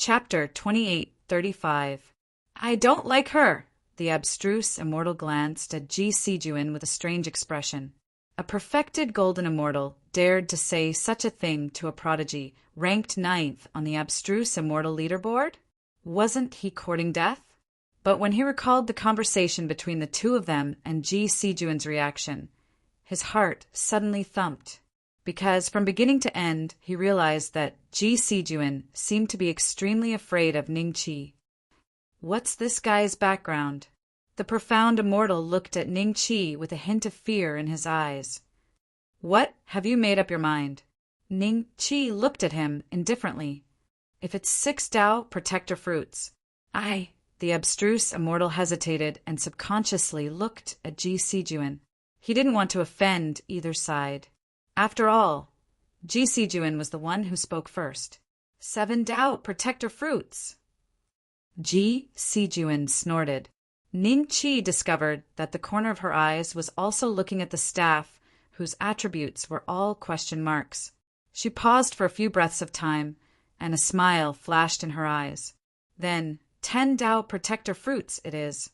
Chapter 28:35. I don't like her. The abstruse immortal glanced at Ji Sijuan with a strange expression. A perfected golden immortal dared to say such a thing to a prodigy ranked ninth on the abstruse immortal leaderboard? Wasn't he courting death? But when he recalled the conversation between the two of them and Ji Sijuan's reaction, his heart suddenly thumped, because from beginning to end he realized that Ji Sijuan seemed to be extremely afraid of Ning Qi. What's this guy's background? The profound immortal looked at Ning Qi with a hint of fear in his eyes. What, have you made up your mind? Ning Qi looked at him indifferently. If it's 6 Tao protector fruits. The abstruse immortal hesitated and subconsciously looked at Ji Sijuan. He didn't want to offend either side. After all, Ji Sijuan was the one who spoke first. 7 Tao protector fruits. Ji Sijuan snorted. Ning Qi discovered that the corner of her eyes was also looking at the staff, whose attributes were all question marks. She paused for a few breaths of time, and a smile flashed in her eyes. Then, 10 Tao protector fruits it is.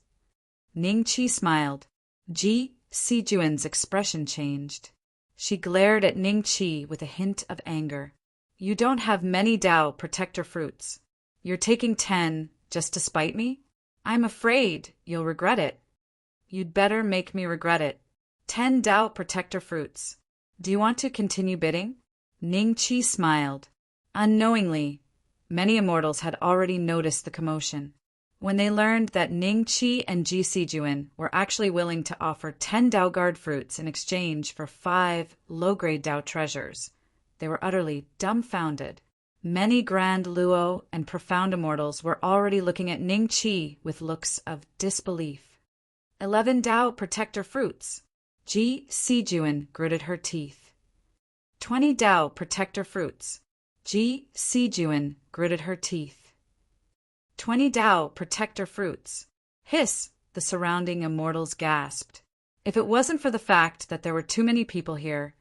Ning Qi smiled. Ji Sijuan's expression changed. She glared at Ning Qi with a hint of anger. You don't have many Tao protector fruits. You're taking 10 just to spite me? I'm afraid you'll regret it. You'd better make me regret it. 10 Tao protector fruits. Do you want to continue bidding? Ning Qi smiled. Unknowingly, many immortals had already noticed the commotion. When they learned that Ning Qi and Ji Sijuan were actually willing to offer 10 Tao guard fruits in exchange for 5 low-grade Tao treasures, they were utterly dumbfounded. Many grand Luo and profound immortals were already looking at Ning Qi with looks of disbelief. 11 Tao protector fruits. Ji Sijuan gritted her teeth. 20 Tao protector fruits. Ji Sijuan gritted her teeth. 20 Tao protector fruits. Hiss, the surrounding immortals gasped. If it wasn't for the fact that there were too many people here,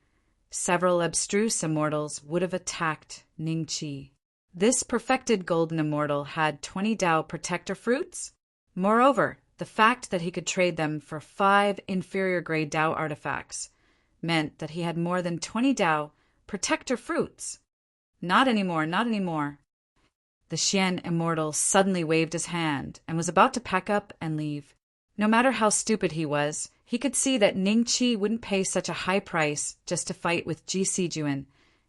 several abstruse immortals would have attacked Ning Qi. This perfected golden immortal had 20 Tao protector fruits. Moreover, the fact that he could trade them for 5 inferior grade Tao artifacts meant that he had more than 20 Tao protector fruits. Not anymore, not anymore. The Xian immortal suddenly waved his hand and was about to pack up and leave. No matter how stupid he was, he could see that Ning Qi wouldn't pay such a high price just to fight with Ji Sijuan,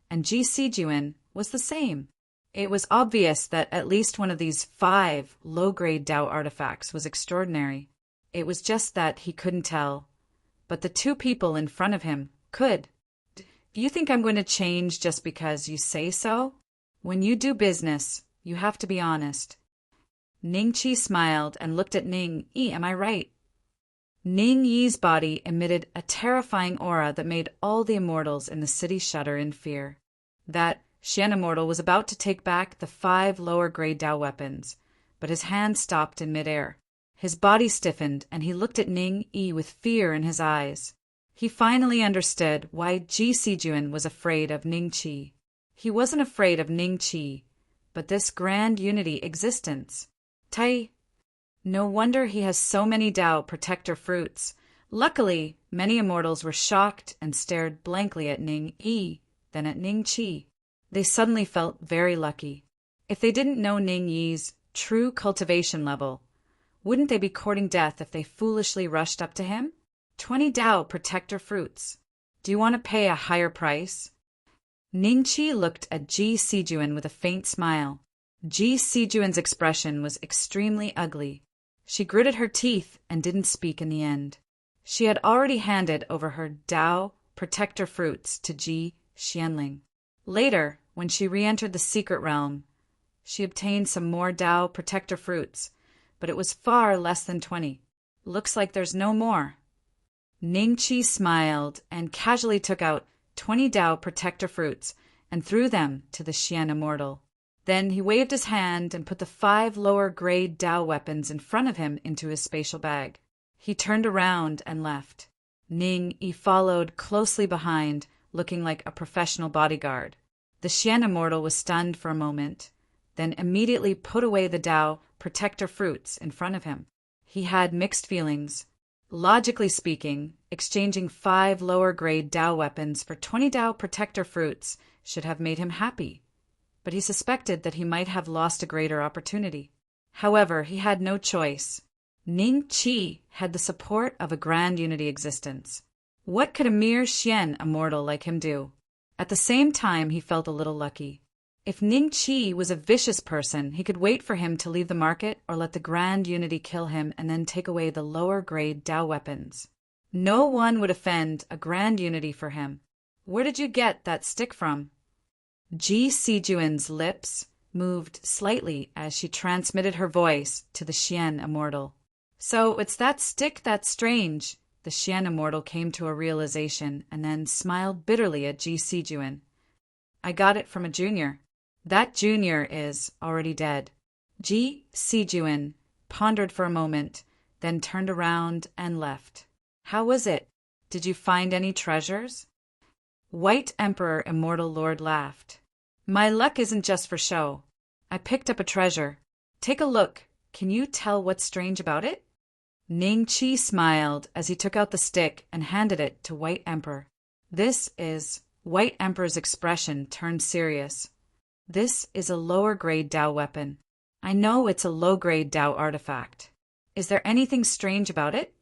and Ji Sijuan was the same. It was obvious that at least one of these 5 low-grade Tao artifacts was extraordinary. It was just that he couldn't tell. But the two people in front of him could. You think I'm going to change just because you say so? When you do business, you have to be honest. Ning Qi smiled and looked at Ning Yi. Am I right? Ning Yi's body emitted a terrifying aura that made all the immortals in the city shudder in fear. That Xian immortal was about to take back the 5 lower-grade Tao weapons, but his hand stopped in midair. His body stiffened, and he looked at Ning Yi with fear in his eyes. He finally understood why Ji Sijuan was afraid of Ning Qi. He wasn't afraid of Ning Qi, but this grand unity existence. Tai. No wonder he has so many Tao protector fruits. Luckily, many immortals were shocked and stared blankly at Ning Yi, then at Ning Qi. They suddenly felt very lucky. If they didn't know Ning Yi's true cultivation level, wouldn't they be courting death if they foolishly rushed up to him? 20 Tao protector fruits. Do you want to pay a higher price? Ning Qi looked at Ji Sijuan with a faint smile. Ji Sijuan's expression was extremely ugly. She gritted her teeth and didn't speak in the end. She had already handed over her Tao protector fruits to Ji Xianling. Later, when she re-entered the secret realm, she obtained some more Tao protector fruits, but it was far less than 20. Looks like there's no more. Ning Qi smiled and casually took out 20 Tao protector fruits and threw them to the Xian immortal. Then he waved his hand and put the 5 lower-grade Tao weapons in front of him into his spatial bag. He turned around and left. Ning Yi followed closely behind, looking like a professional bodyguard. The Xian immortal was stunned for a moment, then immediately put away the Dao protector fruits in front of him. He had mixed feelings. Logically speaking, exchanging 5 lower-grade Dao weapons for 20 Dao protector fruits should have made him happy, but he suspected that he might have lost a greater opportunity. However, he had no choice. Ning Qi had the support of a grand unity existence. What could a mere Xian immortal like him do? At the same time, he felt a little lucky. If Ning Qi was a vicious person, he could wait for him to leave the market or let the Grand Unity kill him and then take away the lower-grade Dao weapons. No one would offend a Grand Unity for him. Where did you get that stick from? Ji Sijuan's lips moved slightly as she transmitted her voice to the Xian immortal. So it's that stick that's strange. The Xian immortal came to a realization and then smiled bitterly at Ji Sijuan. I got it from a junior. That junior is already dead. Ji Sijuan pondered for a moment, then turned around and left. How was it? Did you find any treasures? White Emperor Immortal Lord laughed. My luck isn't just for show. I picked up a treasure. Take a look. Can you tell what's strange about it? Ning Qi smiled as he took out the stick and handed it to White Emperor. This is... White Emperor's expression turned serious. This is a lower-grade Dao weapon. I know it's a low-grade Dao artifact. Is there anything strange about it?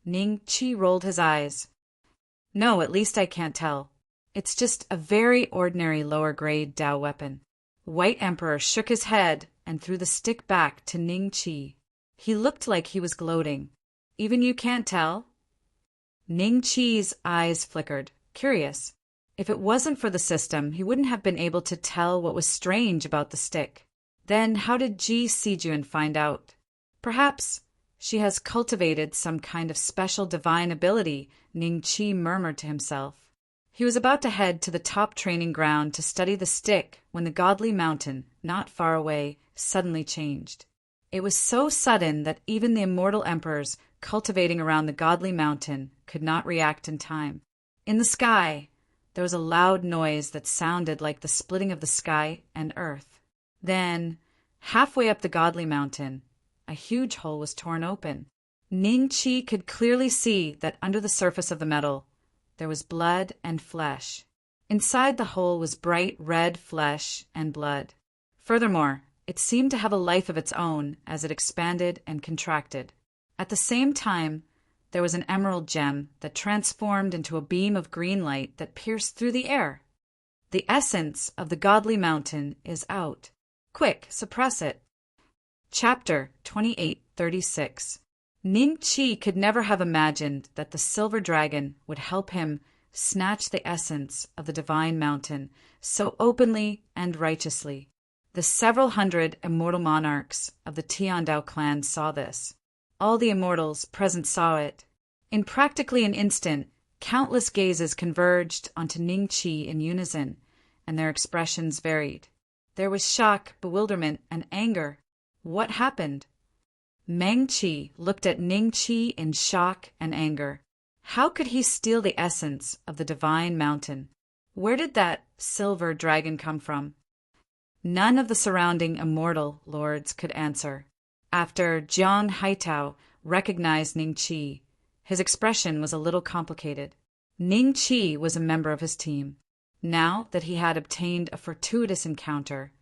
Ning Qi rolled his eyes. No, at least I can't tell. It's just a very ordinary lower-grade Dao weapon. White Emperor shook his head and threw the stick back to Ning Qi. He looked like he was gloating. Even you can't tell? Ning Qi's eyes flickered, curious. If it wasn't for the system, he wouldn't have been able to tell what was strange about the stick. Then how did Ji Sijuan find out? Perhaps she has cultivated some kind of special divine ability, Ning Qi murmured to himself. He was about to head to the top training ground to study the stick when the godly mountain, not far away, suddenly changed. It was so sudden that even the immortal emperors cultivating around the godly mountain could not react in time. In the sky, there was a loud noise that sounded like the splitting of the sky and earth. Then, halfway up the godly mountain, a huge hole was torn open. Ning Qi could clearly see that under the surface of the metal, there was blood and flesh. Inside the hole was bright red flesh and blood. Furthermore, it seemed to have a life of its own as it expanded and contracted. At the same time, there was an emerald gem that transformed into a beam of green light that pierced through the air. The essence of the godly mountain is out. Quick, suppress it. Chapter 2836. Ning Qi could never have imagined that the silver dragon would help him snatch the essence of the divine mountain so openly and righteously. The several hundred immortal monarchs of the Tiandao clan saw this. All the immortals present saw it. In practically an instant, countless gazes converged onto Ning Qi in unison, and their expressions varied. There was shock, bewilderment, and anger. What happened? Meng Qi looked at Ning Qi in shock and anger. How could he steal the essence of the divine mountain? Where did that silver dragon come from? None of the surrounding immortal lords could answer. After Jiang Haitao recognized Ning Qi, his expression was a little complicated. Ning Qi was a member of his team. Now that he had obtained a fortuitous encounter,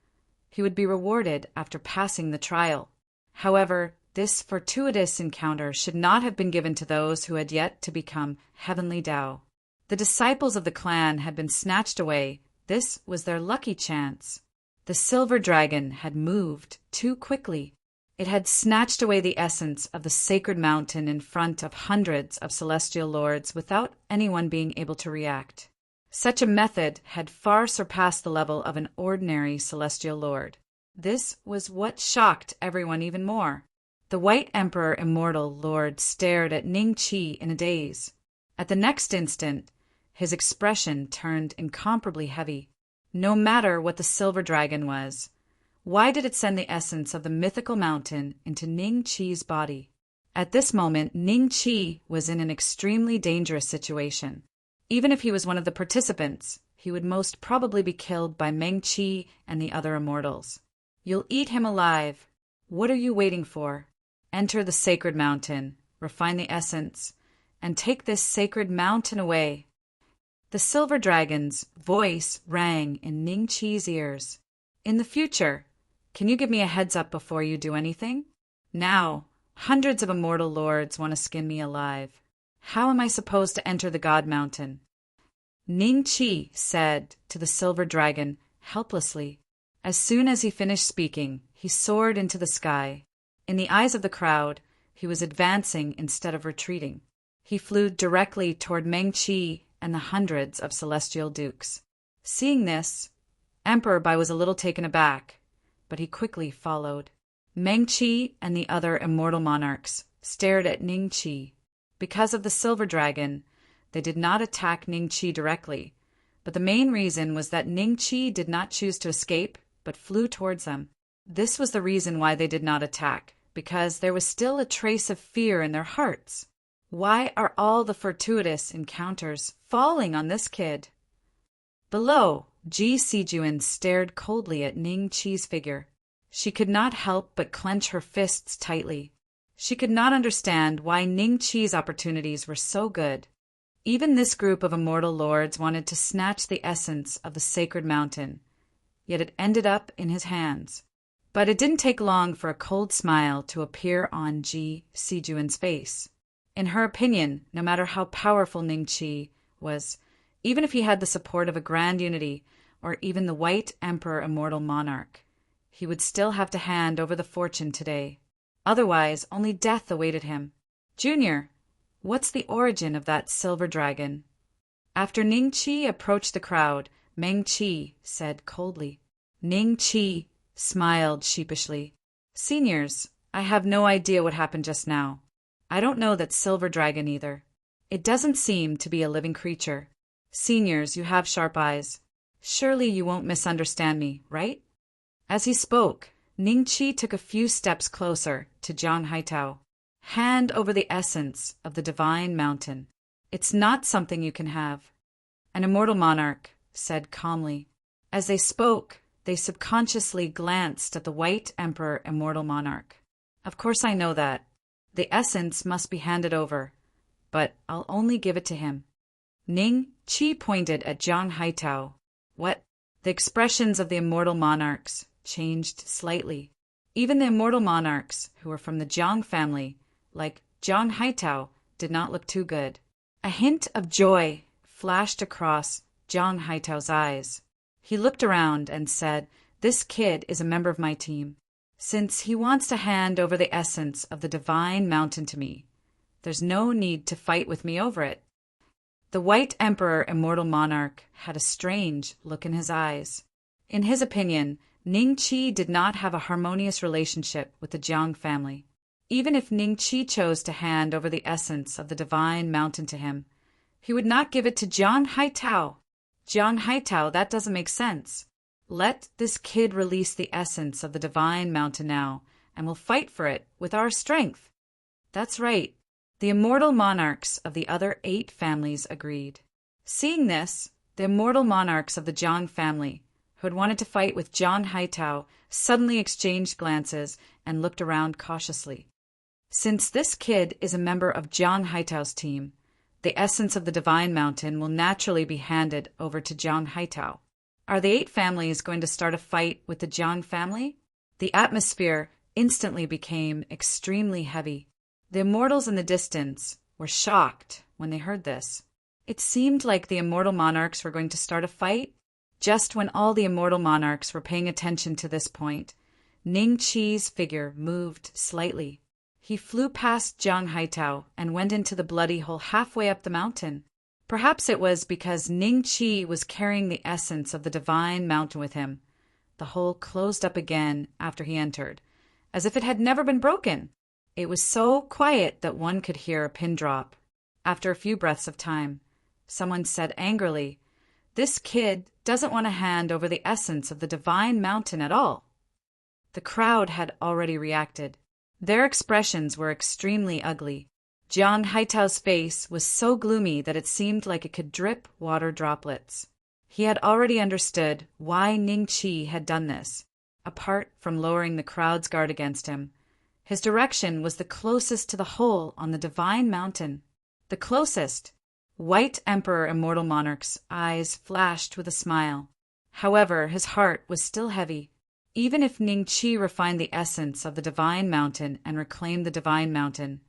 he would be rewarded after passing the trial. However, this fortuitous encounter should not have been given to those who had yet to become heavenly Dao. The disciples of the clan had been snatched away. This was their lucky chance. The silver dragon had moved too quickly. It had snatched away the essence of the sacred mountain in front of hundreds of celestial lords without anyone being able to react. Such a method had far surpassed the level of an ordinary celestial lord. This was what shocked everyone even more. The White Emperor Immortal Lord stared at Ning Qi in a daze. At the next instant, his expression turned incomparably heavy. No matter what the silver dragon was, why did it send the essence of the mythical mountain into Ning Qi's body? At this moment, Ning Qi was in an extremely dangerous situation. Even if he was one of the participants, he would most probably be killed by Meng Qi and the other immortals. You'll eat him alive. What are you waiting for? Enter the sacred mountain, refine the essence, and take this sacred mountain away. The silver dragon's voice rang in Ning Chi's ears. In the future, can you give me a heads up before you do anything? Now, hundreds of immortal lords want to skin me alive. How am I supposed to enter the God Mountain? Ning Chi said to the silver dragon helplessly. As soon as he finished speaking, he soared into the sky. In the eyes of the crowd, he was advancing instead of retreating. He flew directly toward Meng Qi and the hundreds of celestial dukes. Seeing this, Emperor Bai was a little taken aback, but he quickly followed. Meng Qi and the other immortal monarchs stared at Ning Qi. Because of the silver dragon, they did not attack Ning Qi directly, but the main reason was that Ning Qi did not choose to escape, but flew towards them. This was the reason why they did not attack, because there was still a trace of fear in their hearts. Why are all the fortuitous encounters falling on this kid? Below, Ji Sijuan stared coldly at Ning Qi's figure. She could not help but clench her fists tightly. She could not understand why Ning Qi's opportunities were so good. Even this group of immortal lords wanted to snatch the essence of the sacred mountain, yet it ended up in his hands. But it didn't take long for a cold smile to appear on Ji Sijuan's face. In her opinion, no matter how powerful Ning Qi was, even if he had the support of a grand unity or even the White Emperor Immortal Monarch, he would still have to hand over the fortune today. Otherwise, only death awaited him. Junior, what's the origin of that silver dragon? After Ning Qi approached the crowd, Meng Qi said coldly. Ning Qi smiled sheepishly. Seniors, I have no idea what happened just now. I don't know that silver dragon either. It doesn't seem to be a living creature. Seniors, you have sharp eyes. Surely you won't misunderstand me, right? As he spoke, Ning Qi took a few steps closer to Jiang Haitao. Hand over the essence of the divine mountain. It's not something you can have. An immortal monarch said calmly. As they spoke, they subconsciously glanced at the White Emperor Immortal Monarch. Of course I know that. The essence must be handed over, but I'll only give it to him. Ning Qi pointed at Jiang Haitao. What? The expressions of the immortal monarchs changed slightly. Even the immortal monarchs, who were from the Jiang family, like Jiang Haitao, did not look too good. A hint of joy flashed across Jiang Haitao's eyes. He looked around and said, "This kid is a member of my team. Since he wants to hand over the essence of the divine mountain to me, there's no need to fight with me over it." The White Emperor Immortal Monarch had a strange look in his eyes. In his opinion, Ning Qi did not have a harmonious relationship with the Jiang family. Even if Ning Qi chose to hand over the essence of the divine mountain to him, he would not give it to Jiang Haitao. Jiang Haitao, that doesn't make sense. Let this kid release the essence of the divine mountain now, and we'll fight for it with our strength. That's right. The immortal monarchs of the other 8 families agreed. Seeing this, the immortal monarchs of the Jiang family, who had wanted to fight with Jiang Haitao, suddenly exchanged glances and looked around cautiously. Since this kid is a member of Jiang Haitao's team, the essence of the divine mountain will naturally be handed over to Jiang Haitao. Are the 8 families going to start a fight with the Jiang family? The atmosphere instantly became extremely heavy. The immortals in the distance were shocked when they heard this. It seemed like the immortal monarchs were going to start a fight. Just when all the immortal monarchs were paying attention to this point, Ning Qi's figure moved slightly. He flew past Jiang Haitao and went into the bloody hole halfway up the mountain. Perhaps it was because Ning Qi was carrying the essence of the divine mountain with him. The hole closed up again after he entered, as if it had never been broken. It was so quiet that one could hear a pin drop. After a few breaths of time, someone said angrily, "This kid doesn't want to hand over the essence of the divine mountain at all." The crowd had already reacted. Their expressions were extremely ugly. Jiang Haitao's face was so gloomy that it seemed like it could drip water droplets. He had already understood why Ning Qi had done this. apart from lowering the crowd's guard against him. His direction was the closest to the hole on the divine mountain. The closest. White Emperor Immortal Monarch's eyes flashed with a smile. However, his heart was still heavy. Even if Ningqi refined the essence of the divine mountain and reclaimed the divine mountain,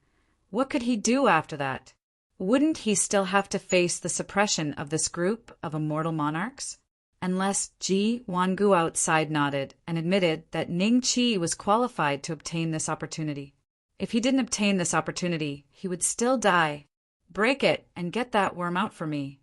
what could he do after that? Wouldn't he still have to face the suppression of this group of immortal monarchs? Unless Ji Wangu outside nodded and admitted that Ningqi was qualified to obtain this opportunity. If he didn't obtain this opportunity, he would still die. Break it and get that worm out for me.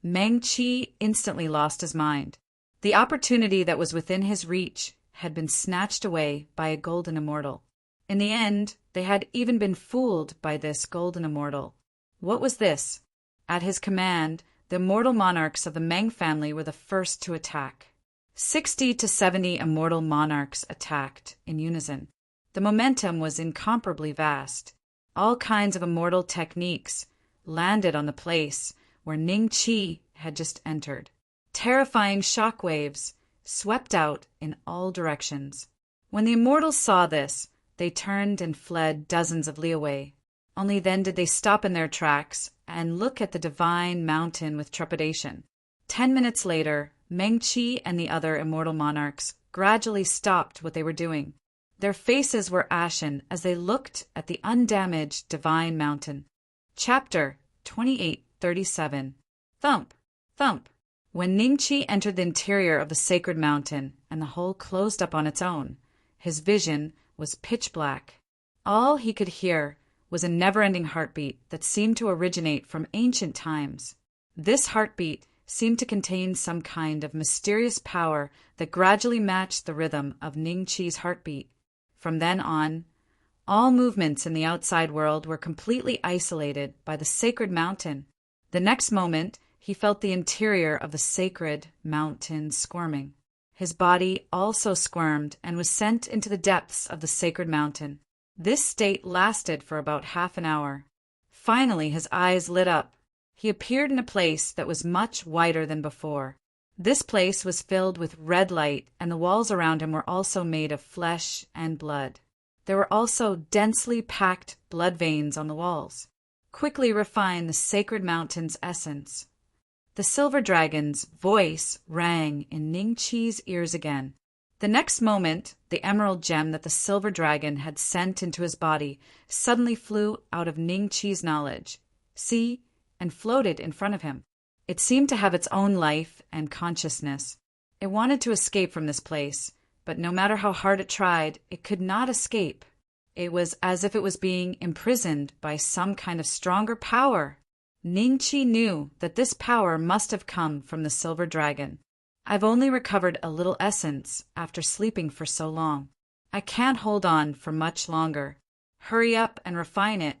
Meng Qi instantly lost his mind. The opportunity that was within his reach had been snatched away by a golden immortal. In the end, they had even been fooled by this golden immortal. What was this? At his command, the immortal monarchs of the Meng family were the first to attack. 60 to 70 immortal monarchs attacked in unison. The momentum was incomparably vast. All kinds of immortal techniques landed on the place where Ningqi had just entered. Terrifying shockwaves swept out in all directions. When the immortals saw this, they turned and fled dozens of li away. Only then did they stop in their tracks and look at the divine mountain with trepidation. 10 minutes later, Meng Qi and the other immortal monarchs gradually stopped what they were doing. Their faces were ashen as they looked at the undamaged divine mountain. Chapter 28:37. Thump, thump. When Ningqi entered the interior of the sacred mountain and the hole closed up on its own, his vision was pitch black. All he could hear was a never-ending heartbeat that seemed to originate from ancient times. This heartbeat seemed to contain some kind of mysterious power that gradually matched the rhythm of Ningqi's heartbeat. From then on, all movements in the outside world were completely isolated by the sacred mountain. The next moment, he felt the interior of the sacred mountain squirming. His body also squirmed and was sent into the depths of the sacred mountain. This state lasted for about half an hour. Finally, his eyes lit up. He appeared in a place that was much wider than before. This place was filled with red light, and the walls around him were also made of flesh and blood. There were also densely packed blood veins on the walls. Quickly refine the sacred mountain's essence. The silver dragon's voice rang in Ningqi's ears again. The next moment, the emerald gem that the silver dragon had sent into his body suddenly flew out of Ningqi's knowledge, and floated in front of him. It seemed to have its own life and consciousness. It wanted to escape from this place, but no matter how hard it tried, it could not escape. It was as if it was being imprisoned by some kind of stronger power. Ningqi knew that this power must have come from the silver dragon. I've only recovered a little essence after sleeping for so long. I can't hold on for much longer. Hurry up and refine it.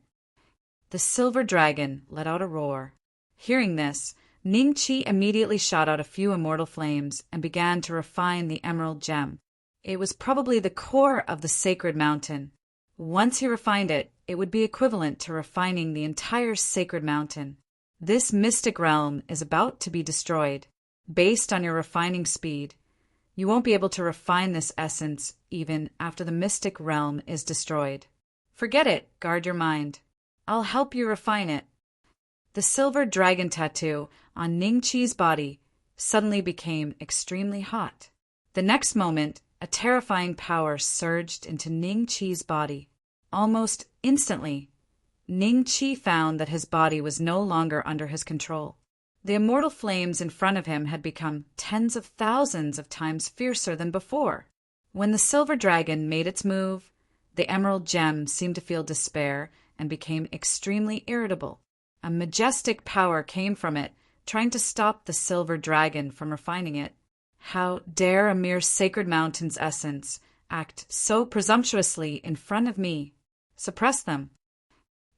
The silver dragon let out a roar. Hearing this, Ningqi immediately shot out a few immortal flames and began to refine the emerald gem. It was probably the core of the sacred mountain. Once he refined it, it would be equivalent to refining the entire sacred mountain. This mystic realm is about to be destroyed. Based on your refining speed, you won't be able to refine this essence even after the mystic realm is destroyed. Forget it, guard your mind. I'll help you refine it. The silver dragon tattoo on Ningqi's body suddenly became extremely hot. The next moment, a terrifying power surged into Ningqi's body. Almost instantly, Ningqi found that his body was no longer under his control. The immortal flames in front of him had become tens of thousands of times fiercer than before. When the silver dragon made its move, the emerald gem seemed to feel despair and became extremely irritable. A majestic power came from it, trying to stop the silver dragon from refining it. How dare a mere sacred mountain's essence act so presumptuously in front of me? Suppress them.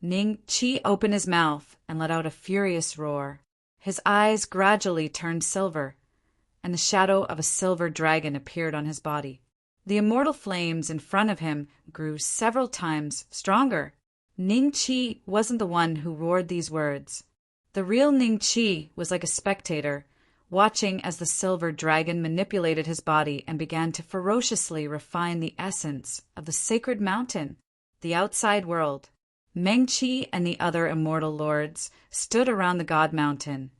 Ningqi opened his mouth and let out a furious roar. His eyes gradually turned silver, and the shadow of a silver dragon appeared on his body. The immortal flames in front of him grew several times stronger. Ningqi wasn't the one who roared these words. The real Ningqi was like a spectator, watching as the silver dragon manipulated his body and began to ferociously refine the essence of the sacred mountain, the outside world. Meng-Chi and the other immortal lords stood around the God Mountain,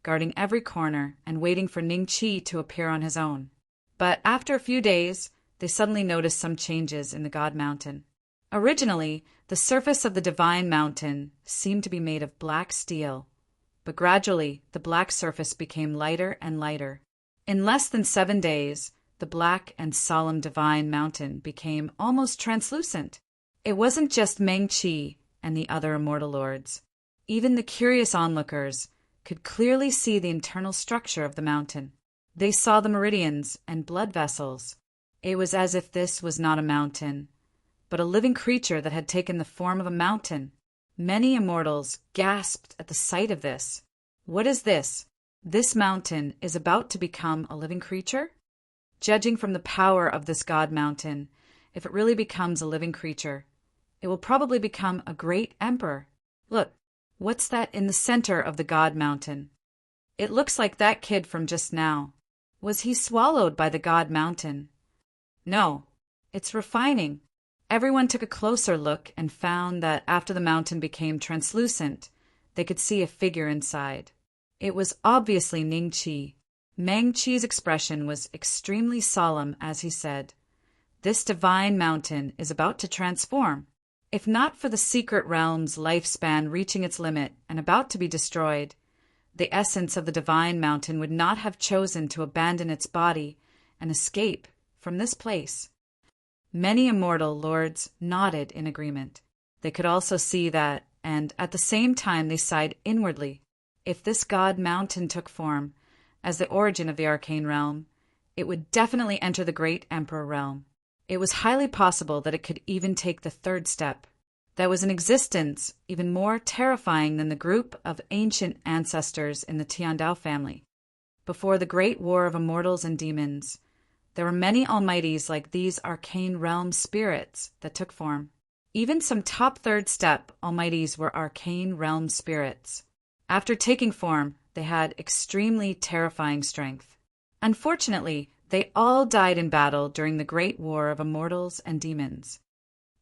guarding every corner and waiting for Ning-Chi to appear on his own. But after a few days, they suddenly noticed some changes in the God Mountain. Originally, the surface of the divine mountain seemed to be made of black steel, but gradually the black surface became lighter and lighter. In less than 7 days, the black and solemn divine mountain became almost translucent. It wasn't just Meng-Chi and the other immortal lords. Even the curious onlookers could clearly see the internal structure of the mountain. They saw the meridians and blood vessels. It was as if this was not a mountain, but a living creature that had taken the form of a mountain. Many immortals gasped at the sight of this. What is this? This mountain is about to become a living creature? Judging from the power of this God Mountain, if it really becomes a living creature, it will probably become a great emperor. Look, what's that in the center of the God Mountain? It looks like that kid from just now. Was he swallowed by the God Mountain? No, it's refining. Everyone took a closer look and found that after the mountain became translucent, they could see a figure inside. It was obviously Ning-Chi. Meng-Chi's expression was extremely solemn as he said, "This divine mountain is about to transform. If not for the secret realm's lifespan reaching its limit and about to be destroyed, the essence of the divine mountain would not have chosen to abandon its body and escape from this place." Many immortal lords nodded in agreement. They could also see that, and at the same time they sighed inwardly. If this God Mountain took form as the origin of the arcane realm, it would definitely enter the great emperor realm. It was highly possible that it could even take the third step. That was an existence even more terrifying than the group of ancient ancestors in the Tiandao family. Before the great war of immortals and demons, there were many almighties like these arcane realm spirits that took form. Even some top third step almighties were arcane realm spirits. After taking form, they had extremely terrifying strength. Unfortunately, they all died in battle during the great war of immortals and demons.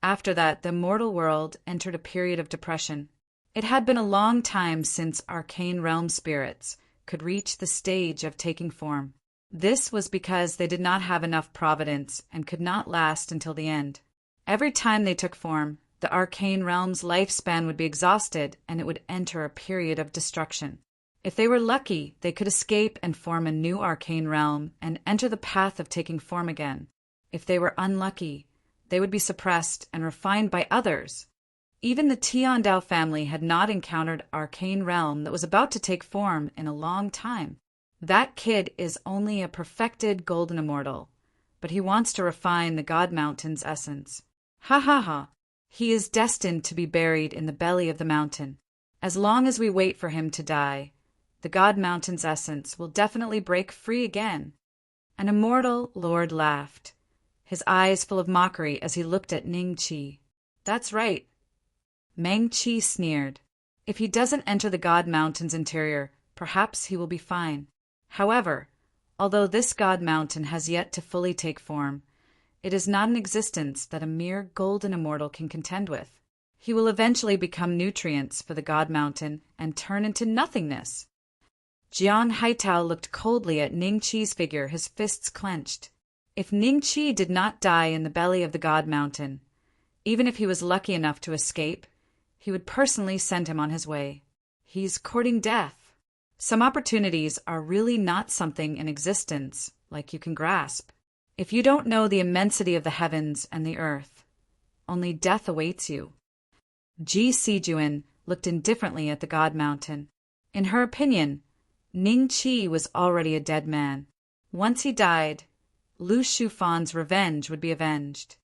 After that, the mortal world entered a period of depression. It had been a long time since arcane realm spirits could reach the stage of taking form. This was because they did not have enough providence and could not last until the end. Every time they took form, the arcane realm's lifespan would be exhausted and it would enter a period of destruction. If they were lucky, they could escape and form a new arcane realm and enter the path of taking form again. If they were unlucky, they would be suppressed and refined by others. Even the Tiandao family had not encountered arcane realm that was about to take form in a long time. That kid is only a perfected golden immortal, but he wants to refine the God Mountain's essence. Ha ha ha! He is destined to be buried in the belly of the mountain. As long as we wait for him to die, the God Mountain's essence will definitely break free again. An immortal lord laughed, his eyes full of mockery as he looked at Ning-Chi. That's right. Meng-Chi sneered. If he doesn't enter the God Mountain's interior, perhaps he will be fine. However, although this God Mountain has yet to fully take form, it is not an existence that a mere golden immortal can contend with. He will eventually become nutrients for the God Mountain and turn into nothingness. Jiang Haitao looked coldly at Ning-Chi's figure, his fists clenched. If Ning-Chi did not die in the belly of the God Mountain, even if he was lucky enough to escape, he would personally send him on his way. He's courting death. Some opportunities are really not something in existence like you can grasp. If you don't know the immensity of the heavens and the earth, only death awaits you. Ji Sijuan looked indifferently at the God Mountain. In her opinion, Ning-Chi was already a dead man. Once he died, Lu Shufan's revenge would be avenged.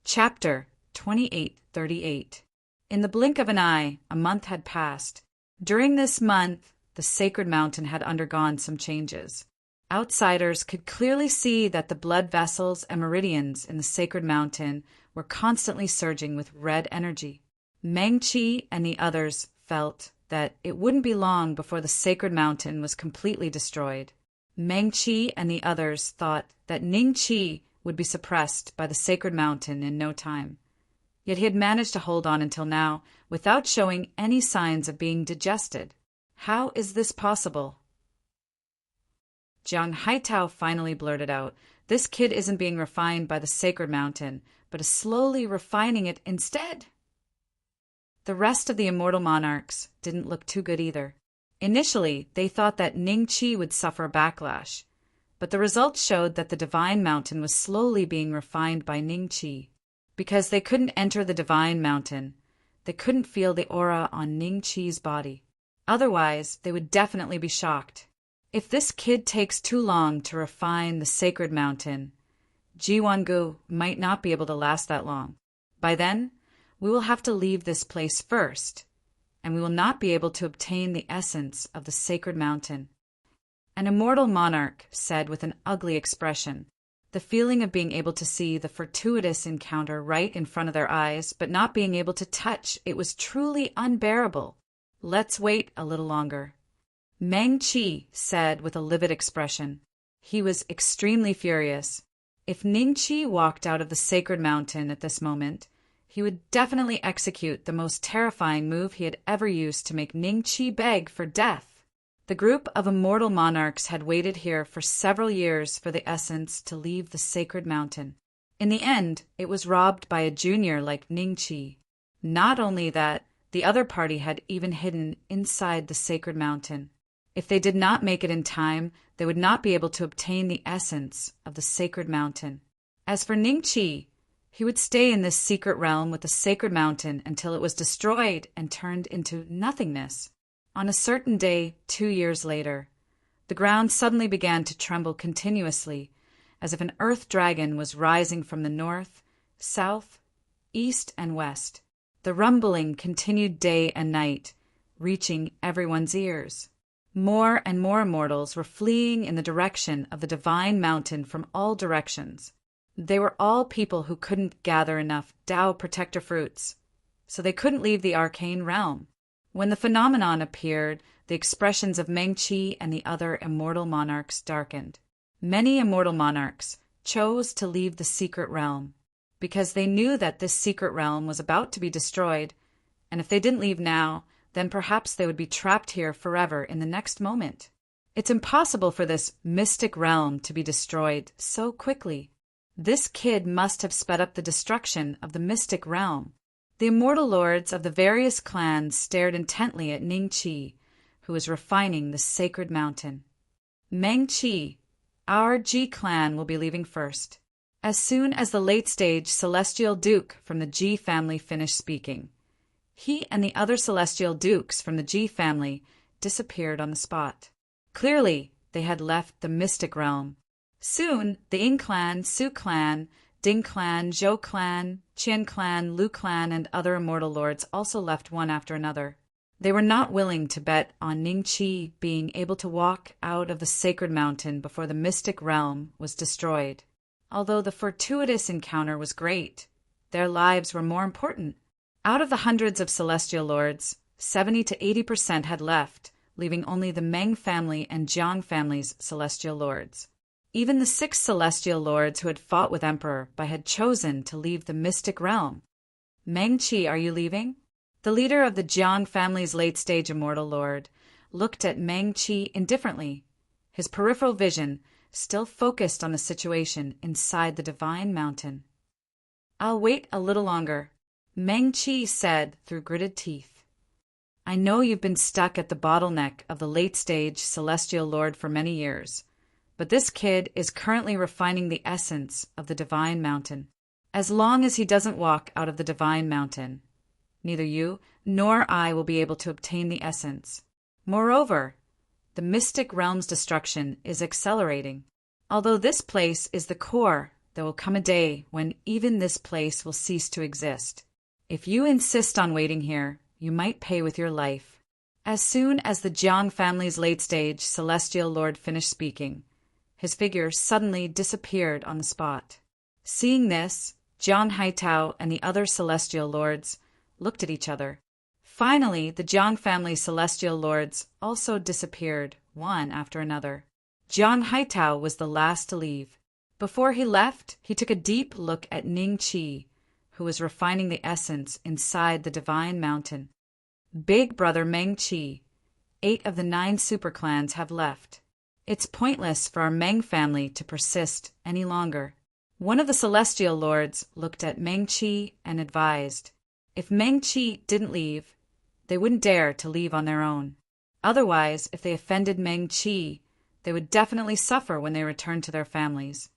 Chapter 2838. In the blink of an eye, a month had passed. During this month, the sacred mountain had undergone some changes. Outsiders could clearly see that the blood vessels and meridians in the sacred mountain were constantly surging with red energy. Meng-Chi and the others felt that it wouldn't be long before the sacred mountain was completely destroyed. Meng Qi and the others thought that Ning Qi would be suppressed by the sacred mountain in no time. Yet he had managed to hold on until now without showing any signs of being digested. How is this possible? Jiang Haitao finally blurted out, "This kid isn't being refined by the sacred mountain, but is slowly refining it instead." The rest of the immortal monarchs didn't look too good either. Initially, they thought that Ning Qi would suffer a backlash, but the results showed that the divine mountain was slowly being refined by Ning Qi. Because they couldn't enter the divine mountain, they couldn't feel the aura on Ning Qi's body. Otherwise, they would definitely be shocked. If this kid takes too long to refine the sacred mountain, Jiwangu might not be able to last that long. By then, we will have to leave this place first, and we will not be able to obtain the essence of the sacred mountain. An immortal monarch said with an ugly expression, the feeling of being able to see the fortuitous encounter right in front of their eyes, but not being able to touch it was truly unbearable. Let's wait a little longer. Meng Qi said with a livid expression. He was extremely furious. If Ning Qi walked out of the sacred mountain at this moment, he would definitely execute the most terrifying move he had ever used to make Ning Qi beg for death. The group of immortal monarchs had waited here for several years for the essence to leave the sacred mountain. In the end, it was robbed by a junior like Ning Qi. Not only that, the other party had even hidden inside the sacred mountain. If they did not make it in time, they would not be able to obtain the essence of the sacred mountain. As for Ning Qi, he would stay in this secret realm with the sacred mountain until it was destroyed and turned into nothingness. On a certain day, 2 years later, the ground suddenly began to tremble continuously, as if an earth dragon was rising from the north, south, east, and west. The rumbling continued day and night, reaching everyone's ears. More and more immortals were fleeing in the direction of the divine mountain from all directions. They were all people who couldn't gather enough Tao protector fruits, so they couldn't leave the arcane realm. When the phenomenon appeared, the expressions of Meng Qi and the other immortal monarchs darkened. Many immortal monarchs chose to leave the secret realm, because they knew that this secret realm was about to be destroyed, and if they didn't leave now, then perhaps they would be trapped here forever in the next moment. It's impossible for this mystic realm to be destroyed so quickly. This kid must have sped up the destruction of the mystic realm. The immortal lords of the various clans stared intently at Ning Qi, who was refining the sacred mountain. Meng Qi, our Ji clan will be leaving first. As soon as the late-stage celestial duke from the Ji family finished speaking, he and the other celestial dukes from the Ji family disappeared on the spot. Clearly, they had left the mystic realm. Soon, the Ying clan, Su clan, Ding clan, Zhou clan, Qian clan, Lu clan, and other immortal lords also left one after another. They were not willing to bet on Ning Qi being able to walk out of the sacred mountain before the mystic realm was destroyed. Although the fortuitous encounter was great, their lives were more important. Out of the hundreds of celestial lords, 70 to 80% had left, leaving only the Meng family and Jiang family's celestial lords. Even the 6 celestial lords who had fought with Emperor Bai had chosen to leave the mystic realm. Meng Qi, are you leaving? The leader of the Jiang family's late-stage immortal lord looked at Meng Qi indifferently, his peripheral vision still focused on the situation inside the divine mountain. I'll wait a little longer, Meng Qi said through gritted teeth. I know you've been stuck at the bottleneck of the late-stage celestial lord for many years, but this kid is currently refining the essence of the divine mountain. As long as he doesn't walk out of the divine mountain, neither you nor I will be able to obtain the essence. Moreover, the mystic realm's destruction is accelerating. Although this place is the core, there will come a day when even this place will cease to exist. If you insist on waiting here, you might pay with your life. As soon as the Jiang family's late-stage celestial lord finished speaking, his figure suddenly disappeared on the spot. Seeing this, Jiang Haitao and the other celestial lords looked at each other. Finally, the Jiang family celestial lords also disappeared, one after another. Jiang Haitao was the last to leave. Before he left, he took a deep look at Ning Qi, who was refining the essence inside the divine mountain. Big brother Meng Qi, 8 of the 9 superclans have left. It's pointless for our Meng family to persist any longer. One of the celestial lords looked at Meng Qi and advised, if Meng Qi didn't leave, they wouldn't dare to leave on their own. Otherwise, if they offended Meng Qi, they would definitely suffer when they returned to their families.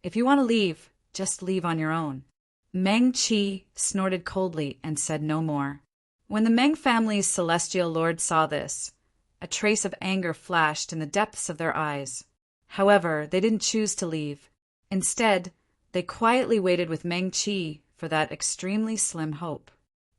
If you want to leave, just leave on your own. Meng Qi snorted coldly and said no more. When the Meng family's celestial lord saw this, a trace of anger flashed in the depths of their eyes. However, they didn't choose to leave. Instead, they quietly waited with Meng Qi for that extremely slim hope.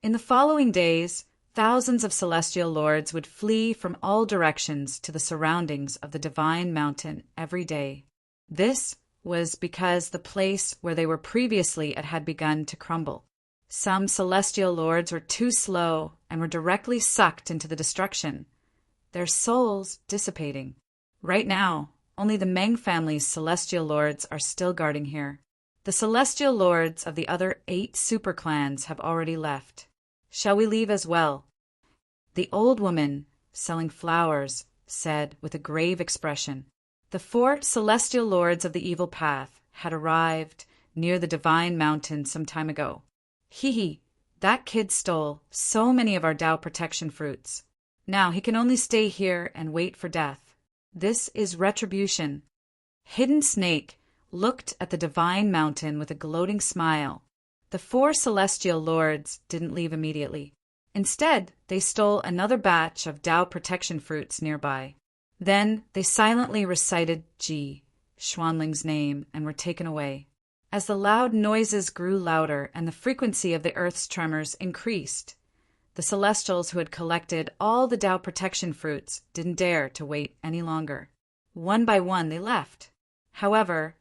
In the following days, thousands of celestial lords would flee from all directions to the surroundings of the divine mountain every day. This was because the place where they were previously at had begun to crumble. Some celestial lords were too slow and were directly sucked into the destruction, their souls dissipating. Right now, only the Meng family's celestial lords are still guarding here. The celestial lords of the other 8 superclans have already left. Shall we leave as well? The old woman, selling flowers, said with a grave expression. The 4 celestial lords of the evil path had arrived near the divine mountain some time ago. Hee, that kid stole so many of our Tao protection fruits. Now he can only stay here and wait for death. This is retribution. Hidden Snake looked at the divine mountain with a gloating smile. The 4 celestial lords didn't leave immediately. Instead, they stole another batch of Tao protection fruits nearby. Then they silently recited Ji, Xuanling's name, and were taken away. As the loud noises grew louder and the frequency of the earth's tremors increased, the celestials who had collected all the Tao protection fruits didn't dare to wait any longer. One by one they left. However,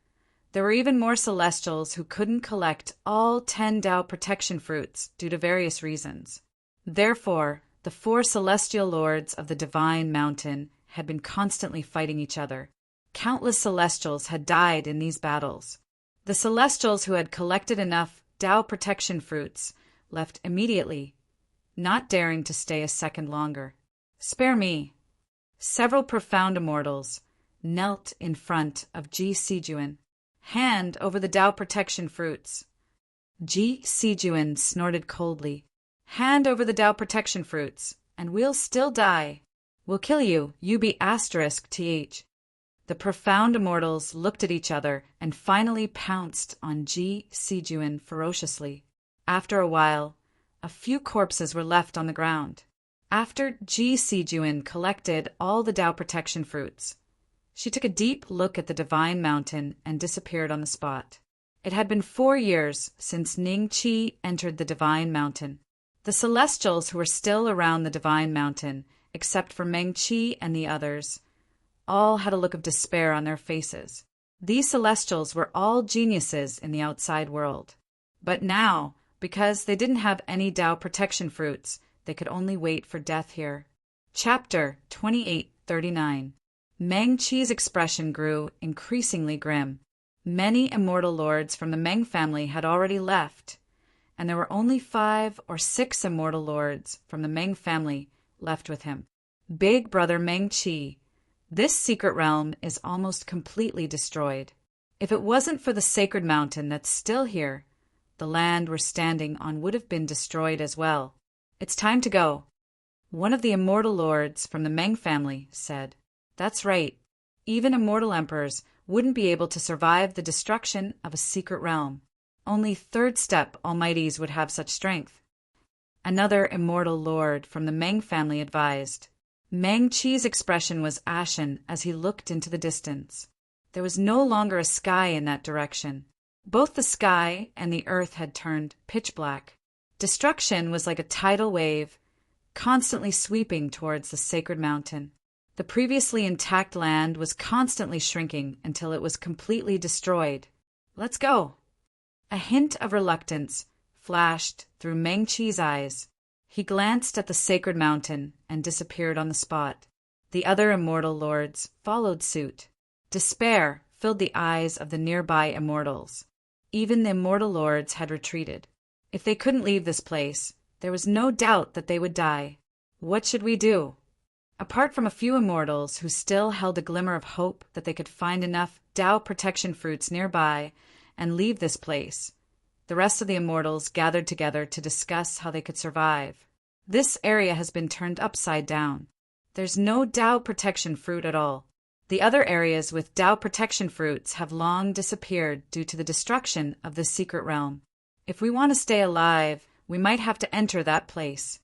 there were even more celestials who couldn't collect all 10 Tao protection fruits due to various reasons. Therefore, the 4 celestial lords of the divine mountain had been constantly fighting each other. Countless celestials had died in these battles. The celestials who had collected enough Tao protection fruits left immediately, not daring to stay a second longer. Spare me. Several profound immortals knelt in front of Ji Sijuan. Hand over the Tao protection fruits. Ji Sijuan snorted coldly. Hand over the Tao protection fruits, and we'll still die. We'll kill you, *th. The profound immortals looked at each other and finally pounced on Ji Sijuan ferociously. After a while, a few corpses were left on the ground. After Ji Sijuan collected all the Tao protection fruits, she took a deep look at the divine mountain and disappeared on the spot. It had been 4 years since Ning Qi entered the divine mountain. The celestials who were still around the divine mountain, except for Meng Qi and the others, all had a look of despair on their faces. These celestials were all geniuses in the outside world. But now, because they didn't have any Tao protection fruits, they could only wait for death here. Chapter 2839. Meng Qi's expression grew increasingly grim. Many immortal lords from the Meng family had already left, and there were only 5 or 6 immortal lords from the Meng family left with him. Big brother Meng Qi, this secret realm is almost completely destroyed. If it wasn't for the sacred mountain that's still here, the land we're standing on would have been destroyed as well. It's time to go. One of the immortal lords from the Meng family said, That's right. Even immortal emperors wouldn't be able to survive the destruction of a secret realm. Only third step almighties would have such strength. Another immortal lord from the Meng family advised. Meng Qi's expression was ashen as he looked into the distance. There was no longer a sky in that direction. Both the sky and the earth had turned pitch black. Destruction was like a tidal wave, constantly sweeping towards the sacred mountain. The previously intact land was constantly shrinking until it was completely destroyed. Let's go. A hint of reluctance flashed through Meng Qi's eyes. He glanced at the sacred mountain and disappeared on the spot. The other immortal lords followed suit. Despair filled the eyes of the nearby immortals. Even the immortal lords had retreated. If they couldn't leave this place, there was no doubt that they would die. What should we do? Apart from a few immortals who still held a glimmer of hope that they could find enough Tao protection fruits nearby and leave this place, the rest of the immortals gathered together to discuss how they could survive. This area has been turned upside down. There's no Tao protection fruit at all. The other areas with Tao protection fruits have long disappeared due to the destruction of the secret realm. If we want to stay alive, we might have to enter that place.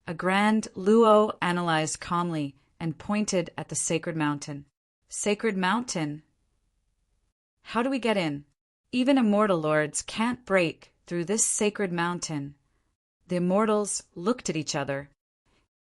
A grand Luo analyzed calmly and pointed at the sacred mountain. Sacred mountain? How do we get in? Even immortal lords can't break through this sacred mountain. The immortals looked at each other.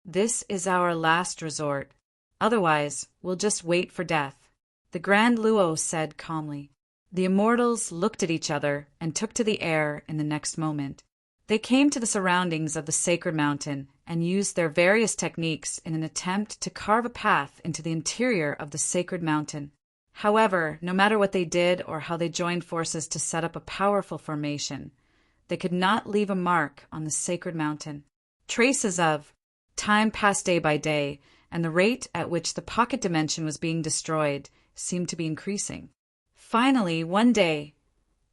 This is our last resort. Otherwise, we'll just wait for death, the Grand Luo said calmly. The immortals looked at each other and took to the air in the next moment. They came to the surroundings of the sacred mountain and used their various techniques in an attempt to carve a path into the interior of the sacred mountain. However, no matter what they did or how they joined forces to set up a powerful formation, they could not leave a mark on the sacred mountain. Traces of time passed day by day, and the rate at which the pocket dimension was being destroyed seemed to be increasing. Finally, one day,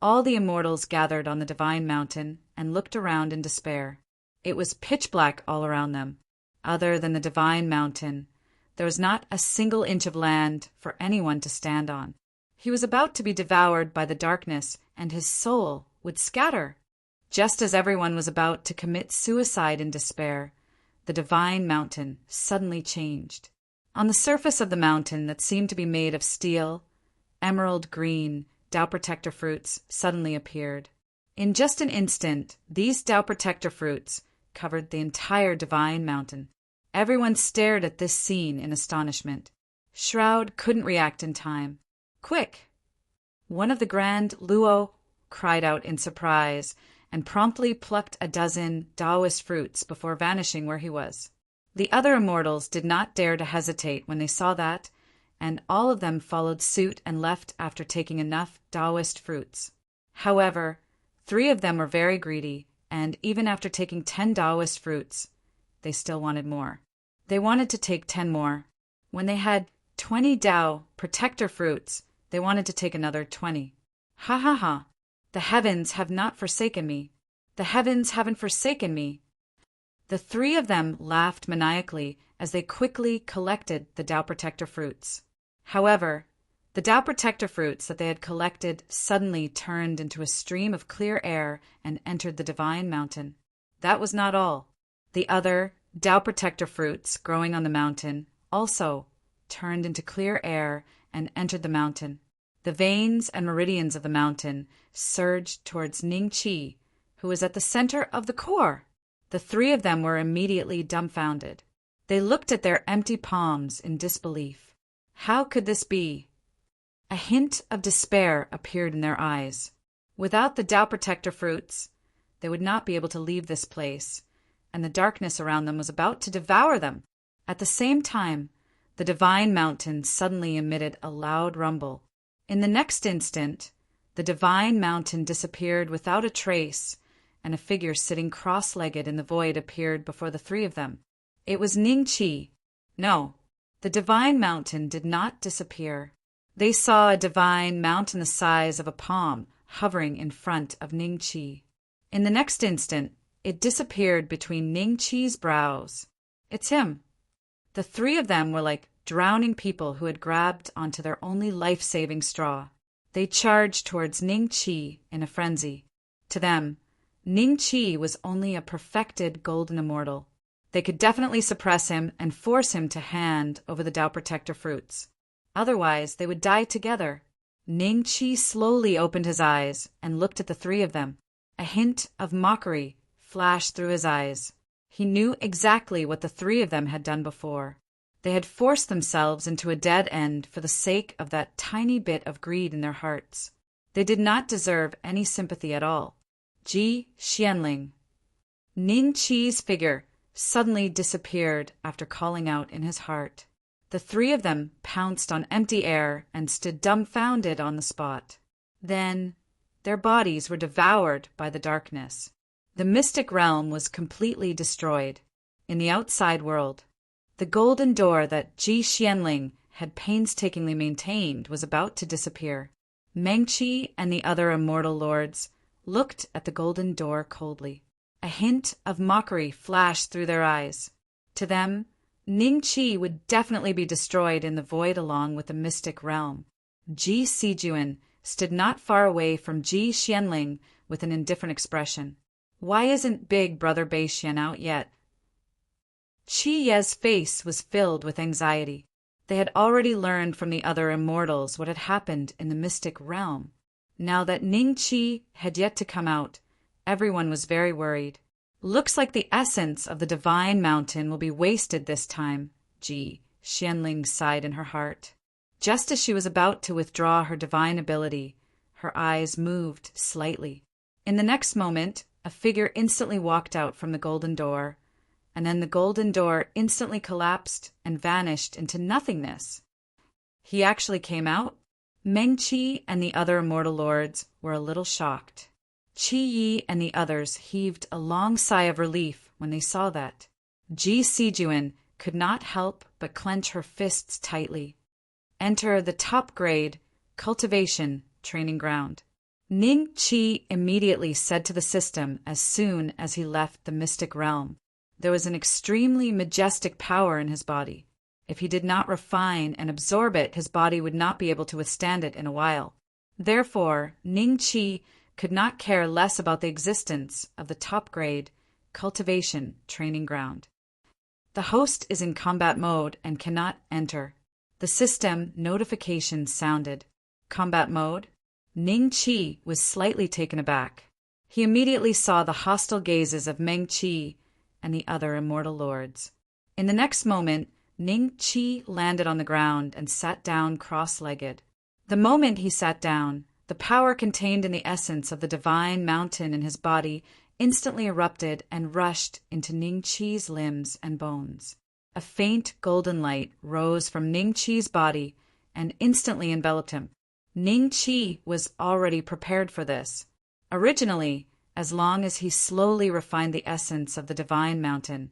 all the immortals gathered on the divine mountain and looked around in despair. It was pitch black all around them. Other than the divine mountain, there was not a single inch of land for anyone to stand on. He was about to be devoured by the darkness, and his soul would scatter. Just as everyone was about to commit suicide in despair, the divine mountain suddenly changed. On the surface of the mountain that seemed to be made of steel, emerald green Tao Protector fruits suddenly appeared. In just an instant, these Tao Protector fruits covered the entire divine mountain. Everyone stared at this scene in astonishment. Shroud couldn't react in time. Quick! One of the Grand Luo cried out in surprise and promptly plucked a dozen Taoist fruits before vanishing where he was. The other immortals did not dare to hesitate when they saw that, and all of them followed suit and left after taking enough Taoist fruits. However, 3 of them were very greedy, and even after taking 10 Taoist fruits, they still wanted more. They wanted to take 10 more. When they had 20 Tao Protector fruits, they wanted to take another 20. Ha ha ha! The heavens have not forsaken me. The heavens haven't forsaken me. The 3 of them laughed maniacally as they quickly collected the Tao Protector fruits. However, the Tao Protector fruits that they had collected suddenly turned into a stream of clear air and entered the divine mountain. That was not all. The other Tao Protector fruits growing on the mountain also turned into clear air and entered the mountain. The veins and meridians of the mountain surged towards Ning Qi, who was at the center of the core. The 3 of them were immediately dumbfounded. They looked at their empty palms in disbelief. How could this be? A hint of despair appeared in their eyes. Without the Tao Protector fruits, they would not be able to leave this place, and the darkness around them was about to devour them. At the same time, the divine mountain suddenly emitted a loud rumble. In the next instant, the divine mountain disappeared without a trace, and a figure sitting cross-legged in the void appeared before the 3 of them. It was Ning Qi. No, the divine mountain did not disappear. They saw a divine mountain the size of a palm hovering in front of Ning Qi. In the next instant, it disappeared between Ning Qi's brows. It's him. The 3 of them were like drowning people who had grabbed onto their only life-saving straw. They charged towards Ning Qi in a frenzy. To them, Ning Qi was only a perfected golden immortal. They could definitely suppress him and force him to hand over the Tao Protector fruits. Otherwise, they would die together. Ning Qi slowly opened his eyes and looked at the 3 of them. A hint of mockery flashed through his eyes. He knew exactly what the 3 of them had done before. They had forced themselves into a dead end for the sake of that tiny bit of greed in their hearts. They did not deserve any sympathy at all. Ji Xianling. Ning Qi's figure suddenly disappeared after calling out in his heart. The three of them pounced on empty air and stood dumbfounded on the spot. Then their bodies were devoured by the darkness. The mystic realm was completely destroyed. In the outside world, the golden door that Ji Xianling had painstakingly maintained was about to disappear. Mengqi and the other immortal lords looked at the golden door coldly. A hint of mockery flashed through their eyes. To them, Ningqi would definitely be destroyed in the void along with the mystic realm. Ji Sijuan stood not far away from Ji Xianling with an indifferent expression. Why isn't Big Brother Beixian out yet? Qi Ye's face was filled with anxiety. They had already learned from the other immortals what had happened in the mystic realm. Now that Ningqi had yet to come out, everyone was very worried. Looks like the essence of the divine mountain will be wasted this time, Ji Xianling sighed in her heart. Just as she was about to withdraw her divine ability, her eyes moved slightly. In the next moment, a figure instantly walked out from the golden door, and then the golden door instantly collapsed and vanished into nothingness. He actually came out? Mengqi and the other immortal lords were a little shocked. Qi Yi and the others heaved a long sigh of relief when they saw that. Ji Sijuan could not help but clench her fists tightly. Enter the top-grade cultivation training ground. Ningqi immediately said to the system as soon as he left the mystic realm. There was an extremely majestic power in his body. If he did not refine and absorb it, his body would not be able to withstand it in a while. Therefore, Ningqi could not care less about the existence of the top-grade cultivation training ground. The host is in combat mode and cannot enter. The system notification sounded. Combat mode? Ningqi was slightly taken aback. He immediately saw the hostile gazes of Mengqi and the other immortal lords. In the next moment, Ningqi landed on the ground and sat down cross-legged. The moment he sat down, the power contained in the essence of the divine mountain in his body instantly erupted and rushed into Ningqi's limbs and bones. A faint golden light rose from Ningqi's body and instantly enveloped him. Ningqi was already prepared for this. Originally, as long as he slowly refined the essence of the divine mountain,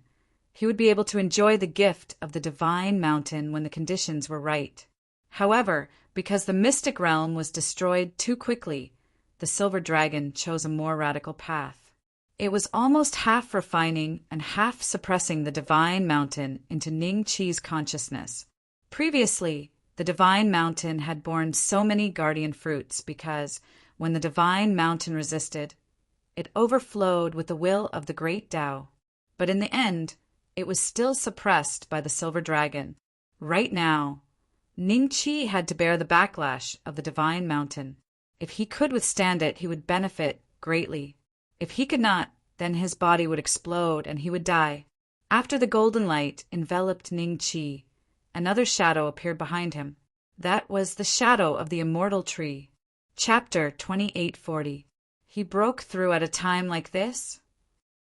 he would be able to enjoy the gift of the divine mountain when the conditions were right. However, because the mystic realm was destroyed too quickly, the silver dragon chose a more radical path. It was almost half refining and half suppressing the divine mountain into Ningqi's consciousness. Previously, the divine mountain had borne so many guardian fruits because, when the divine mountain resisted, it overflowed with the will of the great Tao. But in the end, it was still suppressed by the silver dragon. Right now, Ningqi had to bear the backlash of the divine mountain. If he could withstand it, he would benefit greatly. If he could not, then his body would explode and he would die. After the golden light enveloped Ningqi, another shadow appeared behind him. That was the shadow of the immortal tree. Chapter 2840. He broke through at a time like this?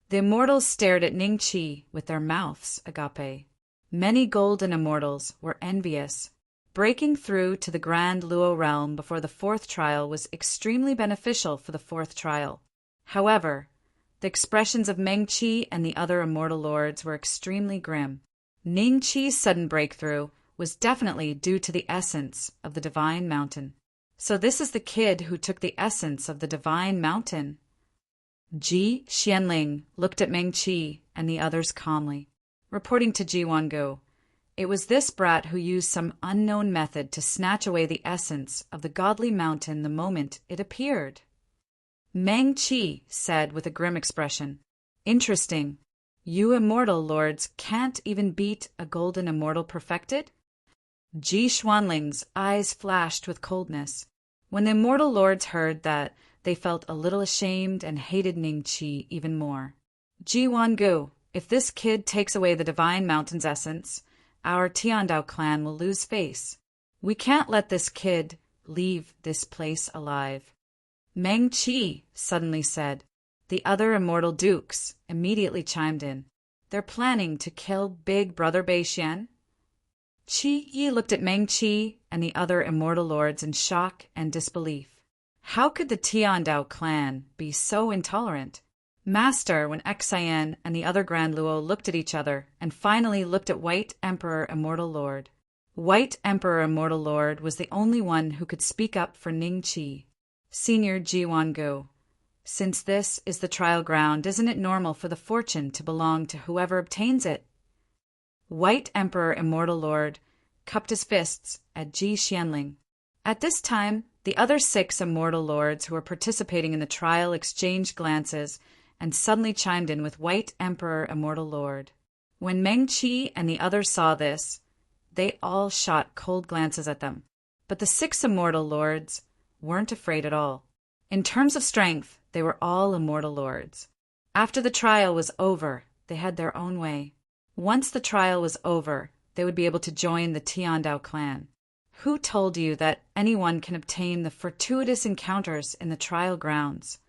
The immortals stared at Ningqi with their mouths agape. Many golden immortals were envious. Breaking through to the Grand Luo realm before the fourth trial was extremely beneficial for the fourth trial. However, the expressions of Mengqi and the other immortal lords were extremely grim. Ningqi's sudden breakthrough was definitely due to the essence of the divine mountain. So this is the kid who took the essence of the divine mountain. Ji Xianling looked at Mengqi and the others calmly. Reporting to Ji Wangu, it was this brat who used some unknown method to snatch away the essence of the godly mountain the moment it appeared. Mengqi said with a grim expression, "Interesting. You immortal lords can't even beat a golden immortal perfected?" Ji Xuanling's eyes flashed with coldness. When the immortal lords heard that, they felt a little ashamed and hated Ningqi even more. Ji Wangu, if this kid takes away the divine mountain's essence, our Tiandao clan will lose face. We can't let this kid leave this place alive. Mengqi suddenly said. The other immortal dukes immediately chimed in. They're planning to kill Big Brother Beixian? Qi Yi looked at Meng Qi and the other immortal lords in shock and disbelief. How could the Tiandao clan be so intolerant? Master, when Xian and the other Grand Luo looked at each other and finally looked at White Emperor Immortal Lord. White Emperor Immortal Lord was the only one who could speak up for Ning Qi. Senior Ji Wangu, since this is the trial ground, isn't it normal for the fortune to belong to whoever obtains it? White Emperor Immortal Lord cupped his fists at Ji Xianling. At this time, the other 6 immortal lords who were participating in the trial exchanged glances and suddenly chimed in with White Emperor Immortal Lord. When Meng Qi and the others saw this, they all shot cold glances at them. But the 6 immortal lords weren't afraid at all. In terms of strength, they were all immortal lords. After the trial was over, they had their own way. Once the trial was over, they would be able to join the Tiandao clan. Who told you that anyone can obtain the fortuitous encounters in the trial grounds?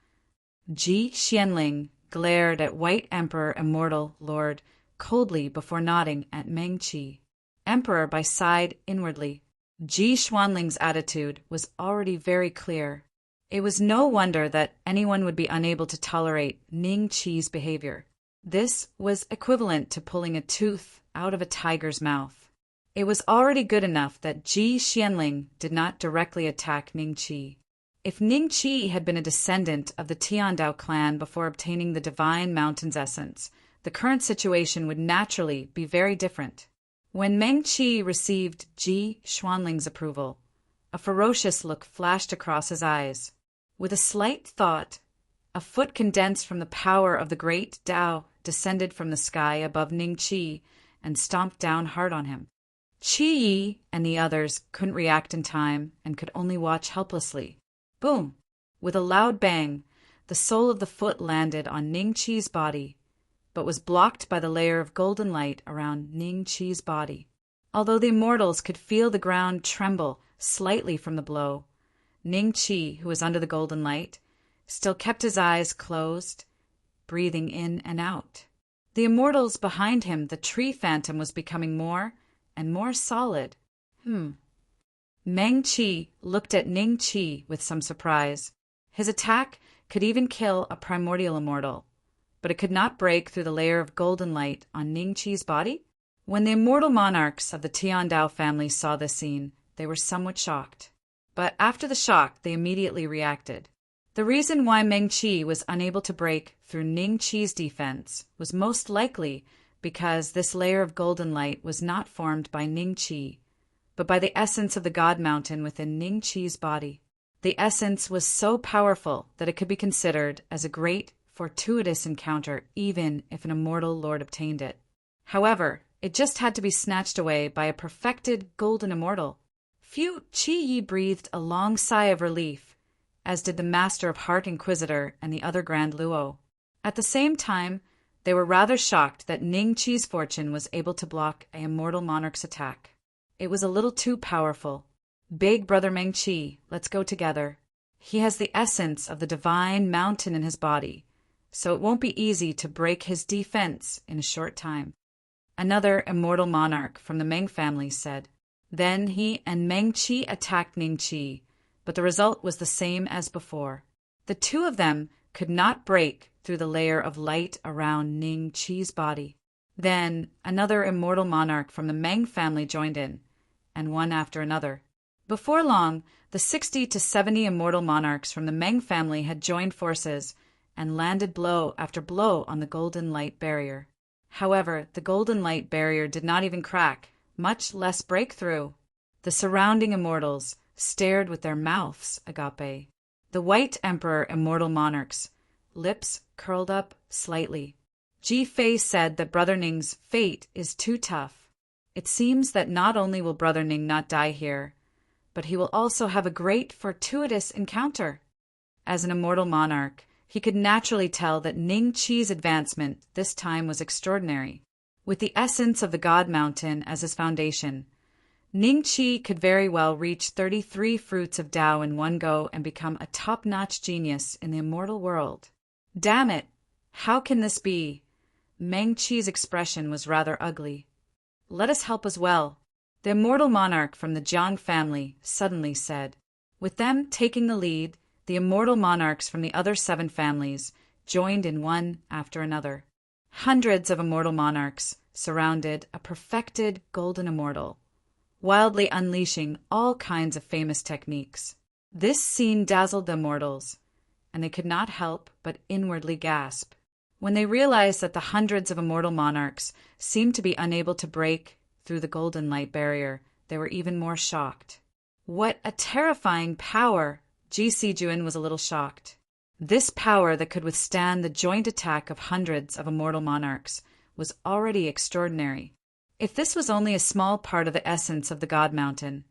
Ji Xianling glared at White Emperor Immortal Lord coldly before nodding at Meng Qi. Emperor sighed inwardly. Ji Xuanling's attitude was already very clear. It was no wonder that anyone would be unable to tolerate Ning Qi's behavior. This was equivalent to pulling a tooth out of a tiger's mouth. It was already good enough that Ji Xianling did not directly attack Ning Qi. If Ning Qi had been a descendant of the Tiandao clan before obtaining the Divine Mountain's essence, the current situation would naturally be very different. When Meng Qi received Ji Xuanling's approval, a ferocious look flashed across his eyes. With a slight thought, a foot condensed from the power of the great Tao descended from the sky above Ning Qi and stomped down hard on him. Qi Yi and the others couldn't react in time and could only watch helplessly. Boom! With a loud bang, the sole of the foot landed on Ning Qi's body, but was blocked by the layer of golden light around Ning Qi's body. Although the immortals could feel the ground tremble slightly from the blow, Ning Qi, who was under the golden light, still kept his eyes closed, breathing in and out. The immortals behind him, the tree phantom, was becoming more and more solid. Meng Qi looked at Ning Qi with some surprise. His attack could even kill a primordial immortal, but it could not break through the layer of golden light on Ning Qi's body? When the immortal monarchs of the Tiandao family saw this scene, they were somewhat shocked. But after the shock, they immediately reacted. The reason why Meng Qi was unable to break through Ning Qi's defense was most likely because this layer of golden light was not formed by Ning Qi, but by the essence of the God Mountain within Ning Qi's body. The essence was so powerful that it could be considered as a great, fortuitous encounter even if an immortal lord obtained it. However, it just had to be snatched away by a perfected golden immortal. Qi Yi breathed a long sigh of relief, as did the Master of Heart Inquisitor and the other Grand Luo. At the same time, they were rather shocked that Ning Qi's fortune was able to block an immortal monarch's attack. It was a little too powerful. Big brother Meng Qi, let's go together. He has the essence of the Divine Mountain in his body, so it won't be easy to break his defense in a short time. Another immortal monarch from the Meng family said. Then he and Meng Qi attacked Ning Qi, but the result was the same as before. The two of them could not break through the layer of light around Ning Qi's body. Then another immortal monarch from the Meng family joined in, and one after another. Before long, the 60 to 70 immortal monarchs from the Meng family had joined forces and landed blow after blow on the golden light barrier. However, the golden light barrier did not even crack, much less break through. The surrounding immortals stared with their mouths agape. The White Emperor immortal monarchs, lips curled up slightly. Ji Fei said that Brother Ning's fate is too tough. It seems that not only will Brother Ning not die here, but he will also have a great fortuitous encounter. As an immortal monarch, he could naturally tell that Ning Qi's advancement this time was extraordinary. With the essence of the God Mountain as his foundation, Ning Qi could very well reach 33 fruits of Tao in one go and become a top-notch genius in the immortal world. Damn it! How can this be? Meng Qi's expression was rather ugly. Let us help as well. The immortal monarch from the Jiang family suddenly said. With them taking the lead, the immortal monarchs from the other 7 families joined in one after another. Hundreds of immortal monarchs surrounded a perfected golden immortal, wildly unleashing all kinds of famous techniques. This scene dazzled the immortals, and they could not help but inwardly gasp. When they realized that the hundreds of immortal monarchs seemed to be unable to break through the golden light barrier, they were even more shocked. What a terrifying power! Ji Sijuan was a little shocked. This power that could withstand the joint attack of hundreds of immortal monarchs was already extraordinary. If this was only a small part of the essence of the God Mountain,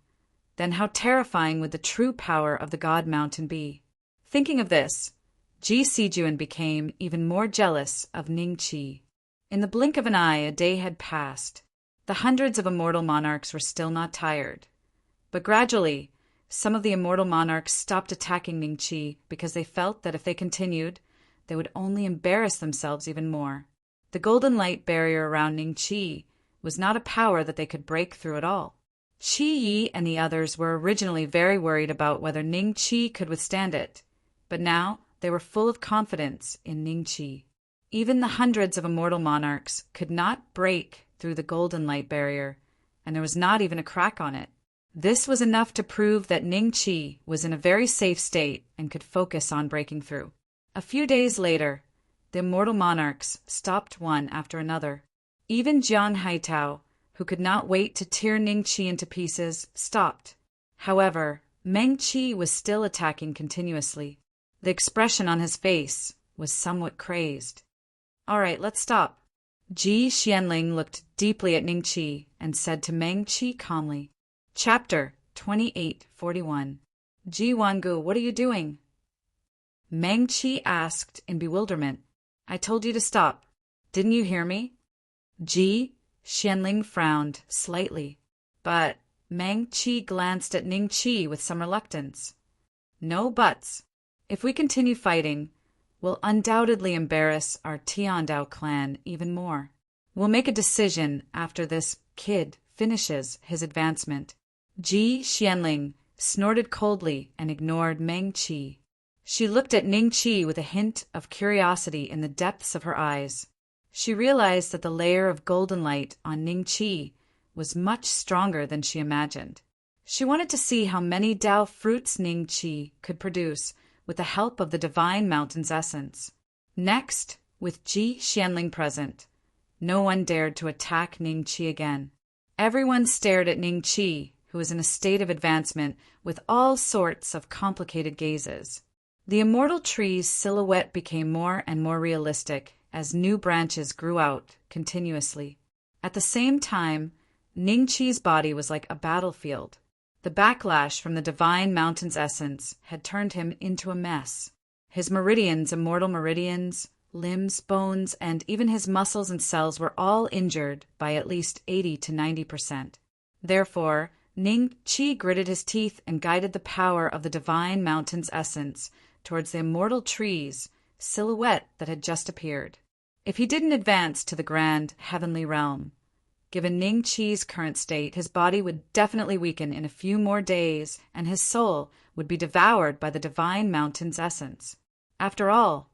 then how terrifying would the true power of the God Mountain be? Thinking of this, Ji Sijuan became even more jealous of Ningqi. In the blink of an eye, a day had passed. The hundreds of immortal monarchs were still not tired. But gradually, some of the immortal monarchs stopped attacking Ningqi because they felt that if they continued, they would only embarrass themselves even more. The golden light barrier around Ningqi was not a power that they could break through at all. Qi Yi and the others were originally very worried about whether Ningqi could withstand it, but now they were full of confidence in Ningqi. Even the hundreds of immortal monarchs could not break through the golden light barrier, and there was not even a crack on it. This was enough to prove that Ningqi was in a very safe state and could focus on breaking through. A few days later, the immortal monarchs stopped one after another. Even Jiang Haitao, who could not wait to tear Ningqi into pieces, stopped. However, Meng Qi was still attacking continuously. The expression on his face was somewhat crazed. "All right, let's stop." Ji Xianling looked deeply at Ningqi and said to Meng Qi calmly. Chapter 2841. Ji Wangu, what are you doing? Meng Qi asked in bewilderment. I told you to stop. Didn't you hear me? Ji Xianling frowned slightly, but Meng Qi glanced at Ningqi with some reluctance. No buts. If we continue fighting, we'll undoubtedly embarrass our Tiandao clan even more. We'll make a decision after this kid finishes his advancement. Ji Xianling snorted coldly and ignored Meng Qi. She looked at Ningqi with a hint of curiosity in the depths of her eyes. She realized that the layer of golden light on Ningqi was much stronger than she imagined. She wanted to see how many Dao fruits Ningqi could produce with the help of the divine mountain's essence. Next, with Ji Xianling present, no one dared to attack Ningqi again. Everyone stared at Ningqi, who was in a state of advancement with all sorts of complicated gazes. The immortal tree's silhouette became more and more realistic as new branches grew out continuously. At the same time, Ningqi's body was like a battlefield. The backlash from the divine mountain's essence had turned him into a mess. His meridians, immortal meridians, limbs, bones, and even his muscles and cells were all injured by at least 80 to 90%. Therefore, Ningqi gritted his teeth and guided the power of the divine mountain's essence towards the immortal tree's silhouette that had just appeared. If he didn't advance to the grand heavenly realm, given Ningqi's current state, his body would definitely weaken in a few more days, and his soul would be devoured by the divine mountain's essence. After all,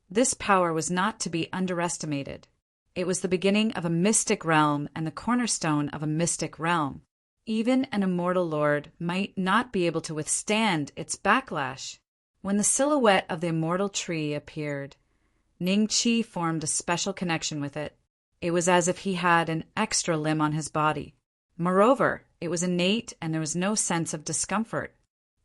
this power was not to be underestimated. It was the beginning of a mystic realm and the cornerstone of a mystic realm. Even an immortal lord might not be able to withstand its backlash. When the silhouette of the immortal tree appeared, Ningqi formed a special connection with it. It was as if he had an extra limb on his body. Moreover, it was innate and there was no sense of discomfort.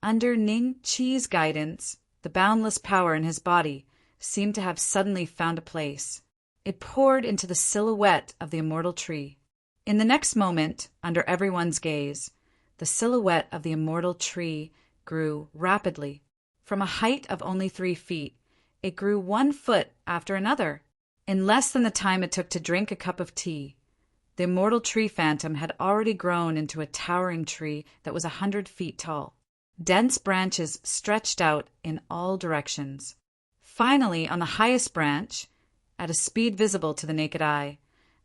Under Ningqi's guidance, the boundless power in his body seemed to have suddenly found a place. It poured into the silhouette of the immortal tree. In the next moment, under everyone's gaze, the silhouette of the immortal tree grew rapidly. From a height of only 3 feet, it grew 1 foot after another. In less than the time it took to drink a cup of tea, the immortal tree phantom had already grown into a towering tree that was 100 feet tall. Dense branches stretched out in all directions. Finally, on the highest branch, at a speed visible to the naked eye,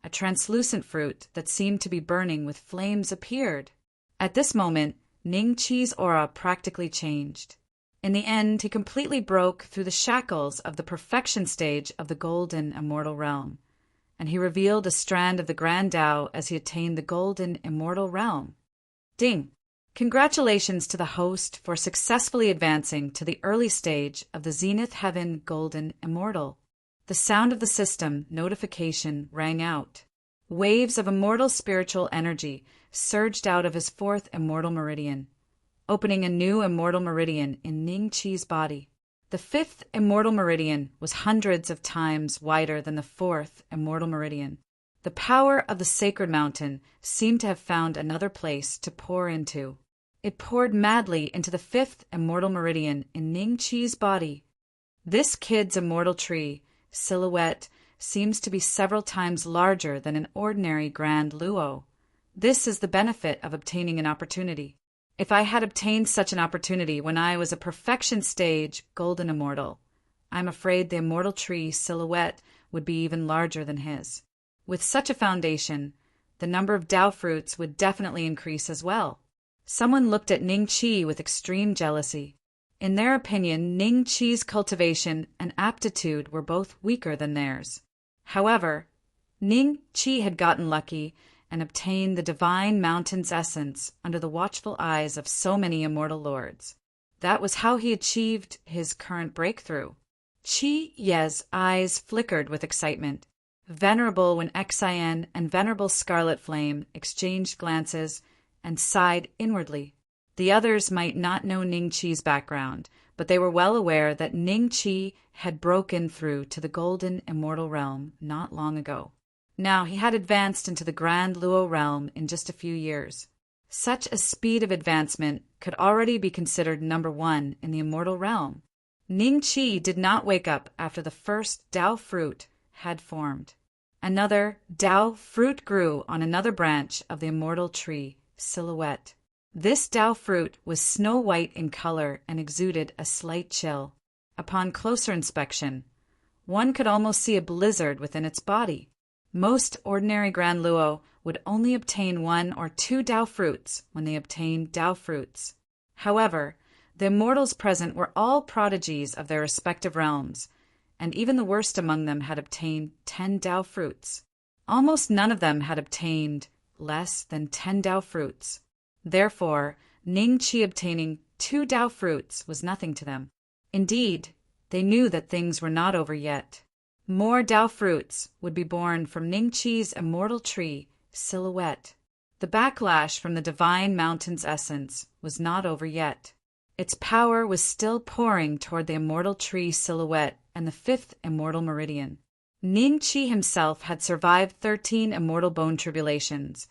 a translucent fruit that seemed to be burning with flames appeared. At this moment, Ning Qi's aura practically changed. In the end, he completely broke through the shackles of the perfection stage of the golden immortal realm, and he revealed a strand of the Grand Tao as he attained the golden immortal realm. Ding! Congratulations to the host for successfully advancing to the early stage of the Zenith Heaven Golden Immortal. The sound of the system notification rang out. Waves of immortal spiritual energy surged out of his fourth immortal meridian, opening a new immortal meridian in Ning Qi's body. The fifth immortal meridian was hundreds of times wider than the fourth immortal meridian. The power of the sacred mountain seemed to have found another place to pour into. It poured madly into the fifth immortal meridian in Ning Qi's body. This kid's immortal tree silhouette seems to be several times larger than an ordinary grand luo. This is the benefit of obtaining an opportunity. If I had obtained such an opportunity when I was a perfection stage golden immortal, I'm afraid the immortal tree silhouette would be even larger than his. With such a foundation, the number of Tao fruits would definitely increase as well. Someone looked at Ning Qi with extreme jealousy. In their opinion, Ning Qi's cultivation and aptitude were both weaker than theirs. However, Ning Qi had gotten lucky and obtained the divine mountain's essence under the watchful eyes of so many immortal lords. That was how he achieved his current breakthrough. Qi Ye's eyes flickered with excitement. Venerable when Xian and Venerable Scarlet Flame exchanged glances and sighed inwardly. The others might not know Ning Qi's background, but they were well aware that Ning Qi had broken through to the golden immortal realm not long ago. Now he had advanced into the Grand Luo realm in just a few years. Such a speed of advancement could already be considered number one in the immortal realm. Ning Qi did not wake up after the first Tao fruit had formed. Another Tao fruit grew on another branch of the immortal tree silhouette. This Tao fruit was snow-white in color and exuded a slight chill. Upon closer inspection, one could almost see a blizzard within its body. Most ordinary Grand Luo would only obtain 1 or 2 Tao fruits when they obtained Tao fruits. However, the immortals present were all prodigies of their respective realms, and even the worst among them had obtained 10 Tao fruits. Almost none of them had obtained less than 10 Tao fruits. Therefore, Ning Qi obtaining 2 Tao fruits was nothing to them. Indeed, they knew that things were not over yet. More Tao fruits would be born from Ning Qi's immortal tree silhouette. The backlash from the divine mountain's essence was not over yet. Its power was still pouring toward the immortal tree silhouette and the 5th immortal meridian. Ning Qi himself had survived 13 immortal bone tribulations,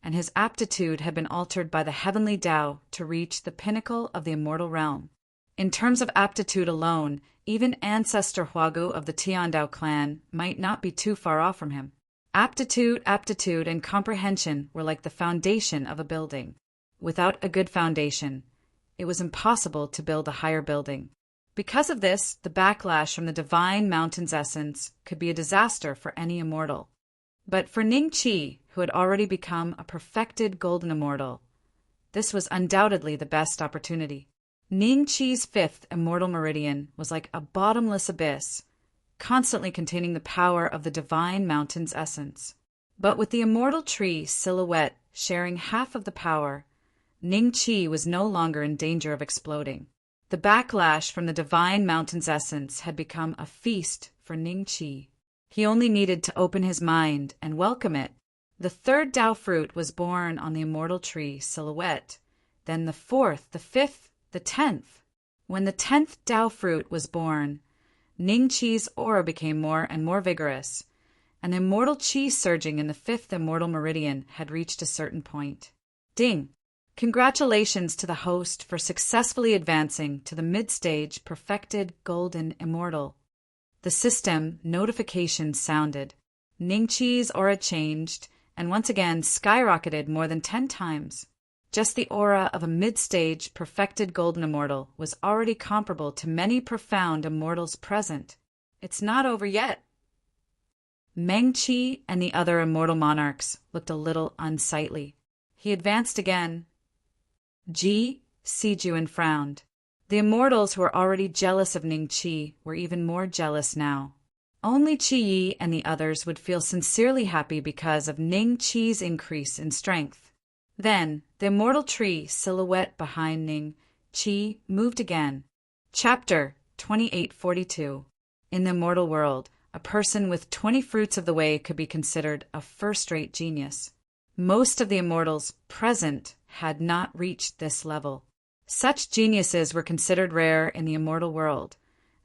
and his aptitude had been altered by the heavenly Tao to reach the pinnacle of the immortal realm. In terms of aptitude alone, even ancestor Huagu of the Tiandao clan might not be too far off from him. Aptitude, and comprehension were like the foundation of a building. Without a good foundation, it was impossible to build a higher building. Because of this, the backlash from the divine mountain's essence could be a disaster for any immortal. But for Ning Qi, who had already become a perfected golden immortal, this was undoubtedly the best opportunity. Ning Qi's 5th immortal meridian was like a bottomless abyss, constantly containing the power of the divine mountain's essence. But with the immortal tree silhouette sharing half of the power, Ning Qi was no longer in danger of exploding. The backlash from the divine mountain's essence had become a feast for Ning Qi. He only needed to open his mind and welcome it. The 3rd Tao fruit was born on the immortal tree silhouette, then the 4th, the 5th, the 10th. When the 10th Tao fruit was born, Ning Qi's aura became more and more vigorous, and the immortal qi surging in the 5th immortal meridian had reached a certain point. Ding! Congratulations to the host for successfully advancing to the mid-stage perfected golden immortal. The system notification sounded. Ning Qi's aura changed and once again skyrocketed more than 10 times. Just the aura of a mid-stage perfected golden immortal was already comparable to many profound immortals present. It's not over yet. Meng Qi and the other immortal monarchs looked a little unsightly. He advanced again. Ji Sijuan frowned. The immortals who were already jealous of Ning Qi were even more jealous now. Only Qi Yi and the others would feel sincerely happy because of Ning Qi's increase in strength. Then, the immortal tree silhouette behind Ning Qi moved again. Chapter 2842. In the immortal world, a person with 20 fruits of the way could be considered a first-rate genius. Most of the immortals present had not reached this level. Such geniuses were considered rare in the immortal world,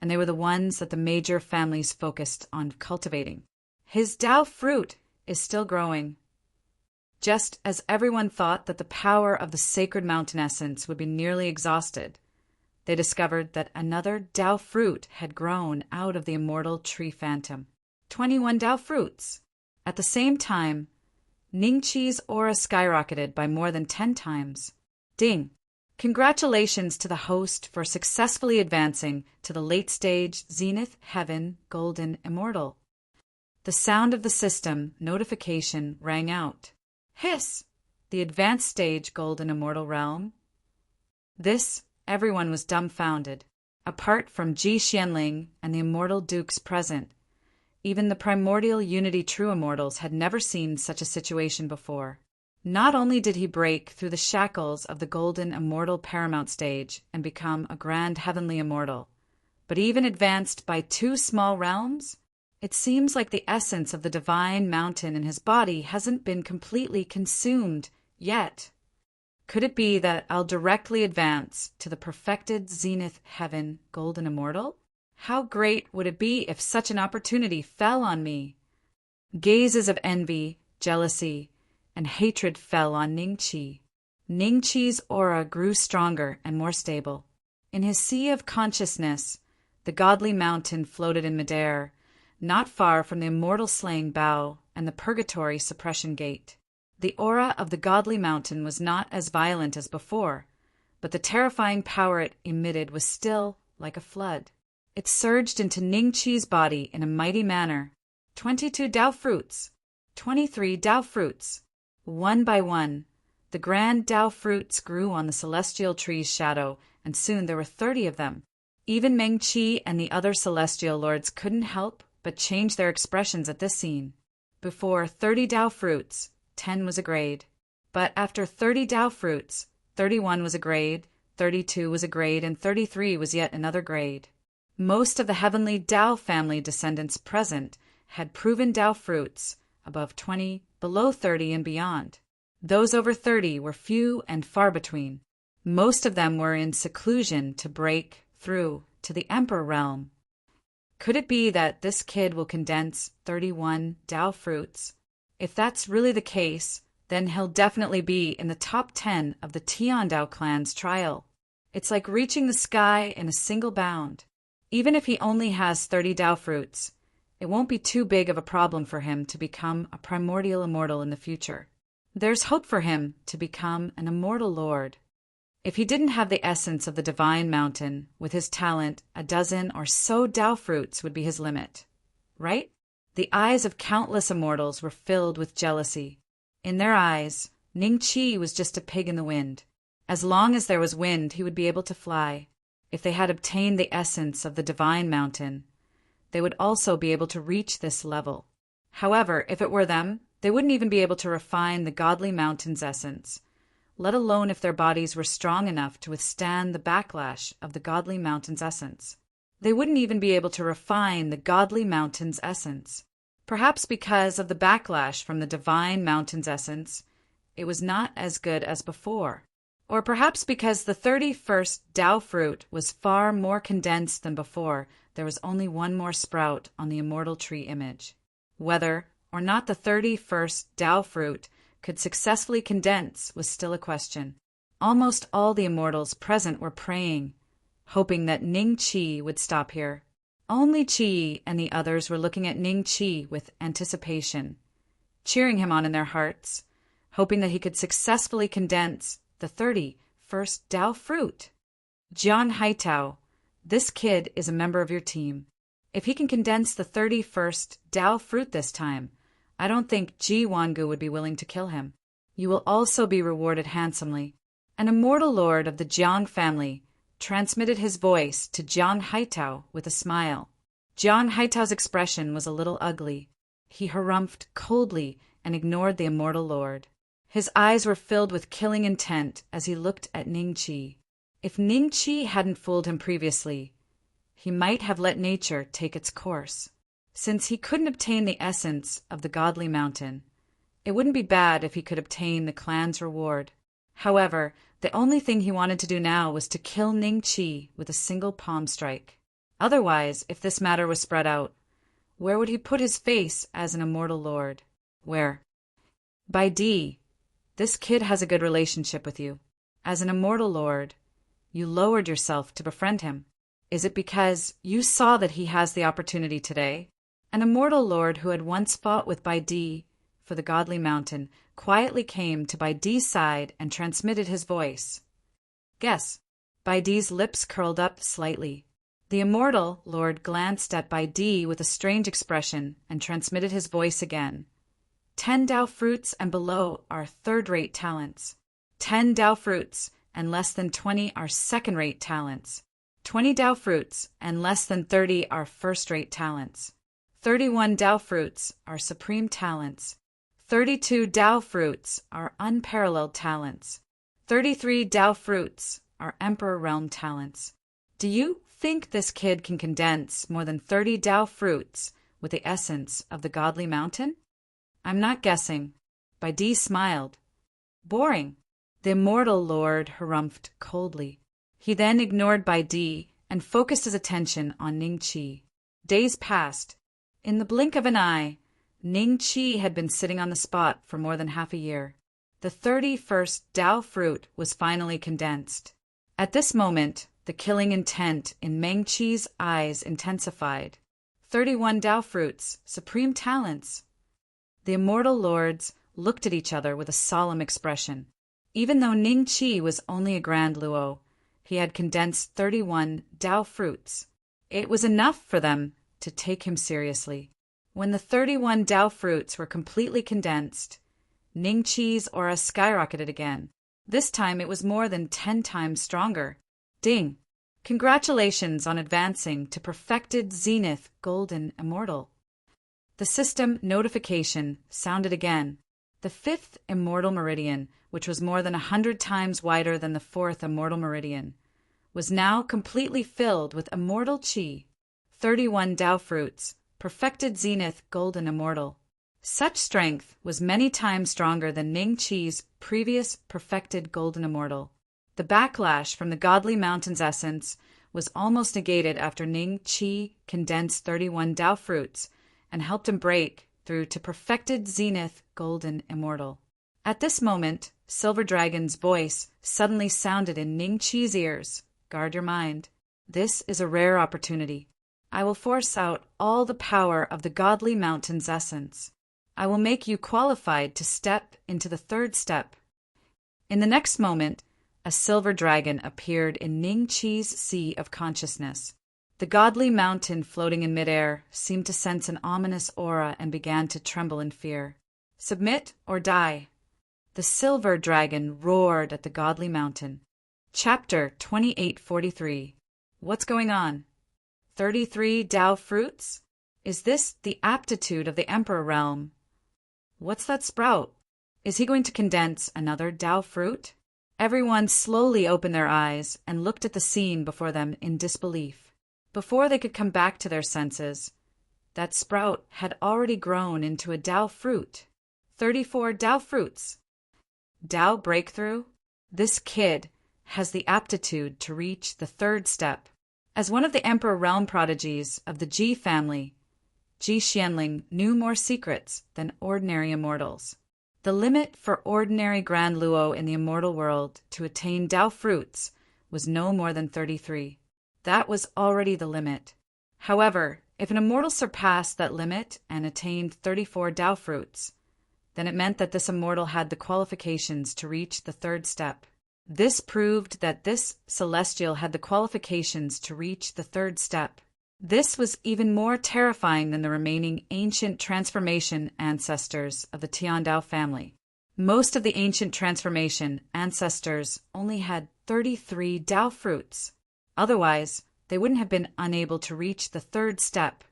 and they were the ones that the major families focused on cultivating. His Tao fruit is still growing. Just as everyone thought that the power of the sacred mountain essence would be nearly exhausted, they discovered that another Tao fruit had grown out of the immortal tree phantom. 21 Tao fruits. At the same time, Ning Qi's aura skyrocketed by more than 10 times. Ding! Congratulations to the host for successfully advancing to the late-stage Zenith Heaven Golden Immortal. The sound of the system notification rang out. Hiss! The advanced stage Golden Immortal Realm. Everyone was dumbfounded. Apart from Ji Xianling and the immortal dukes present, even the primordial Unity True Immortals had never seen such a situation before. Not only did he break through the shackles of the Golden Immortal Paramount stage and become a grand heavenly immortal, but even advanced by 2 small realms? It seems like the essence of the divine mountain in his body hasn't been completely consumed yet. Could it be that I'll directly advance to the perfected Zenith Heaven Golden Immortal? How great would it be if such an opportunity fell on me? Gazes of envy, jealousy, and hatred fell on Ning Qi. Ning Qi's aura grew stronger and more stable. In his sea of consciousness, the godly mountain floated in midair, not far from the immortal slaying bow and the purgatory suppression gate. The aura of the godly mountain was not as violent as before, but the terrifying power it emitted was still like a flood. It surged into Ning Qi's body in a mighty manner. 22 Tao fruits, 23 Tao fruits. One by one, the grand Tao fruits grew on the celestial tree's shadow, and soon there were 30 of them. Even Meng Qi and the other celestial lords couldn't help but change their expressions at this scene. Before 30 Tao fruits, 10 was a grade. But after 30 Tao fruits, 31 was a grade, 32 was a grade, and 33 was yet another grade. Most of the heavenly Tao family descendants present had proven Tao fruits, above 20, below 30, and beyond. Those over 30 were few and far between. Most of them were in seclusion to break through to the Emperor realm. Could it be that this kid will condense 31 Tao fruits? If that's really the case, then he'll definitely be in the top 10 of the Tiandao clan's trial. It's like reaching the sky in a single bound. Even if he only has 30 Tao fruits, it won't be too big of a problem for him to become a primordial immortal in the future. There's hope for him to become an immortal lord. If he didn't have the essence of the divine mountain, with his talent, a dozen or so Tao fruits would be his limit. Right? The eyes of countless immortals were filled with jealousy. In their eyes, Ning Qi was just a pig in the wind. As long as there was wind, he would be able to fly. If they had obtained the essence of the divine mountain, they would also be able to reach this level. However, if it were them, they wouldn't even be able to refine the godly mountain's essence, let alone if their bodies were strong enough to withstand the backlash of the godly mountain's essence. They wouldn't even be able to refine the godly mountain's essence. Perhaps because of the backlash from the divine mountain's essence, it was not as good as before. Or perhaps because the 31st Tao fruit was far more condensed than before, there was only one more sprout on the immortal tree image. Whether or not the 31st Tao fruit could successfully condense was still a question. Almost all the immortals present were praying, hoping that Ning Qi would stop here. Only Qi and the others were looking at Ning Qi with anticipation, cheering him on in their hearts, hoping that he could successfully condense the 31st Tao fruit. Jian Haitao, this kid is a member of your team. If he can condense the 31st Dao fruit this time, I don't think Ji Wangu would be willing to kill him. You will also be rewarded handsomely. An immortal lord of the Jiang family transmitted his voice to Jiang Haitao with a smile. Jiang Haitao's expression was a little ugly. He harumphed coldly and ignored the immortal lord. His eyes were filled with killing intent as he looked at Ning Qi. If Ning Qi hadn't fooled him previously, he might have let nature take its course. Since he couldn't obtain the essence of the godly mountain, it wouldn't be bad if he could obtain the clan's reward. However, the only thing he wanted to do now was to kill Ning Qi with a single palm strike. Otherwise, if this matter was spread out, where would he put his face as an immortal lord? Where? By D, this kid has a good relationship with you. As an immortal lord, you lowered yourself to befriend him. Is it because you saw that he has the opportunity today? An immortal lord who had once fought with Bai Di for the godly mountain quietly came to Bai Di's side and transmitted his voice. Guess. Bai Di's lips curled up slightly. The immortal lord glanced at Bai Di with a strange expression and transmitted his voice again. 10 Dao fruits and below are third-rate talents. 10 Dao fruits and less than 20 are second-rate talents. 20 Dao fruits and less than 30 are first-rate talents. 31 Dao fruits are supreme talents. 32 Dao fruits are unparalleled talents. 33 Dao fruits are Emperor Realm talents. Do you think this kid can condense more than 30 Dao fruits with the essence of the godly mountain? I'm not guessing. Bai Di smiled. Boring. The immortal lord harumphed coldly. He then ignored Bai Di and focused his attention on Ning Qi. Days passed. In the blink of an eye, Ning Qi had been sitting on the spot for more than half a year. The 31st Dao fruit was finally condensed. At this moment, the killing intent in Meng Qi's eyes intensified. 31 Dao fruits, supreme talents. The immortal lords looked at each other with a solemn expression. Even though Ning Qi was only a grand luo, he had condensed 31 Dao fruits. It was enough for them to take him seriously. When the 31 Dao fruits were completely condensed, Ning Qi's aura skyrocketed again. This time it was more than 10 times stronger. Ding! Congratulations on advancing to perfected Zenith Golden Immortal. The system notification sounded again. The 5th Immortal Meridian, which was more than 100 times wider than the 4th Immortal Meridian, was now completely filled with Immortal Qi. 31 Dao fruits, perfected Zenith Golden Immortal. Such strength was many times stronger than Ning Qi's previous perfected Golden Immortal. The backlash from the godly mountain's essence was almost negated after Ning Qi condensed 31 Dao fruits and helped him break through to perfected Zenith Golden Immortal. At this moment, Silver Dragon's voice suddenly sounded in Ning Qi's ears. Guard your mind. This is a rare opportunity. I will force out all the power of the godly mountain's essence. I will make you qualified to step into the 3rd step. In the next moment, a silver dragon appeared in Ning Qi's sea of consciousness. The godly mountain floating in midair seemed to sense an ominous aura and began to tremble in fear. Submit or die. The silver dragon roared at the godly mountain. Chapter 2843. What's going on? 33 Dao fruits? Is this the aptitude of the Emperor Realm? What's that sprout? Is he going to condense another Dao fruit? Everyone slowly opened their eyes and looked at the scene before them in disbelief. Before they could come back to their senses, that sprout had already grown into a Dao fruit. 34 Dao fruits. Dao breakthrough? This kid has the aptitude to reach the 3rd step. As one of the Emperor Realm prodigies of the Ji family, Ji Xianling knew more secrets than ordinary immortals. The limit for ordinary Grand Luo in the immortal world to attain Dao fruits was no more than 33. That was already the limit. However, if an immortal surpassed that limit and attained 34 Dao fruits, then it meant that this immortal had the qualifications to reach the 3rd step. This proved that this celestial had the qualifications to reach the 3rd step. This was even more terrifying than the remaining ancient transformation ancestors of the Tiandao family. Most of the ancient transformation ancestors only had 33 Dao fruits. Otherwise, they wouldn't have been unable to reach the third step.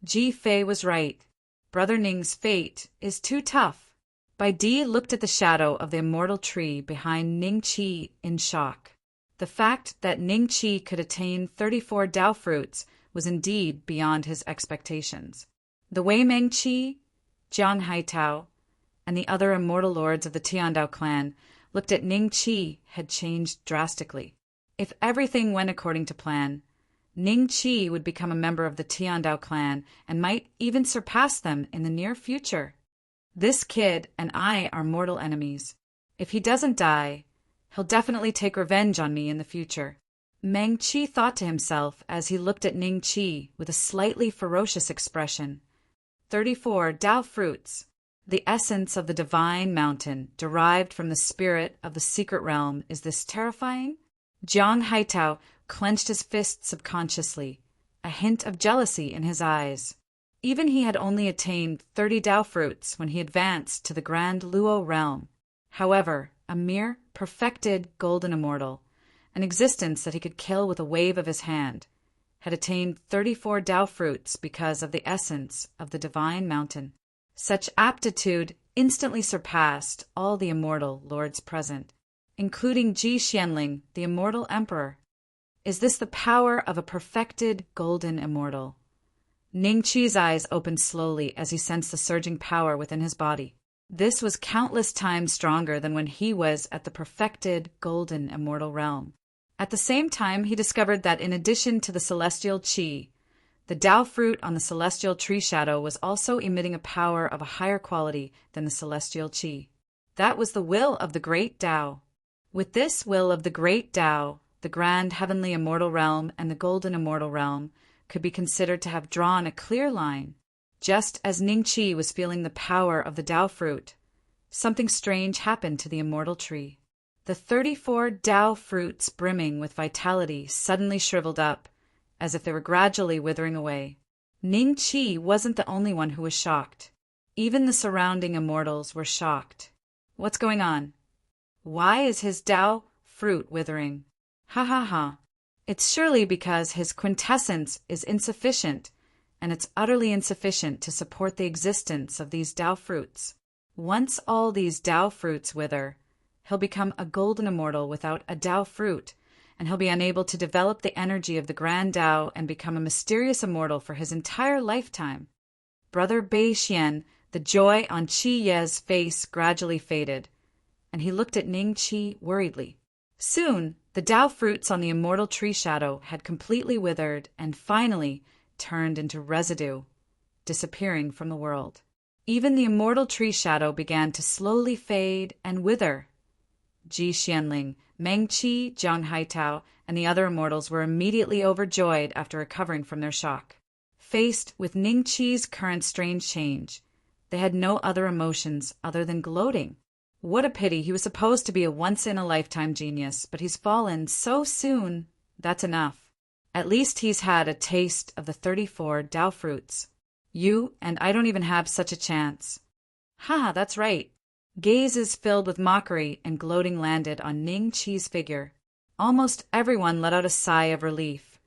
Ji Fei was right. Brother Ning's fate is too tough. Bai Di looked at the shadow of the immortal tree behind Ning Qi in shock. The fact that Ning Qi could attain 34 Dao fruits was indeed beyond his expectations. The Wei Meng Qi, Jiang Haitao, and the other immortal lords of the Tiandao clan looked at Ning Qi had changed drastically. If everything went according to plan, Ning Qi would become a member of the Tiandao clan and might even surpass them in the near future. This kid and I are mortal enemies. If he doesn't die, he'll definitely take revenge on me in the future. Meng Qi thought to himself as he looked at Ning Qi with a slightly ferocious expression. 34 Dao fruits, the essence of the divine mountain derived from the spirit of the secret realm. Is this terrifying? Jiang Haitao clenched his fist subconsciously, a hint of jealousy in his eyes. Even he had only attained 30 Dao fruits when he advanced to the Grand Luo realm. However, a mere perfected golden immortal, an existence that he could kill with a wave of his hand, had attained 34 Dao fruits because of the essence of the divine mountain. Such aptitude instantly surpassed all the immortal lords present, including Ji Xianling, the immortal emperor. Is this the power of a perfected golden immortal? Ning Qi's eyes opened slowly as he sensed the surging power within his body. This was countless times stronger than when he was at the perfected golden immortal realm. At the same time, he discovered that in addition to the celestial qi, the Dao fruit on the celestial tree shadow was also emitting a power of a higher quality than the celestial qi. That was the will of the great Dao. With this will of the great Dao, the grand heavenly immortal realm and the golden immortal realm could be considered to have drawn a clear line. Just as Ning Qi was feeling the power of the Dao fruit, something strange happened to the immortal tree. The 34 Dao fruits brimming with vitality suddenly shriveled up, as if they were gradually withering away. Ning Qi wasn't the only one who was shocked. Even the surrounding immortals were shocked. What's going on? Why is his Dao fruit withering? Ha ha ha. It's surely because his quintessence is insufficient, and it's utterly insufficient to support the existence of these Dao fruits. Once all these Dao fruits wither, he'll become a golden immortal without a Dao fruit, and he'll be unable to develop the energy of the Grand Dao and become a mysterious immortal for his entire lifetime. Brother Bei Xian, the joy on Qi Ye's face gradually faded, and he looked at Ning Qi worriedly. Soon, the Dao fruits on the immortal tree shadow had completely withered and finally turned into residue, disappearing from the world. Even the immortal tree shadow began to slowly fade and wither. Ji Xianling, Meng Qi, Jiang Haitao, and the other immortals were immediately overjoyed after recovering from their shock. Faced with Ning Qi's current strange change, they had no other emotions other than gloating. What a pity, he was supposed to be a once-in-a-lifetime genius, but he's fallen so soon. That's enough. At least he's had a taste of the 34 Dao fruits. You and I don't even have such a chance. Ha, that's right. Gazes filled with mockery and gloating landed on Ning Qi's figure. Almost everyone let out a sigh of relief,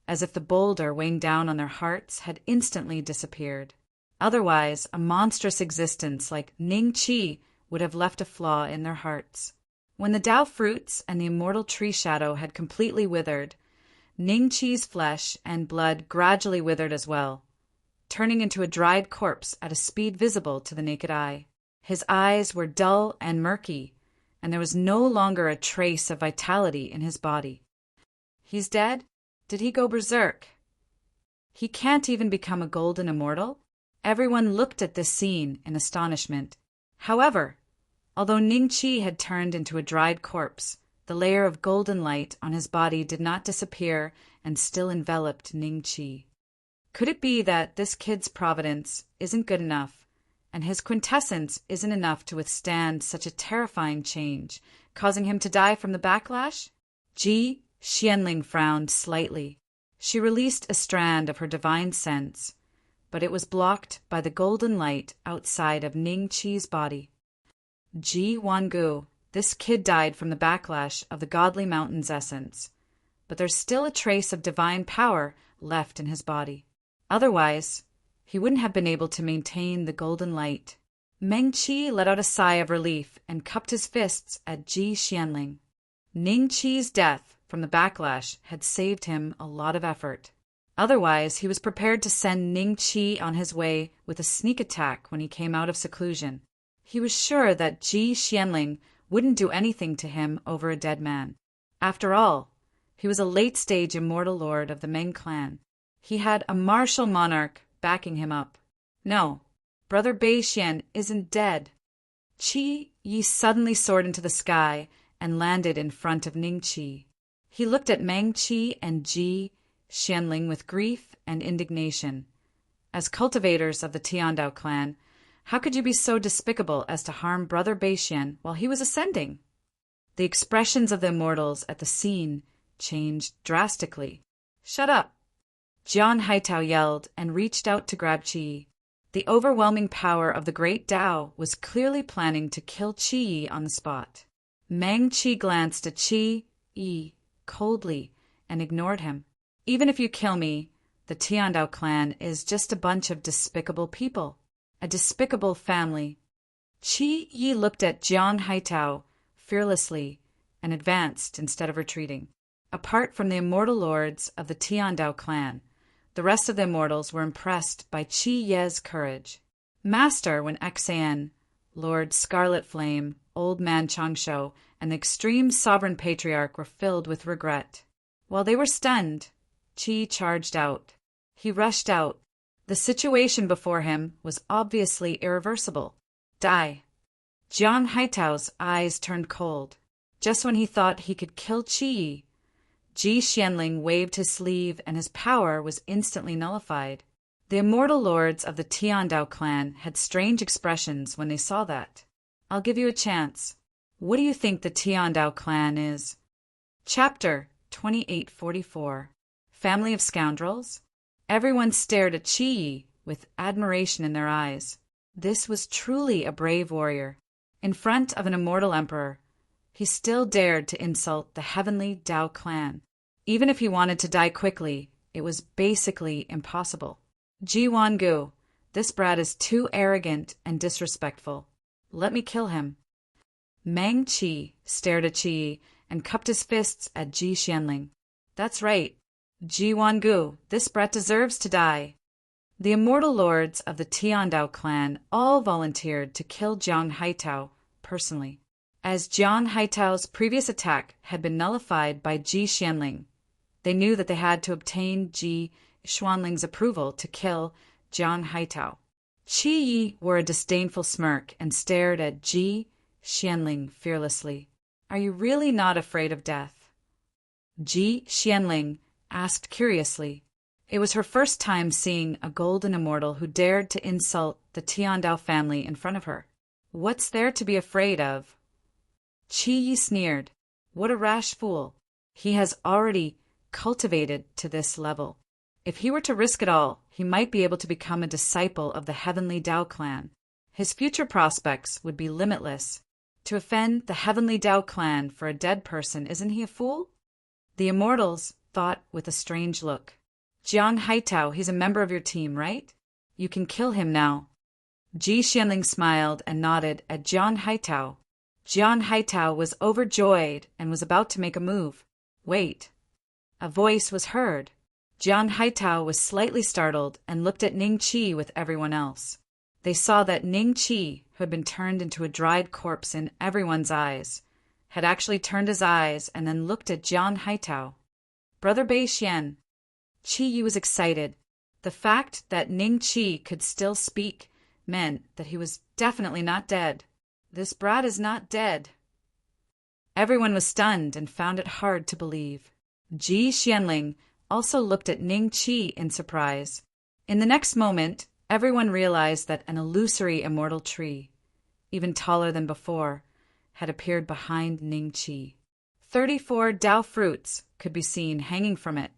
as if the boulder weighing down on their hearts had instantly disappeared. Otherwise, a monstrous existence like Ning Qi would have left a flaw in their hearts. When the Dao fruits and the immortal tree shadow had completely withered, Ning Qi's flesh and blood gradually withered as well, turning into a dried corpse at a speed visible to the naked eye. His eyes were dull and murky, and there was no longer a trace of vitality in his body. He's dead? Did he go berserk? He can't even become a golden immortal? Everyone looked at this scene in astonishment. However, although Ning Qi had turned into a dried corpse, the layer of golden light on his body did not disappear and still enveloped Ning Qi. Could it be that this kid's providence isn't good enough, and his quintessence isn't enough to withstand such a terrifying change, causing him to die from the backlash? Ji Xianling frowned slightly. She released a strand of her divine sense, but it was blocked by the golden light outside of Ning Chi's body. Ji Wangu, this kid died from the backlash of the godly mountain's essence, but there's still a trace of divine power left in his body. Otherwise, he wouldn't have been able to maintain the golden light. Meng Qi let out a sigh of relief and cupped his fists at Ji Xianling. Ning Qi's death from the backlash had saved him a lot of effort. Otherwise, he was prepared to send Ning Qi on his way with a sneak attack when he came out of seclusion. He was sure that Ji Xianling wouldn't do anything to him over a dead man. After all, he was a late-stage immortal lord of the Meng clan. He had a martial monarch backing him up. No, Brother Beixian isn't dead. Qi Yi suddenly soared into the sky and landed in front of Ning Qi. He looked at Meng Qi and Ji Xianling with grief and indignation. As cultivators of the Tiandao clan, how could you be so despicable as to harm Brother Beixian while he was ascending? The expressions of the immortals at the scene changed drastically. Shut up! Jian Haitao yelled and reached out to grab Qi. The overwhelming power of the great Tao was clearly planning to kill Qi on the spot. Meng Qi glanced at Qi Yi coldly and ignored him. Even if you kill me, the Tiandao clan is just a bunch of despicable people. A despicable family. Qi Yi looked at Jian Haitao fearlessly and advanced instead of retreating. Apart from the immortal lords of the Tiandao clan, the rest of the immortals were impressed by Qi Ye's courage. Master Wen Xan, Lord Scarlet Flame, Old Man Changshou, and the extreme sovereign patriarch were filled with regret. While they were stunned, Qi charged out. He rushed out. The situation before him was obviously irreversible. Die. Jian Haitao's eyes turned cold. Just when he thought he could kill Qi, Ji Xianling waved his sleeve and his power was instantly nullified. The immortal lords of the Tiandao clan had strange expressions when they saw that. I'll give you a chance. What do you think the Tiandao clan is? Chapter 2844. Family of Scoundrels? Everyone stared at Qi Yi with admiration in their eyes. This was truly a brave warrior. In front of an immortal emperor, he still dared to insult the heavenly Dao clan. Even if he wanted to die quickly, it was basically impossible. Ji Wangu, this brat is too arrogant and disrespectful. Let me kill him. Meng Qi stared at Qi and cupped his fists at Ji Xianling. That's right. Ji Wangu, this brat deserves to die. The immortal lords of the Tiandao clan all volunteered to kill Jian Haitao personally. As Jian Haitao's previous attack had been nullified by Ji Xianling, they knew that they had to obtain Ji Xuanling's approval to kill Jian Haitao. Qi Yi wore a disdainful smirk and stared at Ji Xianling fearlessly. Are you really not afraid of death? Ji Xianling asked curiously. It was her first time seeing a golden immortal who dared to insult the Tiandao family in front of her. What's there to be afraid of? Qi Yi sneered. What a rash fool. He has already cultivated to this level. If he were to risk it all, he might be able to become a disciple of the heavenly Dao clan. His future prospects would be limitless. To offend the heavenly Dao clan for a dead person, isn't he a fool? The immortals thought with a strange look. Jian Haitao, he's a member of your team, right? You can kill him now. Ji Xianling smiled and nodded at Jian Haitao. Jian Haitao was overjoyed and was about to make a move. Wait. A voice was heard. Jian Haitao was slightly startled and looked at Ning Qi with everyone else. They saw that Ning Qi, who had been turned into a dried corpse in everyone's eyes, had actually turned his eyes and then looked at Jian Haitao. Brother Beixian. Qi Yi was excited. The fact that Ning Qi could still speak meant that he was definitely not dead. This brat is not dead. Everyone was stunned and found it hard to believe. Ji Xianling also looked at Ning Qi in surprise. In the next moment, everyone realized that an illusory immortal tree, even taller than before, had appeared behind Ning Qi. 34 Dao fruits could be seen hanging from it,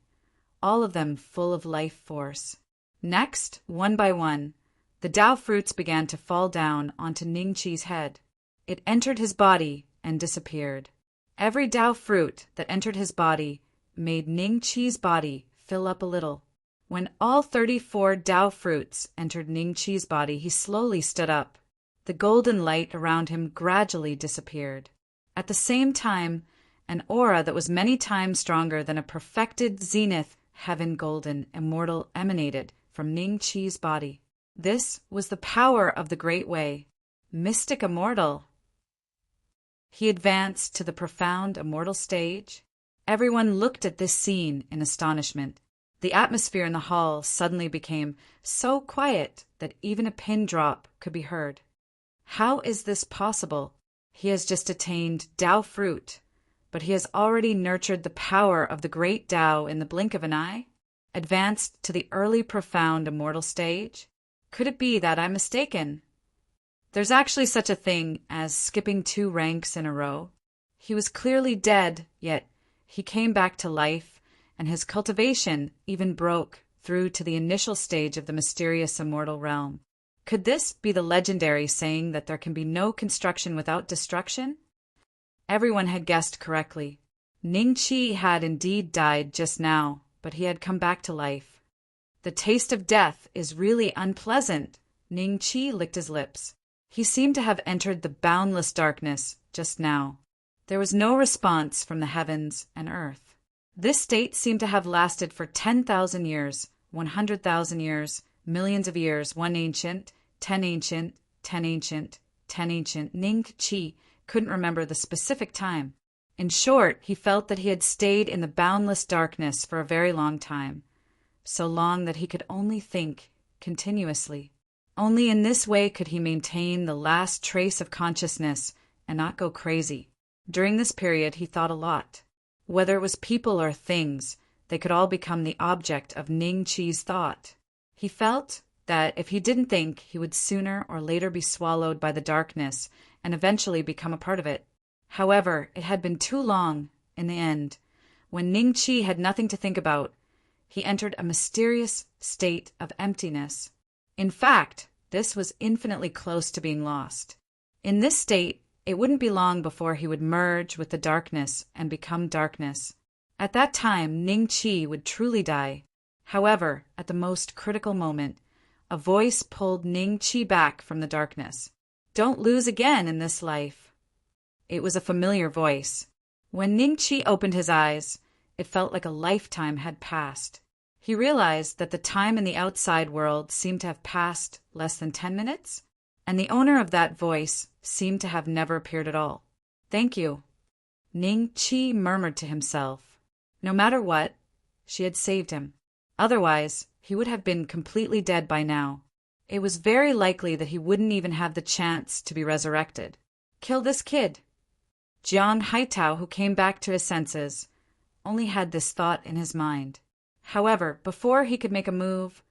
all of them full of life force. Next, one by one, the Dao fruits began to fall down onto Ningqi's head. It entered his body and disappeared. Every Dao fruit that entered his body made Ningqi's body fill up a little. When all 34 Dao fruits entered Ningqi's body, he slowly stood up. The golden light around him gradually disappeared. At the same time, an aura that was many times stronger than a perfected zenith heaven golden immortal emanated from Ningqi's body. This was the power of the Great Way. Mystic immortal. He advanced to the profound immortal stage. Everyone looked at this scene in astonishment. The atmosphere in the hall suddenly became so quiet that even a pin drop could be heard. How is this possible? He has just attained Dao fruit, but he has already nurtured the power of the great Dao in the blink of an eye? Advanced to the early profound immortal stage? Could it be that I'm mistaken? There's actually such a thing as skipping 2 ranks in a row. He was clearly dead, yet he came back to life, and his cultivation even broke through to the initial stage of the mysterious immortal realm. Could this be the legendary saying that there can be no construction without destruction? Everyone had guessed correctly. Ningqi had indeed died just now, but he had come back to life. The taste of death is really unpleasant. Ningqi licked his lips. He seemed to have entered the boundless darkness just now. There was no response from the heavens and earth. This state seemed to have lasted for 10,000 years, 100,000 years, millions of years, 1 ancient, 10 ancient, 10 ancient, 10 ancient. Ningqi couldn't remember the specific time. In short, he felt that he had stayed in the boundless darkness for a very long time, so long that he could only think continuously. Only in this way could he maintain the last trace of consciousness and not go crazy. During this period, he thought a lot. Whether it was people or things, they could all become the object of Ningqi's thought. He felt that if he didn't think, he would sooner or later be swallowed by the darkness and eventually become a part of it. However, it had been too long. In the end, when Ningqi had nothing to think about, he entered a mysterious state of emptiness. In fact, this was infinitely close to being lost. In this state, it wouldn't be long before he would merge with the darkness and become darkness. At that time, Ningqi would truly die. However, at the most critical moment, a voice pulled Ningqi back from the darkness. Don't lose again in this life. It was a familiar voice. When Ningqi opened his eyes, it felt like a lifetime had passed. He realized that the time in the outside world seemed to have passed less than 10 minutes, and the owner of that voice seemed to have never appeared at all. Thank you. Ningqi murmured to himself. No matter what, she had saved him. Otherwise, he would have been completely dead by now. It was very likely that he wouldn't even have the chance to be resurrected. Kill this kid. Jiang Haitao, who came back to his senses, only had this thought in his mind. However, before he could make a move,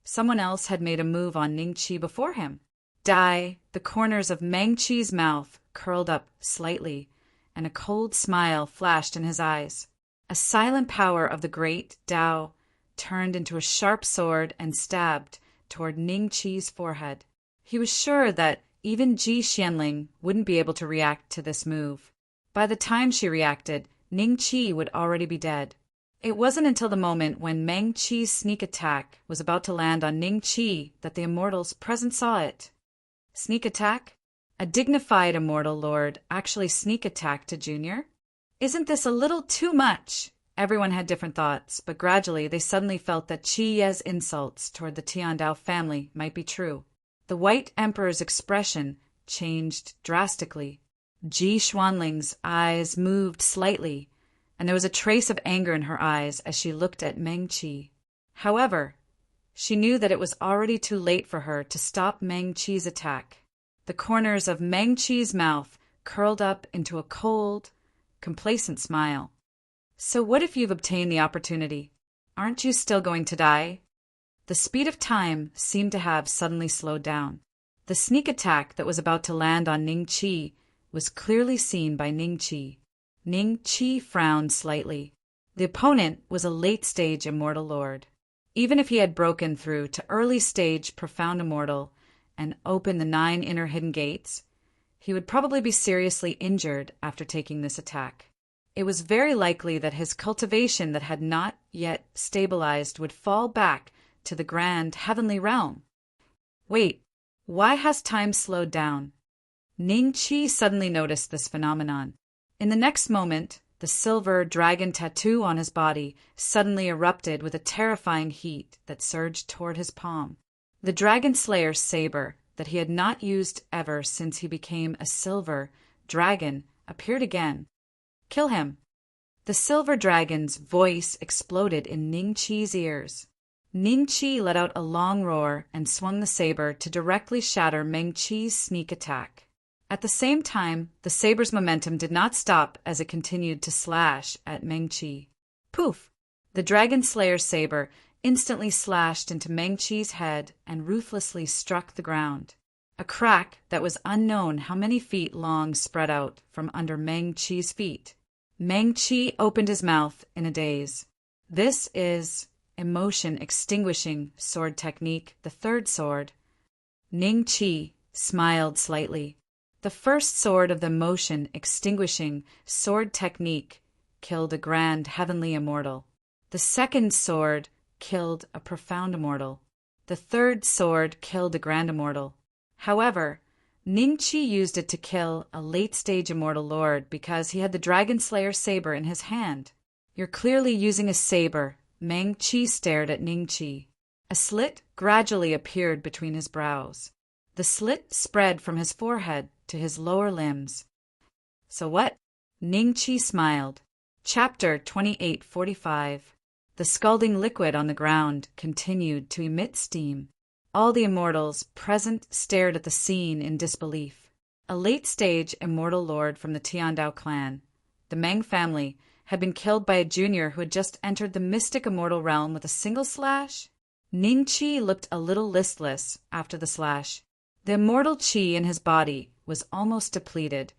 someone else had made a move on Ningqi before him. The corners of Mengqi's mouth curled up slightly, and a cold smile flashed in his eyes. A silent power of the great Dao turned into a sharp sword and stabbed toward Ningqi's forehead. He was sure that even Ji Xianling wouldn't be able to react to this move. By the time she reacted, Ningqi would already be dead. It wasn't until the moment when Mengqi's sneak attack was about to land on Ningqi that the immortals present saw it. Sneak attack? A dignified immortal lord actually sneak attacked a junior? Isn't this a little too much? Everyone had different thoughts, but gradually they suddenly felt that Qi Ye's insults toward the Tiandao family might be true. The White Emperor's expression changed drastically. Ji Xuanling's eyes moved slightly, and there was a trace of anger in her eyes as she looked at Mengqi. However, she knew that it was already too late for her to stop Mengqi's attack. The corners of Mengqi's mouth curled up into a cold, complacent smile. So what if you've obtained the opportunity? Aren't you still going to die? The speed of time seemed to have suddenly slowed down. The sneak attack that was about to land on Ningqi was clearly seen by Ningqi. Ningqi frowned slightly. The opponent was a late-stage Immortal Lord. Even if he had broken through to early-stage Profound Immortal and opened the 9 inner hidden gates, he would probably be seriously injured after taking this attack. It was very likely that his cultivation that had not yet stabilized would fall back to the grand heavenly realm. Wait, why has time slowed down? Ning Qi suddenly noticed this phenomenon. In the next moment, the silver dragon tattoo on his body suddenly erupted with a terrifying heat that surged toward his palm. The Dragon Slayer's saber, that he had not used ever since he became a silver dragon, appeared again. Kill him. The silver dragon's voice exploded in Ning Qi's ears. Ning Qi let out a long roar and swung the saber to directly shatter Meng Qi's sneak attack. At the same time, the saber's momentum did not stop as it continued to slash at Meng Qi. Poof! The Dragon Slayer's saber instantly slashed into Meng Qi's head and ruthlessly struck the ground. A crack that was unknown how many feet long spread out from under Meng Qi's feet. Meng Qi opened his mouth in a daze. This is emotion extinguishing sword technique, the third sword. Ning Qi smiled slightly. The first sword of the motion extinguishing sword technique killed a grand heavenly immortal. The second sword killed a profound immortal. The third sword killed a grand immortal. However, Ning Qi used it to kill a late-stage Immortal Lord because he had the Dragon Slayer saber in his hand. You're clearly using a saber. Meng Qi stared at Ning Qi. A slit gradually appeared between his brows. The slit spread from his forehead to his lower limbs. So what? Ning Qi smiled. Chapter 2845. The scalding liquid on the ground continued to emit steam. All the immortals present stared at the scene in disbelief. A late-stage Immortal Lord from the Tiandao clan, the Meng family, had been killed by a junior who had just entered the mystic immortal realm with a single slash? Ning Qi looked a little listless after the slash. The immortal qi in his body was almost depleted,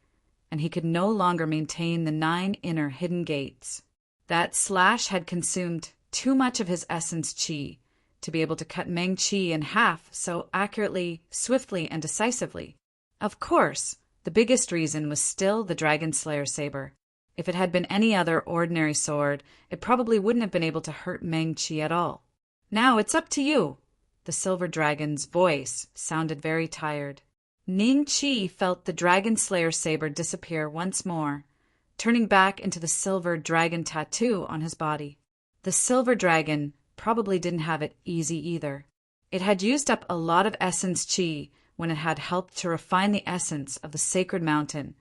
and he could no longer maintain the 9 inner hidden gates. That slash had consumed too much of his essence qi to be able to cut Meng Qi in half so accurately, swiftly, and decisively. Of course, the biggest reason was still the Dragon Slayer saber. If it had been any other ordinary sword, it probably wouldn't have been able to hurt Meng Qi at all. Now it's up to you. The silver dragon's voice sounded very tired. Ning Qi felt the Dragon Slayer saber disappear once more, turning back into the silver dragon tattoo on his body. The silver dragon probably didn't have it easy either. It had used up a lot of essence qi when it had helped to refine the essence of the sacred mountain,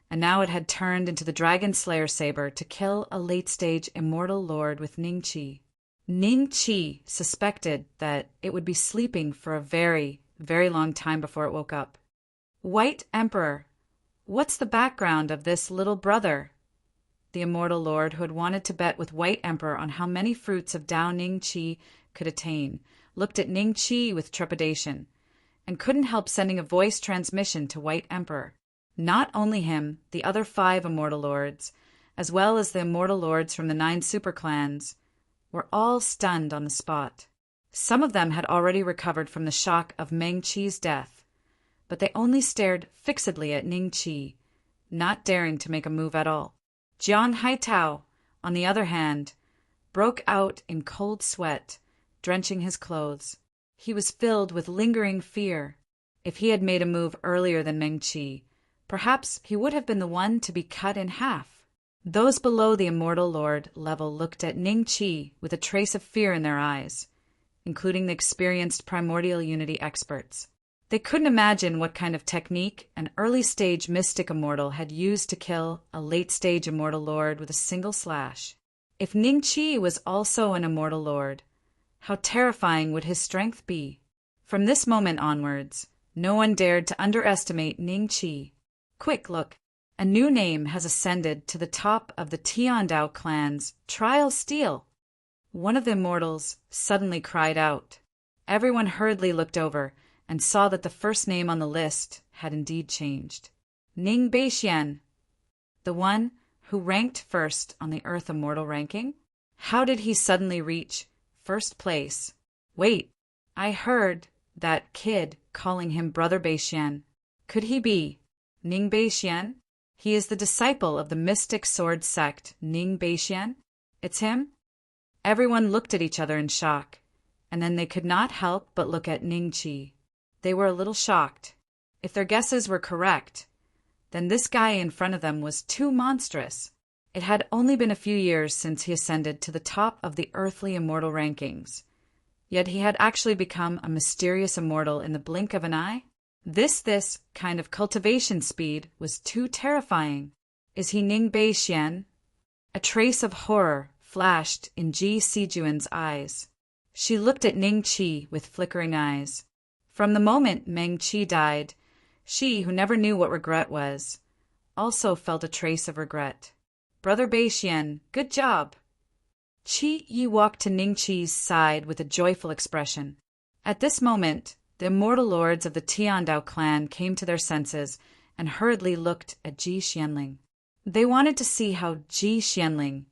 and now it had turned into the Dragon Slayer saber to kill a late-stage Immortal Lord with Ning Qi. Ning Qi suspected that it would be sleeping for a very, very long time before it woke up. White Emperor, what's the background of this little brother? The Immortal Lord, who had wanted to bet with White Emperor on how many fruits of Dao Ning Qi could attain, looked at Ning Qi with trepidation, and couldn't help sending a voice transmission to White Emperor. Not only him, the other 5 Immortal Lords, as well as the Immortal Lords from the 9 superclans, were all stunned on the spot. Some of them had already recovered from the shock of Meng Qi's death, but they only stared fixedly at Ning Qi, not daring to make a move at all. Jian Haitao, on the other hand, broke out in cold sweat, drenching his clothes. He was filled with lingering fear. If he had made a move earlier than Meng Qi, perhaps he would have been the one to be cut in half. Those below the Immortal Lord level looked at Ning Qi with a trace of fear in their eyes, including the experienced primordial unity experts. They couldn't imagine what kind of technique an early-stage mystic immortal had used to kill a late-stage Immortal Lord with a single slash. If Ning Qi was also an Immortal Lord, how terrifying would his strength be? From this moment onwards, no one dared to underestimate Ning Qi. Quick, look! A new name has ascended to the top of the Tiandao clan's trial steel. One of the immortals suddenly cried out. Everyone hurriedly looked over and saw that the first name on the list had indeed changed. Ning Beixian, the one who ranked first on the Earth Immortal ranking? How did he suddenly reach first place? Wait, I heard that kid calling him Brother Beixian. Could he be Ning Beixian? He is the disciple of the mystic sword sect Ning Beixian. It's him? Everyone looked at each other in shock, and then they could not help but look at Ning Qi. They were a little shocked. If their guesses were correct, then this guy in front of them was too monstrous. It had only been a few years since he ascended to the top of the earthly immortal rankings, yet he had actually become a mysterious immortal in the blink of an eye. This kind of cultivation speed was too terrifying. Is he Ning Beixian? A trace of horror flashed in Ji Sijuan's eyes. She looked at Ning Qi with flickering eyes. From the moment Meng Qi died, she, who never knew what regret was, also felt a trace of regret. Brother Beixian, good job. Qi Yi walked to Ning Qi's side with a joyful expression. At this moment, the immortal lords of the Tiandao clan came to their senses and hurriedly looked at Ji Xianling. They wanted to see how Ji Xianling,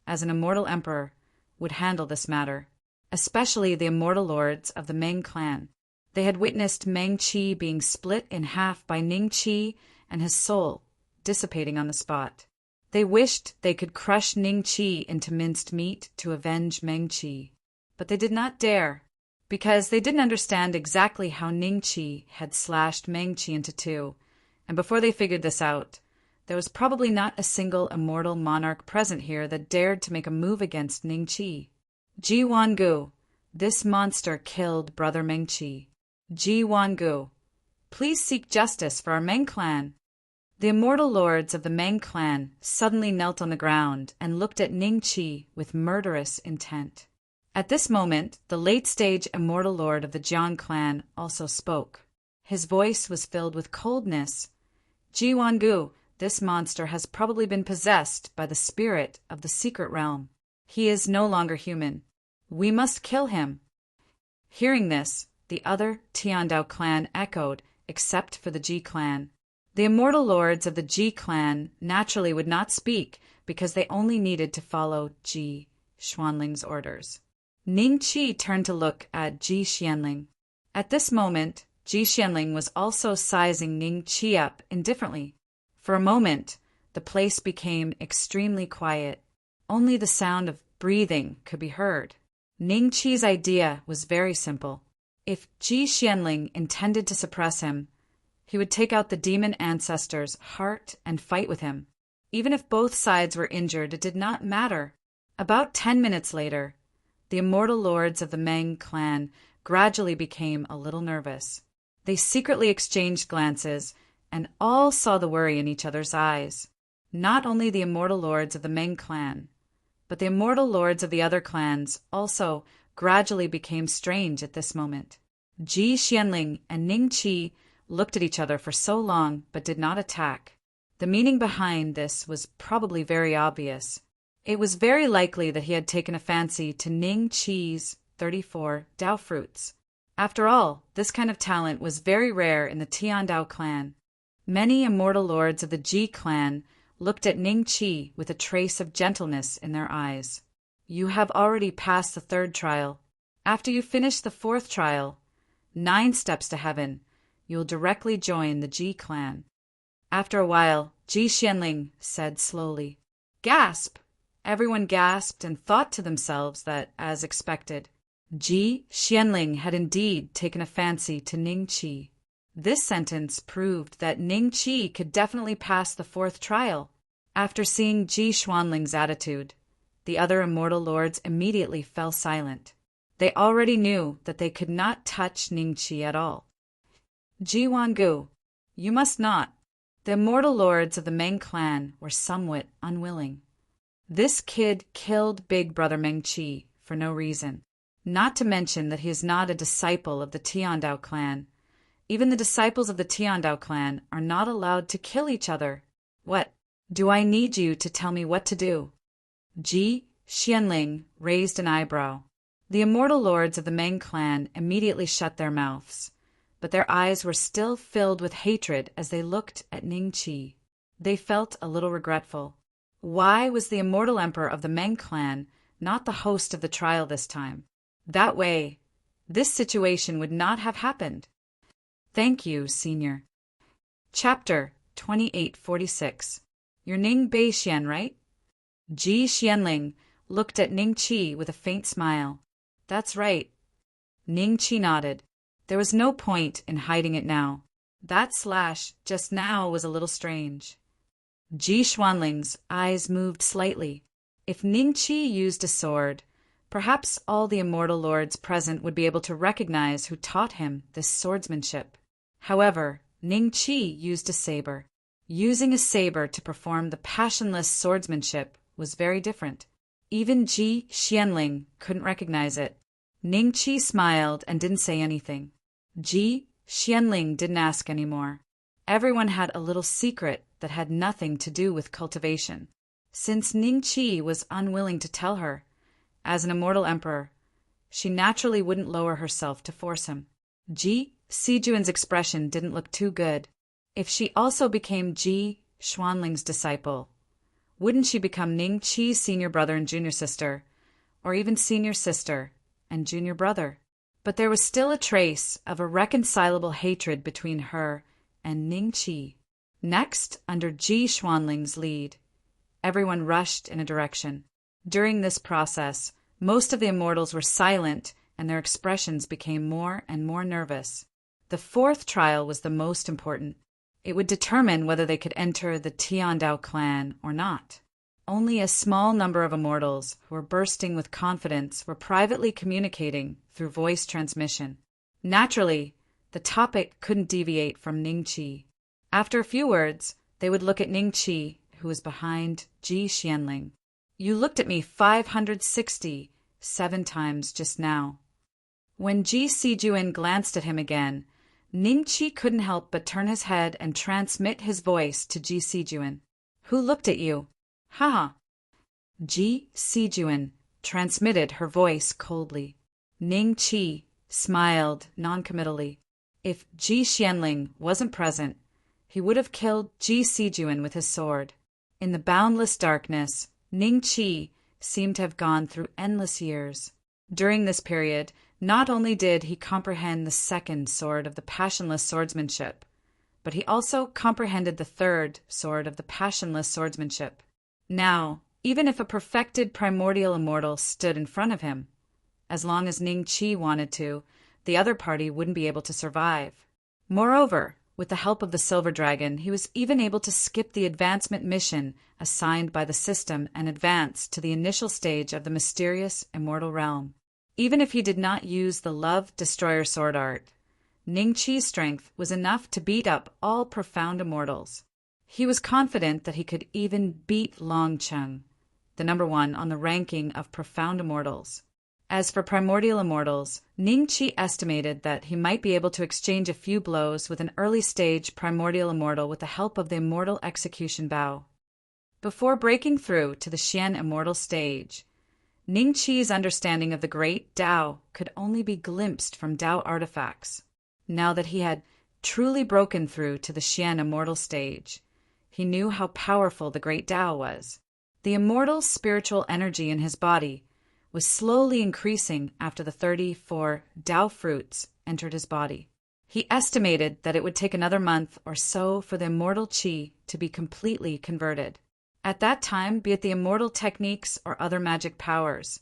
as an immortal emperor, would handle this matter, especially the immortal lords of the Meng clan. They had witnessed Meng Qi being split in half by Ning Qi and his soul dissipating on the spot. They wished they could crush Ning Qi into minced meat to avenge Meng Qi, but they did not dare, because they didn't understand exactly how Ning Qi had slashed Meng Qi into two, and before they figured this out, there was probably not a single immortal monarch present here that dared to make a move against Ning Qi. Ji Wangu, this monster killed Brother Meng Qi. Ji Wangu, please seek justice for our Meng clan. The immortal lords of the Meng clan suddenly knelt on the ground and looked at Ning Qi with murderous intent. At this moment, the late-stage immortal lord of the Jiang clan also spoke. His voice was filled with coldness. Ji Wangu, this monster has probably been possessed by the spirit of the secret realm. He is no longer human. We must kill him. Hearing this, the other Tiandao clan echoed, except for the Ji clan. The immortal lords of the Ji clan naturally would not speak because they only needed to follow Ji Xuanling's orders. Ning Qi turned to look at Ji Xianling. At this moment, Ji Xianling was also sizing Ning Qi up indifferently. For a moment, the place became extremely quiet. Only the sound of breathing could be heard. Ning Qi's idea was very simple. If Ji Xianling intended to suppress him, he would take out the demon ancestor's heart and fight with him. Even if both sides were injured, it did not matter. About 10 minutes later, the immortal lords of the Meng clan gradually became a little nervous. They secretly exchanged glances, and all saw the worry in each other's eyes. Not only the immortal lords of the Meng clan, but the immortal lords of the other clans also gradually became strange at this moment. Ji Xianling and Ning Qi looked at each other for so long but did not attack. The meaning behind this was probably very obvious. It was very likely that he had taken a fancy to Ning Qi's 34 Dao fruits. After all, this kind of talent was very rare in the Tiandao clan. Many immortal lords of the Ji clan looked at Ning Qi with a trace of gentleness in their eyes. You have already passed the 3rd trial. After you finish the 4th trial, 9 steps to heaven, you'll directly join the Ji clan. After a while, Ji Xianling said slowly, "Gasp!" Everyone gasped and thought to themselves that, as expected, Ji Xianling had indeed taken a fancy to Ning Qi. This sentence proved that Ning Qi could definitely pass the 4th trial. After seeing Ji Xuanling's attitude, the other immortal lords immediately fell silent. They already knew that they could not touch Ning Qi at all. Ji Wangu, you must not. The immortal lords of the Meng clan were somewhat unwilling. This kid killed Big Brother Meng Qi for no reason. Not to mention that he is not a disciple of the Tiandao clan. Even the disciples of the Tiandao clan are not allowed to kill each other. What? Do I need you to tell me what to do? Ji Xianling raised an eyebrow. The immortal lords of the Meng clan immediately shut their mouths, but their eyes were still filled with hatred as they looked at Ning Qi. They felt a little regretful. Why was the immortal emperor of the Meng clan not the host of the trial this time. That way, this situation would not have happened. Thank you, Senior. Chapter 2846. You're Ning Beixian, right? Ji Xianling looked at Ning Qi with a faint smile. That's right. Ning Qi nodded. There was no point in hiding it now. That slash just now was a little strange. Ji Xuanling's eyes moved slightly. If Ning Qi used a sword, perhaps all the immortal lords present would be able to recognize who taught him this swordsmanship. However, Ning Qi used a saber. Using a saber to perform the passionless swordsmanship was very different. Even Ji Xianling couldn't recognize it. Ning Qi smiled and didn't say anything. Ji Xianling didn't ask anymore. Everyone had a little secret that had nothing to do with cultivation. Since Ning Qi was unwilling to tell her, as an immortal emperor, she naturally wouldn't lower herself to force him. Ji Sijuan's expression didn't look too good. If she also became Ji Xuanling's disciple, wouldn't she become Ning Qi's senior brother and junior sister, or even senior sister and junior brother? But there was still a trace of irreconcilable hatred between her and Ning Qi. Next, under Ji Xuanling's lead, everyone rushed in a direction. During this process, most of the immortals were silent and their expressions became more and more nervous. The fourth trial was the most important. It would determine whether they could enter the Tiandao clan or not. Only a small number of immortals who were bursting with confidence were privately communicating through voice transmission. Naturally, the topic couldn't deviate from Ning Qi. After a few words, they would look at Ning Qi, who was behind Ji Xianling. You looked at me 567 times just now. When Ji Sijuan glanced at him again, Ning Qi couldn't help but turn his head and transmit his voice to Ji Sijuan. Who looked at you? Haha. Ji Sijuan transmitted her voice coldly. Ning Qi smiled noncommittally. If Ji Xianling wasn't present, he would have killed Ji Sijuan with his sword. In the boundless darkness, Ning Qi seemed to have gone through endless years. During this period, not only did he comprehend the second sword of the passionless swordsmanship, but he also comprehended the third sword of the passionless swordsmanship. Now, even if a perfected primordial immortal stood in front of him, as long as Ning Qi wanted to, the other party wouldn't be able to survive. Moreover, with the help of the Silver Dragon, he was even able to skip the advancement mission assigned by the system and advance to the initial stage of the mysterious immortal realm. Even if he did not use the Love Destroyer sword art, Ning Qi's strength was enough to beat up all profound immortals. He was confident that he could even beat Long Cheng, the number one on the ranking of profound immortals. As for primordial immortals, Ning Qi estimated that he might be able to exchange a few blows with an early-stage primordial immortal with the help of the immortal execution bow. Before breaking through to the Xian immortal stage, Ning Qi's understanding of the great Tao could only be glimpsed from Tao artifacts. Now that he had truly broken through to the Xian immortal stage, he knew how powerful the great Tao was. The immortal spiritual energy in his body was slowly increasing after the 34 Tao fruits entered his body. He estimated that it would take another month or so for the immortal qi to be completely converted. At that time, be it the immortal techniques or other magic powers,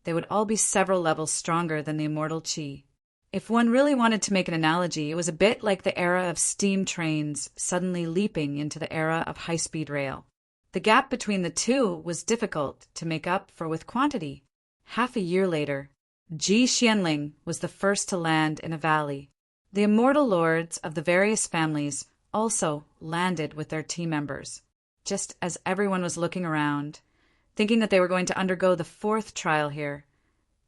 they would all be several levels stronger than the immortal qi. If one really wanted to make an analogy, it was a bit like the era of steam trains suddenly leaping into the era of high-speed rail. The gap between the two was difficult to make up for with quantity. Half a year later, Ji Xianling was the first to land in a valley. The immortal lords of the various families also landed with their team members. Just as everyone was looking around, thinking that they were going to undergo the fourth trial here,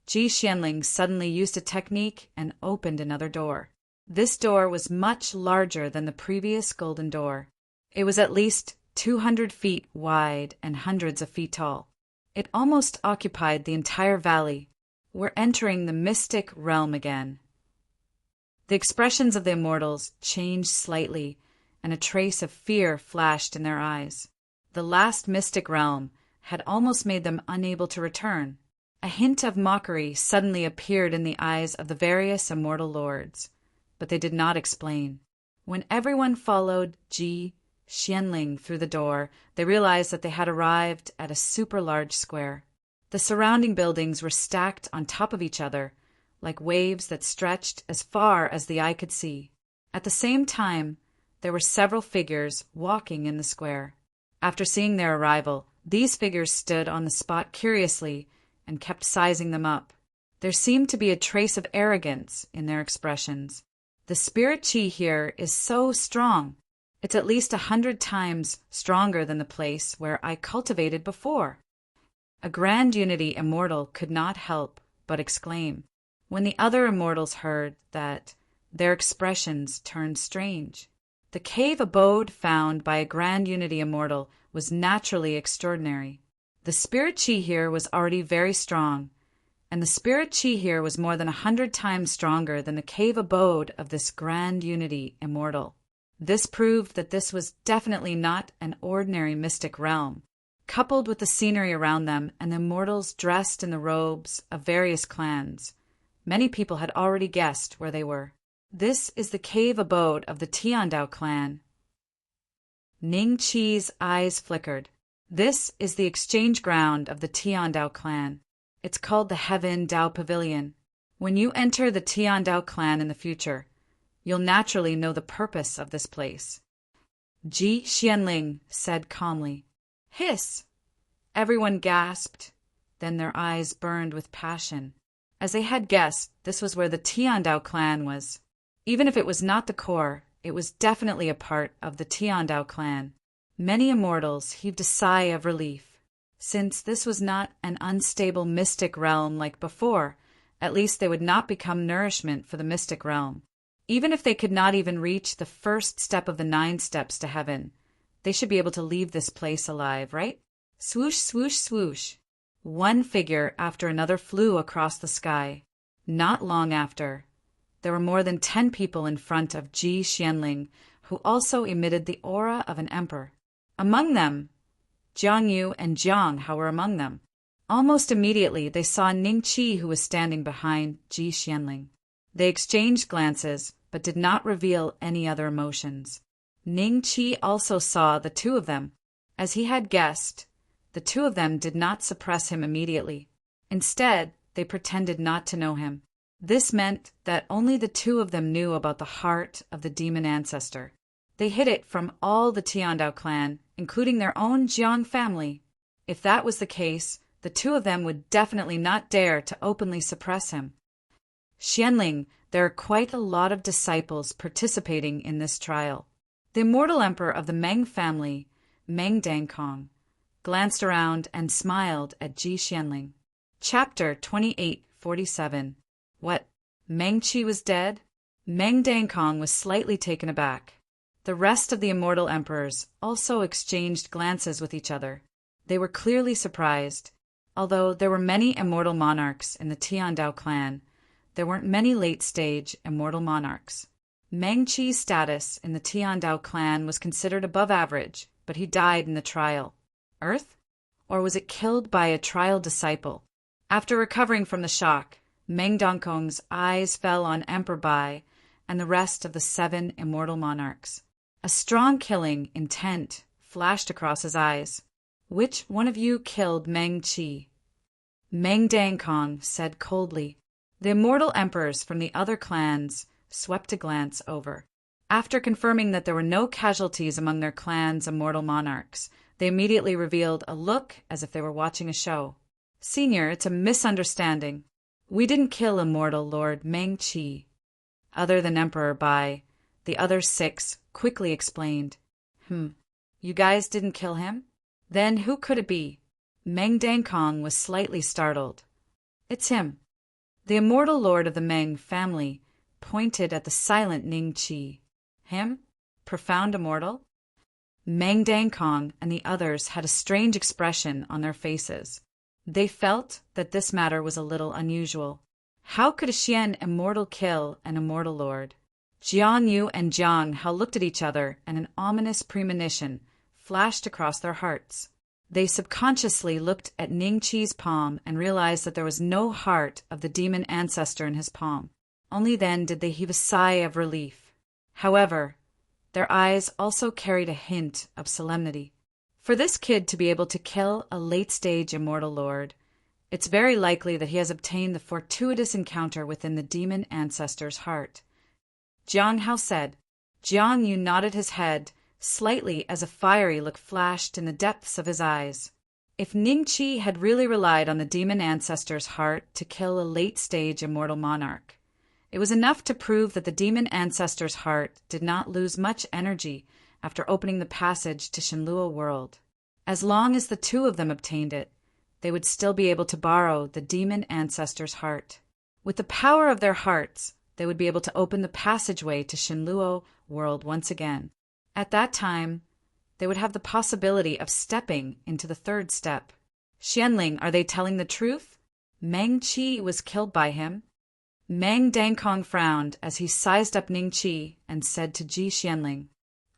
Ji Xianling suddenly used a technique and opened another door. This door was much larger than the previous golden door. It was at least 200 feet wide and hundreds of feet tall. It almost occupied the entire valley. We're entering the mystic realm again. The expressions of the immortals changed slightly, and a trace of fear flashed in their eyes. The last mystic realm had almost made them unable to return. A hint of mockery suddenly appeared in the eyes of the various immortal lords, but they did not explain. When everyone followed Ji Xianling through the door, they realized that they had arrived at a super-large square. The surrounding buildings were stacked on top of each other, like waves that stretched as far as the eye could see. At the same time, there were several figures walking in the square. After seeing their arrival, these figures stood on the spot curiously and kept sizing them up. There seemed to be a trace of arrogance in their expressions. The spirit chi here is so strong. It's at least 100 times stronger than the place where I cultivated before. A grand unity immortal could not help but exclaim. When the other immortals heard that, their expressions turned strange. The cave abode found by a grand unity immortal was naturally extraordinary. The spirit chi here was already very strong, and the spirit chi here was more than 100 times stronger than the cave abode of this grand unity immortal. This proved that this was definitely not an ordinary mystic realm. Coupled with the scenery around them and the immortals dressed in the robes of various clans, many people had already guessed where they were. This is the cave abode of the Tiandao clan. Ning Chi's eyes flickered. This is the exchange ground of the Tiandao clan. It's called the Heaven Dao Pavilion. When you enter the Tiandao clan in the future, you'll naturally know the purpose of this place. Ji Xianling said calmly. Hiss! Everyone gasped. Then their eyes burned with passion. As they had guessed, this was where the Tiandao clan was. Even if it was not the core, it was definitely a part of the Tiandao clan. Many immortals heaved a sigh of relief. Since this was not an unstable mystic realm like before, at least they would not become nourishment for the mystic realm. Even if they could not even reach the first step of the 9 steps to heaven, they should be able to leave this place alive, right? Swoosh, swoosh, swoosh. One figure after another flew across the sky. Not long after, there were more than 10 people in front of Ji Xianling, who also emitted the aura of an emperor. Among them, Jiang Yu and Jiang Hao were among them. Almost immediately, they saw Ning Qi, who was standing behind Ji Xianling. They exchanged glances, but did not reveal any other emotions. Ning Qi also saw the two of them. As he had guessed, the two of them did not suppress him immediately. Instead, they pretended not to know him. This meant that only the two of them knew about the heart of the demon ancestor. They hid it from all the Tiandao clan, including their own Jiang family. If that was the case, the two of them would definitely not dare to openly suppress him. Xianling, there are quite a lot of disciples participating in this trial. The immortal emperor of the Meng family, Meng Dangkong, glanced around and smiled at Ji Xianling. Chapter 2847. What? Meng Qi was dead? Meng Dangkong was slightly taken aback. The rest of the immortal emperors also exchanged glances with each other. They were clearly surprised. Although there were many immortal monarchs in the Tiandao clan, there weren't many late-stage immortal monarchs. Meng Qi's status in the Tiandao clan was considered above average, but he died in the trial. Earth? Or was it killed by a trial disciple? After recovering from the shock, Meng Dangkong's eyes fell on Emperor Bai and the rest of the 7 immortal monarchs. A strong killing intent flashed across his eyes. Which one of you killed Meng Qi? Meng Dangkong said coldly. The immortal emperors from the other clans swept a glance over. After confirming that there were no casualties among their clan's immortal monarchs, they immediately revealed a look as if they were watching a show. Senior, it's a misunderstanding. We didn't kill immortal Lord Meng Qi. Other than Emperor Bai, the other 6 quickly explained. You guys didn't kill him? Then who could it be? Meng Dangkong was slightly startled. It's him. The immortal lord of the Meng family pointed at the silent Ning Qi. Him? Profound immortal? Meng Dangkong and the others had a strange expression on their faces. They felt that this matter was a little unusual. How could a Xian immortal kill an immortal lord? Jiang Yu and Jiang Hao looked at each other, and an ominous premonition flashed across their hearts. They subconsciously looked at Ningqi's palm and realized that there was no heart of the demon ancestor in his palm. Only then did they heave a sigh of relief. However, their eyes also carried a hint of solemnity. For this kid to be able to kill a late-stage immortal lord, it's very likely that he has obtained the fortuitous encounter within the demon ancestor's heart. Jiang Hao said. Jiang Yu nodded his head slightly as a fiery look flashed in the depths of his eyes. If Ningqi had really relied on the demon ancestor's heart to kill a late-stage immortal monarch, it was enough to prove that the demon ancestor's heart did not lose much energy after opening the passage to Shenluo world. As long as the two of them obtained it, they would still be able to borrow the demon ancestor's heart. With the power of their hearts, they would be able to open the passageway to Shenluo world once again. At that time, they would have the possibility of stepping into the third step. Xianling, are they telling the truth? Meng Qi was killed by him. Meng Dangkong frowned as he sized up Ningqi and said to Ji Xianling,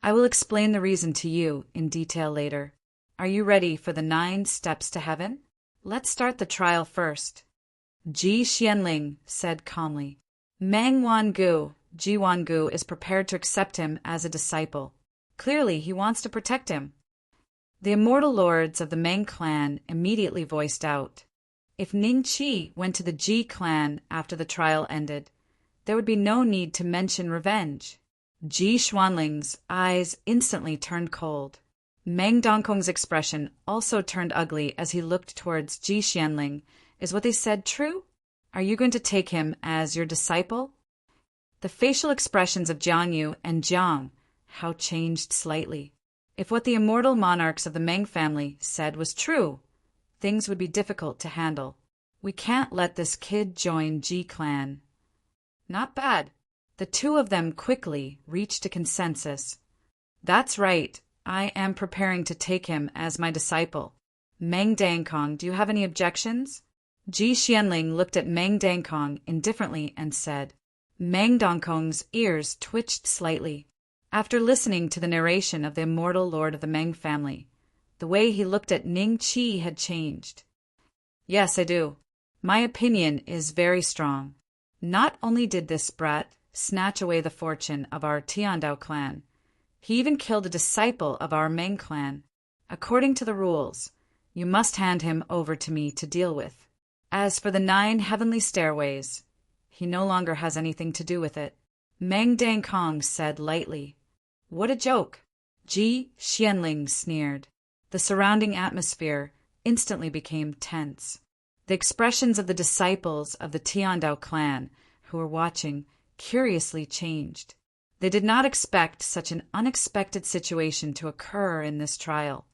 I will explain the reason to you in detail later. Are you ready for the 9 steps to heaven? Let's start the trial first. Ji Xianling said calmly. Meng Wangu, Ji Wangu, is prepared to accept him as a disciple. Clearly, he wants to protect him. The immortal lords of the Meng clan immediately voiced out. If Ningqi went to the Ji clan after the trial ended, there would be no need to mention revenge. Ji Xuanling's eyes instantly turned cold. Meng Dongkong's expression also turned ugly as he looked towards Ji Xianling. Is what they said true? Are you going to take him as your disciple? The facial expressions of Jiang Yu and Jiang Hao changed slightly. If what the immortal monarchs of the Meng family said was true, things would be difficult to handle. We can't let this kid join Ji clan. Not bad. The two of them quickly reached a consensus. That's right. I am preparing to take him as my disciple. Meng Dangkong, do you have any objections? Ji Xianling looked at Meng Dangkong indifferently and said. Meng Dongkong's ears twitched slightly. After listening to the narration of the immortal lord of the Meng family, the way he looked at Ningqi had changed. Yes, I do. My opinion is very strong. Not only did this brat snatch away the fortune of our Tiandao clan, he even killed a disciple of our Meng clan. According to the rules, you must hand him over to me to deal with. As for the 9 heavenly stairways, he no longer has anything to do with it. Meng Dangkong said lightly. What a joke! Ji Xianling sneered. The surrounding atmosphere instantly became tense. The expressions of the disciples of the Tiandao clan who were watching curiously changed. They did not expect such an unexpected situation to occur in this trial.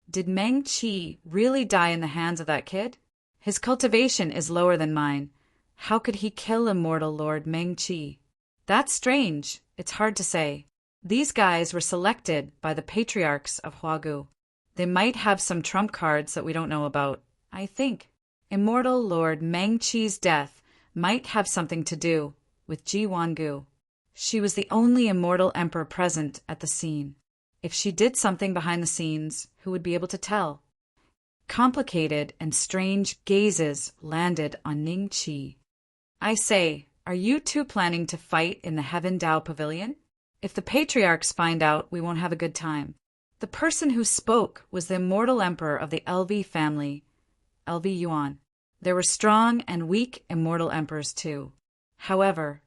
Did Meng Qi really die in the hands of that kid? His cultivation is lower than mine. How could he kill immortal Lord Meng Qi? That's strange. It's hard to say. These guys were selected by the patriarchs of Huagu. They might have some trump cards that we don't know about, I think. Immortal Lord Meng Qi's death might have something to do with Ji Wangu. She was the only immortal emperor present at the scene. If she did something behind the scenes, who would be able to tell? Complicated and strange gazes landed on Ningqi. I say, are you two planning to fight in the Heaven Dao Pavilion? If the patriarchs find out, we won't have a good time. The person who spoke was the immortal emperor of the LV family, LV Yuan. There were strong and weak immortal emperors too. However,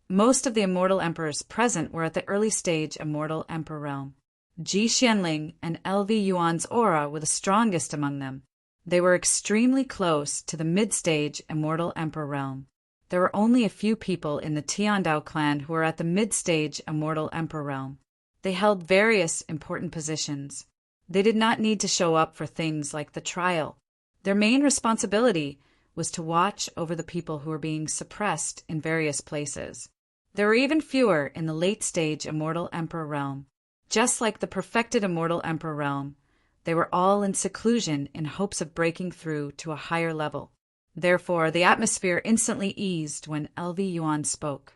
most of the immortal emperors present were at the early stage immortal emperor realm. Ji Xianling and LV Yuan's aura were the strongest among them. They were extremely close to the mid-stage immortal emperor realm. There were only a few people in the Tiandao clan who were at the mid-stage immortal emperor realm. They held various important positions. They did not need to show up for things like the trial. Their main responsibility was to watch over the people who were being suppressed in various places. There were even fewer in the late-stage immortal emperor realm. Just like the perfected immortal emperor realm, they were all in seclusion in hopes of breaking through to a higher level. Therefore, the atmosphere instantly eased when LV Yuan spoke.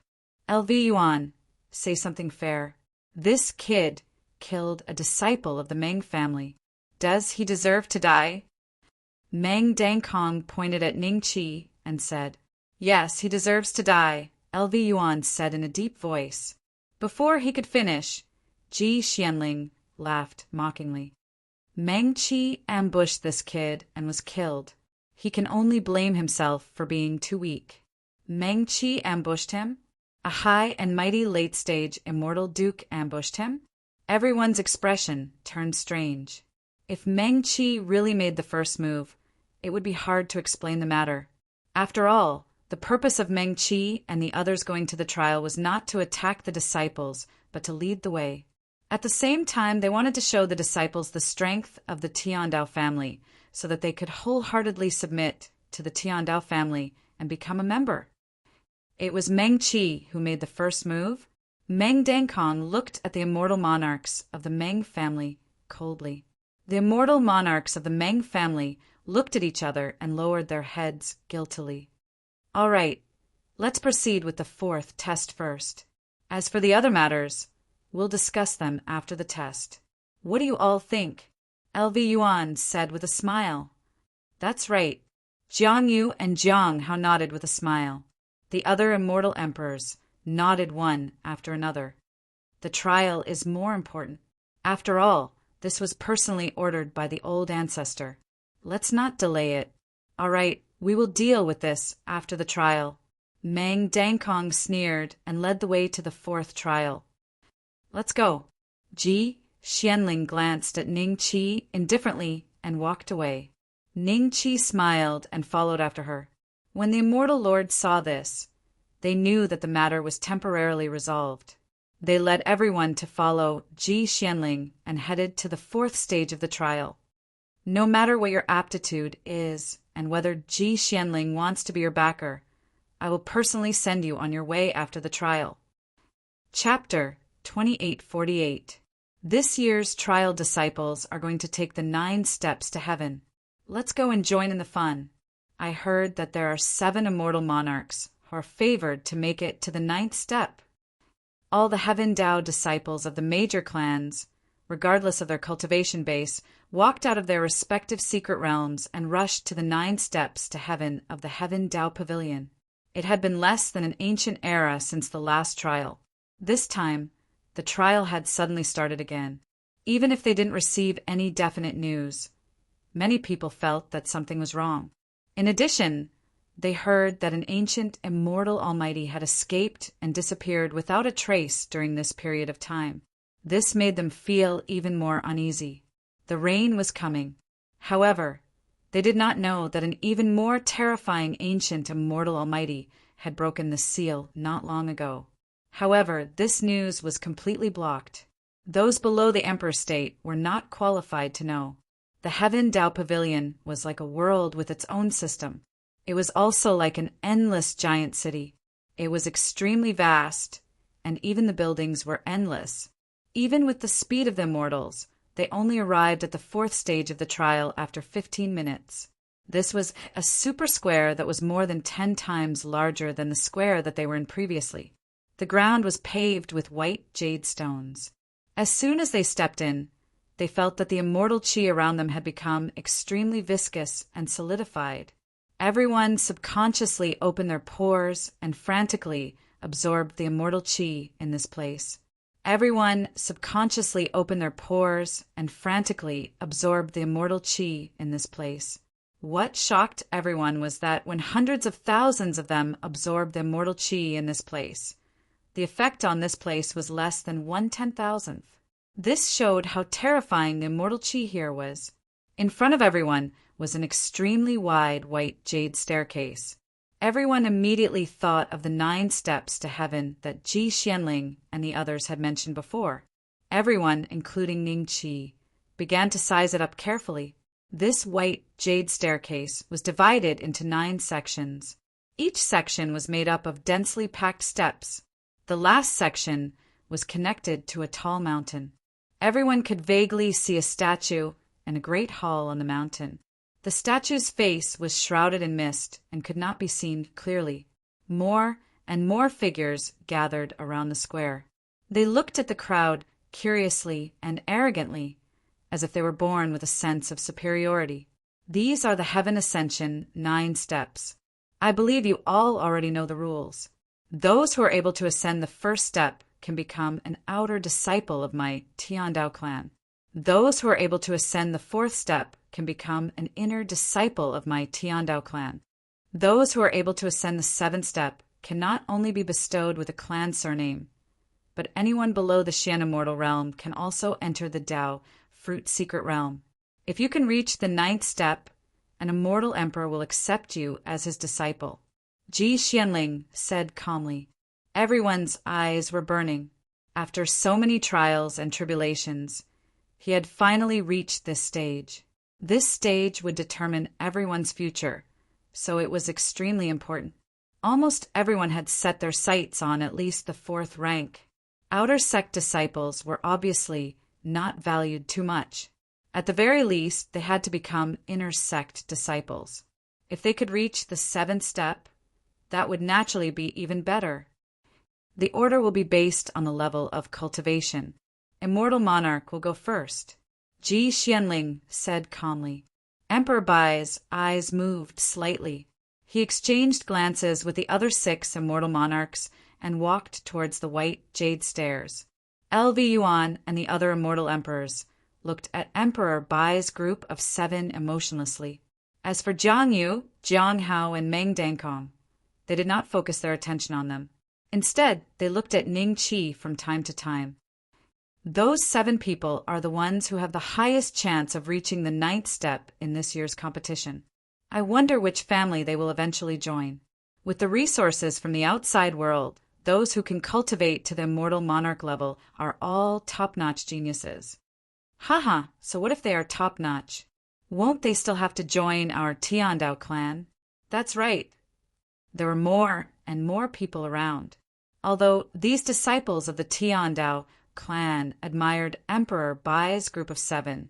LV Yuan, say something fair. This kid killed a disciple of the Meng family. Does he deserve to die? Meng Dangkong pointed at Ning Qi and said, Yes, he deserves to die, LV Yuan said in a deep voice. Before he could finish, Ji Xianling laughed mockingly. Meng Qi ambushed this kid and was killed. He can only blame himself for being too weak. Meng Qi ambushed him? A high and mighty late-stage immortal duke ambushed him? Everyone's expression turned strange. If Meng Qi really made the first move, it would be hard to explain the matter. After all, the purpose of Meng Qi and the others going to the trial was not to attack the disciples, but to lead the way. At the same time, they wanted to show the disciples the strength of the Tiandao family, so that they could wholeheartedly submit to the Tiandao family and become a member. It was Meng Qi who made the first move. Meng Dangkong looked at the immortal monarchs of the Meng family coldly. The immortal monarchs of the Meng family looked at each other and lowered their heads guiltily. All right, let's proceed with the fourth test first. As for the other matters, we'll discuss them after the test. What do you all think? LV Yuan said with a smile. That's right. Jiang Yu and Jiang Hao nodded with a smile. The other immortal emperors nodded one after another. The trial is more important. After all, this was personally ordered by the old ancestor. Let's not delay it. All right, we will deal with this after the trial. Meng Dangkong sneered and led the way to the fourth trial. Let's go. Ji Xianling glanced at Ning Qi indifferently and walked away. Ning Qi smiled and followed after her. When the immortal lord saw this, they knew that the matter was temporarily resolved. They led everyone to follow Ji Xianling and headed to the fourth stage of the trial. No matter what your aptitude is and whether Ji Xianling wants to be your backer, I will personally send you on your way after the trial. Chapter 2848. This year's trial disciples are going to take the 9 steps to heaven. Let's go and join in the fun. I heard that there are 7 immortal monarchs who are favored to make it to the 9th step. All the Heaven Dao disciples of the major clans, regardless of their cultivation base, walked out of their respective secret realms and rushed to the 9 steps to heaven of the Heaven Dao Pavilion. It had been less than an ancient era since the last trial. This time, the trial had suddenly started again. Even if they didn't receive any definite news, many people felt that something was wrong. In addition, they heard that an ancient, immortal almighty had escaped and disappeared without a trace during this period of time. This made them feel even more uneasy. The rain was coming. However, they did not know that an even more terrifying ancient immortal almighty had broken the seal not long ago. However, this news was completely blocked. Those below the Emperor State were not qualified to know. The Heaven Dao Pavilion was like a world with its own system. It was also like an endless giant city. It was extremely vast, and even the buildings were endless. Even with the speed of the immortals, they only arrived at the 4th stage of the trial after 15 minutes. This was a super square that was more than 10 times larger than the square that they were in previously. The ground was paved with white jade stones. As soon as they stepped in, they felt that the immortal qi around them had become extremely viscous and solidified. Everyone subconsciously opened their pores and frantically absorbed the immortal qi in this place. Everyone subconsciously opened their pores and frantically absorbed the immortal qi in this place. What shocked everyone was that when hundreds of thousands of them absorbed the immortal qi in this place, the effect on this place was less than 1/10,000th. This showed how terrifying the immortal qi here was. In front of everyone was an extremely wide white jade staircase. Everyone immediately thought of the 9 steps to heaven that Ji Xianling and the others had mentioned before. Everyone, including Ning Qi, began to size it up carefully. This white jade staircase was divided into 9 sections. Each section was made up of densely packed steps. The last section was connected to a tall mountain. Everyone could vaguely see a statue and a great hall on the mountain. The statue's face was shrouded in mist and could not be seen clearly. More and more figures gathered around the square. They looked at the crowd curiously and arrogantly, as if they were born with a sense of superiority. These are the Heaven Ascension 9 steps. I believe you all already know the rules. Those who are able to ascend the first step can become an outer disciple of my Tiandao clan. Those who are able to ascend the 4th step can become an inner disciple of my Tiandao clan. Those who are able to ascend the 7th step can not only be bestowed with a clan surname, but anyone below the Xian immortal realm can also enter the Dao fruit secret realm. If you can reach the 9th step, an immortal emperor will accept you as his disciple. Ji Xianling said calmly. Everyone's eyes were burning. After so many trials and tribulations, he had finally reached this stage. This stage would determine everyone's future, so it was extremely important. Almost everyone had set their sights on at least the 4th rank. Outer sect disciples were obviously not valued too much. At the very least, they had to become inner sect disciples. If they could reach the 7th step, that would naturally be even better. The order will be based on the level of cultivation. Immortal Monarch will go first. Ji Xianling said calmly. Emperor Bai's eyes moved slightly. He exchanged glances with the other 6 immortal monarchs and walked towards the white jade stairs. LV Yuan and the other immortal emperors looked at Emperor Bai's group of 7 emotionlessly. As for Jiang Yu, Jiang Hao, and Meng Dankong, they did not focus their attention on them. Instead, they looked at Ning Qi from time to time. Those 7 people are the ones who have the highest chance of reaching the 9th step in this year's competition. I wonder which family they will eventually join. With the resources from the outside world, those who can cultivate to the immortal monarch level are all top-notch geniuses. Haha, so what if they are top-notch? Won't they still have to join our Tiandao clan? That's right. There were more and more people around. Although these disciples of the Tiandao clan admired Emperor Bai's group of 7,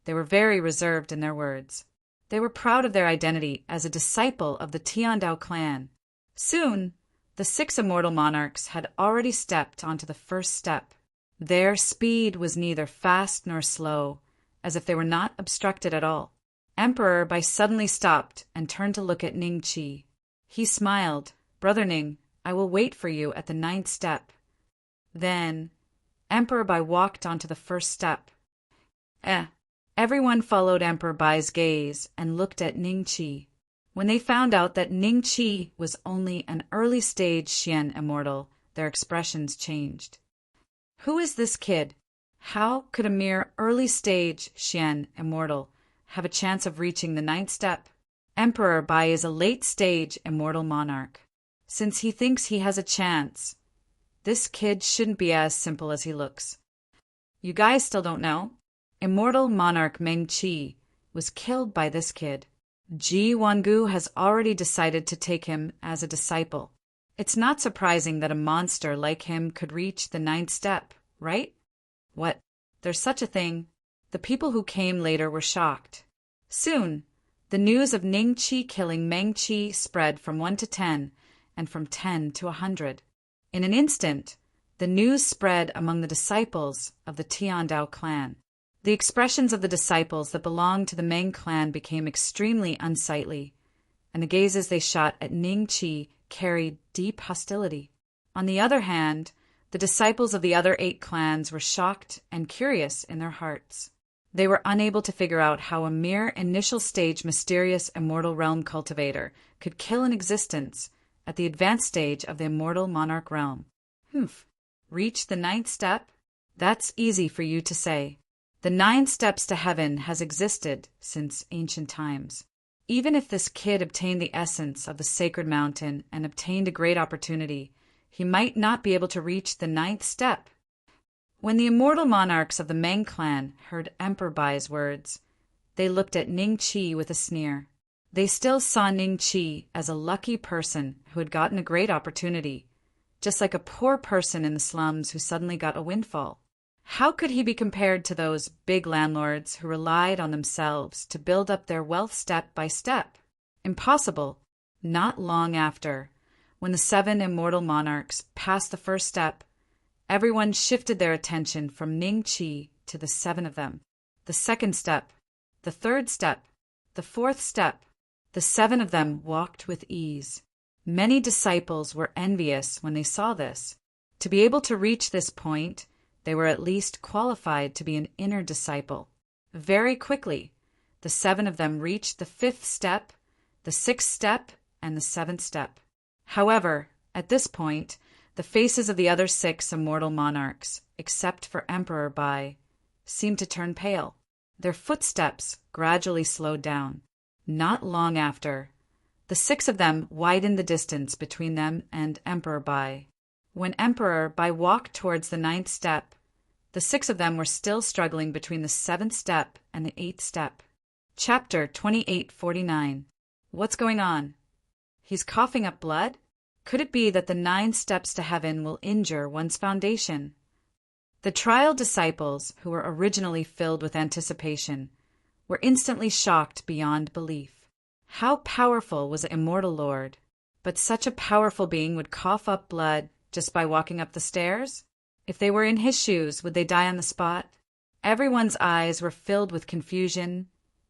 they were very reserved in their words. They were proud of their identity as a disciple of the Tiandao clan. Soon, the 6 immortal monarchs had already stepped onto the 1st step. Their speed was neither fast nor slow, as if they were not obstructed at all. Emperor Bai suddenly stopped and turned to look at Ning Qi. He smiled. Brother Ning, I will wait for you at the 9th step. Then, Emperor Bai walked onto the 1st step. Everyone followed Emperor Bai's gaze and looked at Ning Qi. When they found out that Ning Qi was only an early-stage Xian immortal, their expressions changed. Who is this kid? How could a mere early-stage Xian immortal have a chance of reaching the 9th step? Emperor Bai is a late-stage immortal monarch. Since he thinks he has a chance, this kid shouldn't be as simple as he looks. You guys still don't know? Immortal monarch Meng Qi was killed by this kid. Ji Wangu has already decided to take him as a disciple. It's not surprising that a monster like him could reach the 9th step, right? What? There's such a thing? The people who came later were shocked. Soon, the news of Ning Qi killing Meng Qi spread from 1 to 10, and from 10 to 100. In an instant, the news spread among the disciples of the Tiandao clan. The expressions of the disciples that belonged to the Meng clan became extremely unsightly, and the gazes they shot at Ning Qi carried deep hostility. On the other hand, the disciples of the other 8 clans were shocked and curious in their hearts. They were unable to figure out how a mere initial-stage mysterious immortal realm cultivator could kill an existence at the advanced stage of the immortal monarch realm. Reach the 9th step? That's easy for you to say. The 9 steps to heaven has existed since ancient times. Even if this kid obtained the essence of the sacred mountain and obtained a great opportunity, he might not be able to reach the 9th step. When the immortal monarchs of the Meng clan heard Emperor Bai's words, they looked at Ning Qi with a sneer. They still saw Ning Qi as a lucky person who had gotten a great opportunity, just like a poor person in the slums who suddenly got a windfall. How could he be compared to those big landlords who relied on themselves to build up their wealth step by step? Impossible. Not long after, when the 7 immortal monarchs passed the 1st step, everyone shifted their attention from Ning Qi to the 7 of them. The the second step, the third step, the fourth step. The 7 of them walked with ease. Many disciples were envious when they saw this. To be able to reach this point, they were at least qualified to be an inner disciple. Very quickly, the 7 of them reached the 5th step, the 6th step, and the 7th step. However, at this point, the faces of the other 6 immortal monarchs, except for Emperor Bai, seemed to turn pale. Their footsteps gradually slowed down. Not long after, the 6 of them widened the distance between them and Emperor Bai. When Emperor Bai walked towards the 9th step, the 6 of them were still struggling between the 7th step and the 8th step. Chapter 2849. What's going on? He's coughing up blood? Could it be that the 9 steps to heaven will injure one's foundation? The trial disciples, who were originally filled with anticipation, were instantly shocked beyond belief. How powerful was the immortal Lord? But such a powerful being would cough up blood just by walking up the stairs? If they were in his shoes, would they die on the spot? Everyone's eyes were filled with confusion,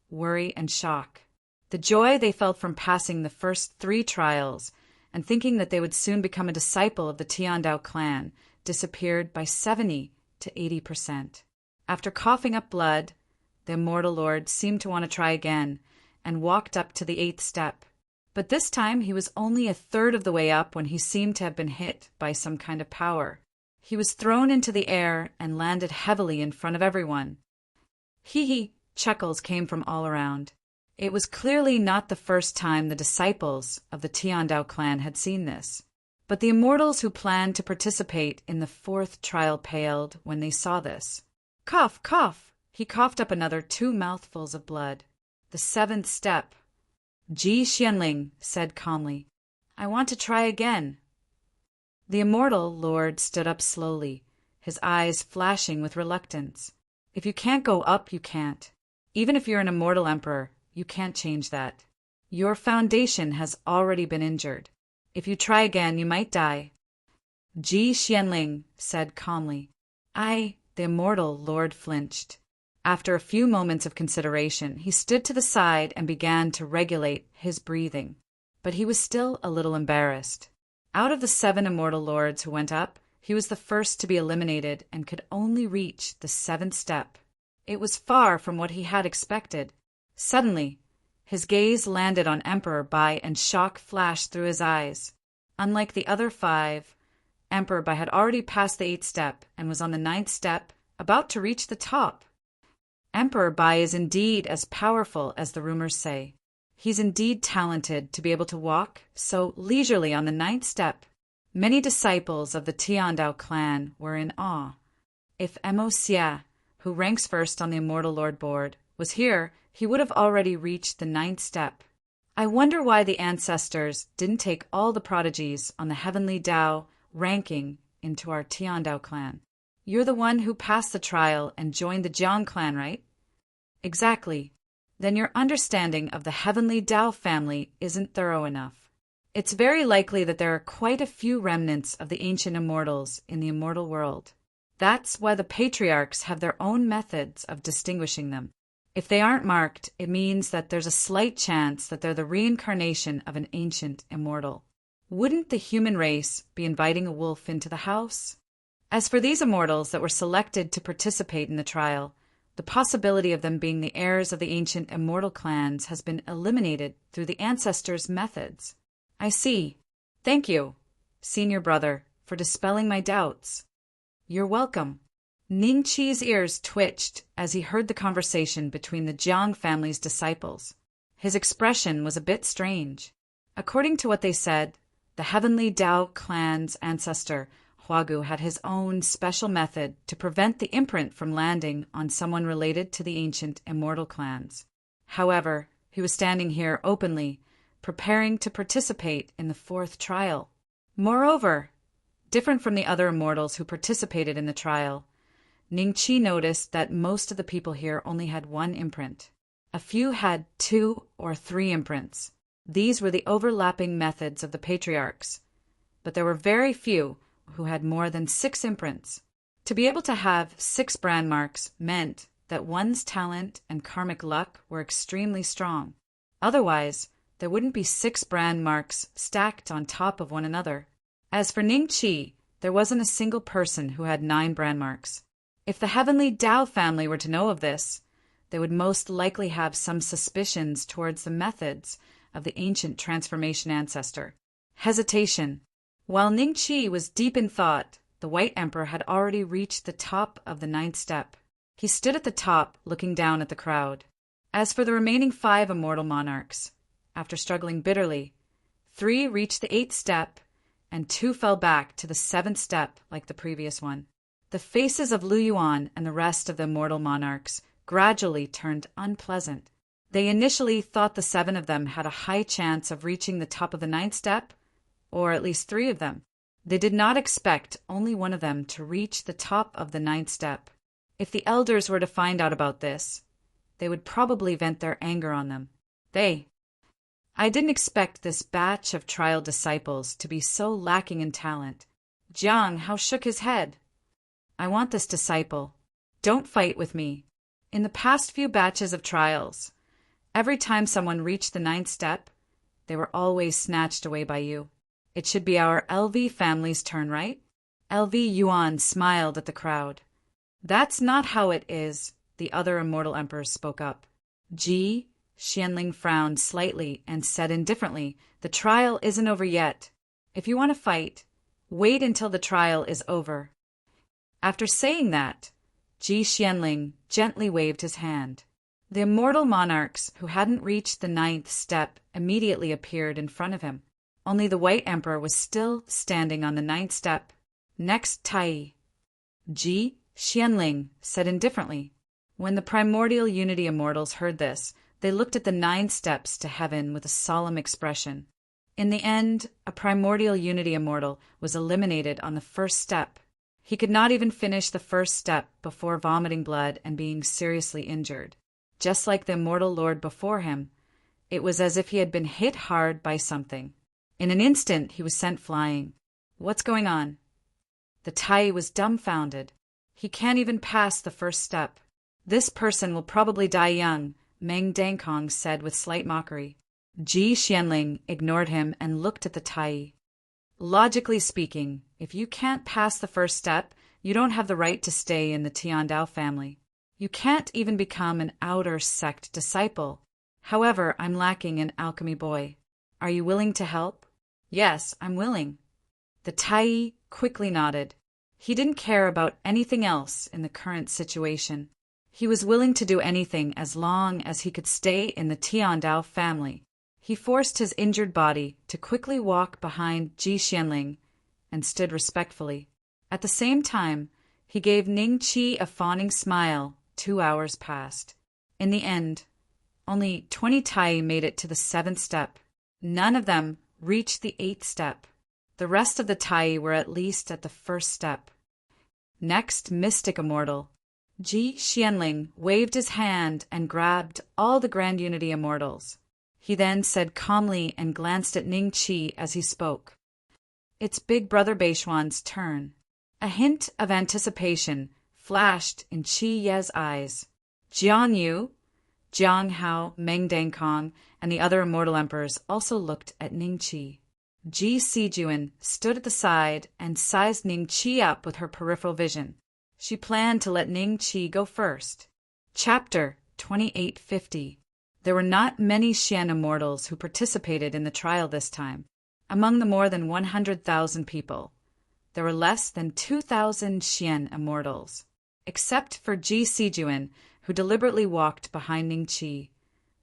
worry, and shock. The joy they felt from passing the first 3 trials and thinking that they would soon become a disciple of the Tiandao clan disappeared by 70 to 80%. After coughing up blood, the immortal Lord seemed to want to try again and walked up to the 8th step. But this time he was only a third of the way up when he seemed to have been hit by some kind of power. He was thrown into the air and landed heavily in front of everyone. Hee-hee, chuckles came from all around. It was clearly not the first time the disciples of the Tiandao clan had seen this. But the immortals who planned to participate in the 4th trial paled when they saw this. Cough, cough! He coughed up another 2 mouthfuls of blood. The 7th step. Ji Xianling said calmly, I want to try again. The immortal Lord stood up slowly, his eyes flashing with reluctance. If you can't go up, you can't. Even if you're an immortal emperor, you can't change that. Your foundation has already been injured. If you try again, you might die. Ji Xianling said calmly. The immortal Lord flinched. After a few moments of consideration, he stood to the side and began to regulate his breathing. But he was still a little embarrassed. Out of the 7 immortal lords who went up, he was the first to be eliminated and could only reach the 7th step. It was far from what he had expected. Suddenly, his gaze landed on Emperor Bai and shock flashed through his eyes. Unlike the other 5, Emperor Bai had already passed the 8th step and was on the 9th step, about to reach the top. Emperor Bai is indeed as powerful as the rumors say. He's indeed talented to be able to walk so leisurely on the 9th step. Many disciples of the Tiandao clan were in awe. If Mo Xia, who ranks first on the Immortal Lord board, was here, he would have already reached the 9th step. I wonder why the ancestors didn't take all the prodigies on the Heavenly Dao ranking into our Tiandao clan. You're the one who passed the trial and joined the Jiang clan, right? Exactly. Then your understanding of the Heavenly Dao family isn't thorough enough. It's very likely that there are quite a few remnants of the ancient immortals in the immortal world. That's why the patriarchs have their own methods of distinguishing them. If they aren't marked, it means that there's a slight chance that they're the reincarnation of an ancient immortal. Wouldn't the human race be inviting a wolf into the house? As for these immortals that were selected to participate in the trial, the possibility of them being the heirs of the ancient immortal clans has been eliminated through the ancestors' methods. I see. Thank you, senior brother, for dispelling my doubts. You're welcome. Ning Qi's ears twitched as he heard the conversation between the Jiang family's disciples. His expression was a bit strange. According to what they said, the Heavenly Dao clan's ancestor, Huagu, had his own special method to prevent the imprint from landing on someone related to the ancient immortal clans. However, he was standing here openly, preparing to participate in the 4th trial. Moreover, different from the other immortals who participated in the trial, Ning Qi noticed that most of the people here only had 1 imprint. A few had 2 or 3 imprints. These were the overlapping methods of the patriarchs, but there were very few who had more than 6 imprints. To be able to have 6 brand marks meant that one's talent and karmic luck were extremely strong. Otherwise, there wouldn't be 6 brand marks stacked on top of one another. As for Ning Qi, there wasn't a single person who had 9 brand marks. If the heavenly Dao family were to know of this, they would most likely have some suspicions towards the methods of the ancient transformation ancestor. Hesitation. While Ning Qi was deep in thought, the White Emperor had already reached the top of the 9th step. He stood at the top, looking down at the crowd. As for the remaining 5 immortal monarchs, after struggling bitterly, 3 reached the 8th step, and 2 fell back to the 7th step like the previous one. The faces of Lu Yuan and the rest of the immortal monarchs gradually turned unpleasant. They initially thought the 7 of them had a high chance of reaching the top of the 9th step, or at least 3 of them. They did not expect only one of them to reach the top of the 9th step. If the elders were to find out about this, they would probably vent their anger on them. I didn't expect this batch of trial disciples to be so lacking in talent. Jiang Hao shook his head. I want this disciple. Don't fight with me. In the past few batches of trials, every time someone reached the 9th step, they were always snatched away by you. It should be our LV family's turn, right? LV Yuan smiled at the crowd. That's not how it is, the other immortal emperors spoke up. Ji Xianling frowned slightly and said indifferently, the trial isn't over yet. If you want to fight, wait until the trial is over. After saying that, Ji Xianling gently waved his hand. The immortal monarchs who hadn't reached the 9th step immediately appeared in front of him. Only the White Emperor was still standing on the 9th step. Next, Tai. Ji Xianling said indifferently. When the primordial unity immortals heard this, they looked at the 9 steps to heaven with a solemn expression. In the end, a primordial unity immortal was eliminated on the 1st step. He could not even finish the 1st step before vomiting blood and being seriously injured. Just like the immortal lord before him, it was as if he had been hit hard by something. In an instant, he was sent flying. What's going on? The Tai was dumbfounded. He can't even pass the 1st step. This person will probably die young, Meng Dangkong said with slight mockery. Ji Xianling ignored him and looked at the Tai. Logically speaking, if you can't pass the 1st step, you don't have the right to stay in the Tiandao family. You can't even become an outer sect disciple. However, I'm lacking an alchemy boy. Are you willing to help? Yes, I'm willing. The Tai quickly nodded. He didn't care about anything else in the current situation. He was willing to do anything as long as he could stay in the Tiandao family. He forced his injured body to quickly walk behind Ji Xianling and stood respectfully. At the same time, he gave Ning Qi a fawning smile. 2 hours passed. In the end, only 20 Tai made it to the 7th step. None of them reached the 8th step. The rest of the Tai were at least at the 1st step. Next, Mystic Immortal. Ji Xianling waved his hand and grabbed all the Grand Unity Immortals. He then said calmly and glanced at Ning Qi as he spoke. It's Big Brother Beishuan's turn. A hint of anticipation flashed in Qi Ye's eyes. Jian Yu, Jiang Hao, Meng Dangkong, and the other immortal emperors also looked at Ning Qi. Ji Sijuan stood at the side and sized Ning Qi up with her peripheral vision. She planned to let Ning Qi go first. Chapter 2850. There were not many Xian immortals who participated in the trial this time. Among the more than 100,000 people, there were less than 2,000 Xian immortals. Except for Ji Sijuan, who deliberately walked behind Ning Qi.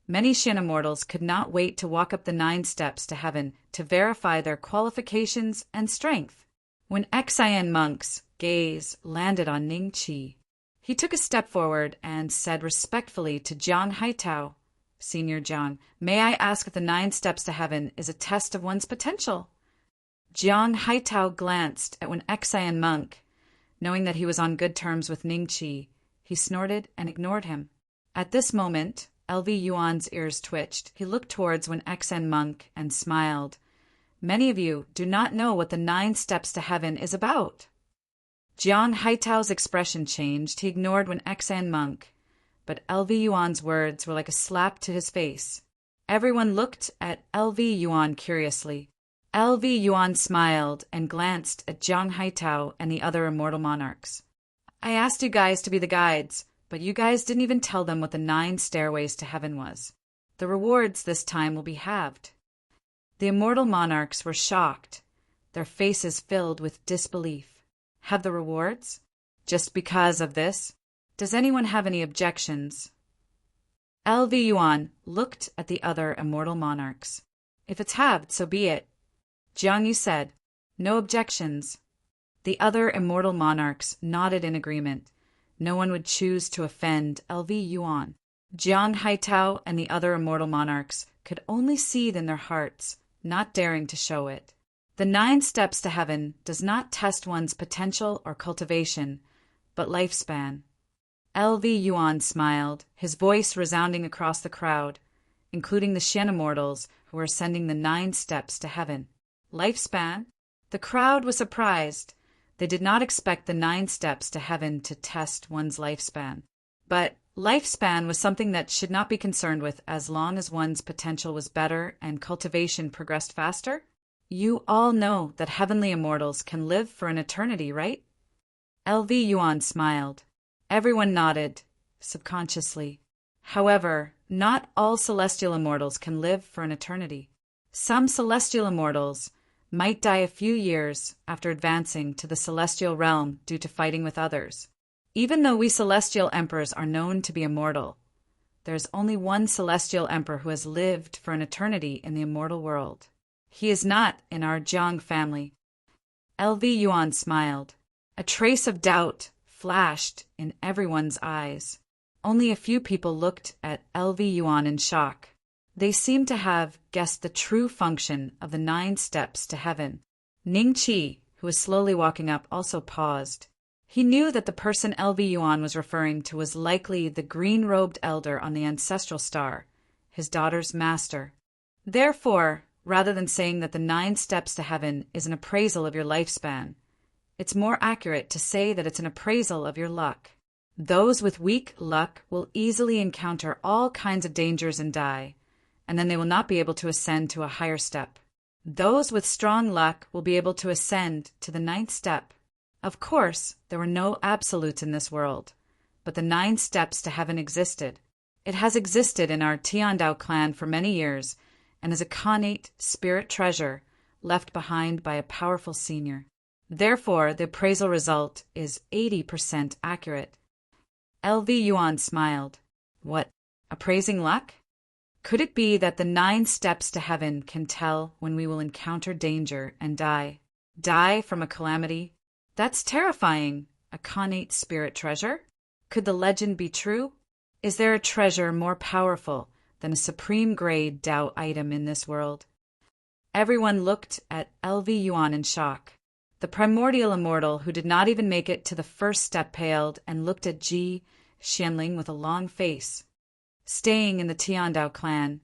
Many Xian immortals could not wait to walk up the 9 steps to heaven to verify their qualifications and strength. When Xian monk's gaze landed on Ning Qi, he took a step forward and said respectfully to Jiang Haitao, Senior Jiang, may I ask if the 9 steps to heaven is a test of one's potential? Jiang Haitao glanced at when Xian monk. Knowing that he was on good terms with Ning Qi, he snorted and ignored him. At this moment, LV Yuan's ears twitched. He looked towards when Xian monk and smiled. Many of you do not know what the 9 steps to heaven is about. Jiang Haitao's expression changed. He ignored when Xian monk. but LV Yuan's words were like a slap to his face. Everyone looked at LV Yuan curiously. LV Yuan smiled and glanced at Jiang Haitao and the other immortal monarchs. I asked you guys to be the guides, but you guys didn't even tell them what the 9 stairways to heaven was. The rewards this time will be halved. The immortal monarchs were shocked, their faces filled with disbelief. Have the rewards? Just because of this? Does anyone have any objections? LV Yuan looked at the other immortal monarchs. If it's halved, so be it. Jiang Yu said, no objections. The other immortal monarchs nodded in agreement. No one would choose to offend LV Yuan. Jiang Haitao and the other immortal monarchs could only seethe in their hearts, not daring to show it. The 9 steps to heaven does not test one's potential or cultivation, but lifespan. LV Yuan smiled, his voice resounding across the crowd, including the Shen immortals who were ascending the 9 steps to heaven. Lifespan? The crowd was surprised. They did not expect the 9 steps to heaven to test one's lifespan. But lifespan was something that should not be concerned with as long as one's potential was better and cultivation progressed faster. You all know that heavenly immortals can live for an eternity, right? LV Yuan smiled. Everyone nodded, subconsciously. However, not all celestial immortals can live for an eternity. Some celestial immortals might die a few years after advancing to the celestial realm due to fighting with others. Even though we celestial emperors are known to be immortal, there is only one celestial emperor who has lived for an eternity in the immortal world. He is not in our Jiang family. LV Yuan smiled. A trace of doubt flashed in everyone's eyes. Only a few people looked at LV Yuan in shock. They seemed to have guessed the true function of the 9 steps to heaven. Ning Qi, who was slowly walking up, also paused. He knew that the person LV Yuan was referring to was likely the green-robed elder on the ancestral star, his daughter's master. Therefore, rather than saying that the 9 steps to heaven is an appraisal of your lifespan, it's more accurate to say that it's an appraisal of your luck. Those with weak luck will easily encounter all kinds of dangers and die, and then they will not be able to ascend to a higher step. Those with strong luck will be able to ascend to the 9th step. Of course, there were no absolutes in this world, but the 9 steps to heaven existed. It has existed in our Tiandao clan for many years and is a connate spirit treasure left behind by a powerful senior. Therefore, the appraisal result is 80% accurate. LV Yuan smiled. What, appraising luck? Could it be that the 9 steps to heaven can tell when we will encounter danger and die? Die from a calamity? That's terrifying. A connate spirit treasure? Could the legend be true? Is there a treasure more powerful than a supreme grade Dao item in this world? Everyone looked at LV Yuan in shock. The primordial immortal who did not even make it to the 1st step paled and looked at Ji Xianling with a long face. Staying in the Tiandao clan,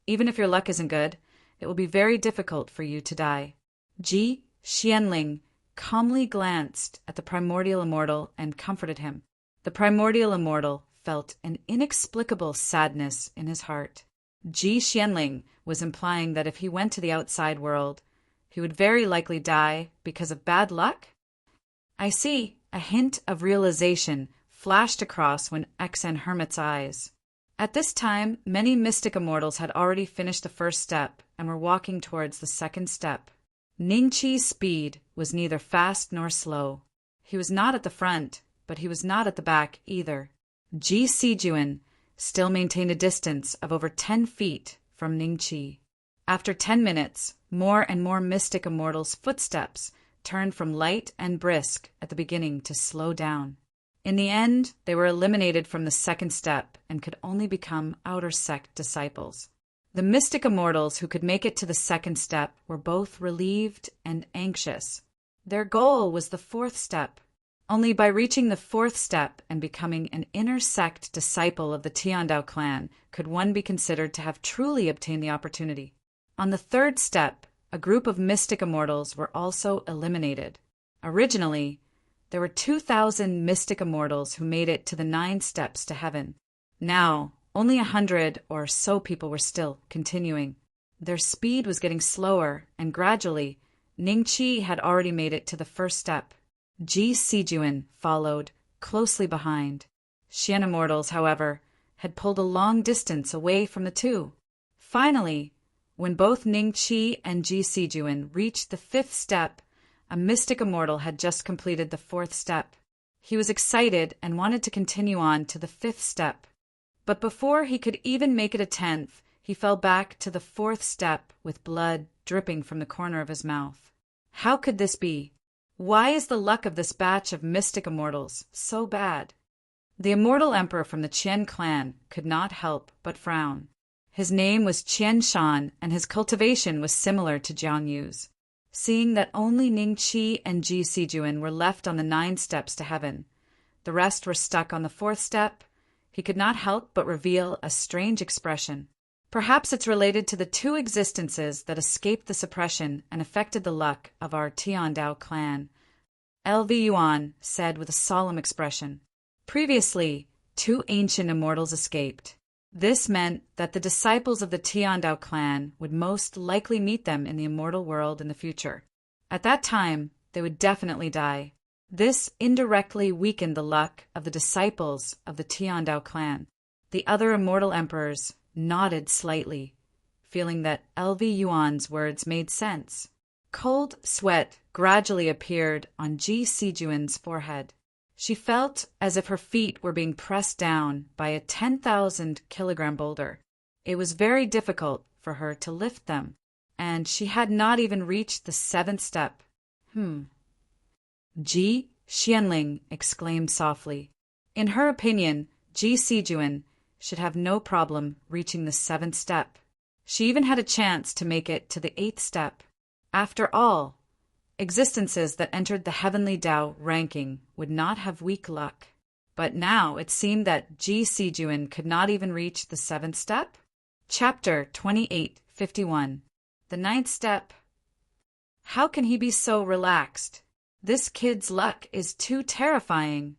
even if your luck isn't good, it will be very difficult for you to die. Ji Xianling calmly glanced at the primordial immortal and comforted him. The primordial immortal felt an inexplicable sadness in his heart. Ji Xianling was implying that if he went to the outside world, he would very likely die because of bad luck? I see. A hint of realization flashed across one Xen hermit's eyes. At this time, many mystic immortals had already finished the 1st step and were walking towards the 2nd step. Ning Qi's speed was neither fast nor slow. He was not at the front, but he was not at the back either. Ji Sijuan still maintained a distance of over 10 feet from Ning Qi. After 10 minutes, more and more mystic immortals' footsteps turned from light and brisk at the beginning to slow down. In the end, they were eliminated from the 2nd step and could only become outer sect disciples. The mystic immortals who could make it to the 2nd step were both relieved and anxious. Their goal was the 4th step. Only by reaching the 4th step and becoming an inner sect disciple of the Tiandao clan could one be considered to have truly obtained the opportunity. On the 3rd step, a group of mystic immortals were also eliminated. Originally, there were 2,000 mystic immortals who made it to the 9 steps to heaven. Now, only 100 or so people were still continuing. Their speed was getting slower, and gradually, Ningqi had already made it to the first step. Ji Sijuan followed, closely behind. Xian Immortals, however, had pulled a long distance away from the two. Finally, when both Ningqi and Ji Sijuan reached the fifth step, a mystic immortal had just completed the fourth step. He was excited and wanted to continue on to the fifth step. But before he could even make it a 10th, he fell back to the fourth step with blood dripping from the corner of his mouth. How could this be? Why is the luck of this batch of mystic immortals so bad? The immortal emperor from the Qian clan could not help but frown. His name was Qian Shan, and his cultivation was similar to Jiang Yu's. Seeing that only Ningqi and Ji Sijuan were left on the 9 steps to heaven, the rest were stuck on the 4th step, he could not help but reveal a strange expression. Perhaps it's related to the 2 existences that escaped the suppression and affected the luck of our Tiandao clan. LV Yuan said with a solemn expression. Previously, 2 ancient immortals escaped. This meant that the disciples of the Tiandao clan would most likely meet them in the immortal world in the future. At that time, they would definitely die. This indirectly weakened the luck of the disciples of the Tiandao clan. The other immortal emperors nodded slightly, feeling that LV Yuan's words made sense. Cold sweat gradually appeared on Ji Sijuan's forehead. She felt as if her feet were being pressed down by a 10,000-kilogram boulder. It was very difficult for her to lift them, and she had not even reached the 7th step. Ji Xianling exclaimed softly. In her opinion, Ji Sijuan should have no problem reaching the 7th step. She even had a chance to make it to the 8th step. After all, existences that entered the Heavenly Tao ranking would not have weak luck. But now it seemed that Ji Sijuan could not even reach the 7th step? Chapter 28:51. The 9th step. How can he be so relaxed? This kid's luck is too terrifying.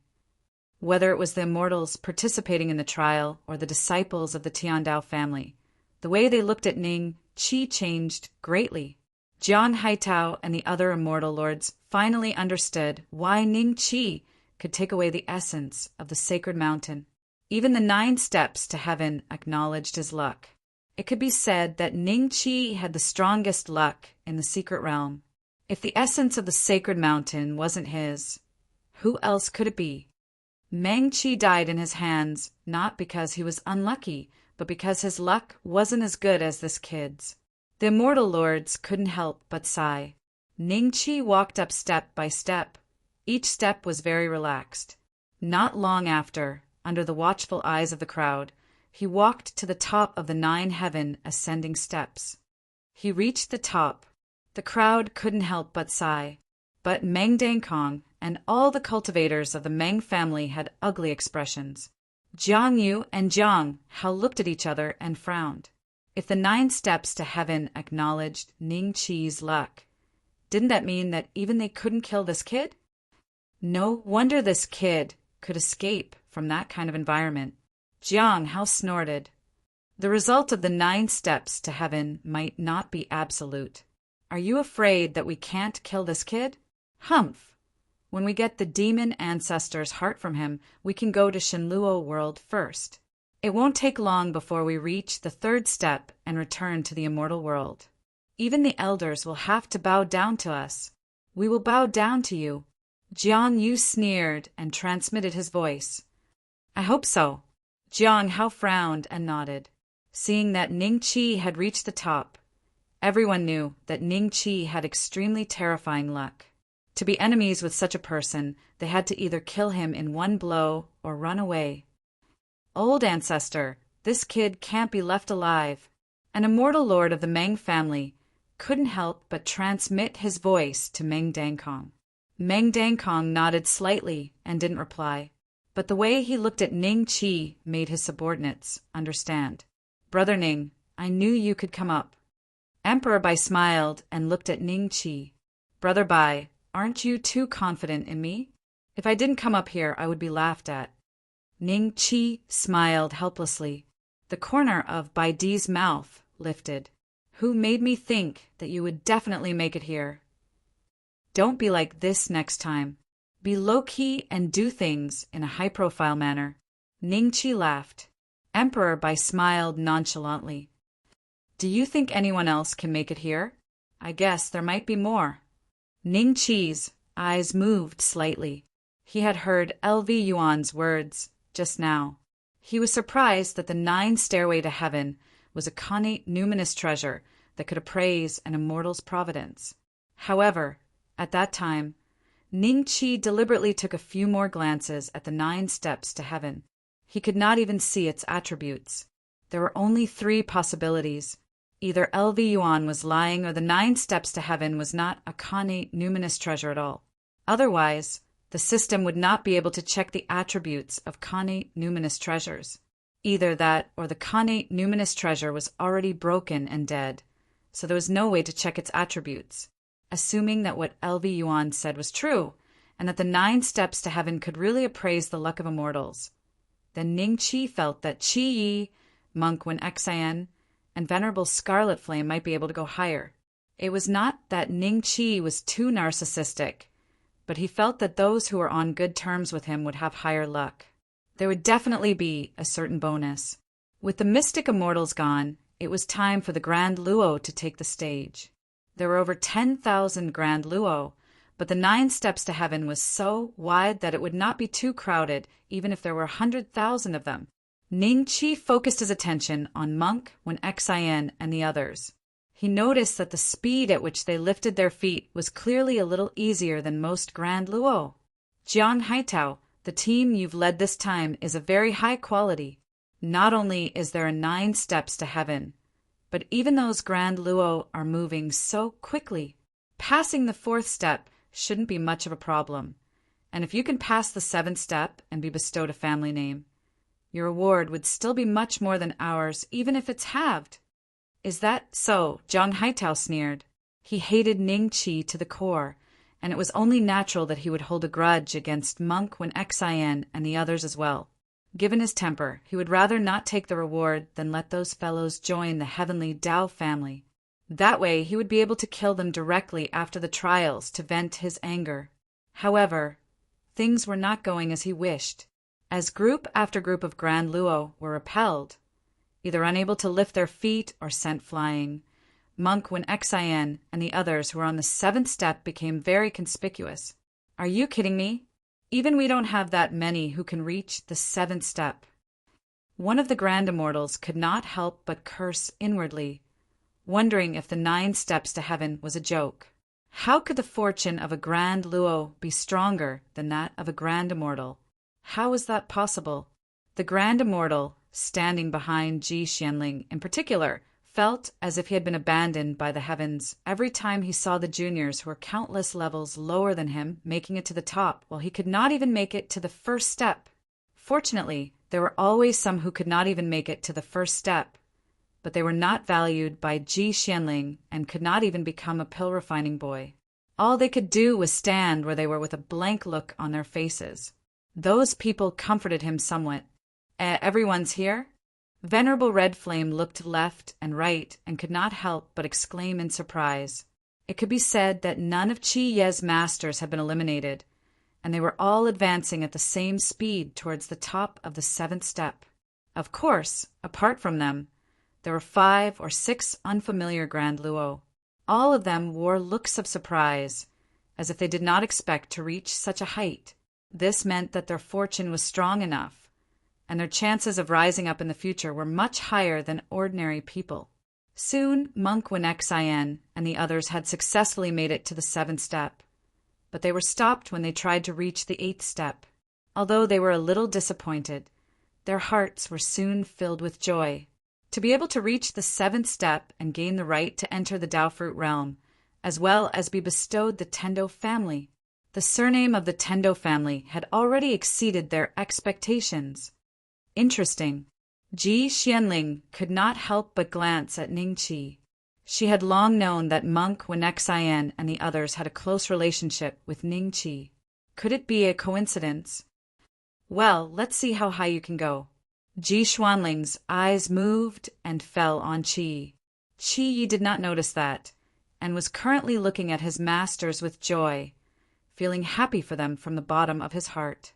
Whether it was the immortals participating in the trial or the disciples of the Tiandao family, the way they looked at Ning Qi changed greatly. Jiang Haitao and the other immortal lords finally understood why Ning Qi could take away the essence of the sacred mountain. Even the 9 steps to heaven acknowledged his luck. It could be said that Ning Qi had the strongest luck in the secret realm. If the essence of the sacred mountain wasn't his, who else could it be? Meng Qi died in his hands, not because he was unlucky, but because his luck wasn't as good as this kid's. The immortal lords couldn't help but sigh. Ningqi walked up step by step. Each step was very relaxed. Not long after, under the watchful eyes of the crowd, he walked to the top of the 9 heaven ascending steps. He reached the top. The crowd couldn't help but sigh. But Meng Dangkong and all the cultivators of the Meng family had ugly expressions. Jiang Yu and Jiang Hao looked at each other and frowned. If the 9 steps to heaven acknowledged Ning Qi's luck, didn't that mean that even they couldn't kill this kid? No wonder this kid could escape from that kind of environment. Jiang Hao snorted. The result of the 9 steps to heaven might not be absolute. Are you afraid that we can't kill this kid? Humph! When we get the demon ancestor's heart from him, we can go to Shenluo world first. It won't take long before we reach the 3rd step and return to the immortal world. Even the elders will have to bow down to us. We will bow down to you. Jiang Yu sneered and transmitted his voice. I hope so. Jiang Hao frowned and nodded. Seeing that Ning Qi had reached the top, everyone knew that Ning Qi had extremely terrifying luck. To be enemies with such a person, they had to either kill him in one blow or run away. Old ancestor, this kid can't be left alive. An immortal lord of the Meng family couldn't help but transmit his voice to Meng Dangkong. Meng Dangkong nodded slightly and didn't reply, but the way he looked at Ning Qi made his subordinates understand. Brother Ning, I knew you could come up. Emperor Bai smiled and looked at Ning Qi. Brother Bai, aren't you too confident in me? If I didn't come up here, I would be laughed at. Ning Qi smiled helplessly. The corner of Bai Di's mouth lifted. Who made me think that you would definitely make it here? Don't be like this next time. Be low-key and do things in a high-profile manner. Ning Qi laughed. Emperor Bai smiled nonchalantly. Do you think anyone else can make it here? I guess there might be more. Ning Qi's eyes moved slightly. He had heard LV Yuan's words just now. He was surprised that the 9 stairway to heaven was a connate numinous treasure that could appraise an immortal's providence. However, at that time, Ning Qi deliberately took a few more glances at the 9 steps to heaven. He could not even see its attributes. There were only 3 possibilities. Either LV Yuan was lying or the 9 steps to heaven was not a connate numinous treasure at all. Otherwise, the system would not be able to check the attributes of connate numinous treasures. Either that or the connate numinous treasure was already broken and dead, so there was no way to check its attributes. Assuming that what LV Yuan said was true, and that the 9 steps to heaven could really appraise the luck of immortals, then Ning Qi felt that Qi Yi, Monk Wen Xian, and Venerable Scarlet Flame might be able to go higher. It was not that Ning Qi was too narcissistic, but he felt that those who were on good terms with him would have higher luck. There would definitely be a certain bonus. With the mystic immortals gone, it was time for the Grand Luo to take the stage. There were over 10,000 Grand Luo, but the 9 steps to heaven was so wide that it would not be too crowded even if there were 100,000 of them. Ning Qi focused his attention on Monk Wen Xian and the others. He noticed that the speed at which they lifted their feet was clearly a little easier than most Grand Luo. Jiang Haitao, the team you've led this time is of very high quality. Not only is there a 9 steps to heaven, but even those Grand Luo are moving so quickly. Passing the 4th step shouldn't be much of a problem, and if you can pass the 7th step and be bestowed a family name, your reward would still be much more than ours, even if it's halved. Is that so? Jiang Haitao sneered. He hated Ning Qi to the core, and it was only natural that he would hold a grudge against Monk Wen Xian and the others as well. Given his temper, he would rather not take the reward than let those fellows join the heavenly Dao family. That way he would be able to kill them directly after the trials to vent his anger. However, things were not going as he wished. As group after group of Grand Luo were repelled, either unable to lift their feet or sent flying, Monk Wen Xian and the others who were on the 7th step became very conspicuous. Are you kidding me? Even we don't have that many who can reach the 7th step. One of the Grand Immortals could not help but curse inwardly, wondering if the 9 steps to heaven was a joke. How could the fortune of a Grand Luo be stronger than that of a Grand Immortal? How is that possible? The Grand Immortal, standing behind Ji Xianling in particular, felt as if he had been abandoned by the heavens every time he saw the juniors who were countless levels lower than him making it to the top, while he could not even make it to the 1st step. Fortunately, there were always some who could not even make it to the 1st step, but they were not valued by Ji Xianling and could not even become a pill refining boy. All they could do was stand where they were with a blank look on their faces. Those people comforted him somewhat. Everyone's here? Venerable Red Flame looked left and right and could not help but exclaim in surprise. It could be said that none of Qi Ye's masters had been eliminated, and they were all advancing at the same speed towards the top of the 7th step. Of course, apart from them, there were 5 or 6 unfamiliar Grand Luo. All of them wore looks of surprise, as if they did not expect to reach such a height. This meant that their fortune was strong enough, and their chances of rising up in the future were much higher than ordinary people. Soon, Monk Wen Xian and the others had successfully made it to the 7th step, but they were stopped when they tried to reach the 8th step. Although they were a little disappointed, their hearts were soon filled with joy. To be able to reach the 7th step and gain the right to enter the Dao Fruit realm, as well as be bestowed the Tendo family. The surname of the Tendo family had already exceeded their expectations. Interesting. Ji Xianling could not help but glance at Ning Qi. She had long known that Monk Wen Xian and the others had a close relationship with Ning Qi. Could it be a coincidence? Well, let's see how high you can go. Ji Xuanling's eyes moved and fell on Qi. Qi Yi did not notice that, and was currently looking at his masters with joy, feeling happy for them from the bottom of his heart.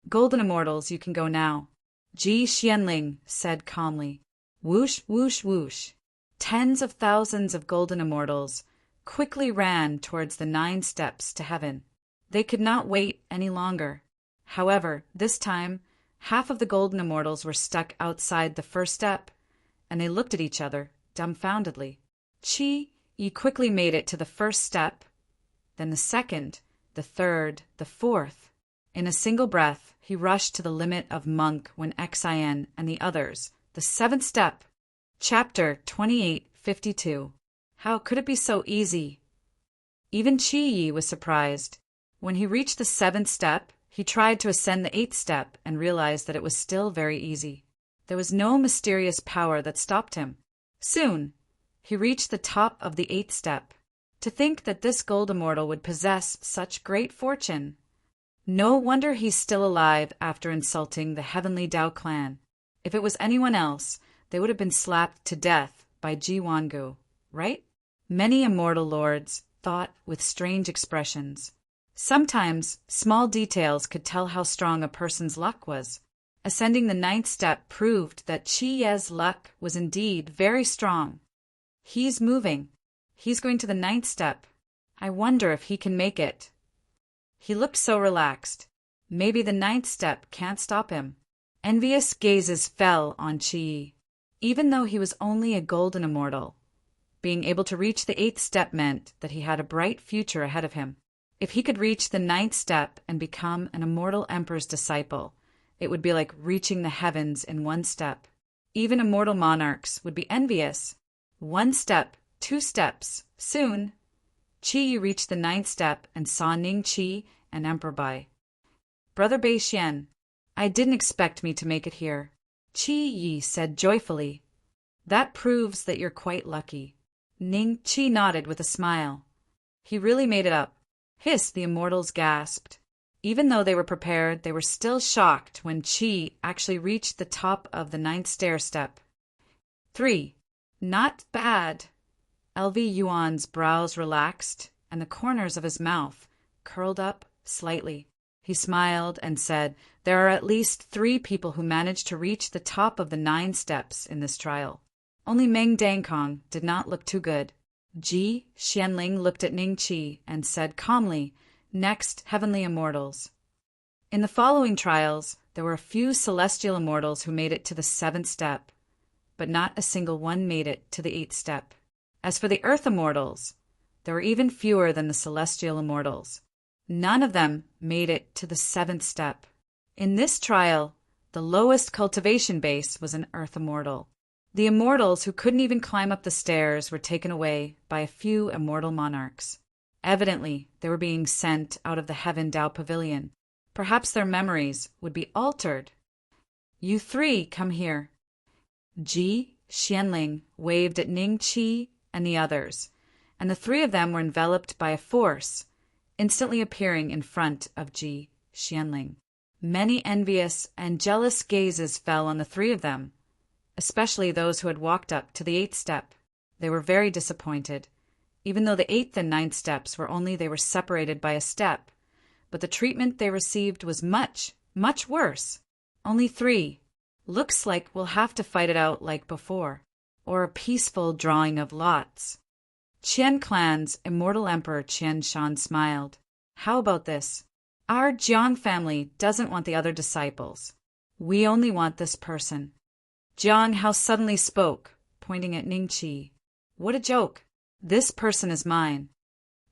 Golden Immortals, you can go now, Ji Xianling said calmly. Whoosh, whoosh, whoosh. Tens of thousands of Golden Immortals quickly ran towards the 9 steps to heaven. They could not wait any longer. However, this time, half of the Golden Immortals were stuck outside the first step, and they looked at each other dumbfoundedly. Qi Yi quickly made it to the first step, then the second, the third, the fourth. In a single breath, he rushed to the limit of Monk when Xin and the others, the 7th step. Chapter 2852. How could it be so easy? Even Qi Yi was surprised. When he reached the 7th step, he tried to ascend the 8th step and realized that it was still very easy. There was no mysterious power that stopped him. Soon, he reached the top of the 8th step. To think that this gold immortal would possess such great fortune. No wonder he's still alive after insulting the heavenly Dao clan. If it was anyone else, they would have been slapped to death by Ji Wangu, right? Many immortal lords thought with strange expressions. Sometimes, small details could tell how strong a person's luck was. Ascending the 9th step proved that Qi Ye's luck was indeed very strong. He's moving. He's going to the 9th step. I wonder if he can make it. He looked so relaxed. Maybe the 9th step can't stop him. Envious gazes fell on Qi Yi. Even though he was only a golden immortal, being able to reach the 8th step meant that he had a bright future ahead of him. If he could reach the 9th step and become an immortal emperor's disciple, it would be like reaching the heavens in 1 step. Even immortal monarchs would be envious. 1 step, 2 steps. Soon, Qi Yi reached the 9th step and saw Ning Qi and Emperor Bai. Brother Bei Xian, I didn't expect me to make it here, Qi Yi said joyfully. That proves that you're quite lucky. Ning Qi nodded with a smile. He really made it up. Hiss, the immortals gasped. Even though they were prepared, they were still shocked when Qi actually reached the top of the 9th stair step. 3. Not bad. LV Yuan's brows relaxed, and the corners of his mouth curled up slightly. He smiled and said, there are at least 3 people who managed to reach the top of the 9 steps in this trial. Only Meng Dangkong did not look too good. Ji Xianling looked at Ning Qi and said calmly, next, heavenly immortals. In the following trials, there were a few celestial immortals who made it to the 7th step, but not a single one made it to the 8th step. As for the earth immortals, there were even fewer than the celestial immortals. None of them made it to the 7th step. In this trial, the lowest cultivation base was an earth immortal. The immortals who couldn't even climb up the stairs were taken away by a few immortal monarchs. Evidently, they were being sent out of the Heaven Dao Pavilion. Perhaps their memories would be altered. You 3 come here. Ji Xianling waved at Ning Qi and the others, and the 3 of them were enveloped by a force, instantly appearing in front of Ji Xianling. Many envious and jealous gazes fell on the 3 of them, especially those who had walked up to the 8th step. They were very disappointed, even though the 8th and 9th steps they were separated by a step, but the treatment they received was much, much worse. Only 3. Looks like we'll have to fight it out like before, or a peaceful drawing of lots. Qian clan's immortal emperor Qian Shan smiled. How about this? Our Jiang family doesn't want the other disciples. We only want this person. Jiang Hao suddenly spoke, pointing at Ning Qi. What a joke. This person is mine.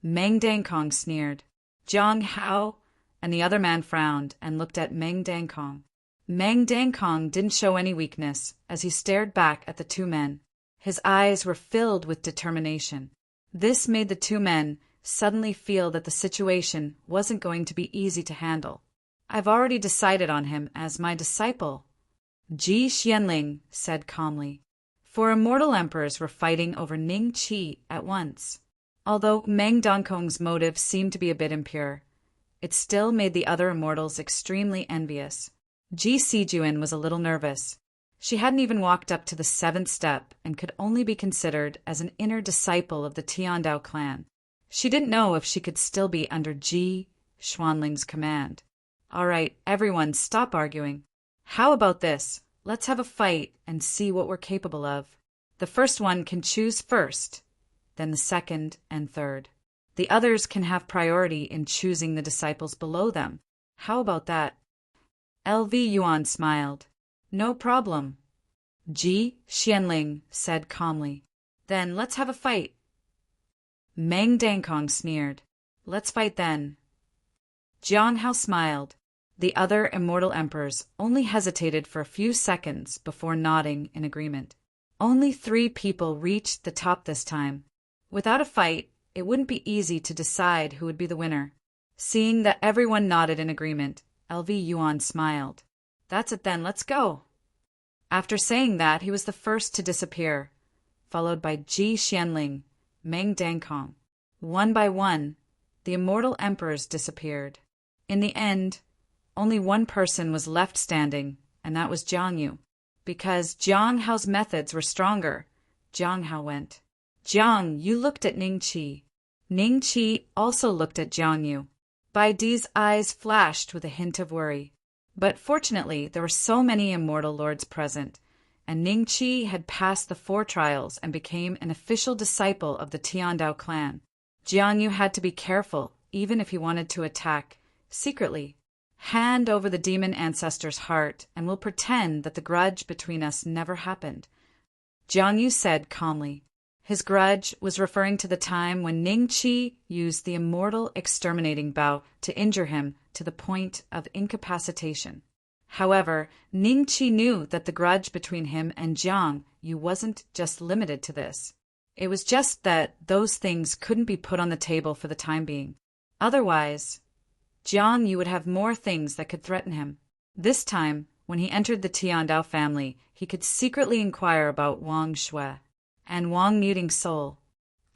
Meng Dangkong sneered. Jiang Hao? And the other man frowned and looked at Meng Dangkong. Meng Dangkong didn't show any weakness as he stared back at the 2 men. His eyes were filled with determination. This made the 2 men suddenly feel that the situation wasn't going to be easy to handle. I've already decided on him as my disciple, Ji Xianling said calmly. 4 immortal emperors were fighting over Ning Qi at once. Although Meng Dangkong's motive seemed to be a bit impure, it still made the other immortals extremely envious. Ji Sijuan was a little nervous. She hadn't even walked up to the 7th step and could only be considered as an inner disciple of the Tiandao clan. She didn't know if she could still be under Ji Xuanling's command. All right, everyone, stop arguing. How about this? Let's have a fight and see what we're capable of. The first one can choose first, then the second and third. The others can have priority in choosing the disciples below them. How about that? LV Yuan smiled. No problem. Ji Xianling said calmly. Then let's have a fight. Meng Dangkong sneered. Let's fight then. Jiang Hao smiled. The other immortal emperors only hesitated for a few seconds before nodding in agreement. Only 3 people reached the top this time. Without a fight, it wouldn't be easy to decide who would be the winner. Seeing that everyone nodded in agreement, LV Yuan smiled. That's it then, let's go. After saying that, he was the first to disappear, followed by Ji Xianling, Meng Dangkong. One by one, the immortal emperors disappeared. In the end, only one person was left standing, and that was Jiang Yu. Because Jiang Hao's methods were stronger, Jiang Hao went. Jiang, you looked at Ning Qi. Ning Qi also looked at Jiang Yu. Bai Di's eyes flashed with a hint of worry. But fortunately, there were so many immortal lords present, and Ning Qi had passed the 4 trials and became an official disciple of the Tiandao clan. Jiang Yu had to be careful, even if he wanted to attack secretly. Hand over the demon ancestor's heart, and we'll pretend that the grudge between us never happened, Jiang Yu said calmly. His grudge was referring to the time when Ning Qi used the immortal exterminating bow to injure him to the point of incapacitation. However, Ning Qi knew that the grudge between him and Jiang Yu wasn't just limited to this. It was just that those things couldn't be put on the table for the time being. Otherwise, Jiang Yu would have more things that could threaten him. This time, when he entered the Tiandao family, he could secretly inquire about Wang Shui and Wang Muting Soul.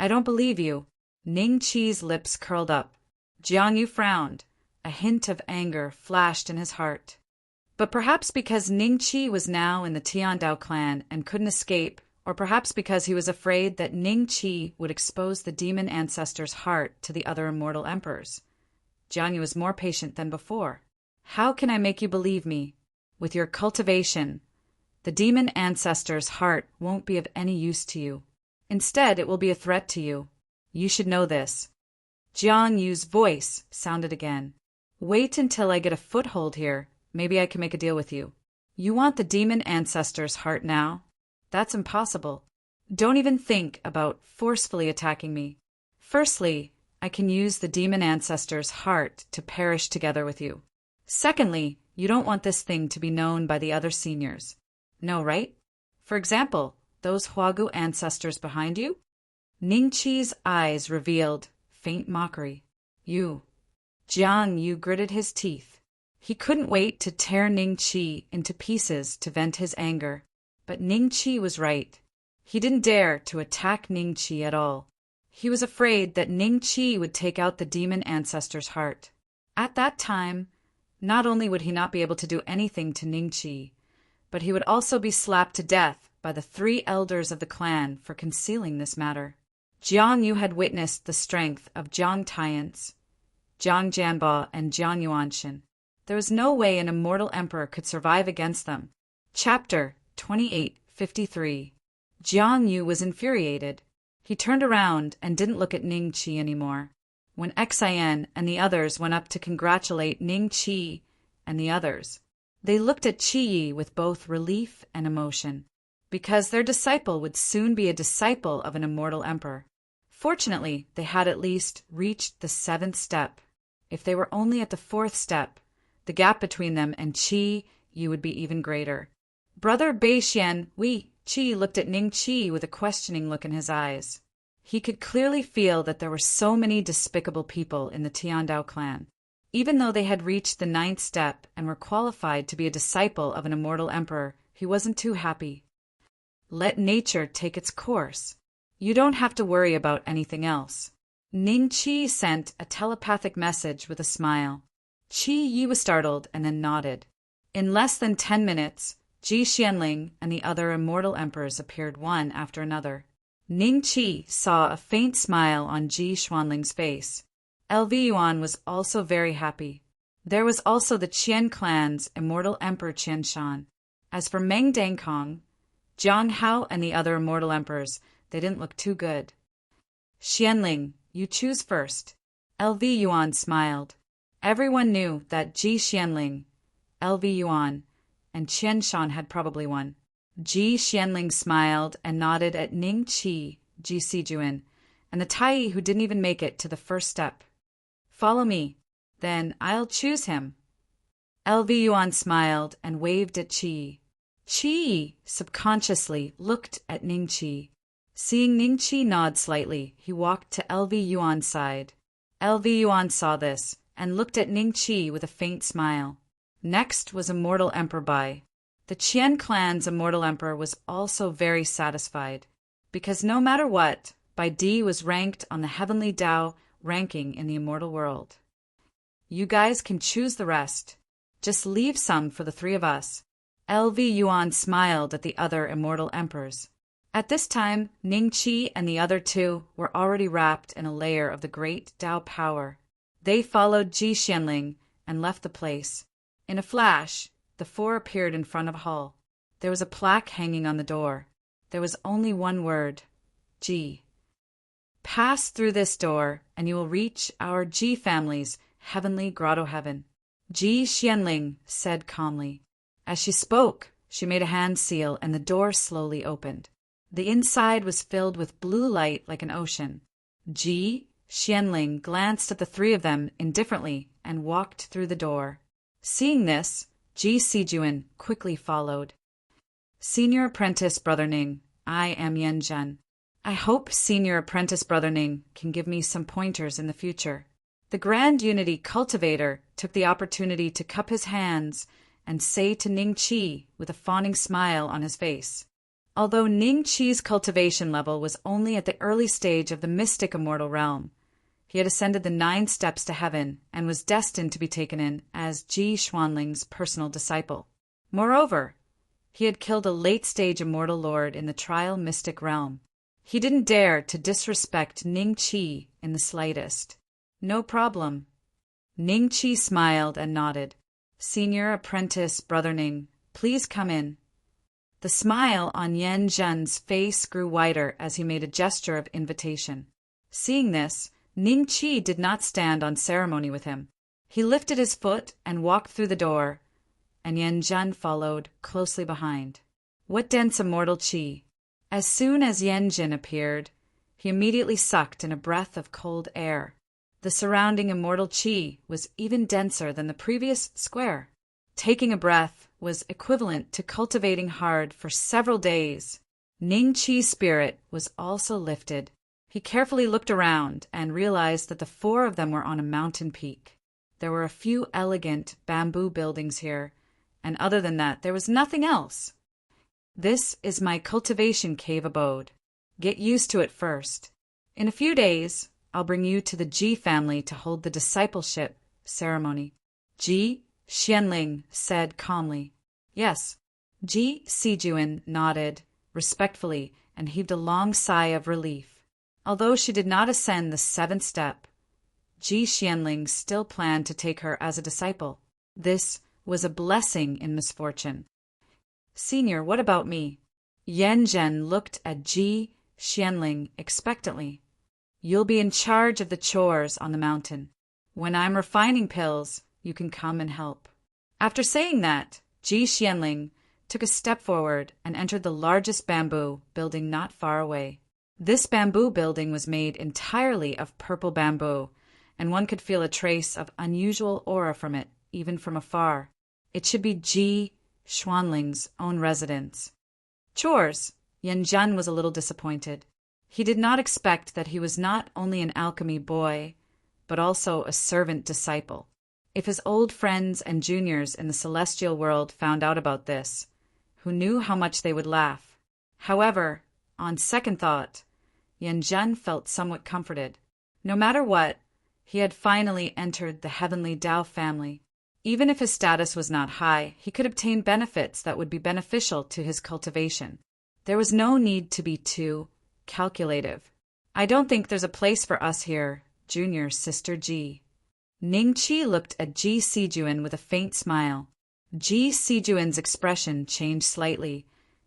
I don't believe you. Ning Qi's lips curled up. Jiang Yu frowned. A hint of anger flashed in his heart. But perhaps because Ning Qi was now in the Tiandao clan and couldn't escape, or perhaps because he was afraid that Ning Qi would expose the demon ancestor's heart to the other immortal emperors, Jiang Yu was more patient than before. How can I make you believe me? With your cultivation, the demon ancestor's heart won't be of any use to you. Instead, it will be a threat to you. You should know this. Jiang Yu's voice sounded again. Wait until I get a foothold here. Maybe I can make a deal with you. You want the demon ancestor's heart now? That's impossible. Don't even think about forcefully attacking me. Firstly, I can use the demon ancestor's heart to perish together with you. Secondly, you don't want this thing to be known by the other seniors. No, right? For example, those Huagu ancestors behind you? Ning Qi's eyes revealed faint mockery. You. Jiang Yu gritted his teeth. He couldn't wait to tear Ning Qi into pieces to vent his anger. But Ning Qi was right. He didn't dare to attack Ning Qi at all. He was afraid that Ning Qi would take out the demon ancestor's heart. At that time, not only would he not be able to do anything to Ning Qi, but he would also be slapped to death by the 3 elders of the clan for concealing this matter. Jiang Yu had witnessed the strength of Jiang Taiyan's, Jiang Jianba, and Jiang Yuanshin. There was no way an immortal emperor could survive against them. Chapter 28:53. Jiang Yu was infuriated. He turned around and didn't look at Ning Qi anymore. When Xian and the others went up to congratulate Ning Qi and the others, they looked at Qi Yi with both relief and emotion, because their disciple would soon be a disciple of an immortal emperor. Fortunately, they had at least reached the 7th step. If they were only at the 4th step, the gap between them and Qi Yi would be even greater. Brother Beixian, Qi looked at Ning Qi with a questioning look in his eyes. He could clearly feel that there were so many despicable people in the Tiandao clan. Even though they had reached the 9th step and were qualified to be a disciple of an immortal emperor, he wasn't too happy. Let nature take its course. You don't have to worry about anything else. Ning Qi sent a telepathic message with a smile. Qi Yi was startled and then nodded. In less than 10 minutes, Ji Xianling and the other immortal emperors appeared one after another. Ning Qi saw a faint smile on Ji Xuanling's face. LV Yuan was also very happy. There was also the Qian clan's immortal emperor Qian Shan. As for Meng Dangkong, Jiang Hao and the other immortal emperors, they didn't look too good. Xianling, you choose first. LV Yuan smiled. Everyone knew that Ji Xianling, LV Yuan, and Qian Shan had probably won. Ji Xianling smiled and nodded at Ning Qi, Ji Sijuan, and the Tai who didn't even make it to the first step. Follow me, then I'll choose him. LV Yuan smiled and waved at Qi. Qi subconsciously looked at Ning Qi. Seeing Ning Qi nod slightly, he walked to LV Yuan's side. LV Yuan saw this and looked at Ning Qi with a faint smile. Next was Immortal Emperor Bai. The Qian clan's Immortal Emperor was also very satisfied, because no matter what, Bai Di was ranked on the Heavenly Dao ranking in the immortal world. You guys can choose the rest. Just leave some for the three of us. LV Yuan smiled at the other immortal emperors. At this time, Ning Qi and the other two were already wrapped in a layer of the great Dao power. They followed Ji Xianling and left the place. In a flash, the four appeared in front of a hall. There was a plaque hanging on the door. There was only one word: Ji. Pass through this door, and you will reach our Ji family's heavenly grotto heaven. Ji Xianling said calmly. As she spoke, she made a hand seal, and the door slowly opened. The inside was filled with blue light like an ocean. Ji Xianling glanced at the three of them indifferently and walked through the door. Seeing this, Ji Sijuan quickly followed. Senior Apprentice Brother Ning, I am Yan Zhen. I hope Senior Apprentice Brother Ning can give me some pointers in the future. The Grand Unity Cultivator took the opportunity to cup his hands and say to Ning Qi with a fawning smile on his face. Although Ning Qi's cultivation level was only at the early stage of the mystic immortal realm, he had ascended the 9 steps to heaven and was destined to be taken in as Ji Xuanling's personal disciple. Moreover, he had killed a late-stage immortal lord in the trial mystic realm. He didn't dare to disrespect Ning Qi in the slightest. No problem. Ning Qi smiled and nodded. Senior Apprentice Brother Ning, please come in. The smile on Yan Zhen's face grew wider as he made a gesture of invitation. Seeing this, Ning Qi did not stand on ceremony with him. He lifted his foot and walked through the door, and Yan Zhen followed closely behind. What dense immortal qi! As soon as Yan Zhen appeared, he immediately sucked in a breath of cold air. The surrounding immortal qi was even denser than the previous square. Taking a breath was equivalent to cultivating hard for several days. Ning Qi's spirit was also lifted. He carefully looked around and realized that the 4 of them were on a mountain peak. There were a few elegant bamboo buildings here, and other than that, there was nothing else. This is my cultivation cave abode. Get used to it first. In a few days, I'll bring you to the Ji family to hold the discipleship ceremony. Ji Xianling said calmly. Yes. Ji Sijuan nodded respectfully and heaved a long sigh of relief. Although she did not ascend the 7th step, Ji Xianling still planned to take her as a disciple. This was a blessing in misfortune. Senior, what about me? Yan Zhen looked at Ji Xianling expectantly. You'll be in charge of the chores on the mountain. When I'm refining pills, you can come and help. After saying that, Ji Xianling took a step forward and entered the largest bamboo building not far away. This bamboo building was made entirely of purple bamboo, and one could feel a trace of unusual aura from it, even from afar. It should be Ji Xuanling's own residence. Chores. Yan Zhen was a little disappointed. He did not expect that he was not only an alchemy boy, but also a servant disciple. If his old friends and juniors in the celestial world found out about this, who knew how much they would laugh? However, on second thought, Yan Zhen felt somewhat comforted. No matter what, he had finally entered the heavenly Dao family. Even if his status was not high, he could obtain benefits that would be beneficial to his cultivation. There was no need to be too calculative. I don't think there's a place for us here, Junior Sister Ji. Ningqi looked at Ji Sijuan with a faint smile. Ji Sijuan's expression changed slightly,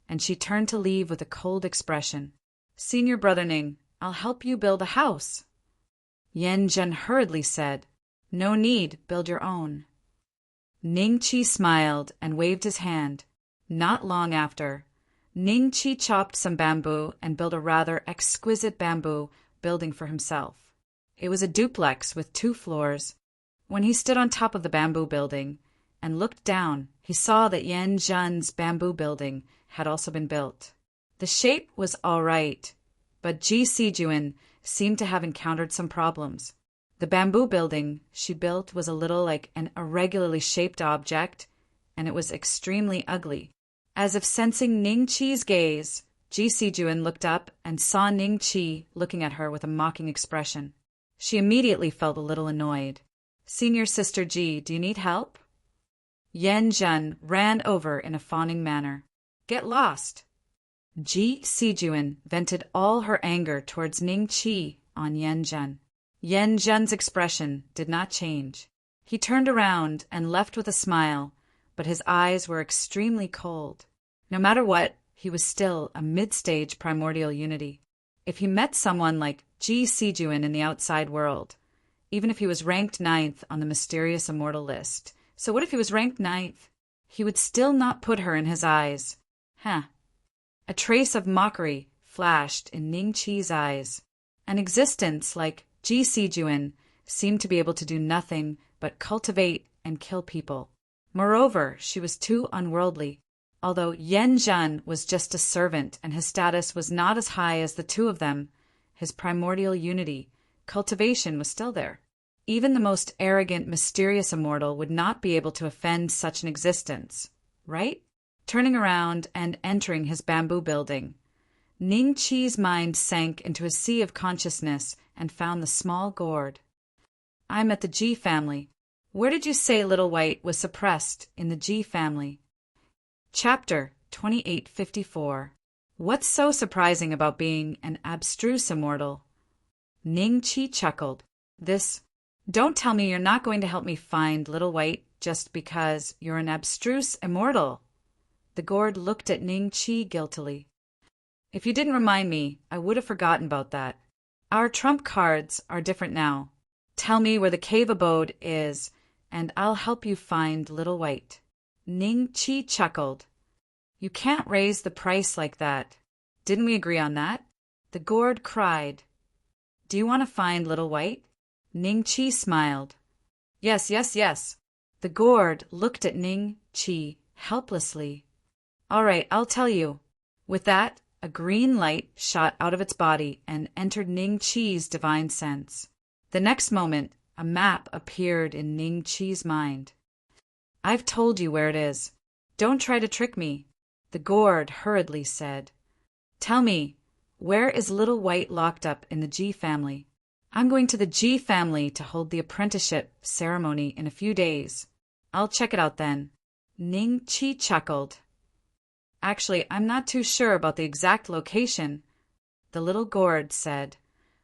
and she turned to leave with a cold expression. Senior Brother Ning, I'll help you build a house. Yan Zhen hurriedly said, No need, build your own. Ningqi smiled and waved his hand. Not long after, Ningqi chopped some bamboo and built a rather exquisite bamboo building for himself. It was a duplex with 2 floors. When he stood on top of the bamboo building and looked down, he saw that Yan Zhen's bamboo building had also been built. The shape was all right, but Ji Sijuan seemed to have encountered some problems. The bamboo building she built was a little like an irregularly shaped object, and it was extremely ugly. As if sensing Ningqi's gaze, Ji Sijuan looked up and saw Ningqi looking at her with a mocking expression. She immediately felt a little annoyed. Senior Sister Ji, do you need help? Yan Zhen ran over in a fawning manner. Get lost! Ji Sijuan vented all her anger towards Ningqi on Yan Zhen. Yan Zhen's expression did not change. He turned around and left with a smile, but his eyes were extremely cold. No matter what, he was still a mid-stage primordial unity. If he met someone like Ji Sijuan in the outside world, even if he was ranked 9th on the mysterious immortal list, so what if he was ranked 9th? He would still not put her in his eyes. A trace of mockery flashed in Ningqi's eyes. An existence like Ji Sijuan seemed to be able to do nothing but cultivate and kill people. Moreover, she was too unworldly. Although Yan Zhen was just a servant and his status was not as high as the 2 of them, his primordial unity, cultivation was still there. Even the most arrogant, mysterious immortal would not be able to offend such an existence, right? Turning around and entering his bamboo building, Ningqi's mind sank into a sea of consciousness and found the small gourd. I'm at the Ji family. Where did you say Little White was suppressed in the Ji family? Chapter 2854. What's so surprising about being an abstruse immortal? Ningqi chuckled. Don't tell me you're not going to help me find Little White just because you're an abstruse immortal. The gourd looked at Ningqi guiltily. If you didn't remind me, I would have forgotten about that. Our trump cards are different now. Tell me where the cave abode is, and I'll help you find Little White. Ningqi chuckled. You can't raise the price like that. Didn't we agree on that? The gourd cried. Do you want to find Little White? Ningqi smiled. Yes. The gourd looked at Ningqi helplessly. All right, I'll tell you. With that, a green light shot out of its body and entered Ningqi's divine sense. The next moment, a map appeared in Ningqi's mind. I've told you where it is. Don't try to trick me, the gourd hurriedly said. Tell me, where is Little White locked up in the Ji family? I'm going to the Ji family to hold the apprenticeship ceremony in a few days. I'll check it out then. Ningqi chuckled. Actually, I'm not too sure about the exact location, the little gourd said,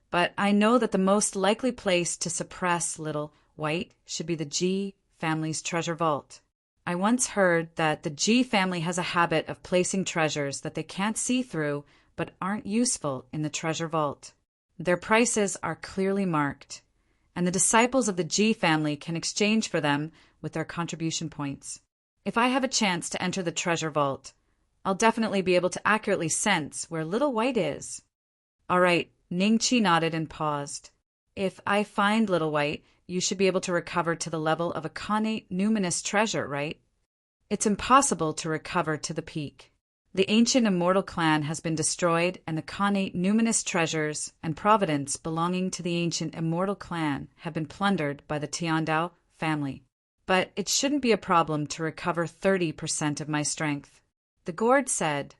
but I know that the most likely place to suppress Little White should be the Ji family's treasure vault. I once heard that the Ji family has a habit of placing treasures that they can't see through but aren't useful in the treasure vault. Their prices are clearly marked, and the disciples of the Ji family can exchange for them with their contribution points. If I have a chance to enter the treasure vault, I'll definitely be able to accurately sense where Little White is. All right, Ningqi nodded and paused. If I find Little White, you should be able to recover to the level of a connate numinous treasure, right? It's impossible to recover to the peak. The ancient immortal clan has been destroyed, and the connate numinous treasures and providence belonging to the ancient immortal clan have been plundered by the Tiandao family. But it shouldn't be a problem to recover 30% of my strength. The gourd said.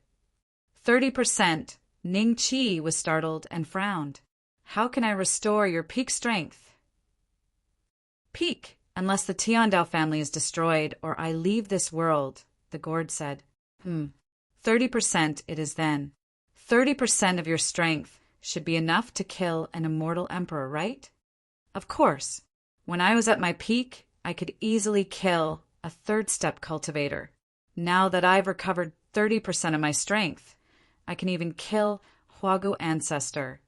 30%. Ningqi was startled and frowned. How can I restore your peak strength? Peak, Unless the Tiandao family is destroyed or I leave this world, the gourd said. 30% it is then. 30% of your strength should be enough to kill an immortal emperor, right? Of course. When I was at my peak, I could easily kill a third-step cultivator. Now that I've recovered 30% of my strength, I can even kill Huagu ancestor,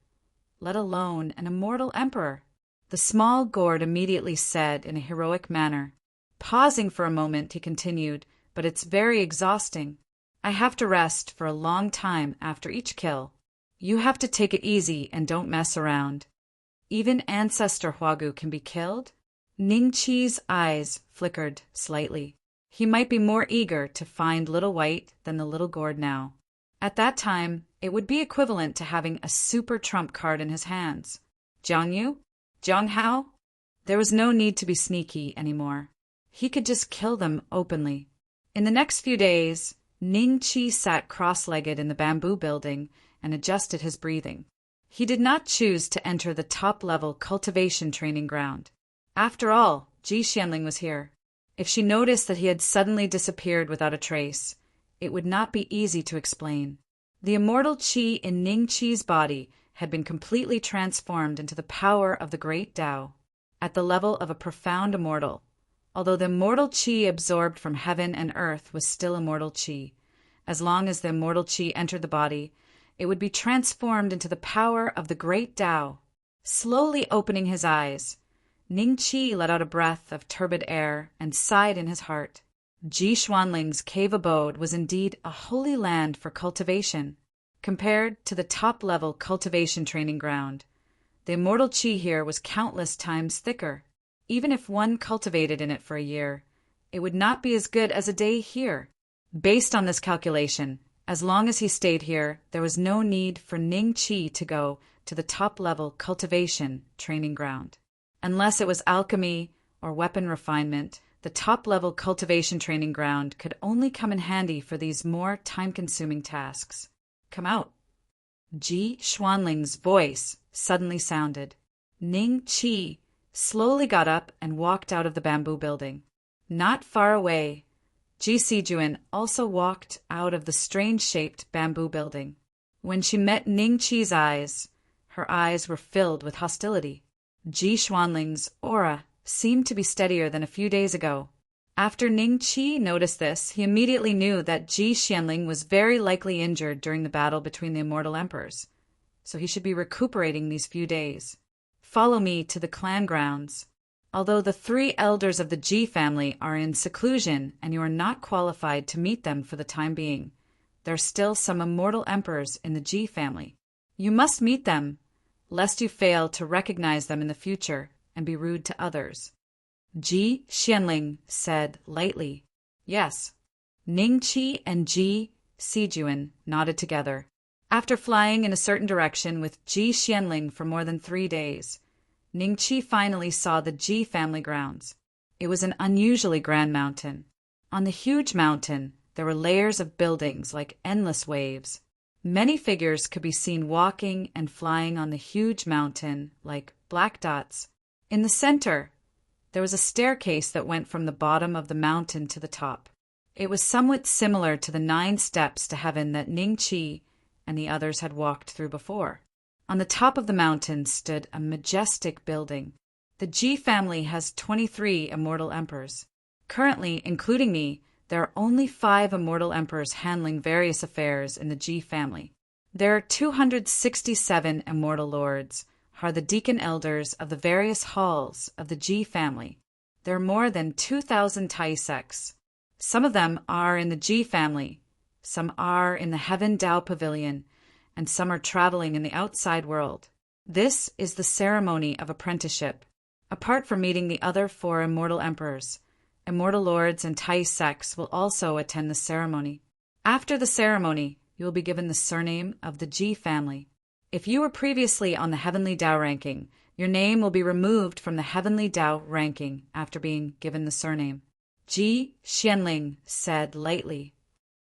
let alone an immortal emperor. The small gourd immediately said in a heroic manner. Pausing for a moment, he continued, but it's very exhausting. I have to rest for a long time after each kill. You have to take it easy and don't mess around. Even Ancestor Huagu can be killed? Ningqi's eyes flickered slightly. He might be more eager to find Little White than the little gourd now. At that time, it would be equivalent to having a super trump card in his hands. Jiang Yu? Jiang Hao? There was no need to be sneaky anymore. He could just kill them openly. In the next few days, Ningqi sat cross-legged in the bamboo building and adjusted his breathing. He did not choose to enter the top-level cultivation training ground. After all, Ji Xianling was here. If she noticed that he had suddenly disappeared without a trace, it would not be easy to explain. The immortal qi in Ningqi's body had been completely transformed into the power of the great Tao, at the level of a profound immortal. Although the immortal qi absorbed from heaven and earth was still immortal qi, as long as the immortal qi entered the body, it would be transformed into the power of the great Tao. Slowly opening his eyes, Ningqi let out a breath of turbid air and sighed in his heart. Ji Xuanling's cave abode was indeed a holy land for cultivation. Compared to the top-level cultivation training ground, the immortal qi here was countless times thicker. Even if one cultivated in it for a year, it would not be as good as a day here. Based on this calculation, as long as he stayed here, there was no need for Ningqi to go to the top-level cultivation training ground. Unless it was alchemy or weapon refinement, the top-level cultivation training ground could only come in handy for these more time-consuming tasks. Come out. Ji Xuanling's voice suddenly sounded. Ningqi slowly got up and walked out of the bamboo building. Not far away, Ji Sijuan also walked out of the strange-shaped bamboo building. When she met Ningqi's eyes, her eyes were filled with hostility. Ji Xuanling's aura seemed to be steadier than a few days ago. After Ningqi noticed this, he immediately knew that Ji Xianling was very likely injured during the battle between the immortal emperors, so he should be recuperating these few days. Follow me to the clan grounds. Although the 3 elders of the Ji family are in seclusion and you are not qualified to meet them for the time being, there are still some immortal emperors in the Ji family. You must meet them, lest you fail to recognize them in the future and be rude to others. Ji Xianling said lightly. Yes. Ningqi and Ji Sijuan nodded together. After flying in a certain direction with Ji Xianling for more than 3 days, Ningqi finally saw the Ji family grounds. It was an unusually grand mountain. On the huge mountain, there were layers of buildings like endless waves. Many figures could be seen walking and flying on the huge mountain like black dots. In the center, there was a staircase that went from the bottom of the mountain to the top. It was somewhat similar to the 9 steps to heaven that Ningqi and the others had walked through before. On the top of the mountain stood a majestic building. The Ji family has 23 immortal emperors. Currently, including me, there are only 5 immortal emperors handling various affairs in the Ji family. There are 267 immortal lords, who are the deacon elders of the various halls of the Ji family. There are more than 2,000 Tai-Secs. Some of them are in the Ji family, some are in the Heaven Dao Pavilion, and some are traveling in the outside world. This is the ceremony of apprenticeship. Apart from meeting the other 4 immortal emperors, immortal lords and Tai-Secs will also attend the ceremony. After the ceremony, you will be given the surname of the Ji family. If you were previously on the Heavenly Dao ranking, your name will be removed from the Heavenly Dao ranking after being given the surname. Ji Xianling said lightly.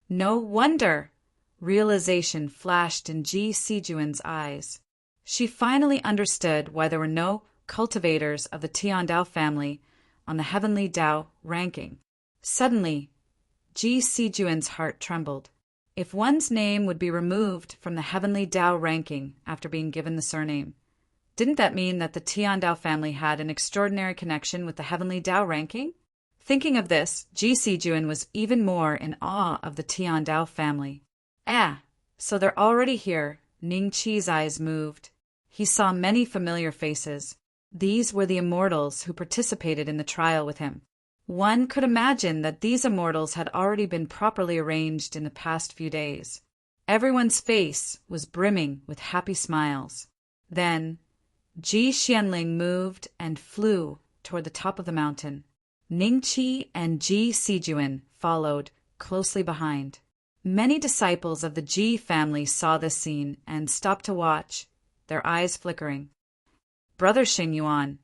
No wonder! Realization flashed in Ji Sijuan's eyes. She finally understood why there were no cultivators of the Tiandao family on the heavenly Tao ranking. Suddenly, Ji Sijuan's heart trembled. If one's name would be removed from the heavenly Tao ranking after being given the surname, didn't that mean that the Tiandao family had an extraordinary connection with the heavenly Tao ranking? Thinking of this, Ji Sijuan was even more in awe of the Tiandao family. So they're already here. Ning Qi's eyes moved. He saw many familiar faces. These were the immortals who participated in the trial with him. One could imagine that these immortals had already been properly arranged in the past few days. Everyone's face was brimming with happy smiles. Then, Ji Xianling moved and flew toward the top of the mountain. Ning Qi and Ji Sijuan followed closely behind. Many disciples of the Ji family saw this scene and stopped to watch, their eyes flickering. Brother Xingyuan,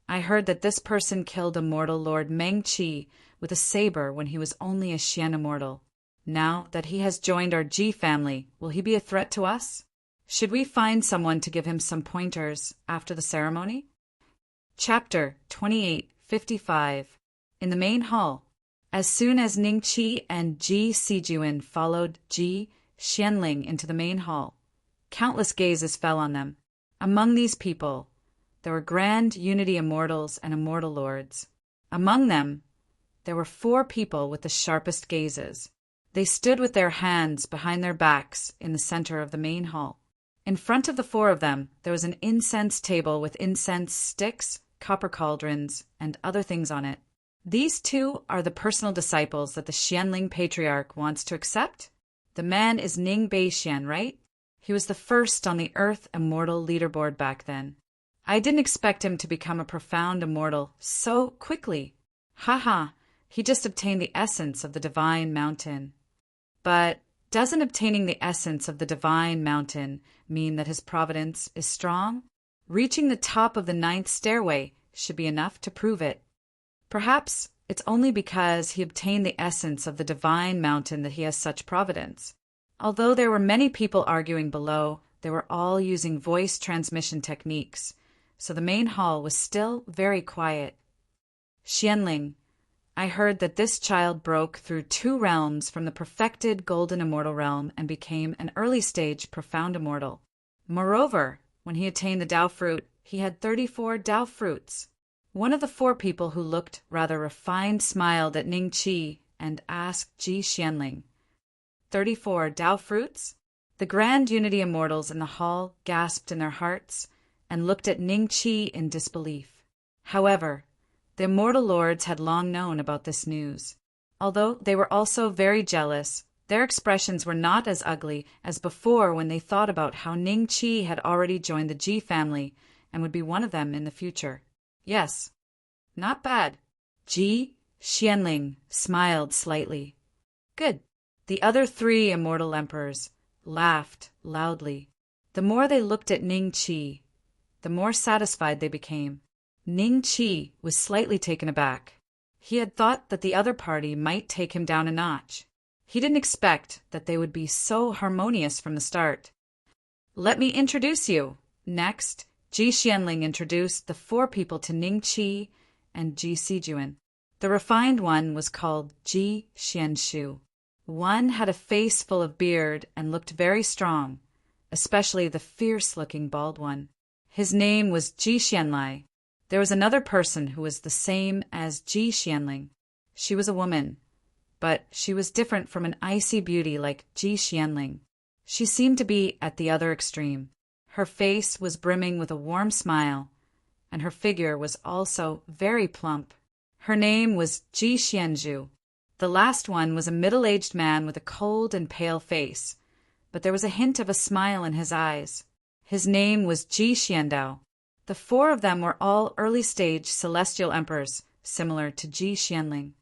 I heard that this person killed immortal Lord Meng Qi with a saber when he was only a Xian immortal. Now that he has joined our Ji family, will he be a threat to us? Should we find someone to give him some pointers after the ceremony? Chapter 28:55. In the main hall, as soon as Ning Qi and Ji Sijuan followed Ji Xianling into the main hall, countless gazes fell on them. Among these people, there were grand unity immortals and immortal lords. Among them, there were 4 people with the sharpest gazes. They stood with their hands behind their backs in the center of the main hall. In front of the 4 of them, there was an incense table with incense sticks, copper cauldrons, and other things on it. These 2 are the personal disciples that the Xianling patriarch wants to accept. The man is Ning Beixian, right? He was the first on the Earth Immortal leaderboard back then. I didn't expect him to become a profound immortal so quickly. He just obtained the essence of the divine mountain. But doesn't obtaining the essence of the divine mountain mean that his providence is strong? Reaching the top of the 9th stairway should be enough to prove it. Perhaps it's only because he obtained the essence of the divine mountain that he has such providence. Although there were many people arguing below, they were all using voice transmission techniques, so the main hall was still very quiet. Xianling, I heard that this child broke through 2 realms from the perfected golden immortal realm and became an early stage profound immortal. Moreover, when he attained the Tao fruit, he had 34 Tao fruits. One of the 4 people who looked rather refined smiled at Ning Qi and asked Ji Xianling, 34 Tao fruits? The grand unity immortals in the hall gasped in their hearts and looked at Ning Qi in disbelief. However, the immortal lords had long known about this news. Although they were also very jealous, their expressions were not as ugly as before when they thought about how Ning Qi had already joined the Ji family and would be one of them in the future. Yes, not bad. Ji Xianling smiled slightly. Good. The other 3 immortal emperors laughed loudly. The more they looked at Ning Qi, the more satisfied they became. Ning Qi was slightly taken aback. He had thought that the other party might take him down a notch. He didn't expect that they would be so harmonious from the start. Let me introduce you. Next, Ji Xianling introduced the 4 people to Ning Qi and Ji Sijuan. The refined one was called Ji Xianshu. One had a face full of beard and looked very strong, especially the fierce-looking bald one. His name was Ji Xianlai. There was another person who was the same as Ji Xianling. She was a woman, but she was different from an icy beauty like Ji Xianling. She seemed to be at the other extreme. Her face was brimming with a warm smile, and her figure was also very plump. Her name was Ji Xianzhu. The last one was a middle-aged man with a cold and pale face, but there was a hint of a smile in his eyes. His name was Ji Xiandao. The 4 of them were all early-stage celestial emperors, similar to Ji Xianling.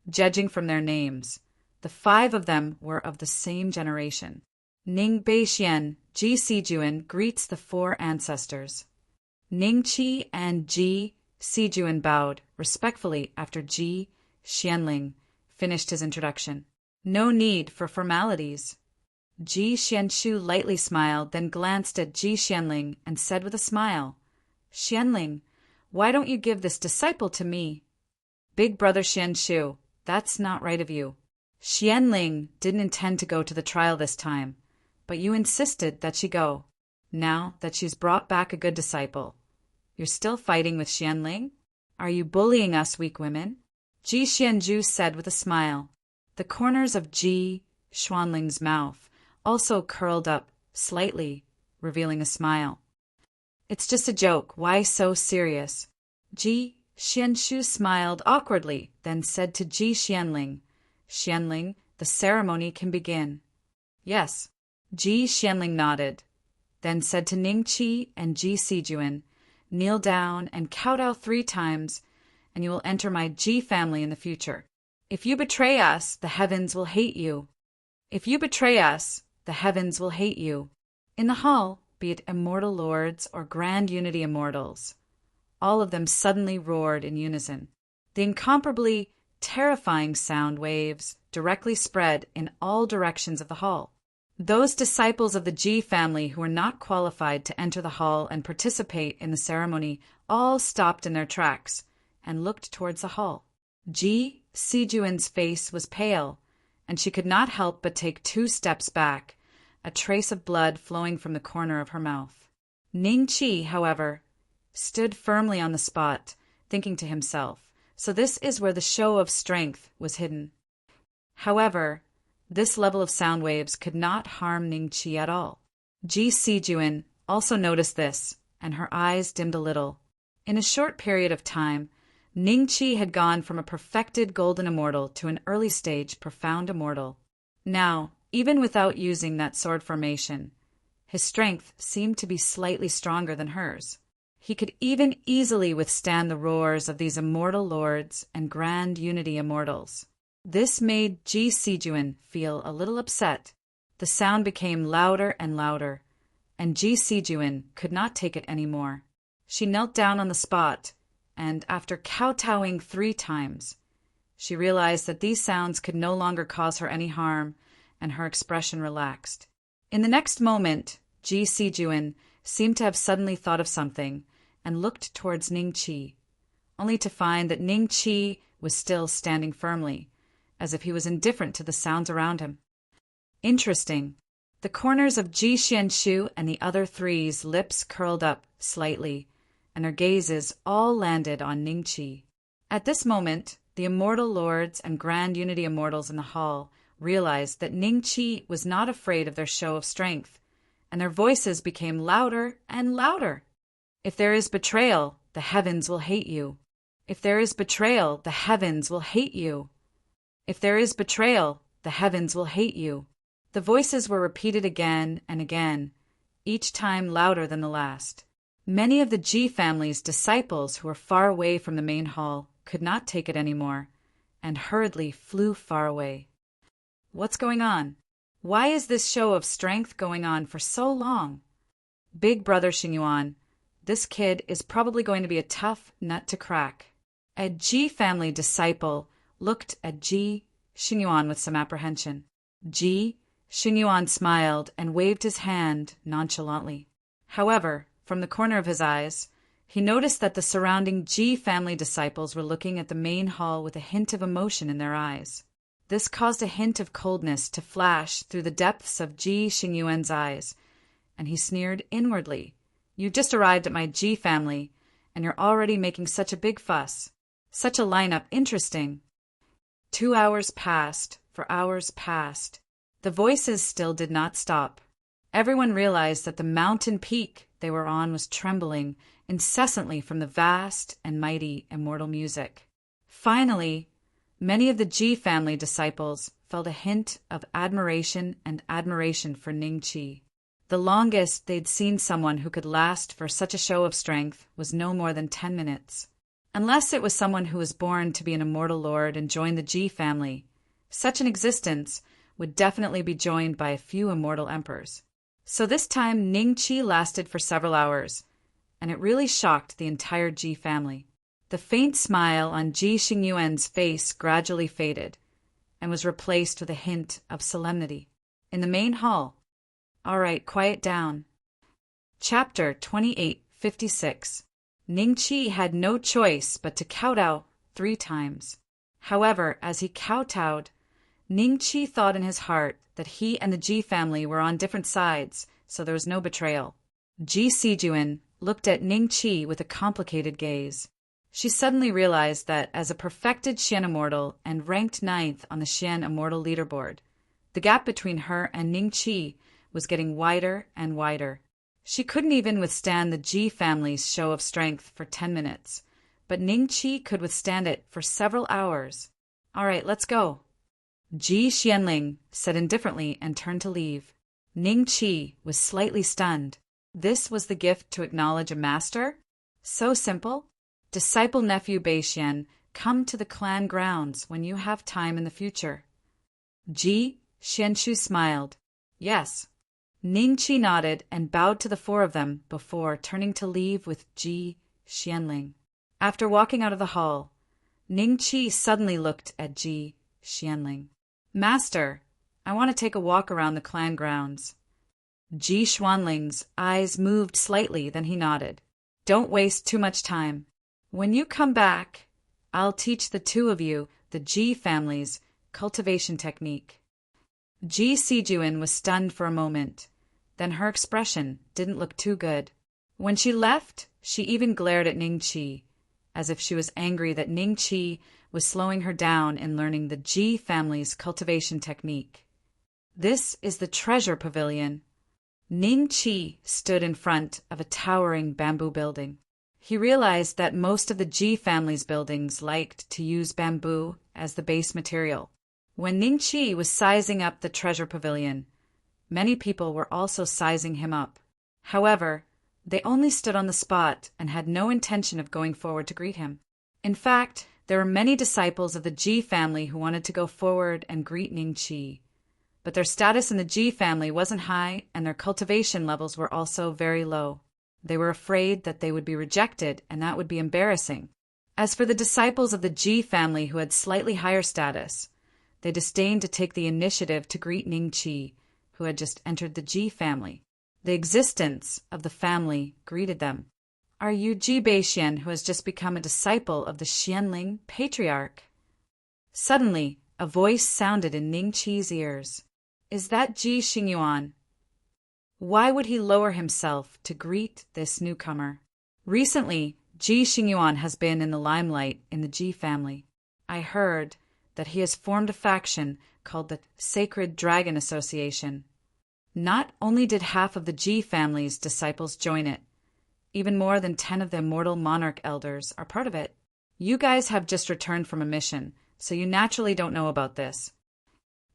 Judging from their names, the 5 of them were of the same generation. Ning Beixian, Ji Sijuan greets the 4 ancestors. Ning Qi and Ji Sijuan bowed respectfully after Ji Xianling finished his introduction. No need for formalities. Ji Xianshu lightly smiled, then glanced at Ji Xianling and said with a smile, Xianling, why don't you give this disciple to me? Big brother Xianshu, that's not right of you. Xianling didn't intend to go to the trial this time, but you insisted that she go. Now that she's brought back a good disciple, you're still fighting with Xianling? Are you bullying us weak women? Ji Xianju said with a smile. The corners of Ji Xuanling's mouth also curled up slightly, revealing a smile. It's just a joke. Why so serious? Ji Xianshu smiled awkwardly, then said to Ji Xianling, Xianling, the ceremony can begin. Yes. Ji Xianling nodded, then said to Ningqi and Ji Sijuan, kneel down and kowtow 3 times, and you will enter my Ji family in the future. If you betray us, the heavens will hate you. If you betray us, the heavens will hate you. In the hall, be it immortal lords or grand unity immortals, all of them suddenly roared in unison. The incomparably terrifying sound waves directly spread in all directions of the hall. Those disciples of the Ji family who were not qualified to enter the hall and participate in the ceremony all stopped in their tracks and looked towards the hall. Ji Sijuan's face was pale, and she could not help but take 2 steps back, a trace of blood flowing from the corner of her mouth. Ningqi, however, stood firmly on the spot, thinking to himself, so this is where the show of strength was hidden. However, this level of sound waves could not harm Ningqi at all. Ji Sijuan also noticed this, and her eyes dimmed a little. In a short period of time, Ningqi had gone from a perfected golden immortal to an early-stage profound immortal. Now, even without using that sword formation, his strength seemed to be slightly stronger than hers. He could even easily withstand the roars of these immortal lords and grand unity immortals. This made Ji Sijuan feel a little upset. The sound became louder and louder, and Ji Sijuan could not take it any more. She knelt down on the spot, and after kowtowing 3 times, she realized that these sounds could no longer cause her any harm, and her expression relaxed. In the next moment, Ji Sijuan seemed to have suddenly thought of something and looked towards Ningqi, only to find that Ningqi was still standing firmly, as if he was indifferent to the sounds around him. Interesting. The corners of Ji Xianshu and the other 3's lips curled up slightly, and their gazes all landed on Ningqi. At this moment, the immortal lords and grand unity immortals in the hall realized that Ningqi was not afraid of their show of strength, and their voices became louder and louder. If there is betrayal, the heavens will hate you. If there is betrayal, the heavens will hate you. If there is betrayal, the heavens will hate you. The voices were repeated again and again, each time louder than the last. Many of the Ji family's disciples who were far away from the main hall could not take it anymore, and hurriedly flew far away. What's going on? Why is this show of strength going on for so long? Big brother Xingyuan, this kid is probably going to be a tough nut to crack. A Ji family disciple looked at Ji Xingyuan with some apprehension. Ji Xingyuan smiled and waved his hand nonchalantly. However, from the corner of his eyes, he noticed that the surrounding Ji family disciples were looking at the main hall with a hint of emotion in their eyes. This caused a hint of coldness to flash through the depths of Ji Xingyuan's eyes, and he sneered inwardly. You just arrived at my Ji family, and you're already making such a big fuss. Such a lineup, interesting. 2 hours passed, for hours passed. The voices still did not stop. Everyone realized that the mountain peak they were on was trembling incessantly from the vast and mighty immortal music. Finally, many of the Ji family disciples felt a hint of admiration for Ningqi. The longest they'd seen someone who could last for such a show of strength was no more than 10 minutes. Unless it was someone who was born to be an immortal lord and joined the Ji family, such an existence would definitely be joined by a few immortal emperors. So this time Ningqi lasted for several hours, and it really shocked the entire Ji family. The faint smile on Ji Xingyuan's face gradually faded, and was replaced with a hint of solemnity. In the main hall, all right, quiet down. Chapter 2856. Ningqi had no choice but to kowtow 3 times. However, as he kowtowed, Ning Chi thought in his heart that he and the Ji family were on different sides, so there was no betrayal. Ji Sijuan looked at Ning Chi with a complicated gaze. She suddenly realized that as a perfected Xian immortal and ranked 9th on the Xian immortal leaderboard, the gap between her and Ning Chi was getting wider and wider. She couldn't even withstand the Ji family's show of strength for 10 minutes, but Ning Chi could withstand it for several hours. "All right, let's go," Ji Xianling said indifferently and turned to leave. Ning Chi was slightly stunned. This was the gift to acknowledge a master? So simple? Disciple nephew Beixian, come to the clan grounds when you have time in the future. Ji Xianshu smiled. Yes. Ning Chi nodded and bowed to the 4 of them before turning to leave with Ji Xianling. After walking out of the hall, Ning Chi suddenly looked at Ji Xianling. "Master, I want to take a walk around the clan grounds." Ji Xuanling's eyes moved slightly, then he nodded. "Don't waste too much time. When you come back, I'll teach the 2 of you the Ji family's cultivation technique." Ji Sijuan was stunned for a moment. Then her expression didn't look too good. When she left, she even glared at Ning Chi, as if she was angry that Ning Chi was slowing her down in learning the Ji family's cultivation technique. "This is the treasure pavilion." Ning Chi stood in front of a towering bamboo building. He realized that most of the Ji family's buildings liked to use bamboo as the base material. When Ning Chi was sizing up the treasure pavilion, many people were also sizing him up. However, they only stood on the spot and had no intention of going forward to greet him. In fact, there were many disciples of the Ji family who wanted to go forward and greet Ning Chi. But their status in the Ji family wasn't high, and their cultivation levels were also very low. They were afraid that they would be rejected, and that would be embarrassing. As for the disciples of the Ji family who had slightly higher status, they disdained to take the initiative to greet Ning Chi, who had just entered the Ji family. The existence of the family greeted them. "Are you Ji Beixian, who has just become a disciple of the Xianling patriarch?" Suddenly, a voice sounded in Ning Chi's ears. "Is that Ji Xingyuan?" Why would he lower himself to greet this newcomer? Recently, Ji Xingyuan has been in the limelight in the Ji family. I heard that he has formed a faction called the Sacred Dragon Association. Not only did half of the Ji family's disciples join it, even more than 10 of the immortal monarch elders are part of it. You guys have just returned from a mission, so you naturally don't know about this.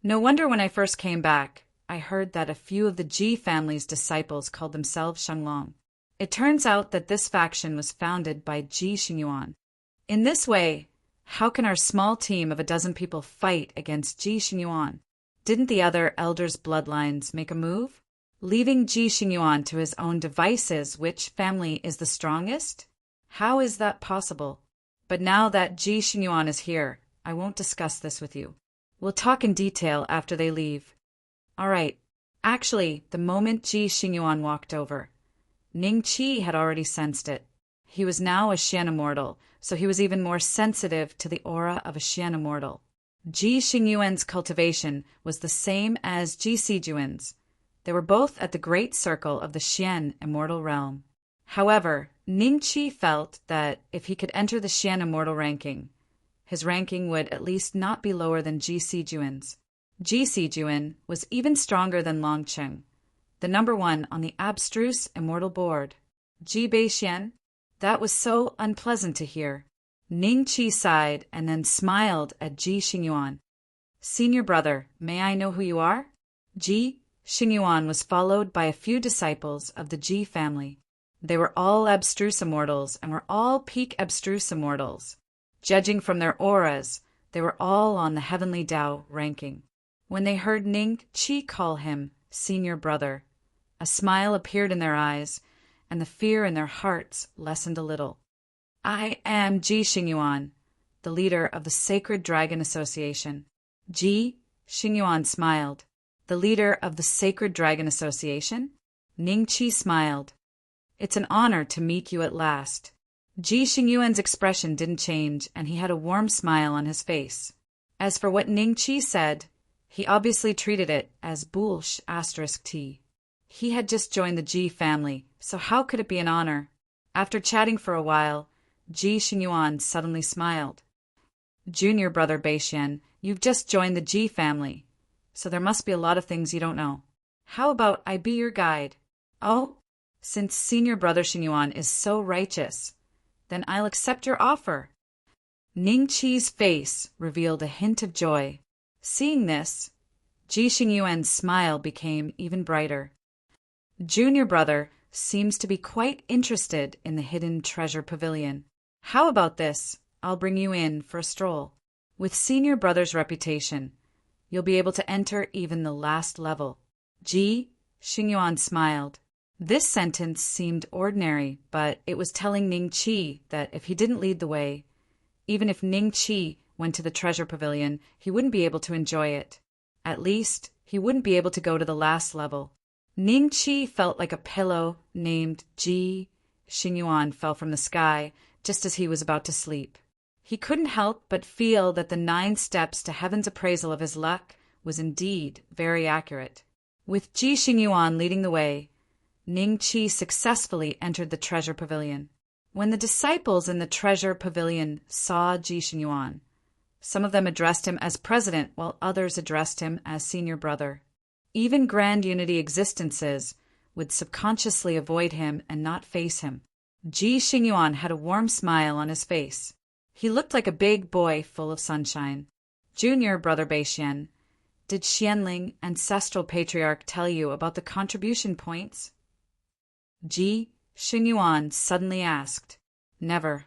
No wonder when I first came back, I heard that a few of the Ji family's disciples called themselves Shenglong. It turns out that this faction was founded by Ji Xingyuan. In this way, how can our small team of a dozen people fight against Ji Xingyuan? Didn't the other elders' bloodlines make a move? Leaving Ji Xingyuan to his own devices, which family is the strongest? How is that possible? But now that Ji Xingyuan is here, I won't discuss this with you. We'll talk in detail after they leave. All right. Actually, the moment Ji Xingyuan walked over, Ning Chi had already sensed it. He was now a Xian immortal, so he was even more sensitive to the aura of a Xian immortal. Ji Xingyuan's cultivation was the same as Ji Sijuan's. They were both at the great circle of the Xian immortal realm. However, Ning Chi felt that if he could enter the Xian immortal ranking, his ranking would at least not be lower than Ji Sijuan's. Ji Sijuan was even stronger than Long Cheng, the number 1 on the abstruse immortal board. Ji Beixian? That was so unpleasant to hear. Ning Chi sighed and then smiled at Ji Xingyuan. "Senior brother, may I know who you are?" Ji Xingyuan was followed by a few disciples of the Ji family. They were all abstruse immortals and were all peak abstruse immortals. Judging from their auras, they were all on the heavenly Tao ranking. When they heard Ning Chi call him senior brother, a smile appeared in their eyes, and the fear in their hearts lessened a little. "I am Ji Xingyuan, the leader of the Sacred Dragon Association." Ji Xingyuan smiled. "The leader of the Sacred Dragon Association?" Ning Chi smiled. "It's an honor to meet you at last." Ji Xingyuan's expression didn't change, and he had a warm smile on his face. As for what Ning Qi said, he obviously treated it as **T. He had just joined the Ji family, so how could it be an honor? After chatting for a while, Ji Xingyuan suddenly smiled. Junior brother Beixian, you've just joined the Ji family, so there must be a lot of things you don't know. How about I be your guide? Oh, since senior brother Xingyuan is so righteous, then I'll accept your offer. Ning Qi's face revealed a hint of joy. Seeing this, Ji Xingyuan's smile became even brighter. Junior brother seems to be quite interested in the hidden treasure pavilion. How about this? I'll bring you in for a stroll. With senior brother's reputation, you'll be able to enter even the last level. Ji Xingyuan smiled. This sentence seemed ordinary, but it was telling Ning Qi that if he didn't lead the way, even if Ning Qi went to the treasure pavilion, he wouldn't be able to enjoy it. At least, he wouldn't be able to go to the last level. Ning Qi felt like a pillow named Ji Xingyuan fell from the sky just as he was about to sleep. He couldn't help but feel that the 9 steps to heaven's appraisal of his luck was indeed very accurate. With Ji Xingyuan leading the way, Ning Qi successfully entered the treasure pavilion. When the disciples in the treasure pavilion saw Ji Xingyuan, some of them addressed him as president while others addressed him as senior brother. Even grand unity existences would subconsciously avoid him and not face him. Ji Xingyuan had a warm smile on his face. He looked like a big boy full of sunshine. Junior brother Beixian, did Xianling, ancestral patriarch, tell you about the contribution points? Ji Xingyuan suddenly asked. Never.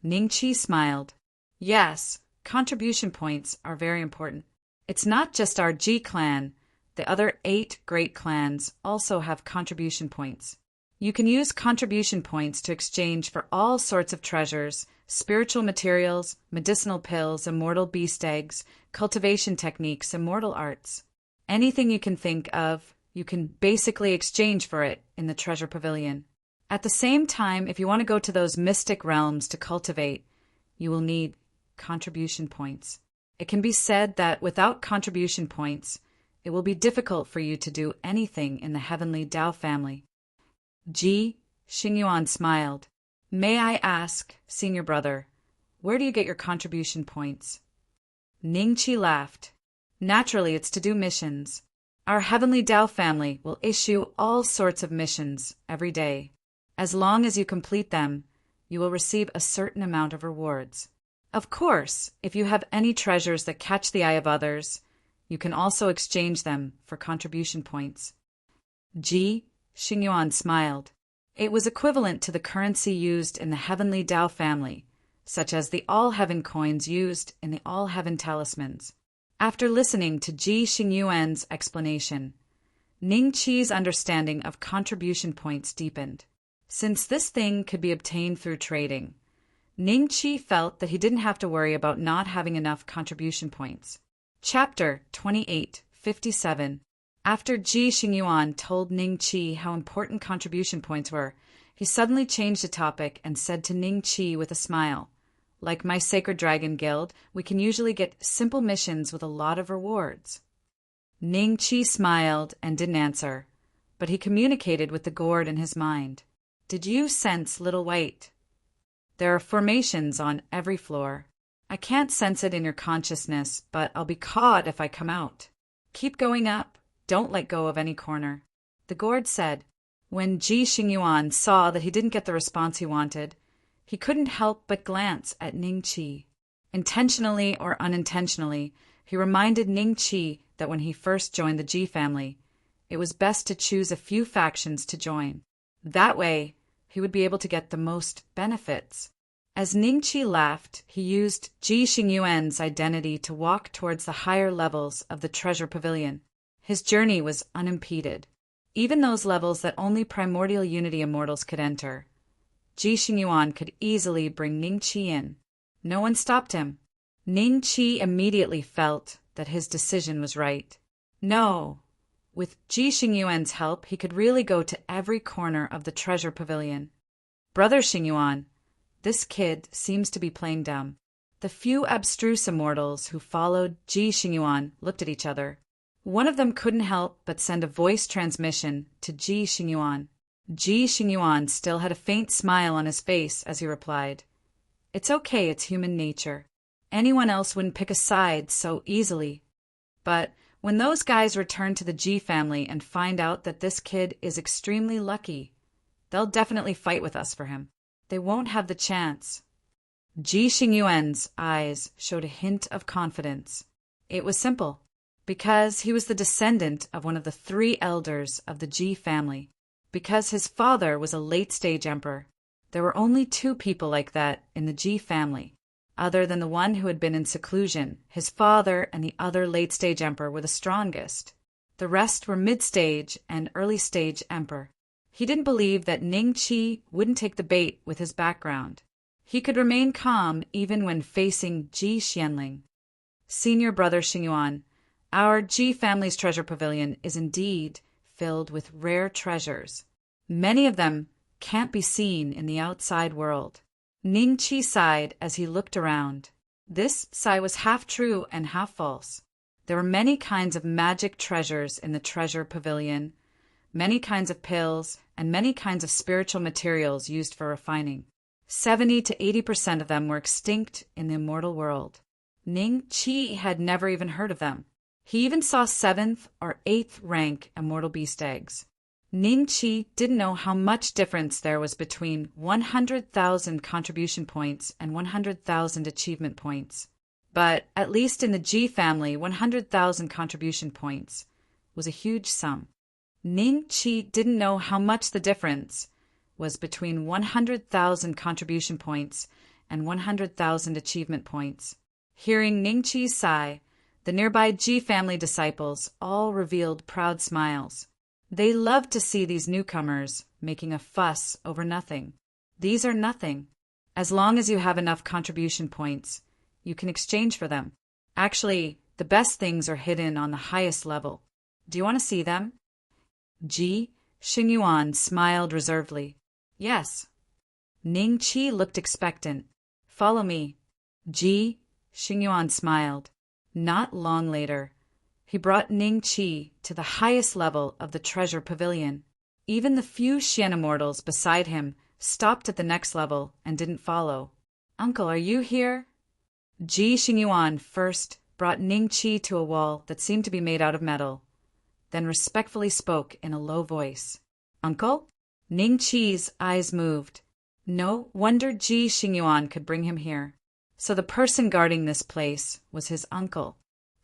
Ning Qi smiled. Yes, contribution points are very important. It's not just our Ji clan. The other 8 great clans also have contribution points. You can use contribution points to exchange for all sorts of treasures, spiritual materials, medicinal pills, immortal beast eggs, cultivation techniques, immortal arts. Anything you can think of, you can basically exchange for it in the treasure pavilion. At the same time, if you want to go to those mystic realms to cultivate, you will need contribution points. It can be said that without contribution points, it will be difficult for you to do anything in the heavenly Dao family. Ji Xingyuan smiled. May I ask, senior brother, where do you get your contribution points? Ning Qi laughed. Naturally, it's to do missions. Our heavenly Dao family will issue all sorts of missions every day. As long as you complete them, you will receive a certain amount of rewards. Of course, if you have any treasures that catch the eye of others, you can also exchange them for contribution points. Ji Xingyuan smiled. It was equivalent to the currency used in the heavenly Dao family, such as the all-heaven coins used in the all-heaven talismans. After listening to Ji Xingyuan's explanation, Ning Qi's understanding of contribution points deepened. Since this thing could be obtained through trading, Ning Qi felt that he didn't have to worry about not having enough contribution points. Chapter 28:57. After Ji Xingyuan told Ning Qi how important contribution points were, he suddenly changed the topic and said to Ning Qi with a smile, like my Sacred Dragon Guild, we can usually get simple missions with a lot of rewards. Ning Qi smiled and didn't answer, but he communicated with the gourd in his mind. Did you sense Little White? There are formations on every floor. I can't sense it in your consciousness, but I'll be caught if I come out. Keep going up. Don't let go of any corner. The gourd said. When Ji Xingyuan saw that he didn't get the response he wanted, he couldn't help but glance at Ning Qi. Intentionally or unintentionally, he reminded Ning Qi that when he first joined the Ji family, it was best to choose a few factions to join. That way, he would be able to get the most benefits. As Ning Qi laughed, he used Ji Xingyuan's identity to walk towards the higher levels of the treasure pavilion. His journey was unimpeded. Even those levels that only primordial unity immortals could enter, Ji Xingyuan could easily bring Ning Qi in. No one stopped him. Ning Qi immediately felt that his decision was right. No. With Ji Xingyuan's help, he could really go to every corner of the treasure pavilion. Brother Xingyuan, This kid seems to be playing dumb. The few abstruse immortals who followed Ji Xingyuan looked at each other. One of them couldn't help but send a voice transmission to Ji Xingyuan. Ji Xingyuan still had a faint smile on his face as he replied, "It's okay, it's human nature. Anyone else wouldn't pick a side so easily. But when those guys return to the Ji family and find out that this kid is extremely lucky, they'll definitely fight with us for him. They won't have the chance." Ji Xingyuan's eyes showed a hint of confidence. It was simple. Because he was the descendant of one of the 3 elders of the Ji family. Because his father was a late-stage emperor. There were only 2 people like that in the Ji family. Other than the one who had been in seclusion, his father and the other late-stage emperor were the strongest. The rest were mid-stage and early-stage emperor. He didn't believe that Ning Qi wouldn't take the bait with his background. He could remain calm even when facing Ji Xianling. "Senior brother Xingyuan, our Ji family's treasure pavilion is indeed filled with rare treasures. Many of them can't be seen in the outside world." Ning Qi sighed as he looked around. This sigh was half true and half false. There were many kinds of magic treasures in the treasure pavilion, many kinds of pills, and many kinds of spiritual materials used for refining. 70 to 80% of them were extinct in the immortal world. Ning Qi had never even heard of them. He even saw 7th or 8th rank immortal beast eggs. Ning Qi didn't know how much difference there was between 100,000 contribution points and 100,000 achievement points. But at least in the Ji family, 100,000 contribution points was a huge sum. Ning Qi didn't know how much the difference was between 100,000 contribution points and 100,000 achievement points. Hearing Ning Qi's sigh, the nearby Ji family disciples all revealed proud smiles. They loved to see these newcomers making a fuss over nothing. These are nothing. As long as you have enough contribution points, you can exchange for them. Actually, the best things are hidden on the highest level. Do you want to see them? Ji Xingyuan smiled reservedly. Yes. Ning Qi looked expectant. Follow me. Ji Xingyuan smiled. Not long later, he brought Ning Qi to the highest level of the treasure pavilion. Even the few Xian immortals beside him stopped at the next level and didn't follow. "Uncle, are you here?" Ji Xingyuan first brought Ning Qi to a wall that seemed to be made out of metal, then respectfully spoke in a low voice. "Uncle?" Ning Qi's eyes moved. No wonder Ji Xingyuan could bring him here. So the person guarding this place was his uncle.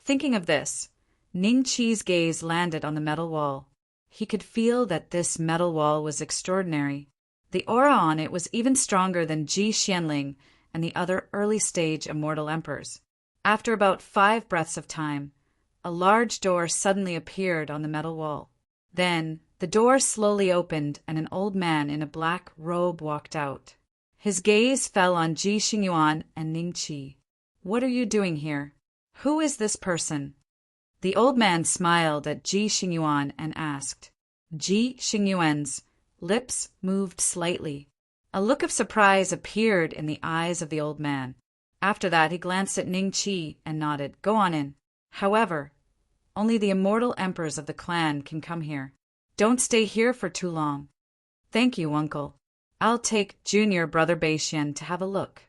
Thinking of this, Ning Qi's gaze landed on the metal wall. He could feel that this metal wall was extraordinary. The aura on it was even stronger than Ji Xianling and the other early-stage immortal emperors. After about 5 breaths of time, a large door suddenly appeared on the metal wall. Then the door slowly opened and an old man in a black robe walked out. His gaze fell on Ji Xingyuan and Ning Qi. "What are you doing here? Who is this person?" The old man smiled at Ji Xingyuan and asked. Ji Xingyuan's lips moved slightly. A look of surprise appeared in the eyes of the old man. After that, he glanced at Ning Qi and nodded. "Go on in. However, only the immortal emperors of the clan can come here. Don't stay here for too long." "Thank you, uncle. I'll take junior brother Beixian to have a look."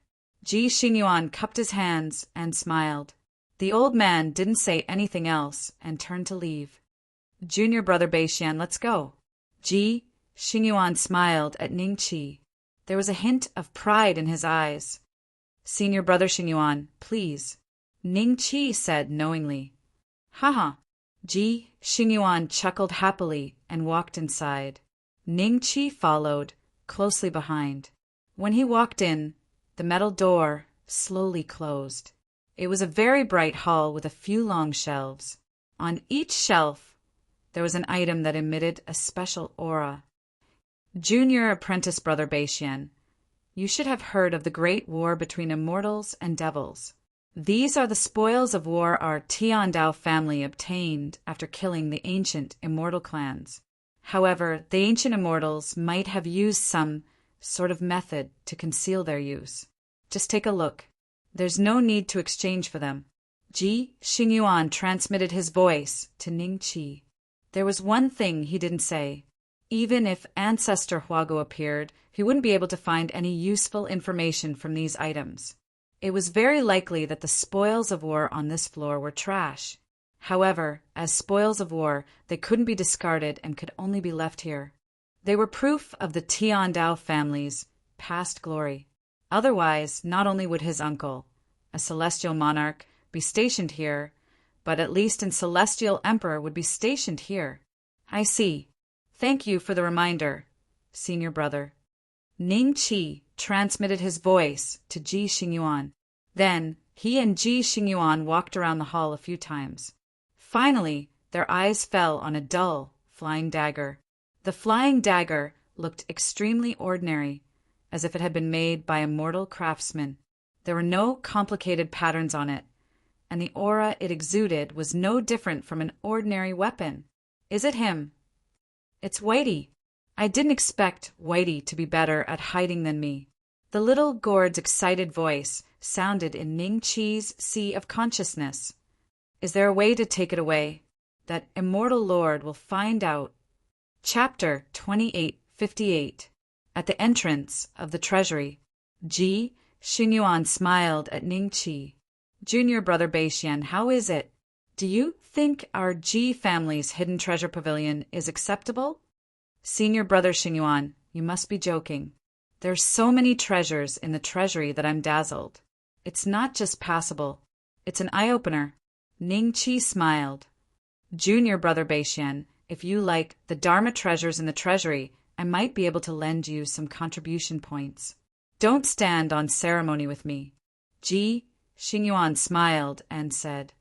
Ji Xingyuan cupped his hands and smiled. The old man didn't say anything else and turned to leave. "Junior brother Beixian, let's go." Ji Xingyuan smiled at Ning Qi. There was a hint of pride in his eyes. "Senior brother Xingyuan, please," Ning Qi said knowingly. "Haha." Ji Xingyuan chuckled happily and walked inside. Ning Qi followed, closely behind. When he walked in, the metal door slowly closed. It was a very bright hall with a few long shelves. On each shelf, there was an item that emitted a special aura. "Junior apprentice brother Beixian, you should have heard of the great war between immortals and devils. These are the spoils of war our Tiandao family obtained after killing the ancient immortal clans. However, the ancient immortals might have used some sort of method to conceal their use. Just take a look. There's no need to exchange for them. Ji Xingyuan transmitted his voice to Ning Qi. There was one thing he didn't say. Even if Ancestor Huago appeared, he wouldn't be able to find any useful information from these items. It was very likely that the spoils of war on this floor were trash. However, as spoils of war, they couldn't be discarded and could only be left here. They were proof of the Tiandao family's past glory. Otherwise, not only would his uncle, a celestial monarch, be stationed here, but at least a celestial emperor would be stationed here. I see. Thank you for the reminder, senior brother. Ning Qi transmitted his voice to Ji Xingyuan. Then, he and Ji Xingyuan walked around the hall a few times. Finally, their eyes fell on a dull, flying dagger. The flying dagger looked extremely ordinary, as if it had been made by a mortal craftsman. There were no complicated patterns on it, and the aura it exuded was no different from an ordinary weapon. Is it him? It's Whitey. I didn't expect Whitey to be better at hiding than me. The little gourd's excited voice sounded in Ning Qi's sea of consciousness. Is there a way to take it away? That immortal lord will find out. Chapter 2858. At the entrance of the treasury, Ji Xingyuan smiled at Ning Qi. Junior brother Beixian, how is it? Do you think our Ji family's hidden treasure pavilion is acceptable? Senior brother Xingyuan, you must be joking. There's so many treasures in the treasury that I'm dazzled. It's not just passable. It's an eye-opener. Ning Qi smiled. Junior brother Beixian, if you like the Dharma treasures in the treasury, I might be able to lend you some contribution points. Don't stand on ceremony with me. Ji Xingyuan smiled and said,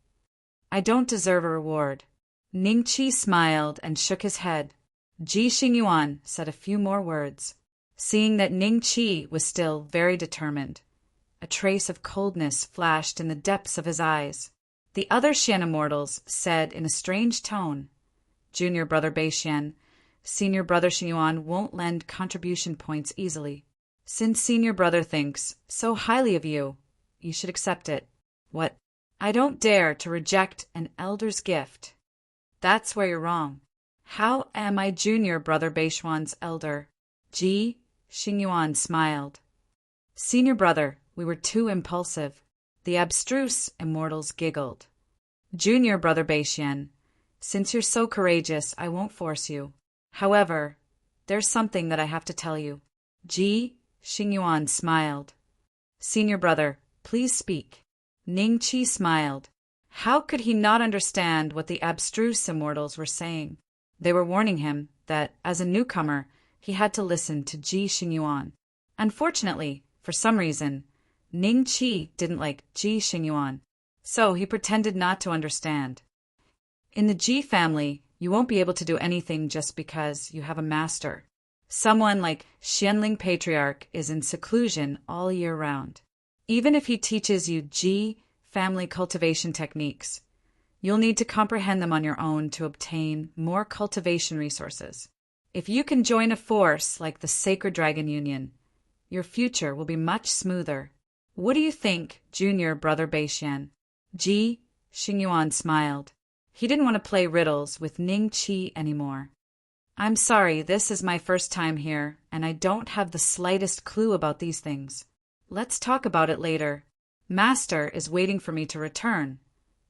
I don't deserve a reward. Ning Qi smiled and shook his head. Ji Xingyuan said a few more words. Seeing that Ning Qi was still very determined, a trace of coldness flashed in the depths of his eyes. The other Xian immortals said in a strange tone, Junior brother Beixian, senior brother Xingyuan won't lend contribution points easily. Since senior brother thinks so highly of you, you should accept it. What? I don't dare to reject an elder's gift. That's where you're wrong. How am I junior brother Beixian's elder? Ji Xingyuan smiled. Senior brother, we were too impulsive. The abstruse immortals giggled. Junior brother Beixian, since you're so courageous, I won't force you. However, there's something that I have to tell you. Ji Xingyuan smiled. Senior brother, please speak. Ning Qi smiled. How could he not understand what the abstruse immortals were saying? They were warning him that, as a newcomer, he had to listen to Ji Xingyuan. Unfortunately, for some reason, Ning Qi didn't like Ji Xingyuan, so he pretended not to understand. In the Ji family, you won't be able to do anything just because you have a master. Someone like Xianling Patriarch is in seclusion all year round. Even if he teaches you Ji family cultivation techniques, you'll need to comprehend them on your own to obtain more cultivation resources. If you can join a force like the Sacred Dragon Union, your future will be much smoother. What do you think, junior brother Beixian? Ji Xingyuan smiled. He didn't want to play riddles with Ning Qi anymore. I'm sorry, this is my first time here, and I don't have the slightest clue about these things. Let's talk about it later. Master is waiting for me to return,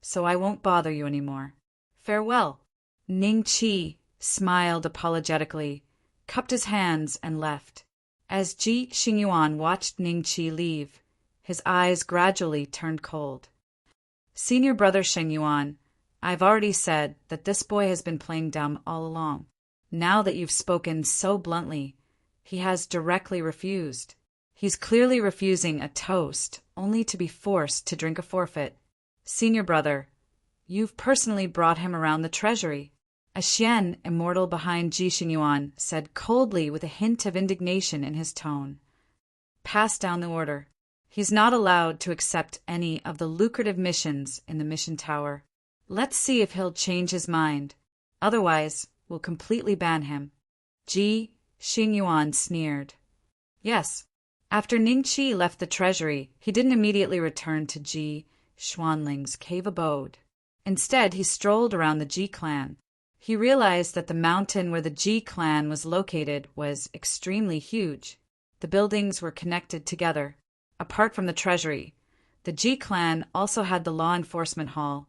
so I won't bother you anymore. Farewell. Ning Qi smiled apologetically, cupped his hands, and left. As Ji Xingyuan watched Ning Qi leave, his eyes gradually turned cold. Senior brother Xingyuan, I've already said that this boy has been playing dumb all along. Now that you've spoken so bluntly, he has directly refused. He's clearly refusing a toast, only to be forced to drink a forfeit. Senior brother, you've personally brought him around the treasury. A Xian immortal behind Ji Xingyuan said coldly with a hint of indignation in his tone. Pass down the order. He's not allowed to accept any of the lucrative missions in the mission tower. Let's see if he'll change his mind. Otherwise, we'll completely ban him. Ji Xingyuan sneered. Yes. After Ningqi left the treasury, he didn't immediately return to Ji Xuanling's cave abode. Instead, he strolled around the Ji clan. He realized that the mountain where the Ji clan was located was extremely huge. The buildings were connected together. Apart from the treasury, the Ji clan also had the law enforcement hall,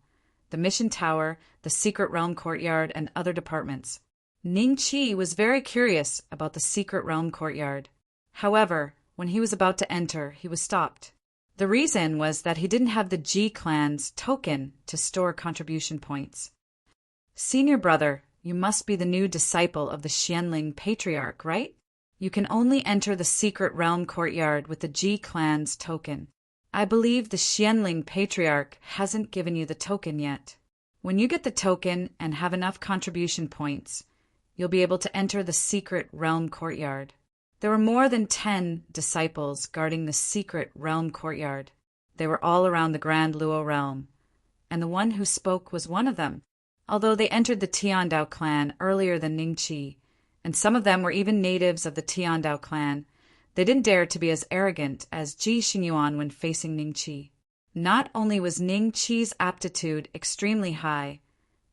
the mission tower, the secret realm courtyard, and other departments. Ningqi was very curious about the secret realm courtyard. However, when he was about to enter, he was stopped. The reason was that he didn't have the Ji clan's token to store contribution points. Senior brother, you must be the new disciple of the Xianling patriarch, right? You can only enter the secret realm courtyard with the Ji clan's token. I believe the Xianling patriarch hasn't given you the token yet. When you get the token and have enough contribution points, you'll be able to enter the secret realm courtyard. There were more than 10 disciples guarding the secret realm courtyard. They were all around the Grand Luo realm, and the one who spoke was one of them. Although they entered the Tiandao clan earlier than Ningqi, and some of them were even natives of the Tiandao clan, they didn't dare to be as arrogant as Ji Xinyuan when facing Ningqi. Not only was Ningqi's aptitude extremely high,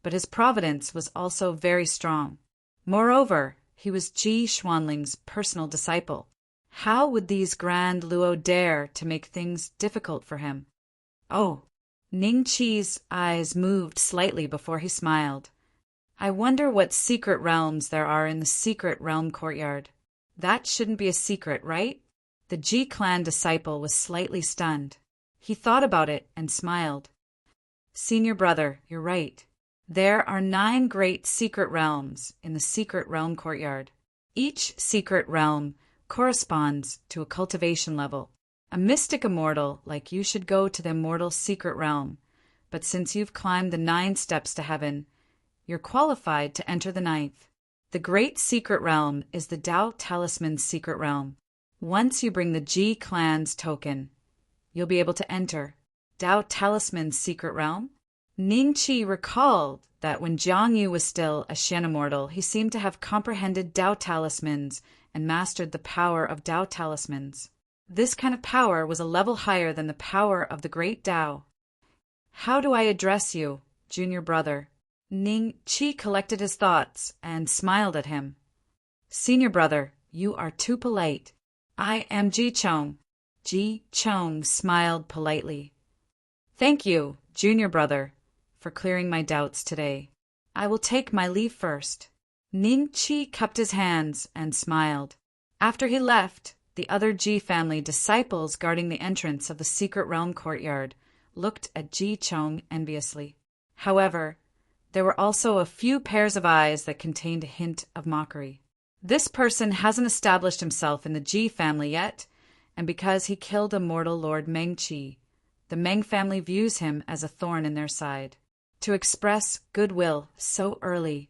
but his providence was also very strong. Moreover, he was Ji Xuanling's personal disciple. How would these Grand Luo dare to make things difficult for him? Oh, Ningqi's eyes moved slightly before he smiled. I wonder what secret realms there are in the secret realm courtyard. That shouldn't be a secret, right? The Ji clan disciple was slightly stunned. He thought about it and smiled. Senior brother, you're right. There are 9 great secret realms in the secret realm courtyard. Each secret realm corresponds to a cultivation level. A mystic immortal like you should go to the immortal secret realm, but since you've climbed the 9 steps to heaven, you're qualified to enter the 9th. The great secret realm is the Dao Talisman secret realm. Once you bring the Ji clan's token, you'll be able to enter Dao Talisman's secret realm. Ningqi recalled that when Jiang Yu was still a Xian immortal, he seemed to have comprehended Dao Talismans and mastered the power of Dao Talismans. This kind of power was a level higher than the power of the great Dao. How do I address you, junior brother? Ningqi collected his thoughts and smiled at him. Senior brother, you are too polite. I am Ji Chong. Ji Chong smiled politely. Thank you, junior brother, for clearing my doubts today. I will take my leave first. Ningqi cupped his hands and smiled. After he left, the other Ji family disciples guarding the entrance of the secret realm courtyard looked at Ji Chong enviously. However, there were also a few pairs of eyes that contained a hint of mockery. This person hasn't established himself in the Ji family yet, and because he killed immortal Lord Mengqi, the Meng family views him as a thorn in their side. To express goodwill so early,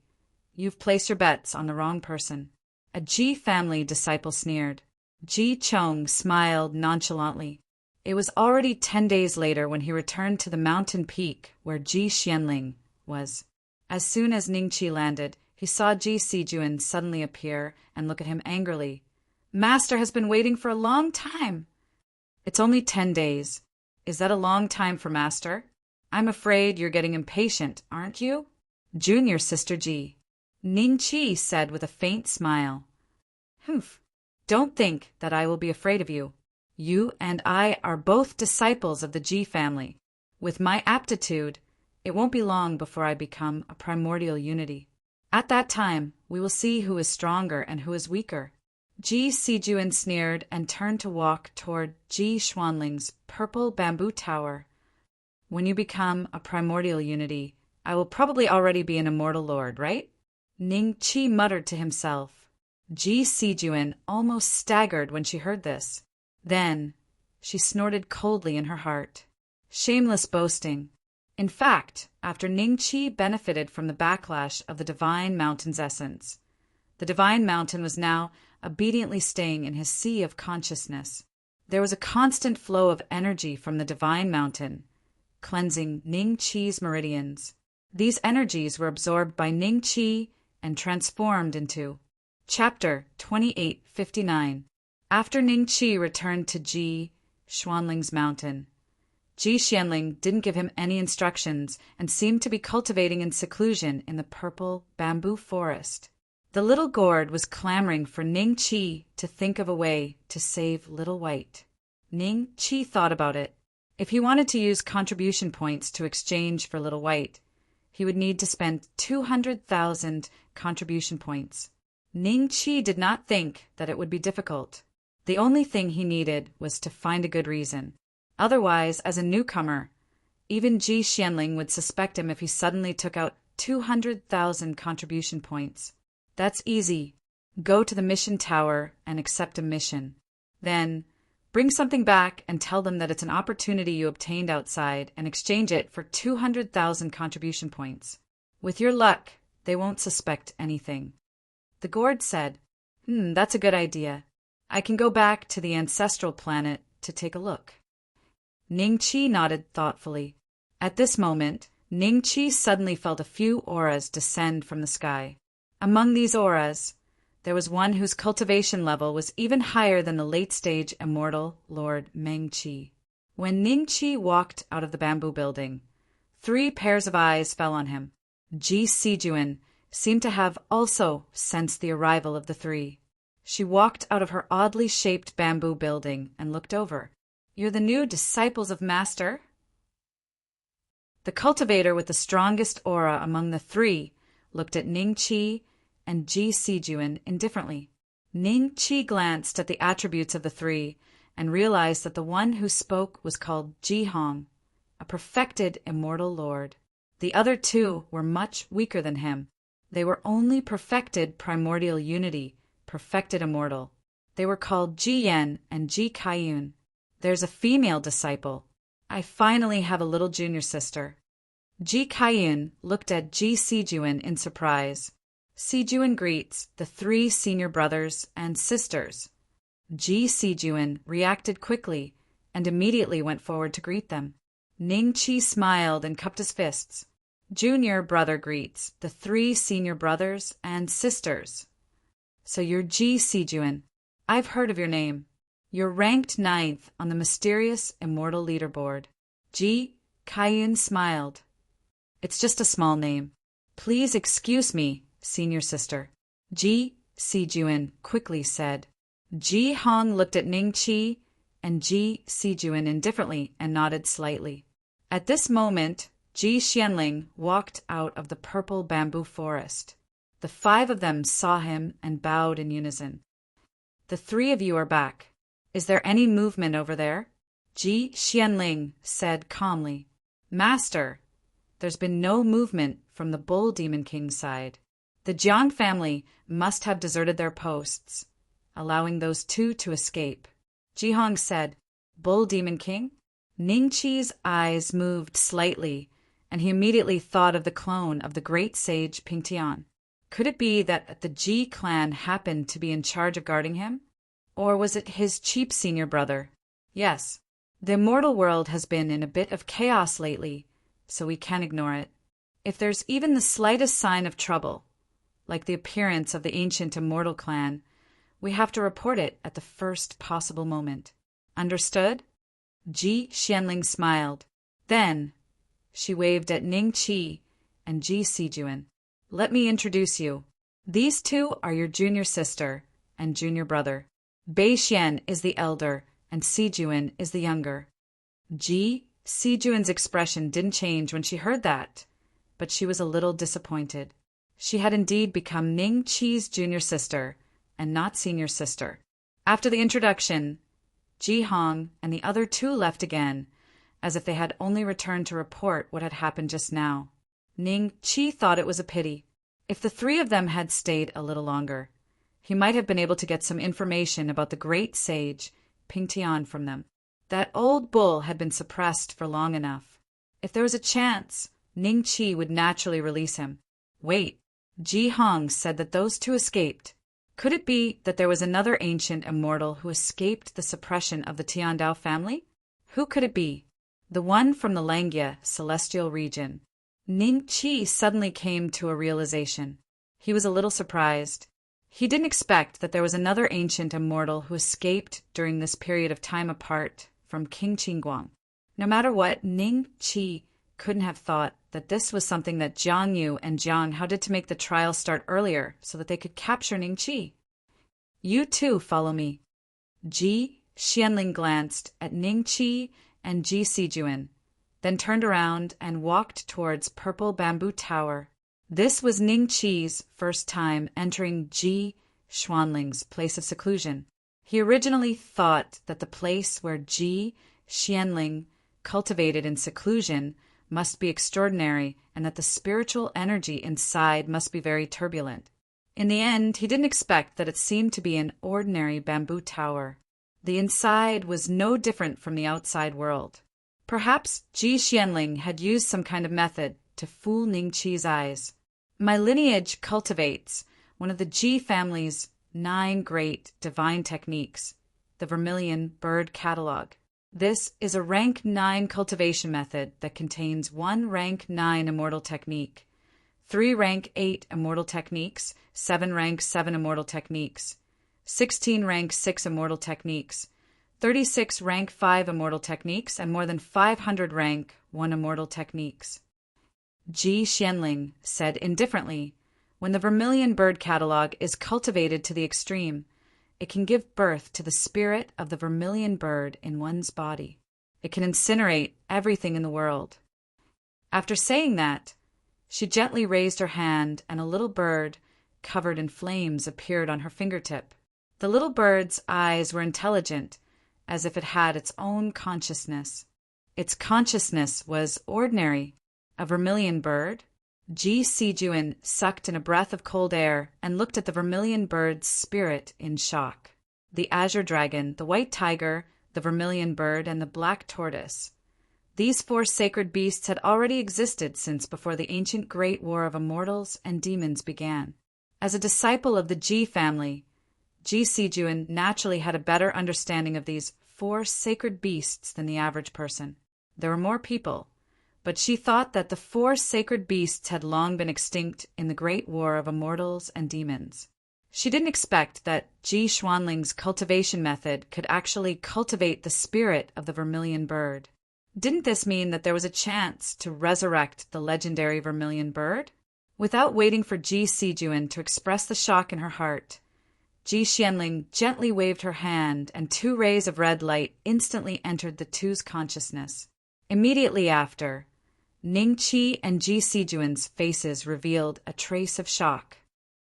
you've placed your bets on the wrong person. A Ji family disciple sneered. Ji Chong smiled nonchalantly. It was already 10 days later when he returned to the mountain peak where Ji Xianling was. As soon as Ningqi landed, he saw Ji Sijuan suddenly appear and look at him angrily. Master has been waiting for a long time. It's only 10 days. Is that a long time for Master? I'm afraid you're getting impatient, aren't you? Junior Sister Ji. Ningqi said with a faint smile. Humph. Don't think that I will be afraid of you. You and I are both disciples of the Ji family. With my aptitude, it won't be long before I become a primordial unity. At that time, we will see who is stronger and who is weaker. Ji Sijuan sneered and turned to walk toward Ji Xuanling's purple bamboo tower. When you become a primordial unity, I will probably already be an immortal lord, right? Ningqi muttered to himself. Ji Sijuan almost staggered when she heard this. Then, she snorted coldly in her heart. Shameless boasting. In fact, after Ningqi benefited from the backlash of the Divine Mountain's essence, the Divine Mountain was now obediently staying in his sea of consciousness. There was a constant flow of energy from the Divine Mountain, cleansing Ningqi's meridians. These energies were absorbed by Ningqi and transformed into Chapter 2859. After Ning Qi returned to Ji Xuanling's mountain, Ji Xianling didn't give him any instructions and seemed to be cultivating in seclusion in the purple bamboo forest. The little gourd was clamoring for Ning Qi to think of a way to save Little White. Ning Qi thought about it. If he wanted to use contribution points to exchange for Little White, he would need to spend 200,000 contribution points. Ning Qi did not think that it would be difficult. The only thing he needed was to find a good reason. Otherwise, as a newcomer, even Ji Xianling would suspect him if he suddenly took out 200,000 contribution points. That's easy. Go to the mission tower and accept a mission. Then, bring something back and tell them that it's an opportunity you obtained outside and exchange it for 200,000 contribution points. With your luck, they won't suspect anything. The gourd said, that's a good idea. I can go back to the ancestral planet to take a look. Ning Qi nodded thoughtfully. At this moment, Ning Qi suddenly felt a few auras descend from the sky. Among these auras, there was one whose cultivation level was even higher than the late-stage immortal Lord Meng Qi. When Ning Qi walked out of the bamboo building, 3 pairs of eyes fell on him. Ji Sijuan seemed to have also sensed the arrival of the 3. She walked out of her oddly shaped bamboo building and looked over. "You're the new disciples of Master?" The cultivator with the strongest aura among the 3 looked at Ning Qi and Ji Sijuan indifferently. Ning Qi glanced at the attributes of the 3 and realized that the one who spoke was called Ji Hong, a perfected immortal lord. The other 2 were much weaker than him. They were only perfected primordial unity, perfected immortal. They were called Ji Yan and Ji Kaiyun. There's a female disciple. I finally have a little junior sister. Ji Kaiyun looked at Ji Sijuan in surprise. Sijuan greets the 3 senior brothers and sisters. Ji Sijuan reacted quickly and immediately went forward to greet them. Ning Qi smiled and cupped his fists. Junior brother greets the 3 senior brothers and sisters. So you're Ji Sijuan. I've heard of your name. You're ranked 9th on the mysterious immortal leaderboard. Ji Kaiyun smiled. It's just a small name. Please excuse me, senior sister. Ji Sijuan quickly said. Ji Hong looked at Ning Qi and Ji Sijuan indifferently and nodded slightly. At this moment, Ji Xianling walked out of the purple bamboo forest. The 5 of them saw him and bowed in unison. The 3 of you are back. Is there any movement over there? Ji Xianling said calmly. Master, there's been no movement from the Bull Demon King's side. The Jiang family must have deserted their posts, allowing those 2 to escape. Ji Hong said, Bull Demon King? Ning Qi's eyes moved slightly, and he immediately thought of the clone of the great sage Pingtian. Could it be that the Ji clan happened to be in charge of guarding him? Or was it his cheap senior brother? Yes, the immortal world has been in a bit of chaos lately, so we can't ignore it. If there's even the slightest sign of trouble, like the appearance of the ancient immortal clan, we have to report it at the first possible moment. Understood? Ji Xianling smiled. Then she waved at Ning Qi and Ji Sijuan. Let me introduce you. These 2 are your junior sister and junior brother. Bei Xian is the elder and Sijuan is the younger. Ji Sijuan's expression didn't change when she heard that, but she was a little disappointed. She had indeed become Ning Qi's junior sister and not senior sister. After the introduction, Ji Hong and the other 2 left again, as if they had only returned to report what had happened just now. Ning Qi thought it was a pity. If the 3 of them had stayed a little longer, he might have been able to get some information about the great sage Pingtian from them. That old bull had been suppressed for long enough. If there was a chance, Ning Qi would naturally release him. Wait, Ji Hong said that those 2 escaped. Could it be that there was another ancient immortal who escaped the suppression of the Tiandao family? Who could it be? The one from the Langya celestial region. Ning Qi suddenly came to a realization. He was a little surprised. He didn't expect that there was another ancient immortal who escaped during this period of time apart from King Qingguang. No matter what, Ning Qi couldn't have thought that this was something that Jiang Yu and Jiang Hao did to make the trial start earlier so that they could capture Ning Qi. You too follow me. Ji Xianling glanced at Ning Qi and Ji Sijuan, then turned around and walked towards Purple Bamboo Tower. This was Ning Qi's first time entering Ji Xuanling's place of seclusion. He originally thought that the place where Ji Xianling cultivated in seclusion must be extraordinary and that the spiritual energy inside must be very turbulent. In the end, he didn't expect that it seemed to be an ordinary bamboo tower. The inside was no different from the outside world. Perhaps Ji Xianling had used some kind of method to fool Ning Qi's eyes. My lineage cultivates one of the Ji family's 9 great divine techniques, the Vermilion Bird Catalog. This is a rank 9 cultivation method that contains 1 rank 9 immortal technique, 3 rank 8 immortal techniques, 7 rank 7 immortal techniques, 16 rank 6 immortal techniques, 36 rank 5 immortal techniques, and more than 500 rank 1 immortal techniques. Ji Xianling said indifferently, when the Vermilion Bird Catalog is cultivated to the extreme, it can give birth to the spirit of the vermilion bird in one's body. It can incinerate everything in the world. After saying that, she gently raised her hand and a little bird covered in flames appeared on her fingertip. The little bird's eyes were intelligent, as if it had its own consciousness. Its consciousness was ordinary. A vermilion bird? Ji Sijuan sucked in a breath of cold air and looked at the vermilion bird's spirit in shock. The azure dragon, the white tiger, the vermilion bird, and the black tortoise. These 4 sacred beasts had already existed since before the ancient great war of immortals and demons began. As a disciple of the Ji family, Ji Sijuan naturally had a better understanding of these 4 sacred beasts than the average person. There were more people, but she thought that the 4 sacred beasts had long been extinct in the great war of immortals and demons. She didn't expect that Ji Xuanling's cultivation method could actually cultivate the spirit of the vermilion bird. Didn't this mean that there was a chance to resurrect the legendary vermilion bird? Without waiting for Ji Sijuan to express the shock in her heart, Ji Xianling gently waved her hand and 2 rays of red light instantly entered the two's consciousness. Immediately after, Ning Qi and Ji Sijuan's faces revealed a trace of shock.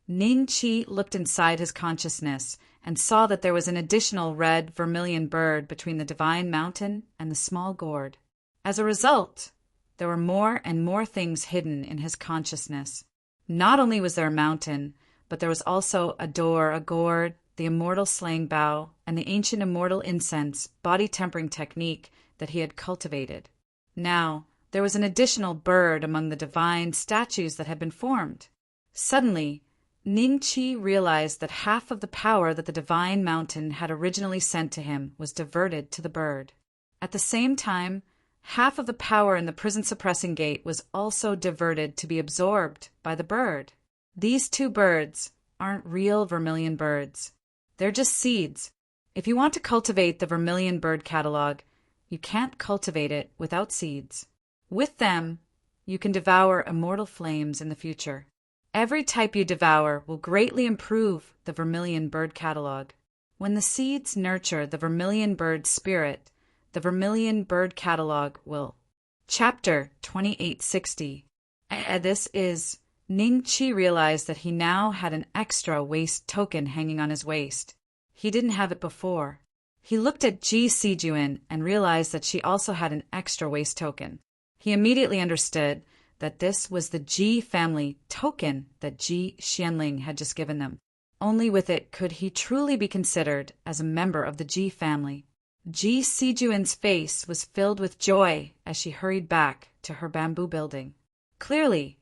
Ning Qi looked inside his consciousness and saw that there was an additional red vermilion bird between the divine mountain and the small gourd. As a result, there were more and more things hidden in his consciousness. Not only was there a mountain, but there was also a door, a gourd, the immortal slaying bow, and the ancient immortal incense body-tempering technique that he had cultivated. Now, there was an additional bird among the divine statues that had been formed. Suddenly, Ning Qi realized that half of the power that the divine mountain had originally sent to him was diverted to the bird. At the same time, half of the power in the prison suppressing gate was also diverted to be absorbed by the bird. These 2 birds aren't real vermilion birds. They're just seeds. If you want to cultivate the Vermilion Bird Catalog, you can't cultivate it without seeds. With them, you can devour immortal flames in the future. Every type you devour will greatly improve the Vermilion Bird Catalog. When the seeds nurture the vermilion bird spirit, the Vermilion Bird Catalog will. Chapter 2860. This is Ning Qi realized that he now had an extra waist token hanging on his waist. He didn't have it before. He looked at Ji Sijuan and realized that she also had an extra waist token. He immediately understood that this was the Ji family token that Ji Xianling had just given them. Only with it could he truly be considered as a member of the Ji family. Ji Sijuan's face was filled with joy as she hurried back to her bamboo building. Clearly,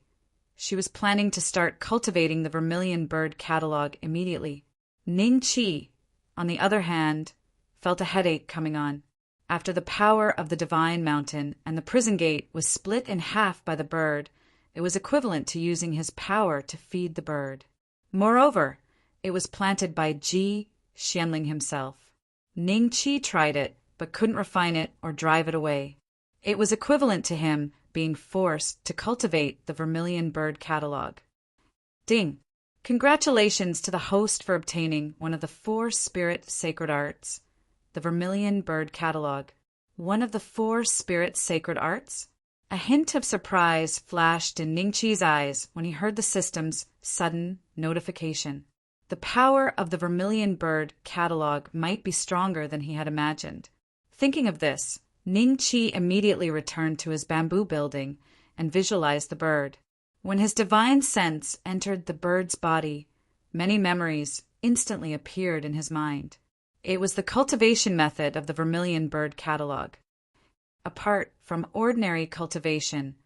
she was planning to start cultivating the Vermilion Bird Catalog immediately. Ning Qi, on the other hand, felt a headache coming on. After the power of the divine mountain and the prison gate was split in half by the bird, it was equivalent to using his power to feed the bird. Moreover, It was planted by Ji Xianling himself. Ning Qi tried it, but couldn't refine it or drive it away. It was equivalent to him being forced to cultivate the Vermilion Bird Catalog. Ding! Congratulations to the host for obtaining one of the 4 spirit sacred arts, the Vermilion Bird Catalog. One of the 4 spirit sacred arts? A hint of surprise flashed in Ningqi's eyes when he heard the system's sudden notification. The power of the Vermilion Bird Catalog might be stronger than he had imagined. Thinking of this, Ningqi immediately returned to his bamboo building and visualized the bird. When his divine sense entered the bird's body, many memories instantly appeared in his mind. It was the cultivation method of the Vermilion Bird Catalog. Apart from ordinary cultivation,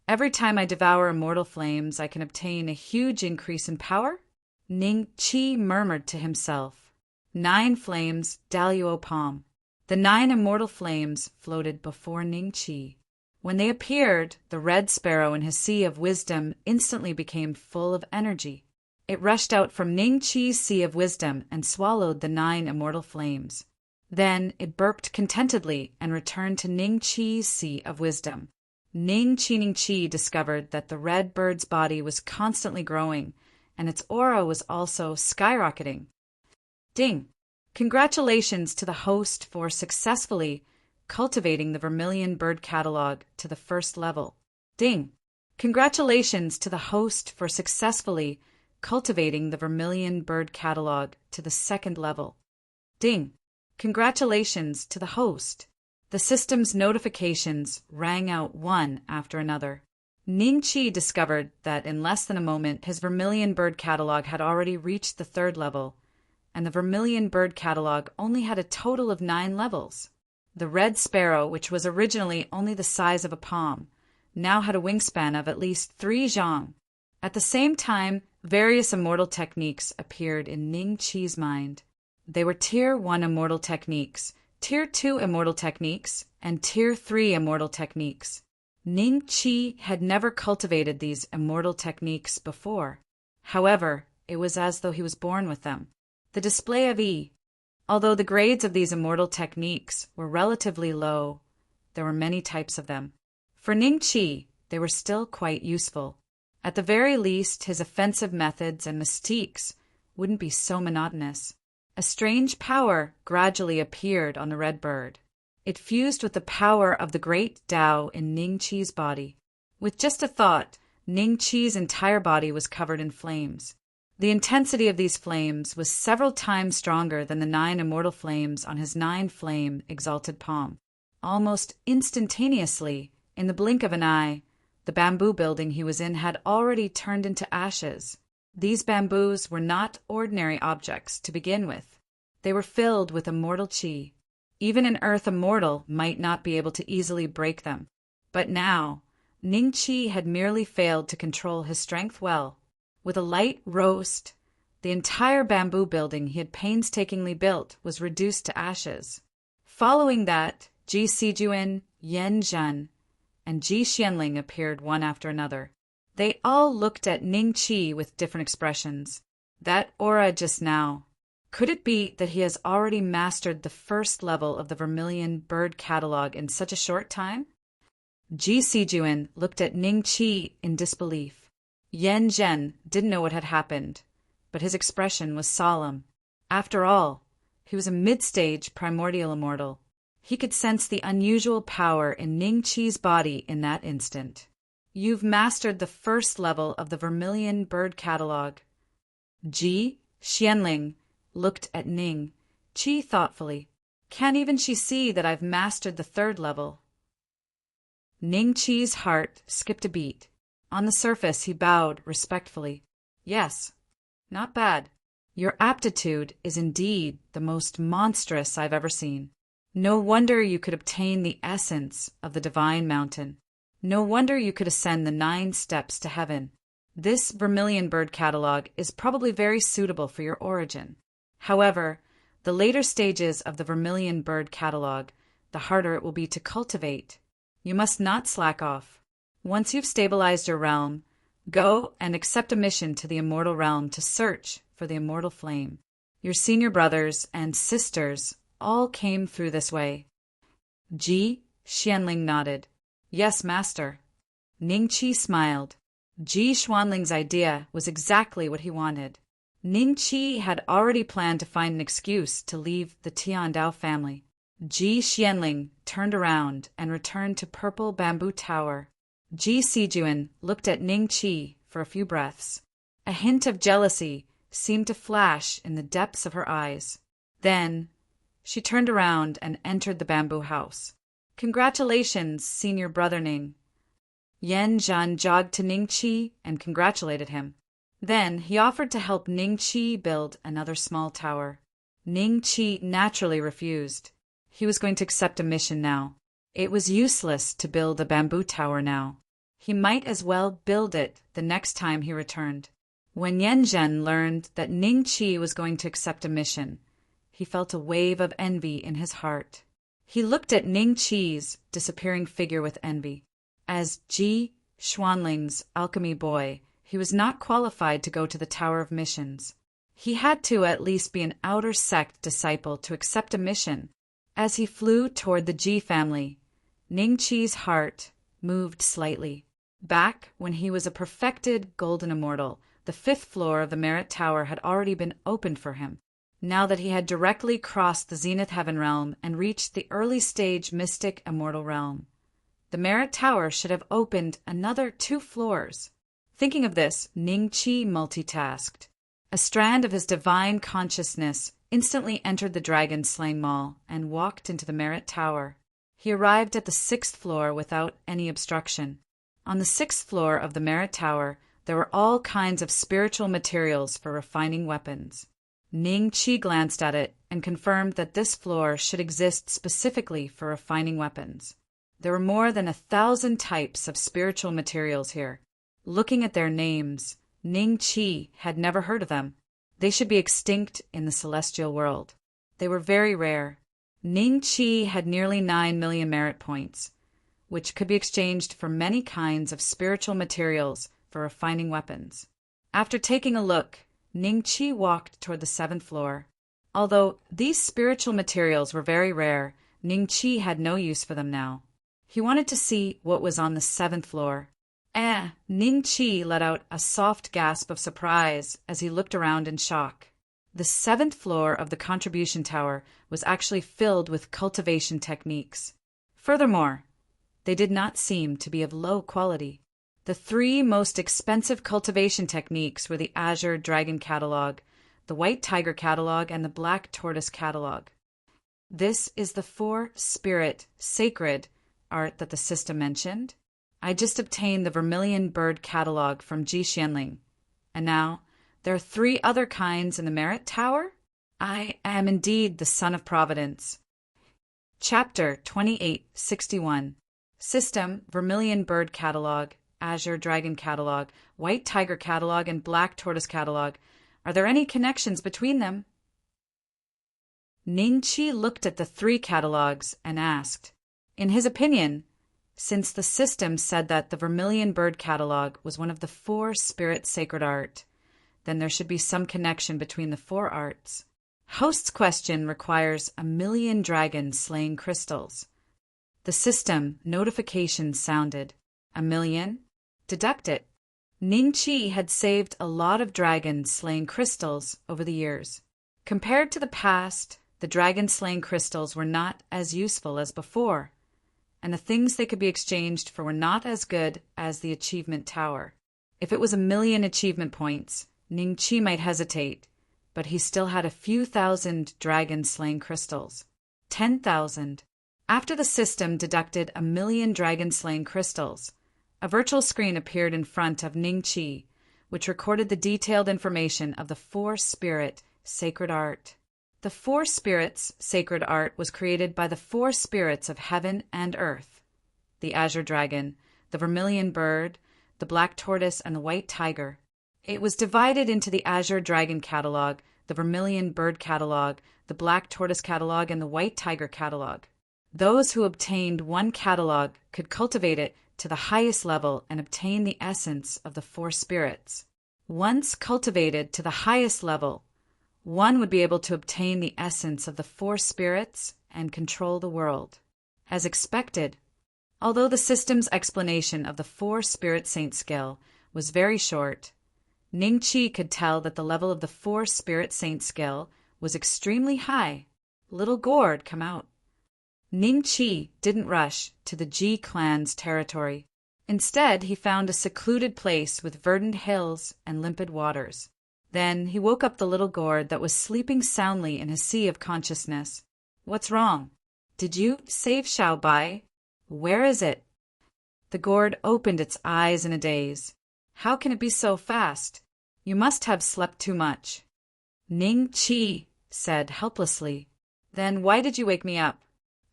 every time I devour immortal flames, I can obtain a huge increase in power? Ning Qi murmured to himself. 9 flames, Daluo Palm. The 9 immortal flames floated before Ning Qi. When they appeared, the red sparrow in his sea of wisdom instantly became full of energy. It rushed out from Ning Qi's sea of wisdom and swallowed the 9 immortal flames. Then it burped contentedly and returned to Ning Qi's sea of wisdom. Ning Qi discovered that the red bird's body was constantly growing, and its aura was also skyrocketing. Ding! Congratulations to the host for successfully cultivating the Vermilion Bird Catalog to the 1st level. Ding! Congratulations to the host for successfully cultivating the Vermilion Bird Catalog to the 2nd level. Ding! Congratulations to the host. The system's notifications rang out one after another. Ning Qi discovered that in less than a moment his Vermilion Bird Catalog had already reached the 3rd level, and the Vermilion Bird Catalog only had a total of 9 levels. The red sparrow, which was originally only the size of a palm, now had a wingspan of at least 3 zhang. At the same time, various immortal techniques appeared in Ning Qi's mind. They were Tier 1 immortal techniques, Tier 2 immortal techniques, and Tier 3 immortal techniques. Ning Qi had never cultivated these immortal techniques before. However, it was as though he was born with them. The display of Although the grades of these immortal techniques were relatively low, there were many types of them. For Ning Qi, they were still quite useful. At the very least, his offensive methods and mystiques wouldn't be so monotonous. A strange power gradually appeared on the red bird. It fused with the power of the great Tao in Ning Qi's body. With just a thought, Ning Qi's entire body was covered in flames. The intensity of these flames was several times stronger than the 9 immortal flames on his 9-flame exalted palm. Almost instantaneously, in the blink of an eye, the bamboo building he was in had already turned into ashes. These bamboos were not ordinary objects to begin with. They were filled with immortal qi. Even an earth immortal might not be able to easily break them. But now, Ning Qi had merely failed to control his strength well. With a light roast, the entire bamboo building he had painstakingly built was reduced to ashes. Following that, Ji Sijuan, Yan Zhen, and Ji Xianling appeared one after another. They all looked at Ning Qi with different expressions. That aura just now. Could it be that he has already mastered the 1st level of the Vermilion Bird Catalog in such a short time? Ji Sijuan looked at Ning Qi in disbelief. Yan Zhen didn't know what had happened, but his expression was solemn. After all, he was a mid-stage primordial immortal. He could sense the unusual power in Ning Qi's body in that instant. You've mastered the 1st level of the Vermilion Bird Catalog. Ji Xianling looked at Ning Qi thoughtfully. Can't even she see that I've mastered the 3rd level? Ning Qi's heart skipped a beat. On the surface, he bowed respectfully. Yes, not bad. Your aptitude is indeed the most monstrous I've ever seen. No wonder you could obtain the essence of the divine mountain. No wonder you could ascend the 9 steps to heaven. This Vermilion Bird Catalog is probably very suitable for your origin. However, the later stages of the Vermilion Bird Catalog, the harder it will be to cultivate. You must not slack off. Once you've stabilized your realm, go and accept a mission to the immortal realm to search for the immortal flame. Your senior brothers and sisters all came through this way. Ji Xianling nodded. Yes, master. Ningqi smiled. Ji Xuanling's idea was exactly what he wanted. Ningqi had already planned to find an excuse to leave the Tiandao family. Ji Xianling turned around and returned to Purple Bamboo Tower. Ji Sijuan looked at Ningqi for a few breaths. A hint of jealousy seemed to flash in the depths of her eyes. Then she turned around and entered the bamboo house. Congratulations, senior brother Ning. Yan Zhan jogged to Ningqi and congratulated him. Then he offered to help Ningqi build another small tower. Ningqi naturally refused. He was going to accept a mission now. It was useless to build a bamboo tower now. He might as well build it the next time he returned. When Yan Zhen learned that Ningqi was going to accept a mission, he felt a wave of envy in his heart. He looked at Ningqi's disappearing figure with envy. As Ji Xuanling's alchemy boy, he was not qualified to go to the Tower of Missions. He had to at least be an outer sect disciple to accept a mission. As he flew toward the Ji family, Ningqi's heart moved slightly. Back when he was a perfected golden immortal, the 5th floor of the Merit Tower had already been opened for him. Now that he had directly crossed the Zenith Heaven realm and reached the early stage mystic immortal realm, the Merit Tower should have opened another 2 floors. Thinking of this, Ningqi multitasked. A strand of his divine consciousness instantly entered the dragon-slaying mall and walked into the Merit Tower. He arrived at the 6th floor without any obstruction. On the 6th floor of the Merit Tower, there were all kinds of spiritual materials for refining weapons. Ningqi glanced at it and confirmed that this floor should exist specifically for refining weapons. There were more than 1,000 types of spiritual materials here. Looking at their names, Ningqi had never heard of them. They should be extinct in the celestial world. They were very rare. Ningqi had nearly 9 million merit points, which could be exchanged for many kinds of spiritual materials for refining weapons. After taking a look, Ningqi walked toward the 7th floor. Although these spiritual materials were very rare, Ningqi had no use for them now. He wanted to see what was on the 7th floor. Ningqi let out a soft gasp of surprise as he looked around in shock. The 7th floor of the Contribution Tower was actually filled with cultivation techniques. Furthermore, they did not seem to be of low quality. The 3 most expensive cultivation techniques were the Azure Dragon Catalog, the White Tiger Catalog, and the Black Tortoise Catalog. This is the 4-spirit sacred art that the system mentioned. I just obtained the Vermilion Bird Catalog from Ji Xianling. And now, there are 3 other kinds in the Merit Tower? I am indeed the Son of Providence. Chapter 2861. System Vermilion Bird Catalog, Azure Dragon Catalog, White Tiger Catalog, and Black Tortoise Catalog. Are there any connections between them? Ningqi looked at the 3 catalogs and asked. In his opinion, since the system said that the Vermilion Bird Catalog was one of the 4 spirit sacred art, then there should be some connection between the 4 arts. Host's question requires 1,000,000 dragon-slaying crystals. The system notification sounded. 1,000,000? Deduct it. Ningqi had saved a lot of dragon-slaying crystals over the years. Compared to the past, the dragon-slaying crystals were not as useful as before, and the things they could be exchanged for were not as good as the achievement tower. If it was 1,000,000 achievement points, Ningqi might hesitate, but he still had a few thousand dragon-slaying crystals. 10,000. After the system deducted 1,000,000 dragon-slaying crystals, a virtual screen appeared in front of Ningqi, which recorded the detailed information of the 4-spirit sacred art. The 4 spirits sacred art was created by the 4 spirits of heaven and earth: the Azure Dragon, the Vermilion Bird, the Black Tortoise, and the White Tiger. It was divided into the Azure Dragon Catalog, the Vermilion Bird Catalog, the Black Tortoise Catalog, and the White Tiger Catalog. Those who obtained one catalog could cultivate it to the highest level and obtain the essence of the 4 spirits. Once cultivated to the highest level, one would be able to obtain the essence of the four spirits and control the world. As expected, although the system's explanation of the four spirit saint skill was very short, Ning Qi could tell that the level of the four spirit saint skill was extremely high. Little gourd, come out. Ning Qi didn't rush to the Ji clan's territory. Instead, he found a secluded place with verdant hills and limpid waters. Then he woke up the little gourd that was sleeping soundly in a sea of consciousness. What's wrong? Did you save Xiaobai? Where is it? The gourd opened its eyes in a daze. How can it be so fast? You must have slept too much. Ning Qi said helplessly. Then why did you wake me up?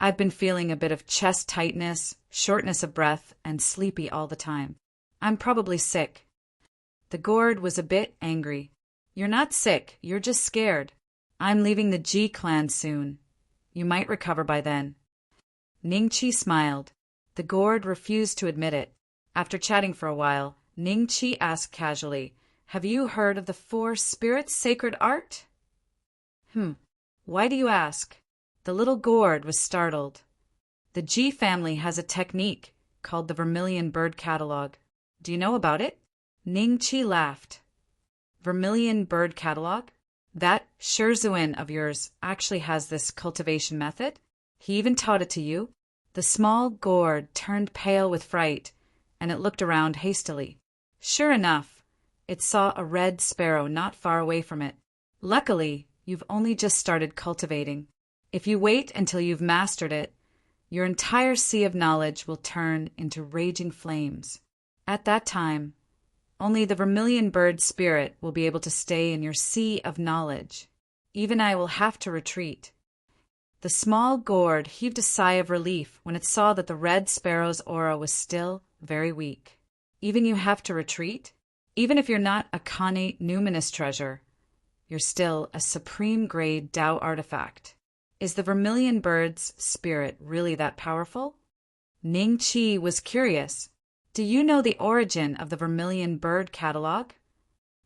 I've been feeling a bit of chest tightness, shortness of breath, and sleepy all the time. I'm probably sick. The gourd was a bit angry. You're not sick, you're just scared. I'm leaving the Ji clan soon. You might recover by then. Ning Qi smiled. The gourd refused to admit it. After chatting for a while, Ning Qi asked casually, Have you heard of the four spirits' sacred art? Why do you ask? The little gourd was startled. The Ji family has a technique called the Vermilion Bird Catalog. Do you know about it? Ning Qi laughed. Vermilion Bird Catalog? That Shizhuan of yours actually has this cultivation method? He even taught it to you? The small gourd turned pale with fright, and it looked around hastily. Sure enough, it saw a red sparrow not far away from it. Luckily, you've only just started cultivating. If you wait until you've mastered it, your entire sea of knowledge will turn into raging flames. At that time, only the vermilion bird spirit will be able to stay in your sea of knowledge. Even I will have to retreat. The small gourd heaved a sigh of relief when it saw that the red sparrow's aura was still very weak. Even you have to retreat? Even if you're not a connate numinous treasure, you're still a supreme-grade Tao artifact. Is the vermilion bird's spirit really that powerful? Ning Qi was curious. Do you know the origin of the Vermilion Bird Catalog?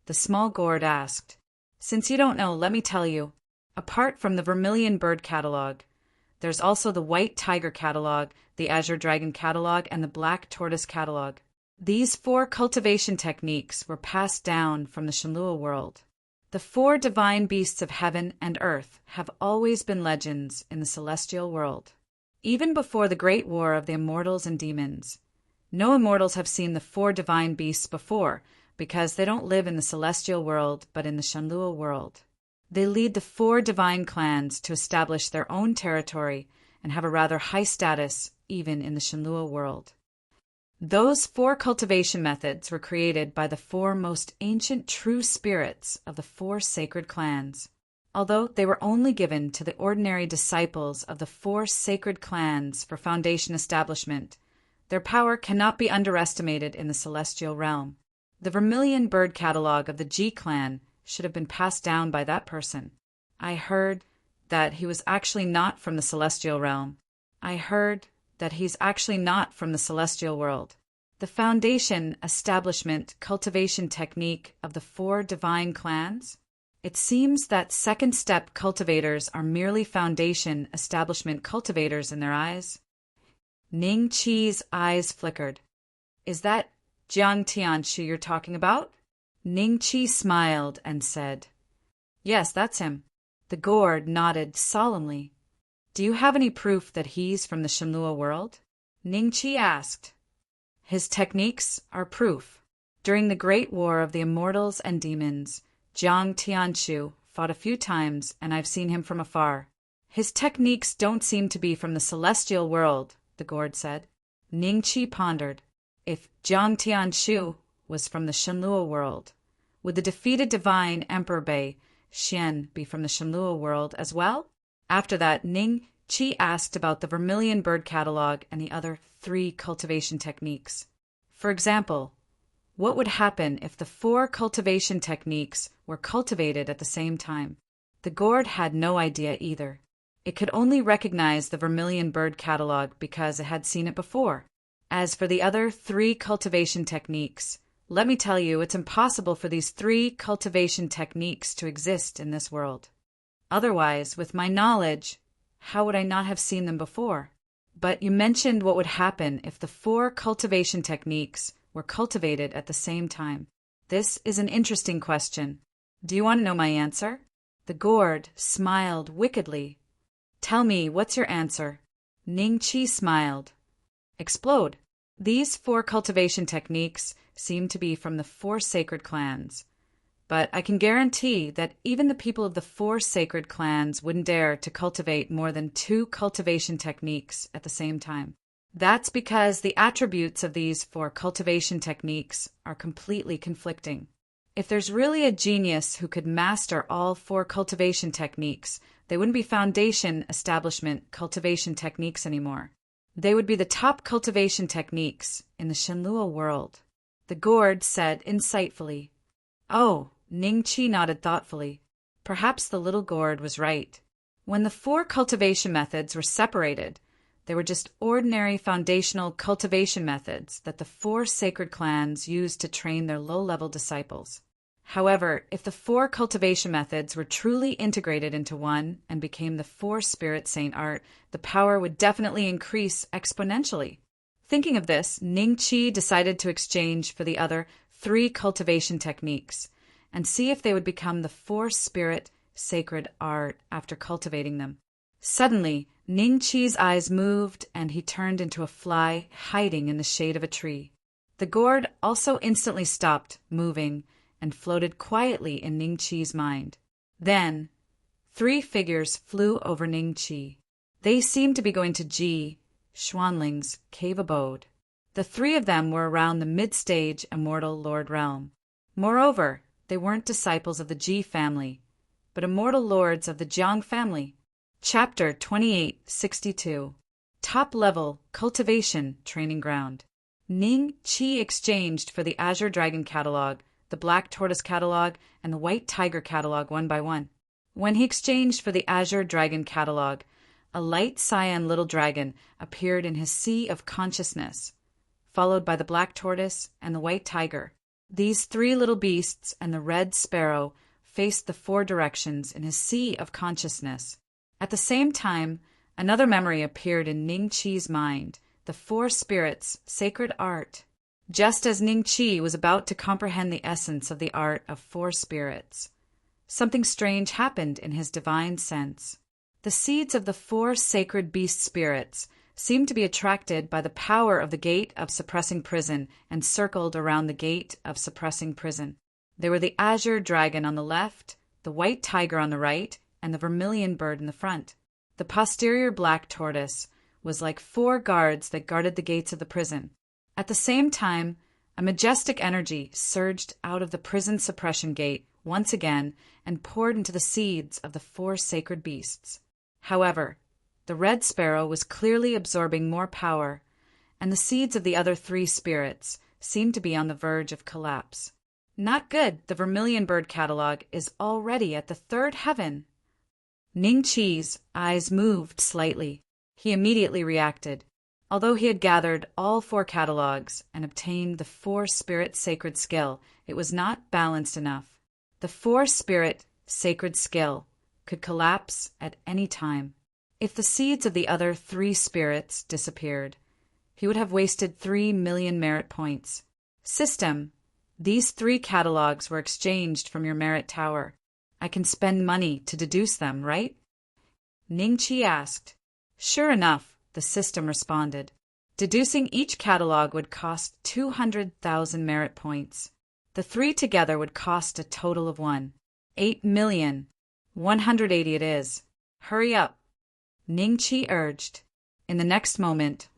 The small gourd asked. Since you don't know, let me tell you. Apart from the Vermilion Bird Catalog, there's also the White Tiger Catalog, the Azure Dragon Catalog, and the Black Tortoise Catalog. These four cultivation techniques were passed down from the Shenlua world. The four divine beasts of heaven and earth have always been legends in the celestial world. Even before the great war of the immortals and demons, no immortals have seen the four divine beasts before because they don't live in the celestial world but in the Shenlua world. They lead the four divine clans to establish their own territory and have a rather high status even in the Shenlua world. Those four cultivation methods were created by the four most ancient true spirits of the four sacred clans. Although they were only given to the ordinary disciples of the four sacred clans for foundation establishment, their power cannot be underestimated in the celestial realm. The Vermilion Bird Catalog of the Ji clan should have been passed down by that person. I heard that he was actually not from the celestial realm. I heard that he's actually not from the celestial world. The foundation, establishment, cultivation technique of the four divine clans? It seems that second step cultivators are merely foundation, establishment cultivators in their eyes. Ning Qi's eyes flickered. Is that Jiang Tianshu you're talking about? Ning Qi smiled and said, Yes, that's him. The gourd nodded solemnly. Do you have any proof that he's from the Shenlua world? Ning Qi asked. His techniques are proof. During the great war of the immortals and demons, Jiang Tianshu fought a few times and I've seen him from afar. His techniques don't seem to be from the celestial world, the gourd said. Ning Qi pondered. If Jiang Tianshu was from the Shenlua world, would the defeated divine Emperor Bei Xian be from the Shenlua world as well? After that, Ning Qi asked about the Vermilion Bird Catalog and the other three cultivation techniques. For example, what would happen if the four cultivation techniques were cultivated at the same time? The gourd had no idea either. It could only recognize the Vermilion Bird Catalog because it had seen it before. As for the other three cultivation techniques, Let me tell you, it's impossible for these 3 cultivation techniques to exist in this world. Otherwise, with my knowledge, how would I not have seen them before? But you mentioned what would happen if the 4 cultivation techniques were cultivated at the same time. This is an interesting question. Do you want to know my answer? The gourd smiled wickedly. Tell me, what's your answer? Ning Chi smiled. Explode. These 4 cultivation techniques seem to be from the 4 sacred clans. But I can guarantee that even the people of the 4 sacred clans wouldn't dare to cultivate more than 2 cultivation techniques at the same time. That's because the attributes of these 4 cultivation techniques are completely conflicting. If there's really a genius who could master all 4 cultivation techniques, they wouldn't be foundation establishment cultivation techniques anymore. They would be the top cultivation techniques in the Shenlua world. The gourd said insightfully. Oh, Ning Chi nodded thoughtfully. Perhaps the little gourd was right. When the 4 cultivation methods were separated, they were just ordinary foundational cultivation methods that the 4 sacred clans used to train their low-level disciples. However, if the 4 cultivation methods were truly integrated into one and became the 4 spirit saint art, the power would definitely increase exponentially. Thinking of this, Ning Chi decided to exchange for the other 3 cultivation techniques and see if they would become the 4 spirit sacred art after cultivating them. Suddenly, Ning Chi's eyes moved and he turned into a fly hiding in the shade of a tree. The gourd also instantly stopped moving and floated quietly in Ning Chi's mind. Then, 3 figures flew over Ning Chi. They seemed to be going to Ji Xuanling's cave abode. The 3 of them were around the mid-stage immortal lord realm. Moreover, they weren't disciples of the Ji family, but immortal lords of the Jiang family. Chapter 2862. Top-level cultivation training ground. Ning Chi exchanged for the Azure Dragon catalog, the Black Tortoise catalog, and the White Tiger catalog one by one. When he exchanged for the Azure Dragon catalog, a light cyan little dragon appeared in his sea of consciousness, followed by the Black Tortoise and the White Tiger. These 3 little beasts and the red sparrow faced the 4 directions in his sea of consciousness. At the same time, another memory appeared in Ning Chi's mind, the 4 spirits' sacred art. Just as Ning Chi was about to comprehend the essence of the art of 4 spirits, something strange happened in his divine sense. The seeds of the 4 sacred beast spirits seemed to be attracted by the power of the gate of suppressing prison and circled around the gate of suppressing prison. They were the azure dragon on the left, the white tiger on the right, and the vermilion bird in the front. The posterior black tortoise was like 4 guards that guarded the gates of the prison. At the same time, a majestic energy surged out of the prison suppression gate once again and poured into the seeds of the 4 sacred beasts. However, the red sparrow was clearly absorbing more power, and the seeds of the other 3 spirits seemed to be on the verge of collapse. Not good, the vermilion bird catalog is already at the 3rd heaven. Ning Chi's eyes moved slightly. He immediately reacted. Although he had gathered all 4 catalogs and obtained the 4 spirit sacred skill, it was not balanced enough. The 4 spirit sacred skill could collapse at any time. If the seeds of the other 3 spirits disappeared, he would have wasted 3 million merit points. System: these 3 catalogs were exchanged from your merit tower. I can spend money to deduce them, right? Ning Chi asked. Sure enough, the system responded. Deducing each catalog would cost 200,000 merit points. The 3 together would cost a total of 8 million. 180 it is. Hurry up. Ning Chi urged. In the next moment,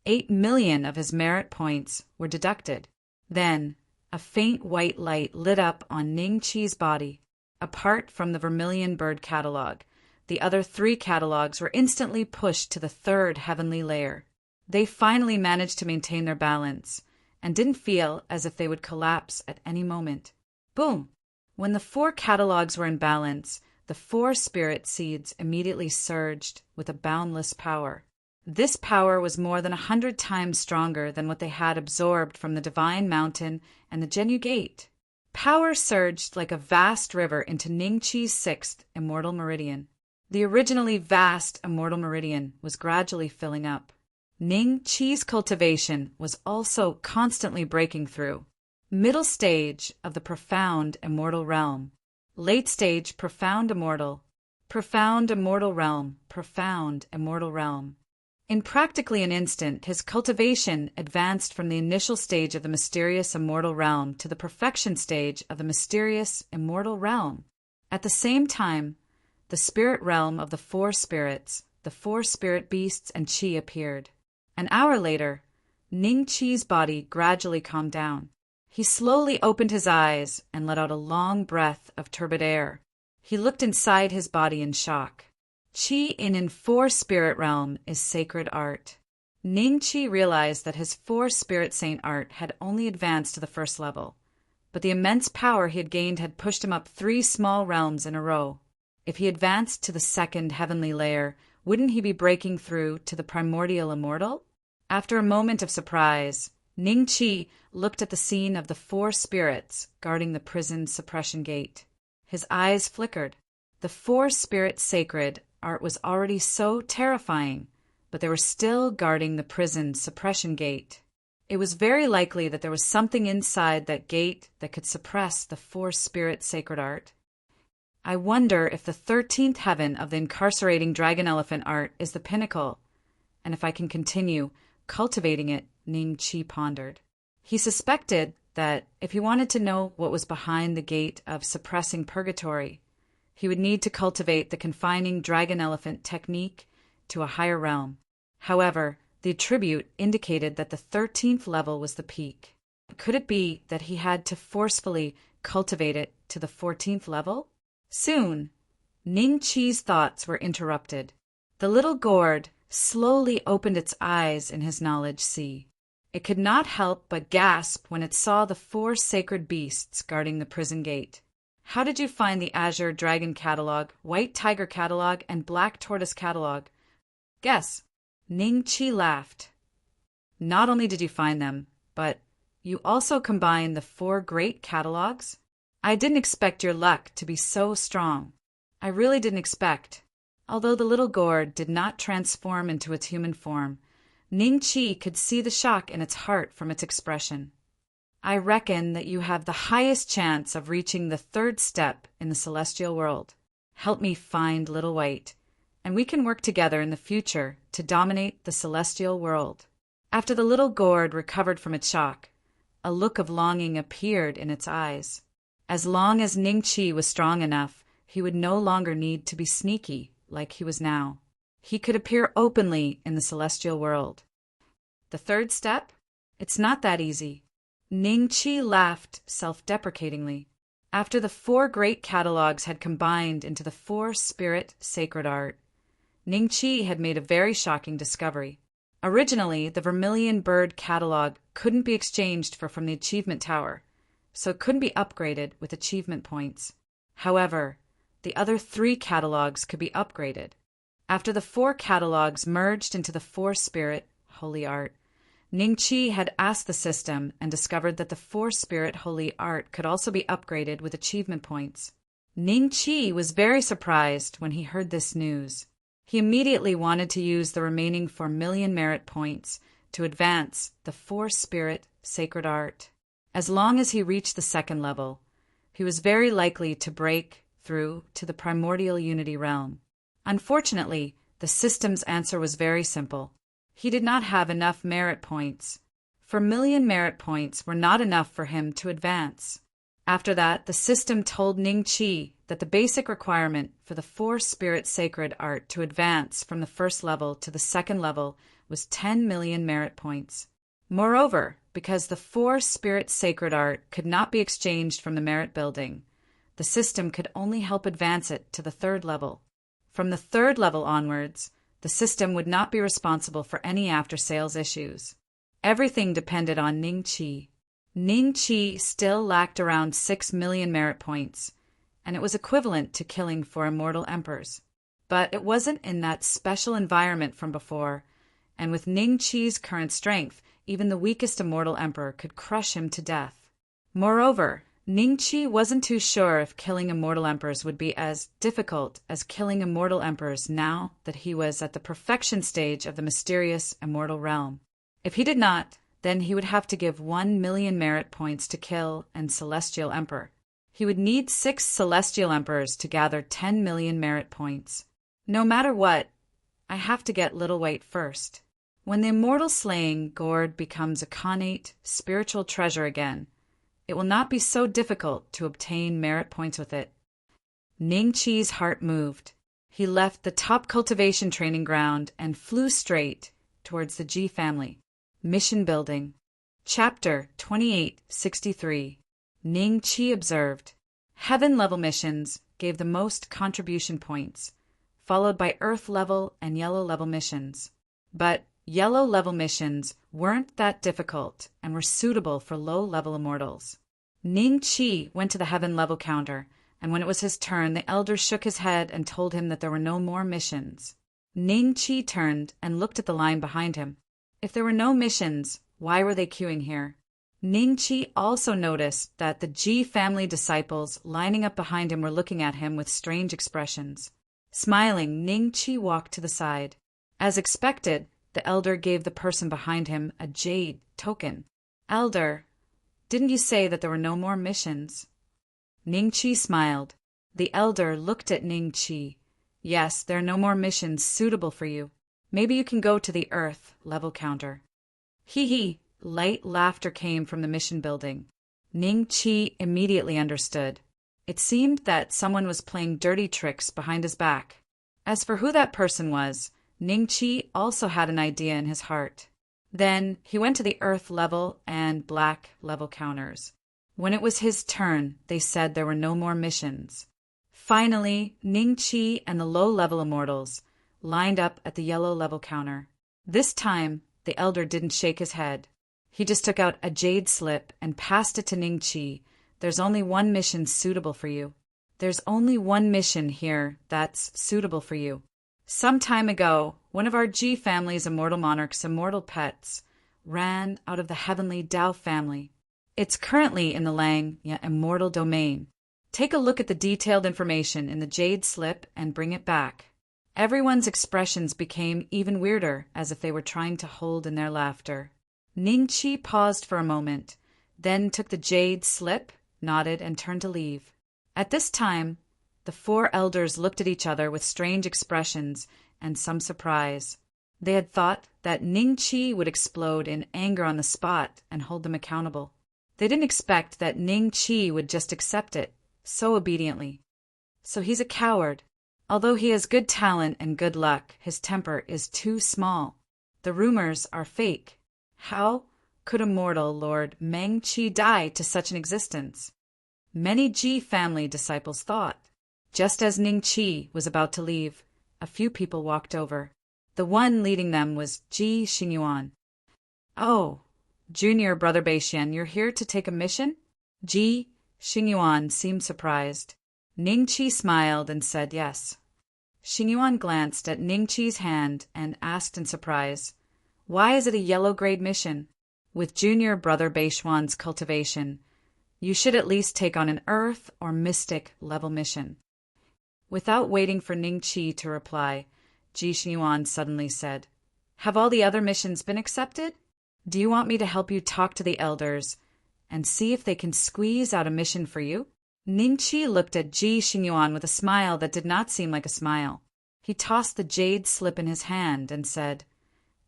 8 million of his merit points were deducted. Then, a faint white light lit up on Ning Chi's body. Apart from the vermilion bird catalog, the other 3 catalogs were instantly pushed to the 3rd heavenly layer. They finally managed to maintain their balance and didn't feel as if they would collapse at any moment. Boom! When the 4 catalogs were in balance, the 4 spirit seeds immediately surged with a boundless power. This power was more than 100 times stronger than what they had absorbed from the Divine Mountain and the Genu Gate. Power surged like a vast river into Ningqi's sixth immortal meridian. The originally vast immortal meridian was gradually filling up. Ningqi's cultivation was also constantly breaking through. Middle stage of the profound immortal realm. Late stage profound immortal realm, profound immortal realm. In practically an instant, his cultivation advanced from the initial stage of the mysterious immortal realm to the perfection stage of the mysterious immortal realm. At the same time, the spirit realm of the four spirits, the four spirit beasts and Qi appeared. An hour later, Ning Qi's body gradually calmed down. He slowly opened his eyes and let out a long breath of turbid air. He looked inside his body in shock. Qi in four spirit realm is sacred art. Ning Qi realized that his four spirit saint art had only advanced to the first level, but the immense power he had gained had pushed him up 3 small realms in a row. If he advanced to the second heavenly layer, wouldn't he be breaking through to the primordial immortal? After a moment of surprise, Ning Qi looked at the scene of the 4 spirits guarding the prison suppression gate. His eyes flickered. The 4 spirit sacred art was already so terrifying, but they were still guarding the prison suppression gate. It was very likely that there was something inside that gate that could suppress the 4 spirit sacred art. I wonder if the 13th heaven of the incarcerating dragon elephant art is the pinnacle, and if I can continue cultivating it, Ning Qi pondered. He suspected that if he wanted to know what was behind the gate of suppressing purgatory, he would need to cultivate the confining dragon elephant technique to a higher realm. However, the attribute indicated that the 13th level was the peak. Could it be that he had to forcefully cultivate it to the 14th level? Soon, Ning Qi's thoughts were interrupted. The little gourd slowly opened its eyes in his knowledge sea. It could not help but gasp when it saw the 4 sacred beasts guarding the prison gate. How did you find the Azure Dragon Catalog, White Tiger Catalog, and Black Tortoise Catalog? Guess. Ning Qi laughed. Not only did you find them, but you also combined the 4 great catalogs? I didn't expect your luck to be so strong. I really didn't expect. Although the little gourd did not transform into its human form, Ning Qi could see the shock in its heart from its expression. I reckon that you have the highest chance of reaching the 3rd step in the celestial world. Help me find Little White, and we can work together in the future to dominate the celestial world. After the little gourd recovered from its shock, a look of longing appeared in its eyes. As long as Ning Qi was strong enough, he would no longer need to be sneaky like he was now. He could appear openly in the celestial world. The 3rd step? It's not that easy. Ning Qi laughed self-deprecatingly. After the 4 great catalogs had combined into the 4 spirit sacred art, Ning Qi had made a very shocking discovery. Originally, the Vermilion Bird catalog couldn't be exchanged from the Achievement Tower, so it couldn't be upgraded with achievement points. However, the other 3 catalogs could be upgraded. After the 4 catalogs merged into the 4 spirit holy art, Ning Qi had asked the system and discovered that the 4 spirit holy art could also be upgraded with achievement points. Ning Qi was very surprised when he heard this news. He immediately wanted to use the remaining 4 million merit points to advance the 4 spirit sacred art. As long as he reached the 2nd level, he was very likely to break through to the primordial unity realm. Unfortunately, the system's answer was very simple. He did not have enough merit points. 4 million merit points were not enough for him to advance. After that, the system told Ning Qi that the basic requirement for the 4 spirit sacred art to advance from the 1st level to the 2nd level was 10 million merit points. Moreover, because the 4 spirit sacred art could not be exchanged from the merit building, the system could only help advance it to the 3rd level. From the 3rd level onwards, the system would not be responsible for any after-sales issues. Everything depended on Ning Qi. Ning Qi still lacked around 6 million merit points, and it was equivalent to killing 4 immortal emperors. But it wasn't in that special environment from before, and with Ning Qi's current strength, even the weakest immortal emperor could crush him to death. Moreover, Ning Qi wasn't too sure if killing immortal emperors would be as difficult as killing immortal emperors now that he was at the perfection stage of the mysterious immortal realm. If he did not, then he would have to give 1,000,000 merit points to kill an celestial emperor. He would need 6 celestial emperors to gather 10,000,000 merit points. No matter what, I have to get Little White first. When the immortal slaying gourd becomes a connate spiritual treasure again, it will not be so difficult to obtain merit points with it. Ning Qi's heart moved. He left the top cultivation training ground and flew straight towards the Ji family. Mission Building. Chapter 2863. Ning Qi observed. Heaven-level missions gave the most contribution points, followed by Earth-level and Yellow-level missions. But Yellow-level missions weren't that difficult and were suitable for low-level immortals. Ning Qi went to the Heaven-level counter, and when it was his turn, the elder shook his head and told him that there were no more missions. Ning Qi turned and looked at the line behind him. If there were no missions, why were they queuing here? Ning Qi also noticed that the Ji family disciples lining up behind him were looking at him with strange expressions. Smiling, Ning Qi walked to the side. As expected, the elder gave the person behind him a jade token. Elder, didn't you say that there were no more missions? Ning Qi smiled. The elder looked at Ning Qi. Yes, there are no more missions suitable for you. Maybe you can go to the Earth level counter. Hee hee. Light laughter came from the mission building. Ning Qi immediately understood. It seemed that someone was playing dirty tricks behind his back. As for who that person was, Ning Qi also had an idea in his heart. Then he went to the Earth level and Black level counters. When it was his turn, they said there were no more missions. Finally, Ning Qi and the low-level immortals lined up at the Yellow level counter. This time, the elder didn't shake his head. He just took out a jade slip and passed it to Ning Qi. There's only one mission suitable for you. There's only one mission here that's suitable for you. Some time ago, one of our Ji family's immortal monarch's immortal pets ran out of the heavenly Dao family. It's currently in the Lang immortal domain. Take a look at the detailed information in the jade slip and bring it back. Everyone's expressions became even weirder, as if they were trying to hold in their laughter. Ning Qi paused for a moment, then took the jade slip, nodded, and turned to leave. At this time, the 4 elders looked at each other with strange expressions and some surprise. They had thought that Ning Qi would explode in anger on the spot and hold them accountable. They didn't expect that Ning Qi would just accept it so obediently. So he's a coward. Although he has good talent and good luck, his temper is too small. The rumors are fake. How could immortal Lord Meng Qi die to such an existence? Many Ji family disciples thought. Just as Ning Qi was about to leave, a few people walked over. The one leading them was Ji Xingyuan. Oh, Junior Brother Beixian, you're here to take a mission? Ji Xingyuan seemed surprised. Ning Qi smiled and said yes. Xingyuan glanced at Ning Qi's hand and asked in surprise, "Why is it a yellow-grade mission? With Junior Brother Beixian's cultivation, you should at least take on an Earth or Mystic level mission." Without waiting for Ning Qi to reply, Ji Xingyuan suddenly said, "Have all the other missions been accepted? Do you want me to help you talk to the elders and see if they can squeeze out a mission for you?" Ning Qi looked at Ji Xingyuan with a smile that did not seem like a smile. He tossed the jade slip in his hand and said,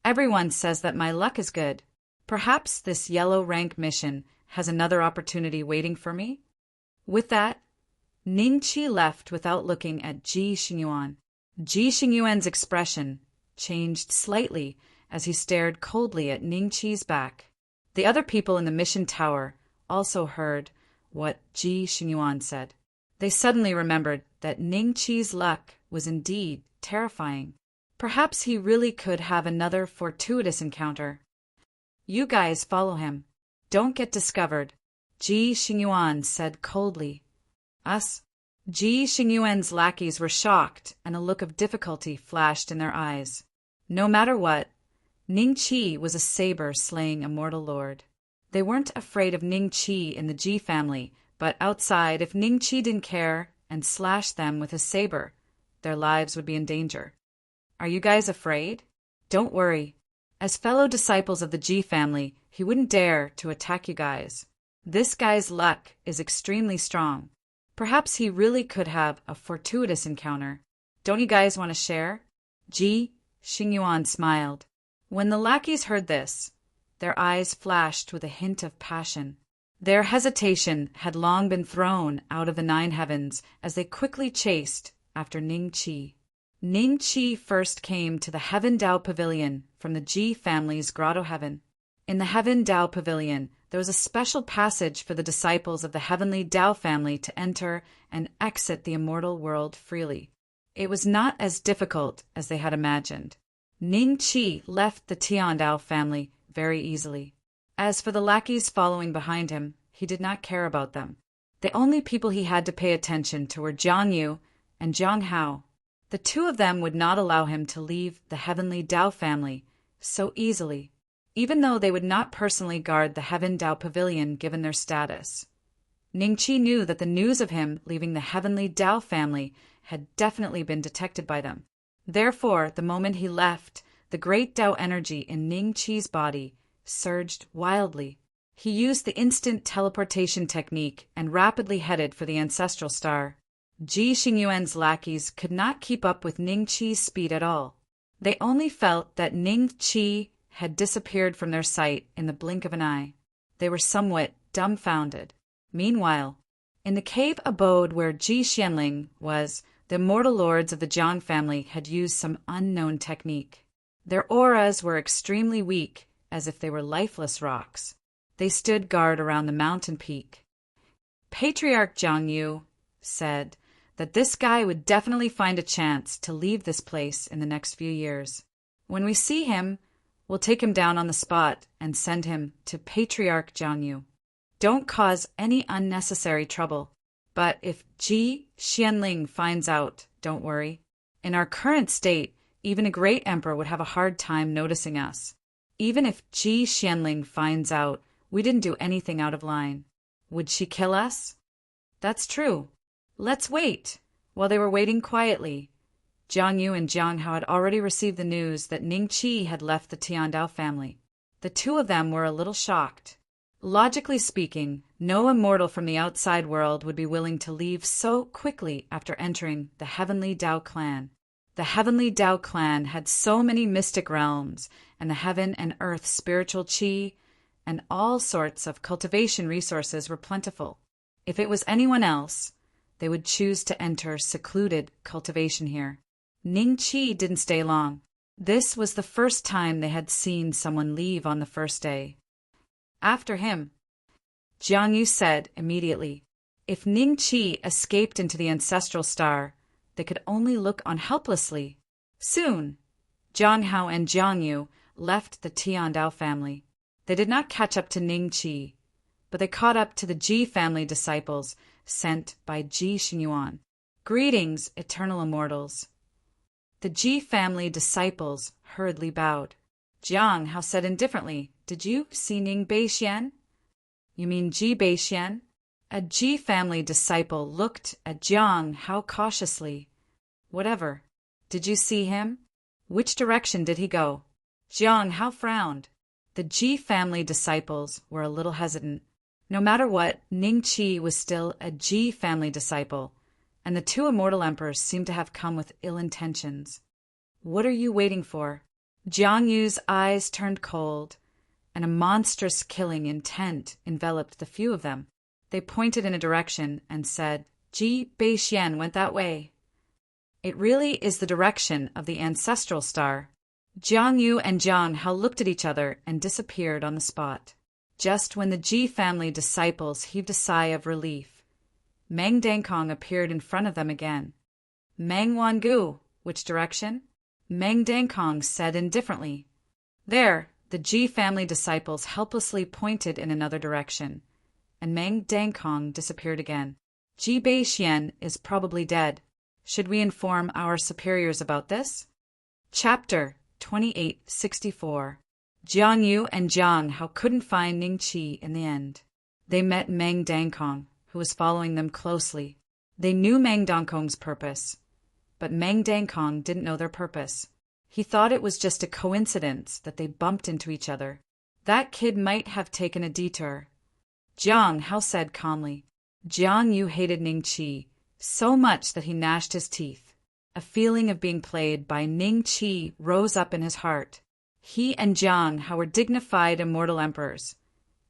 "Everyone says that my luck is good. Perhaps this yellow rank mission has another opportunity waiting for me?" With that, Ning Qi left without looking at Ji Xingyuan. Ji Xingyuan's expression changed slightly as he stared coldly at Ning Qi's back. The other people in the mission tower also heard what Ji Xingyuan said. They suddenly remembered that Ning Qi's luck was indeed terrifying. Perhaps he really could have another fortuitous encounter. "You guys follow him. Don't get discovered," Ji Xingyuan said coldly. "Us?" Ji Xingyuan's lackeys were shocked, and a look of difficulty flashed in their eyes. No matter what, Ning Qi was a saber-slaying immortal lord. They weren't afraid of Ning Qi in the Ji family, but outside, if Ning Qi didn't care and slashed them with his saber, their lives would be in danger. Are you guys afraid? Don't worry. As fellow disciples of the Ji family, he wouldn't dare to attack you guys. This guy's luck is extremely strong. Perhaps he really could have a fortuitous encounter. Don't you guys want to share? Ji Xingyuan smiled. When the lackeys heard this, their eyes flashed with a hint of passion. Their hesitation had long been thrown out of the 9 heavens as they quickly chased after Ning Qi. Ning Qi first came to the Heaven Dao Pavilion from the Ji family's grotto heaven. In the Heaven Dao Pavilion, there was a special passage for the disciples of the heavenly Dao family to enter and exit the immortal world freely. It was not as difficult as they had imagined. Ning Qi left the Tian Dao family very easily. As for the lackeys following behind him, he did not care about them. The only people he had to pay attention to were Jiang Yu and Jiang Hao. The 2 of them would not allow him to leave the heavenly Dao family so easily, even though they would not personally guard the Heaven Dao Pavilion given their status. Ning Qi knew that the news of him leaving the heavenly Dao family had definitely been detected by them. Therefore, the moment he left, the great Dao energy in Ning Qi's body surged wildly. He used the instant teleportation technique and rapidly headed for the ancestral star. Ji Xingyuan's lackeys could not keep up with Ning Qi's speed at all. They only felt that Ning Qi had disappeared from their sight in the blink of an eye. They were somewhat dumbfounded. Meanwhile, in the cave abode where Ji Xianling was, the immortal lords of the Jiang family had used some unknown technique. Their auras were extremely weak, as if they were lifeless rocks. They stood guard around the mountain peak. Patriarch Jiang Yu said that this guy would definitely find a chance to leave this place in the next few years. When we see him, we'll take him down on the spot and send him to Patriarch Jiang Yu. Don't cause any unnecessary trouble. But if Ji Xianling finds out, don't worry. In our current state, even a great emperor would have a hard time noticing us. Even if Ji Xianling finds out we didn't do anything out of line, would she kill us? That's true. Let's wait. While they were waiting quietly, Jiang Yu and Jiang Hao had already received the news that Ning Qi had left the Tian Dao family. The 2 of them were a little shocked. Logically speaking, no immortal from the outside world would be willing to leave so quickly after entering the Heavenly Dao clan. The Heavenly Dao clan had so many mystic realms, and the heaven and earth spiritual qi, and all sorts of cultivation resources were plentiful. If it was anyone else, they would choose to enter secluded cultivation here. Ning Qi didn't stay long. This was the first time they had seen someone leave on the first day. After him, Jiang Yu said immediately, if Ning Qi escaped into the ancestral star, they could only look on helplessly. Soon, Jiang Hao and Jiang Yu left the Tian Dao family. They did not catch up to Ning Qi, but they caught up to the Ji family disciples sent by Ji Xingyuan. Greetings, eternal immortals. The Ji family disciples hurriedly bowed. Jiang Hao said indifferently, did you see Ning Beixian? You mean Ji Beixian? A Ji family disciple looked at Jiang Hao cautiously. Whatever. Did you see him? Which direction did he go? Jiang Hao frowned. The Ji family disciples were a little hesitant. No matter what, Ning Qi was still a Ji family disciple, and the 2 immortal emperors seemed to have come with ill intentions. What are you waiting for? Jiang Yu's eyes turned cold, and a monstrous killing intent enveloped the few of them. They pointed in a direction and said, Ji Beixian went that way. It really is the direction of the ancestral star. Jiang Yu and Jiang Hao looked at each other and disappeared on the spot. Just when the Ji family disciples heaved a sigh of relief, Meng Dangkong appeared in front of them again. Meng Wangu, which direction? Meng Dangkong said indifferently. There, the Ji family disciples helplessly pointed in another direction, and Meng Dangkong disappeared again. Ji Beixian is probably dead. Should we inform our superiors about this? Chapter 2864. Jiang Yu and Jiang Hao couldn't find Ning Qi in the end. They met Meng Dangkong, who was following them closely. They knew Meng Dangkong's purpose, but Meng Dangkong didn't know their purpose. He thought it was just a coincidence that they bumped into each other. That kid might have taken a detour. Jiang Hao said calmly. Jiang Yu hated Ning Qi so much that he gnashed his teeth. A feeling of being played by Ning Qi rose up in his heart. He and Jiang Hao were dignified immortal emperors,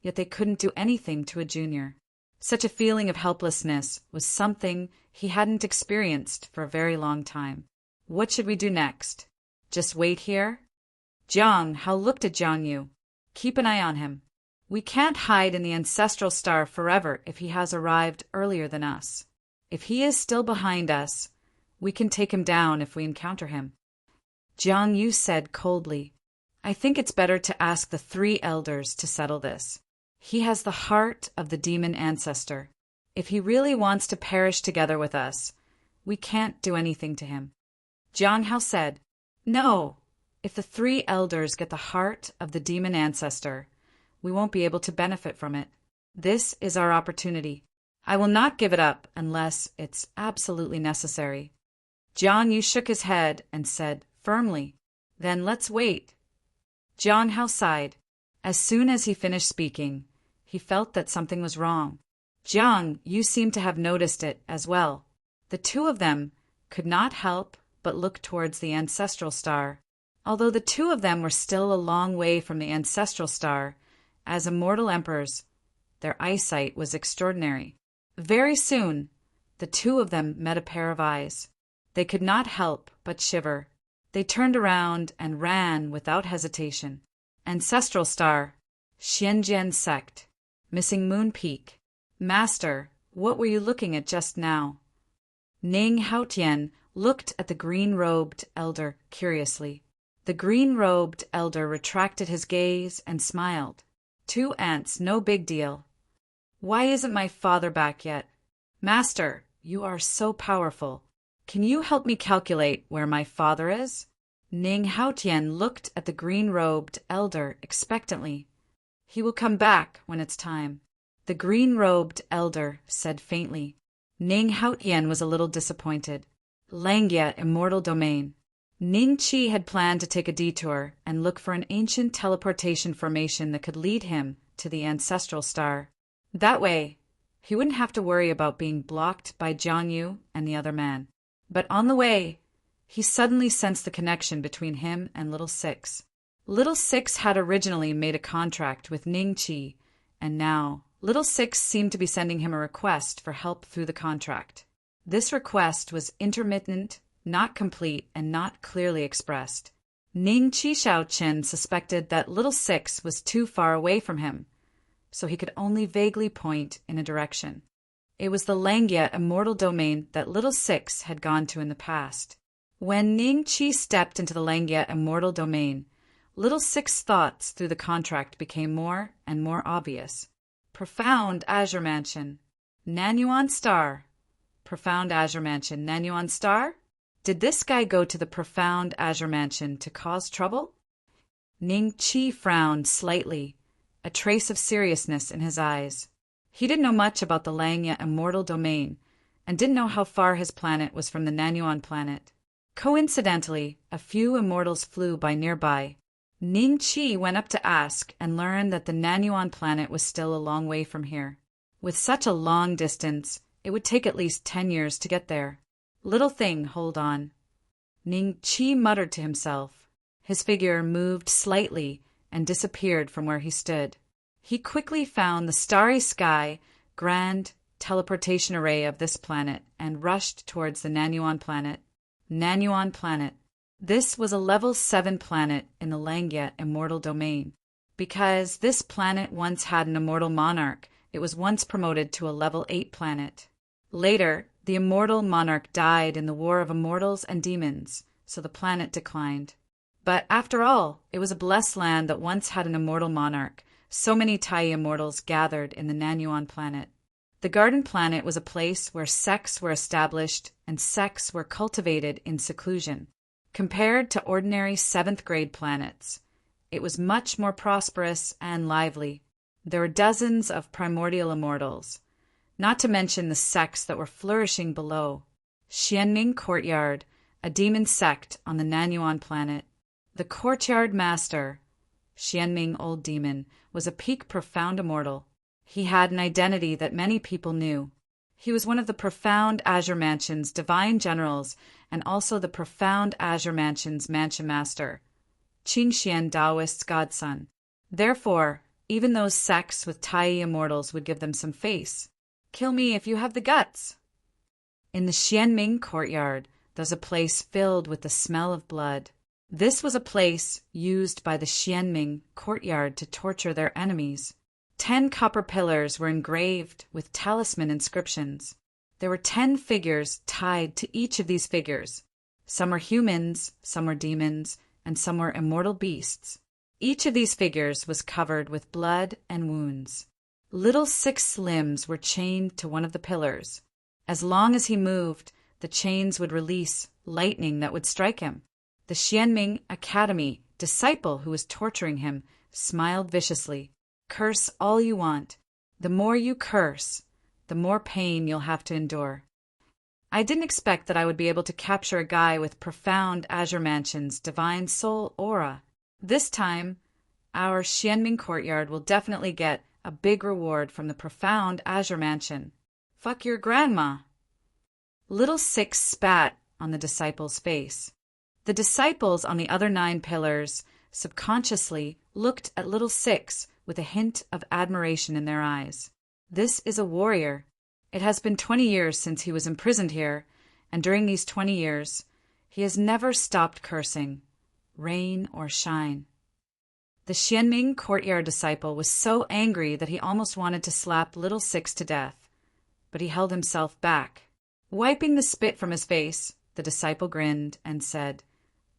yet they couldn't do anything to a junior. Such a feeling of helplessness was something he hadn't experienced for a very long time. What should we do next? Just wait here? Jiang Hao looked at Jiang Yu. Keep an eye on him. We can't hide in the ancestral star forever if he has arrived earlier than us. If he is still behind us, we can take him down if we encounter him. Jiang Yu said coldly, I think it's better to ask the 3 elders to settle this. He has the heart of the demon ancestor. If he really wants to perish together with us, we can't do anything to him. Jiang Hao said, No, if the 3 elders get the heart of the demon ancestor, we won't be able to benefit from it. This is our opportunity. I will not give it up unless it's absolutely necessary. Jiang Yu shook his head and said firmly, Then let's wait. Jiang Hao sighed. As soon as he finished speaking, he felt that something was wrong. Jiang Yu seemed to have noticed it as well. The 2 of them could not help but look towards the ancestral star. Although the 2 of them were still a long way from the ancestral star, as immortal emperors, their eyesight was extraordinary. Very soon, the 2 of them met a pair of eyes. They could not help but shiver. They turned around and ran without hesitation. Ancestral star, Xianjian sect, missing moon peak. Master, what were you looking at just now? Ning Haotian looked at the green-robed elder curiously. The green-robed elder retracted his gaze and smiled. 2 ants, no big deal. Why isn't my father back yet? Master, you are so powerful. Can you help me calculate where my father is? Ning Haotian looked at the green-robed elder expectantly. He will come back when it's time. The green-robed elder said faintly. Ning Haotian was a little disappointed. Langia Immortal Domain. Ning Qi had planned to take a detour and look for an ancient teleportation formation that could lead him to the ancestral star. That way, he wouldn't have to worry about being blocked by Jiang Yu and the other man. But on the way, he suddenly sensed the connection between him and Little Six. Little Six had originally made a contract with Ning Qi, and now Little Six seemed to be sending him a request for help through the contract. This request was intermittent, not complete, and not clearly expressed. Ning Qi Xiaoqian suspected that Little Six was too far away from him, so he could only vaguely point in a direction. It was the Langia Immortal Domain that Little Six had gone to in the past. When Ning Qi stepped into the Langia Immortal Domain, Little Six's thoughts through the contract became more and more obvious. Profound Azure Mansion. Nanyuan Star. Profound Azure Mansion. Nanyuan Star? Did this guy go to the Profound Azure Mansion to cause trouble? Ning Qi frowned slightly, a trace of seriousness in his eyes. He didn't know much about the Langia Immortal Domain, and didn't know how far his planet was from the Nanyuan planet. Coincidentally, a few immortals flew by nearby. Ning Qi went up to ask and learned that the Nanyuan planet was still a long way from here. With such a long distance, it would take at least 10 years to get there. Little thing, hold on. Ning Qi muttered to himself. His figure moved slightly and disappeared from where he stood. He quickly found the starry sky, grand teleportation array of this planet and rushed towards the Nanyuan planet. Nanyuan planet. This was a level 7 planet in the Langia Immortal Domain. Because this planet once had an immortal monarch, it was once promoted to a level 8 planet. Later, the immortal monarch died in the War of Immortals and Demons, so the planet declined. But after all, it was a blessed land that once had an immortal monarch. So many Tai immortals gathered in the Nanyuan planet. The Garden Planet was a place where sects were established and sects were cultivated in seclusion. Compared to ordinary 7th grade planets, it was much more prosperous and lively. There were dozens of primordial immortals, not to mention the sects that were flourishing below. Xianming Courtyard, a demon sect on the Nanyuan planet. The courtyard master, Xianming Old Demon, was a peak profound immortal. He had an identity that many people knew. He was one of the Profound Azure Mansion's divine generals and also the Profound Azure Mansion's mansion master, Qingxian Taoist's godson. Therefore, even those sects with Tai immortals would give them some face. Kill me if you have the guts. In the Xianming Courtyard, there's a place filled with the smell of blood. This was a place used by the Xianming Courtyard to torture their enemies. 10 copper pillars were engraved with talisman inscriptions. There were 10 figures tied to each of these figures. Some were humans, some were demons, and some were immortal beasts. Each of these figures was covered with blood and wounds. Little 6 limbs were chained to one of the pillars. As long as he moved, the chains would release lightning that would strike him. The Xianming Academy disciple who was torturing him smiled viciously. Curse all you want. The more you curse, the more pain you'll have to endure. I didn't expect that I would be able to capture a guy with Profound Azure Mansion's divine soul aura. This time, our Xianming Courtyard will definitely get a big reward from the Profound Azure Mansion. Fuck your grandma. Little 6 spat on the disciple's face. The disciples on the other 9 pillars subconsciously looked at Little 6 with a hint of admiration in their eyes. This is a warrior. It has been 20 years since he was imprisoned here, and during these 20 years, he has never stopped cursing, rain or shine. The Xianming Courtyard disciple was so angry that he almost wanted to slap Little 6 to death, but he held himself back. Wiping the spit from his face, the disciple grinned and said,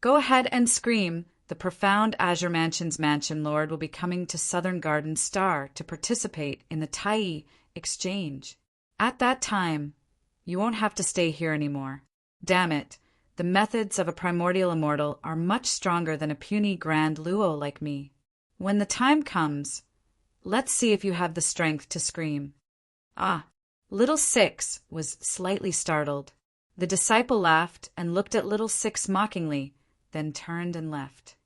"Go ahead and scream. The Profound Azure Mansion's Mansion Lord will be coming to Southern Garden Star to participate in the Tai exchange. At that time, you won't have to stay here anymore. Damn it, the methods of a primordial immortal are much stronger than a puny Grand Luo like me. When the time comes, let's see if you have the strength to scream." Ah, Little 6 was slightly startled. The disciple laughed and looked at Little 6 mockingly, then turned and left.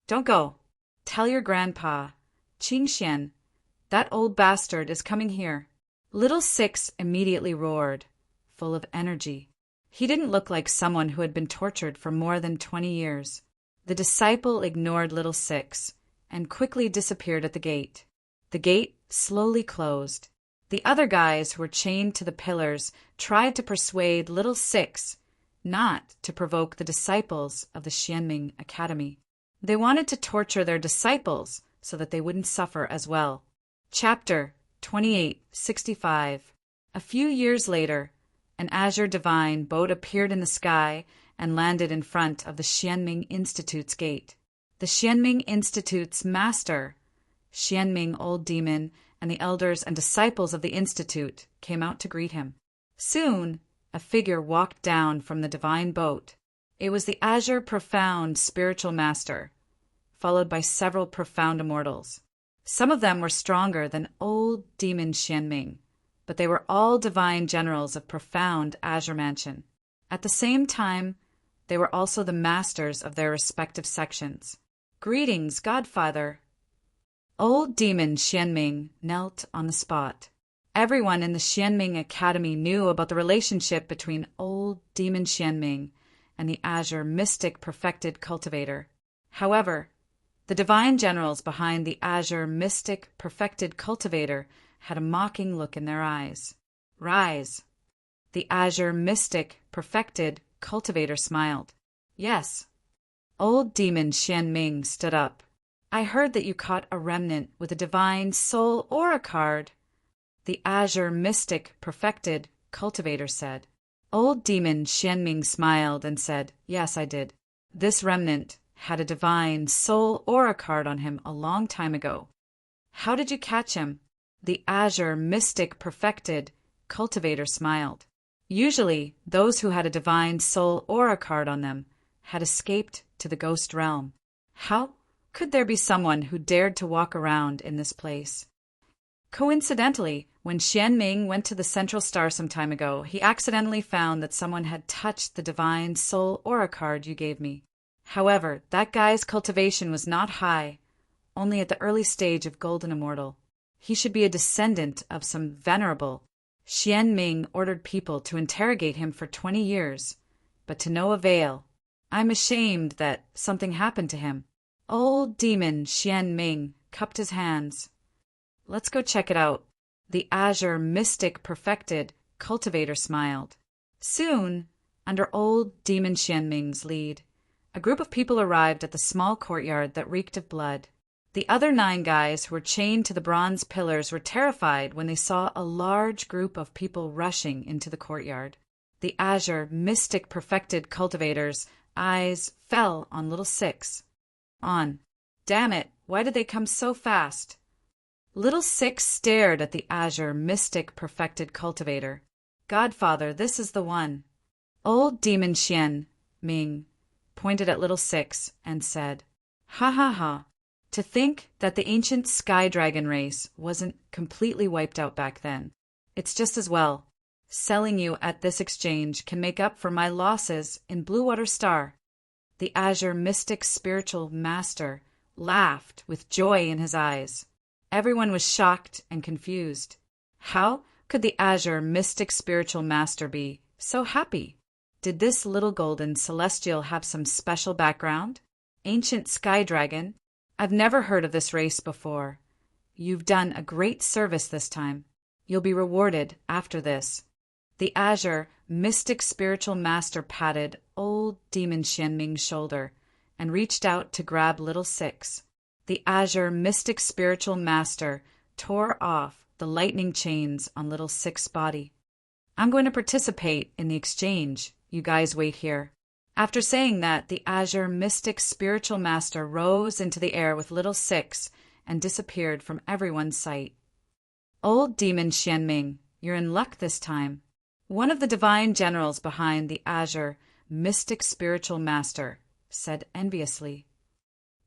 "Don't go. Tell your grandpa, Qingxian, that old bastard is coming here." Little 6 immediately roared, full of energy. He didn't look like someone who had been tortured for more than 20 years. The disciple ignored Little 6 and quickly disappeared at the gate. The gate slowly closed. The other guys who were chained to the pillars tried to persuade Little 6 not to provoke the disciples of the Xianming Academy. They wanted to torture their disciples so that they wouldn't suffer as well. Chapter 2865. A few years later, an azure divine boat appeared in the sky and landed in front of the Xianming Institute's gate. The Xianming Institute's master, Xianming Old Demon, and the elders and disciples of the Institute came out to greet him. Soon, a figure walked down from the divine boat. It was the Azure Profound Spiritual Master, followed by several Profound Immortals. Some of them were stronger than Old Demon Xianming, but they were all divine generals of Profound Azure Mansion. At the same time, they were also the masters of their respective sections. "Greetings, Godfather." Old Demon Xianming knelt on the spot. Everyone in the Xianming Academy knew about the relationship between Old Demon Xianming and the Azure Mystic Perfected Cultivator. However, the divine generals behind the Azure Mystic Perfected Cultivator had a mocking look in their eyes. "Rise." The Azure Mystic Perfected Cultivator smiled. "Yes." Old Demon Xianming stood up. "I heard that you caught a remnant with a divine soul aura card," the Azure Mystic Perfected Cultivator said. Old Demon Xianming smiled and said, "Yes, I did. This remnant had a divine soul aura card on him a long time ago." "How did you catch him?" The Azure Mystic Perfected Cultivator smiled. "Usually, those who had a divine soul aura card on them had escaped to the ghost realm. How could there be someone who dared to walk around in this place? Coincidentally, when Xian Ming went to the Central Star some time ago, he accidentally found that someone had touched the divine soul aura card you gave me. However, that guy's cultivation was not high, only at the early stage of Golden Immortal. He should be a descendant of some venerable. Xian Ming ordered people to interrogate him for 20 years, but to no avail. I'm ashamed that something happened to him. Old demon Xian Ming cupped his hands. Let's go check it out. The azure mystic perfected cultivator smiled. Soon, under old demon Xian Ming's lead, a group of people arrived at the small courtyard that reeked of blood. The other 9 guys who were chained to the bronze pillars were terrified when they saw a large group of people rushing into the courtyard. The azure mystic perfected cultivator's eyes fell on little Six. Damn it, why did they come so fast? Little Six stared at the azure mystic perfected cultivator. Godfather, this is the one. Old demon Xian Ming pointed at little Six and said, "Ha ha ha. To think that the ancient sky dragon race wasn't completely wiped out back then. It's just as well. Selling you at this exchange can make up for my losses in Bluewater Star." The azure mystic spiritual master laughed with joy in his eyes. Everyone was shocked and confused. How could the azure mystic spiritual master be so happy? Did this little golden celestial have some special background? Ancient sky dragon? I've never heard of this race before. You've done a great service this time. You'll be rewarded after this. The azure mystic spiritual master patted old demon Xian Ming's shoulder and reached out to grab little Six. The azure mystic spiritual master tore off the lightning chains on little Six's body. I'm going to participate in the exchange. You guys wait here. After saying that, the azure mystic spiritual master rose into the air with little Six and disappeared from everyone's sight. Old demon Xian Ming, you're in luck this time. One of the divine generals behind the azure mystic spiritual master said enviously.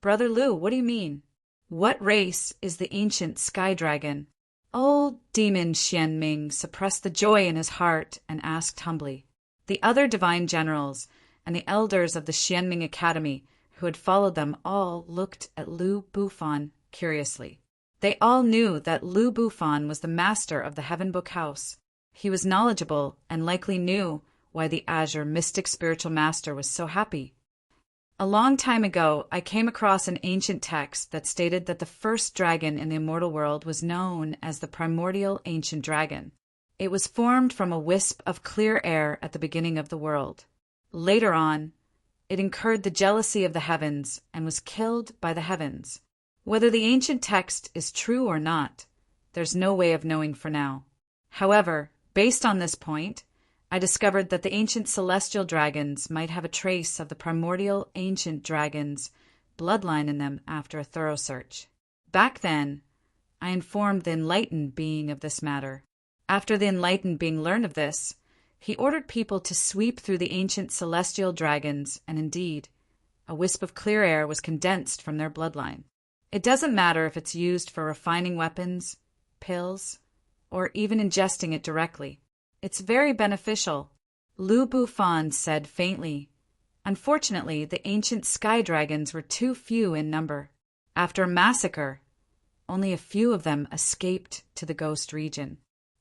Brother Lu, what do you mean? What race is the ancient sky dragon? Old demon Xian Ming suppressed the joy in his heart and asked humbly. The other divine generals and the elders of the Xianming Academy who had followed them all looked at Lu Bufan curiously. They all knew that Lu Bufan was the master of the Heaven Book House. He was knowledgeable and likely knew why the azure mystic spiritual master was so happy. A long time ago, I came across an ancient text that stated that the first dragon in the immortal world was known as the primordial ancient dragon. It was formed from a wisp of clear air at the beginning of the world. Later on, it incurred the jealousy of the heavens and was killed by the heavens. Whether the ancient text is true or not, there's no way of knowing for now. However, based on this point, I discovered that the ancient celestial dragons might have a trace of the primordial ancient dragon's bloodline in them after a thorough search. Back then, I informed the enlightened being of this matter. After the enlightened being learned of this, he ordered people to sweep through the ancient celestial dragons, and indeed, a wisp of clear air was condensed from their bloodline. It doesn't matter if it's used for refining weapons, pills, or even ingesting it directly. It's very beneficial. Lu Bufan said faintly. Unfortunately, the ancient sky dragons were too few in number. After a massacre, only a few of them escaped to the ghost region.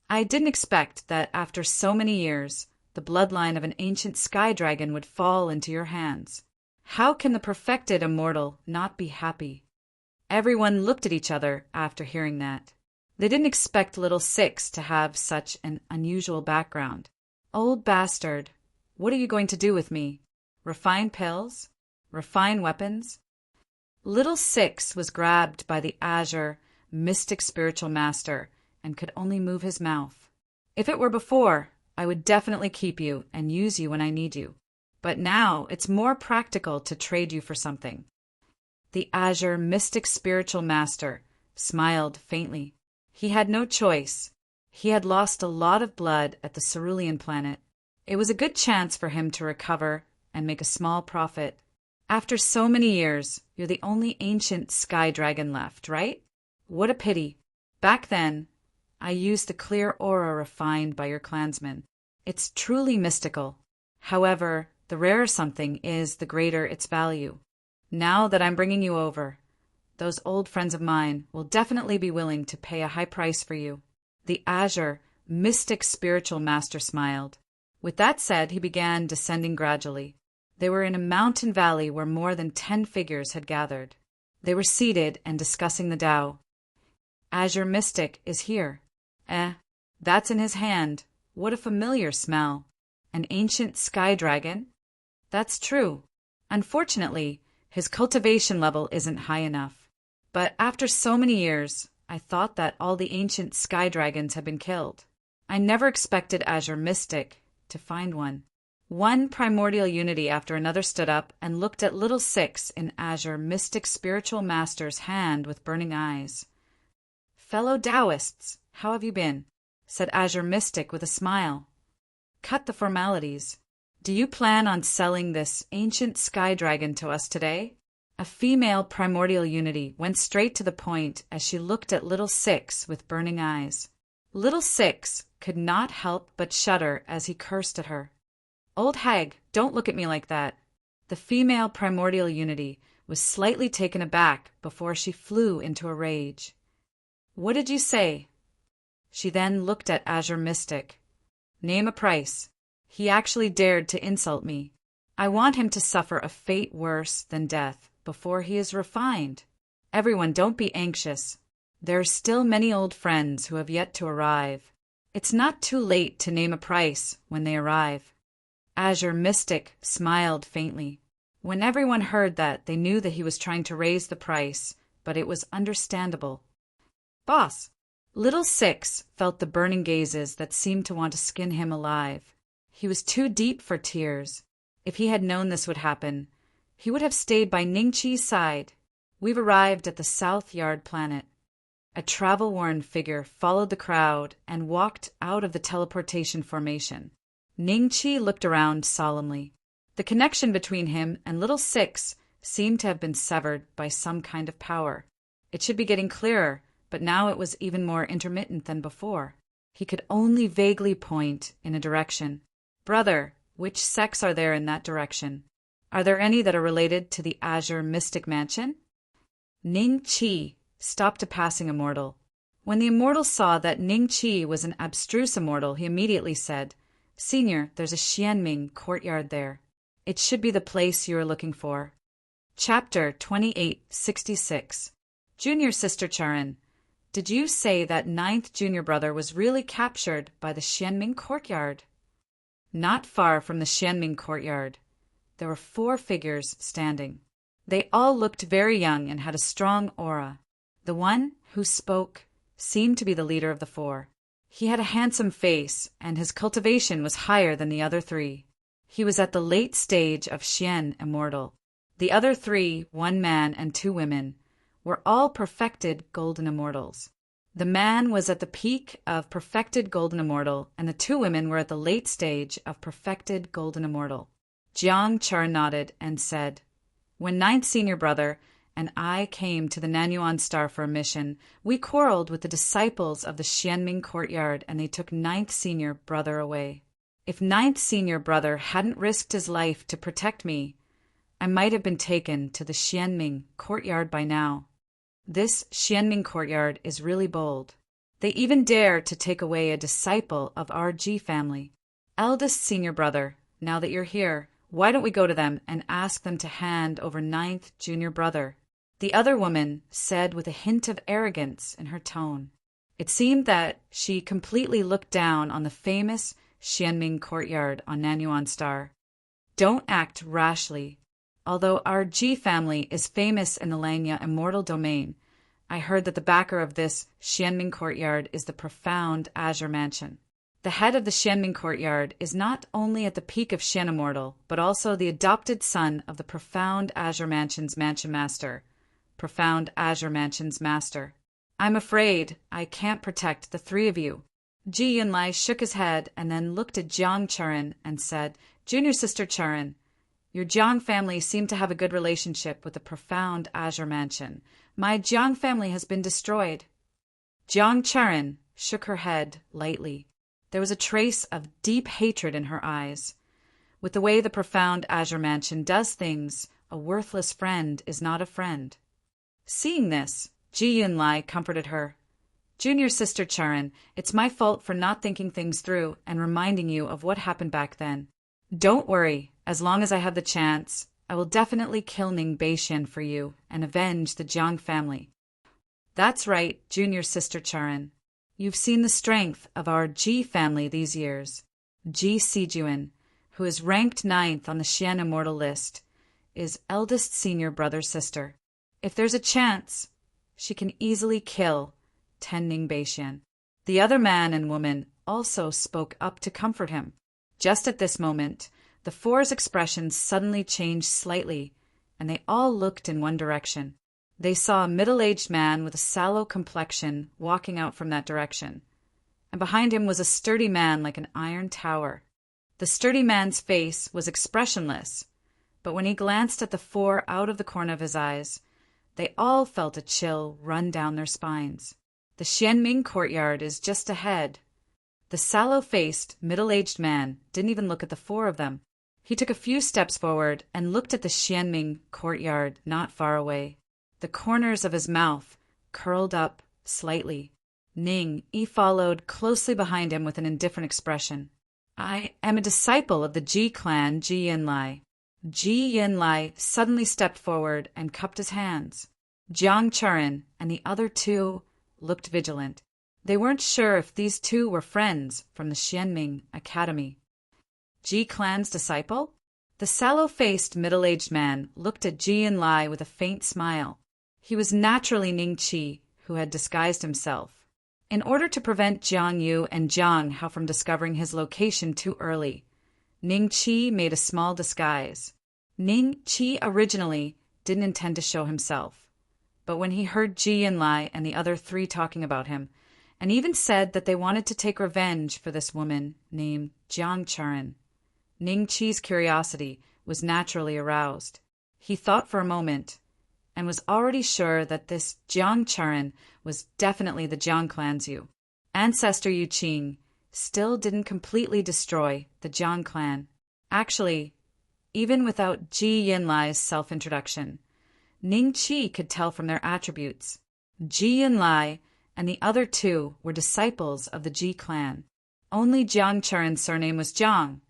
I didn't expect that after so many years, the bloodline of an ancient sky dragon would fall into your hands. How can the perfected immortal not be happy? Everyone looked at each other after hearing that. They didn't expect little Six to have such an unusual background. Old bastard, what are you going to do with me? Refine pills? Refine weapons? Little Six was grabbed by the azure, mystic spiritual master and could only move his mouth. If it were before, I would definitely keep you and use you when I need you. But now it's more practical to trade you for something. The azure, mystic spiritual master smiled faintly. He had no choice. He had lost a lot of blood at the Cerulean planet. It was a good chance for him to recover and make a small profit. After so many years, you're the only ancient sky dragon left, right? What a pity. Back then, I used the clear aura refined by your clansmen. It's truly mystical. However, the rarer something is, the greater its value. Now that I'm bringing you over, those old friends of mine will definitely be willing to pay a high price for you. The azure, mystic spiritual master smiled. With that said, he began descending gradually. They were in a mountain valley where more than 10 figures had gathered. They were seated and discussing the Tao. Azure Mystic is here. That's in his hand. What a familiar smell. An ancient sky dragon? That's true. Unfortunately, his cultivation level isn't high enough. But after so many years, I thought that all the ancient sky dragons had been killed. I never expected Azure Mystic to find one. One primordial unity after another stood up and looked at Little Six in Azure Mystic Spiritual Master's hand with burning eyes. "Fellow Taoists, how have you been?" said Azure Mystic with a smile. "Cut the formalities. Do you plan on selling this ancient sky dragon to us today?" A female primordial unity went straight to the point as she looked at Little Six with burning eyes. Little Six could not help but shudder as he cursed at her. "Old hag, don't look at me like that." The female primordial unity was slightly taken aback before she flew into a rage. "What did you say?" She then looked at Azure Mystic. "Name a price. He actually dared to insult me. I want him to suffer a fate worse than death before he is refined. Everyone, don't be anxious. There are still many old friends who have yet to arrive. It's not too late to name a price when they arrive." Azure Mystic smiled faintly. When everyone heard that, they knew that he was trying to raise the price, but it was understandable. "Boss." Little Six felt the burning gazes that seemed to want to skin him alive. He was too deep for tears. If he had known this would happen, he would have stayed by Ningqi's side. "We've arrived at the South Yard planet." A travel-worn figure followed the crowd and walked out of the teleportation formation. Ningqi looked around solemnly. The connection between him and Little Six seemed to have been severed by some kind of power. It should be getting clearer, but now it was even more intermittent than before. He could only vaguely point in a direction. "Brother, which sects are there in that direction? Are there any that are related to the Azure Mystic Mansion?" Ningqi stopped a passing immortal. When the immortal saw that Ningqi was an abstruse immortal, he immediately said, "Senior, there's a Xianming courtyard there. It should be the place you are looking for." Chapter 2866. Junior Sister Charan, did you say that 9th junior brother was really captured by the Xianming courtyard? Not far from the Xianming courtyard, there were 4 figures standing. They all looked very young and had a strong aura. The one who spoke seemed to be the leader of the 4. He had a handsome face, and his cultivation was higher than the other 3. He was at the late stage of Xian Immortal. The other 3, 1 man and 2 women, were all perfected Golden Immortals. The man was at the peak of perfected Golden Immortal, and the 2 women were at the late stage of perfected Golden Immortal. Jiang Char nodded and said, "When 9th senior brother and I came to the Nanyuan Star for a mission, we quarreled with the disciples of the Xianming courtyard, and they took 9th senior brother away. If 9th senior brother hadn't risked his life to protect me, I might have been taken to the Xianming courtyard by now. This Xianming courtyard is really bold. They even dare to take away a disciple of our G family. Eldest senior brother, now that you're here, why don't we go to them and ask them to hand over 9th junior brother?" The other woman said with a hint of arrogance in her tone. It seemed that she completely looked down on the famous Xianming courtyard on Nanyuan Star. "Don't act rashly. Although our G family is famous in the Langya Immortal Domain, I heard that the backer of this Xianming courtyard is the profound Azure Mansion. The head of the Xianming courtyard is not only at the peak of Xian Immortal, but also the adopted son of the profound Azure Mansion's Mansion Master. Profound Azure Mansion's Master. I'm afraid I can't protect the 3 of you." Ji Yunlai shook his head and then looked at Jiang Charan and said, "Junior Sister Charan, Your Jiang family seem to have a good relationship with the profound azure mansion. My Jiang family has been destroyed. Jiang Charon shook her head lightly. There was a trace of deep hatred in her eyes. With the way the profound azure mansion does things, a worthless friend is not a friend. Seeing this, Ji Yunlai comforted her. Junior sister Charon, it's my fault for not thinking things through and reminding you of what happened back then. Don't worry, as long as I have the chance, I will definitely kill Ning Beixian for you and avenge the Jiang family. That's right, junior sister Charon. You've seen the strength of our Ji family these years. Ji Sijuan, who is ranked 9th on the Xian Immortal list, is eldest senior brother-sister. If there's a chance, she can easily kill Ning Beixian. The other man and woman also spoke up to comfort him. Just at this moment, the four's expressions suddenly changed slightly, and they all looked in one direction. They saw a middle-aged man with a sallow complexion walking out from that direction, and behind him was a sturdy man like an iron tower. The sturdy man's face was expressionless, but when he glanced at the four out of the corner of his eyes, they all felt a chill run down their spines. The Xianming courtyard is just ahead. The sallow-faced, middle-aged man didn't even look at the four of them. He took a few steps forward and looked at the Xianming courtyard not far away. The corners of his mouth curled up slightly. Ning Yi followed closely behind him with an indifferent expression. I am a disciple of the Ji clan Ji Yunlai. Ji Yunlai suddenly stepped forward and cupped his hands. Jiang Charon and the other two looked vigilant. They weren't sure if these two were friends from the Xianming Academy. Ji clan's disciple? The sallow-faced middle-aged man looked at Ji Yunlai with a faint smile. He was naturally Ning Qi, who had disguised himself. In order to prevent Jiang Yu and Jiang Hao from discovering his location too early, Ning Qi made a small disguise. Ning Qi originally didn't intend to show himself, but when he heard Ji Yunlai and the other three talking about him, and even said that they wanted to take revenge for this woman named Jiang Charon, Ning Qi's curiosity was naturally aroused. He thought for a moment, and was already sure that this Jiang Charon was definitely the Jiang clan's Yu. Ancestor Yu Qing still didn't completely destroy the Jiang clan. Actually, even without Ji Yunlai's self-introduction, Ning Qi could tell from their attributes. Ji Yunlai and the other two were disciples of the Ji clan. Only Jiang Charon's surname was Jiang,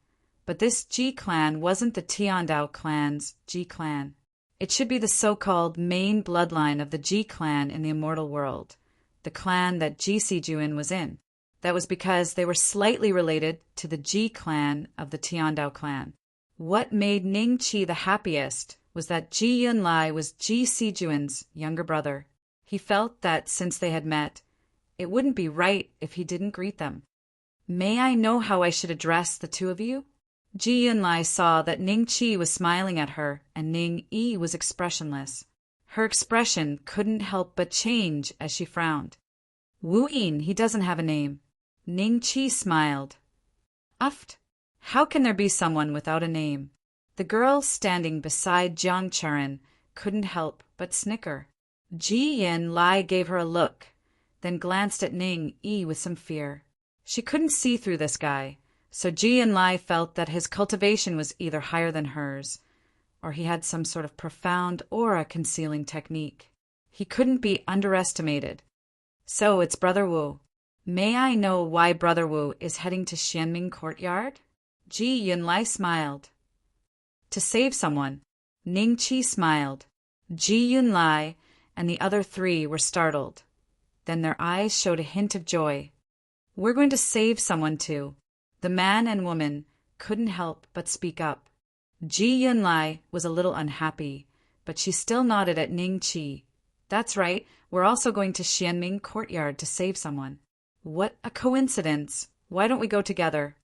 but this Ji clan wasn't the Tiandao clan's Ji clan. It should be the so-called main bloodline of the Ji clan in the immortal world, the clan that Ji Sijuan was in. That was because they were slightly related to the Ji clan of the Tiandao clan. What made Ning Qi the happiest was that Ji Yunlai was Ji Sijuan's younger brother. He felt that since they had met, it wouldn't be right if he didn't greet them. May I know how I should address the two of you? Ji Yunlai saw that Ning Qi was smiling at her and Ning Yi was expressionless. Her expression couldn't help but change as she frowned. Wu Yin, he doesn't have a name. Ning Qi smiled. Uft. How can there be someone without a name? The girl standing beside Jiang Charon couldn't help but snicker. Ji Yunlai gave her a look, then glanced at Ning Yi with some fear. She couldn't see through this guy, so Ji Yunlai felt that his cultivation was either higher than hers, or he had some sort of profound aura-concealing technique. He couldn't be underestimated. So it's Brother Wu. May I know why Brother Wu is heading to Xianming Courtyard? Ji Yunlai smiled. To save someone. Ning Qi smiled. Ji Yunlai and the other three were startled. Then their eyes showed a hint of joy. We're going to save someone too. The man and woman couldn't help but speak up. Ji Yunlai was a little unhappy, but she still nodded at Ning Qi. That's right, we're also going to Xianming Courtyard to save someone. What a coincidence. Why don't we go together?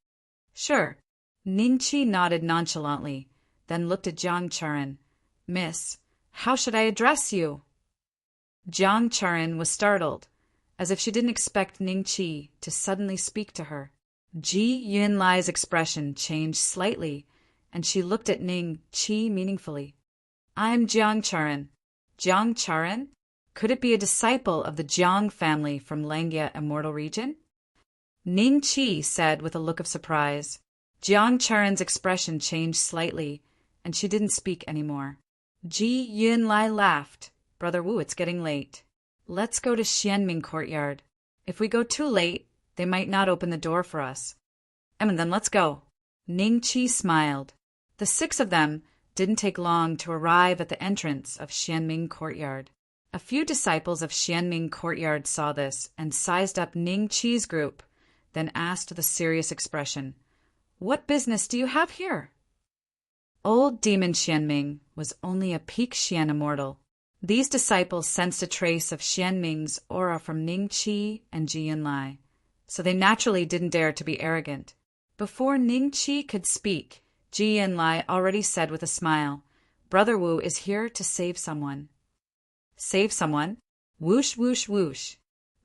Sure. Ning Qi nodded nonchalantly, then looked at Jiang Charon. Miss, how should I address you? Jiang Charon was startled, as if she didn't expect Ning Qi to suddenly speak to her. Ji Yunlai's expression changed slightly, and she looked at Ning Qi meaningfully. I'm Jiang Charan. Jiang Charan? Could it be a disciple of the Jiang family from Langya Immortal Region? Ning Qi said with a look of surprise. Jiang Charan's expression changed slightly, and she didn't speak anymore. Ji Yunlai laughed. Brother Wu, it's getting late. Let's go to Xianming Courtyard. If we go too late, they might not open the door for us. And then let's go. Ning Qi smiled. The 6 of them didn't take long to arrive at the entrance of Xianming Courtyard. A few disciples of Xianming Courtyard saw this and sized up Ning Qi's group, then asked with a serious expression, What business do you have here? Old Demon Xianming was only a peak Xian immortal. These disciples sensed a trace of Xianming's aura from Ning Qi and Ji Yunlai, so they naturally didn't dare to be arrogant. Before Ning Qi could speak, Ji Yunlai already said with a smile, Brother Wu is here to save someone. Save someone? Whoosh, whoosh, whoosh.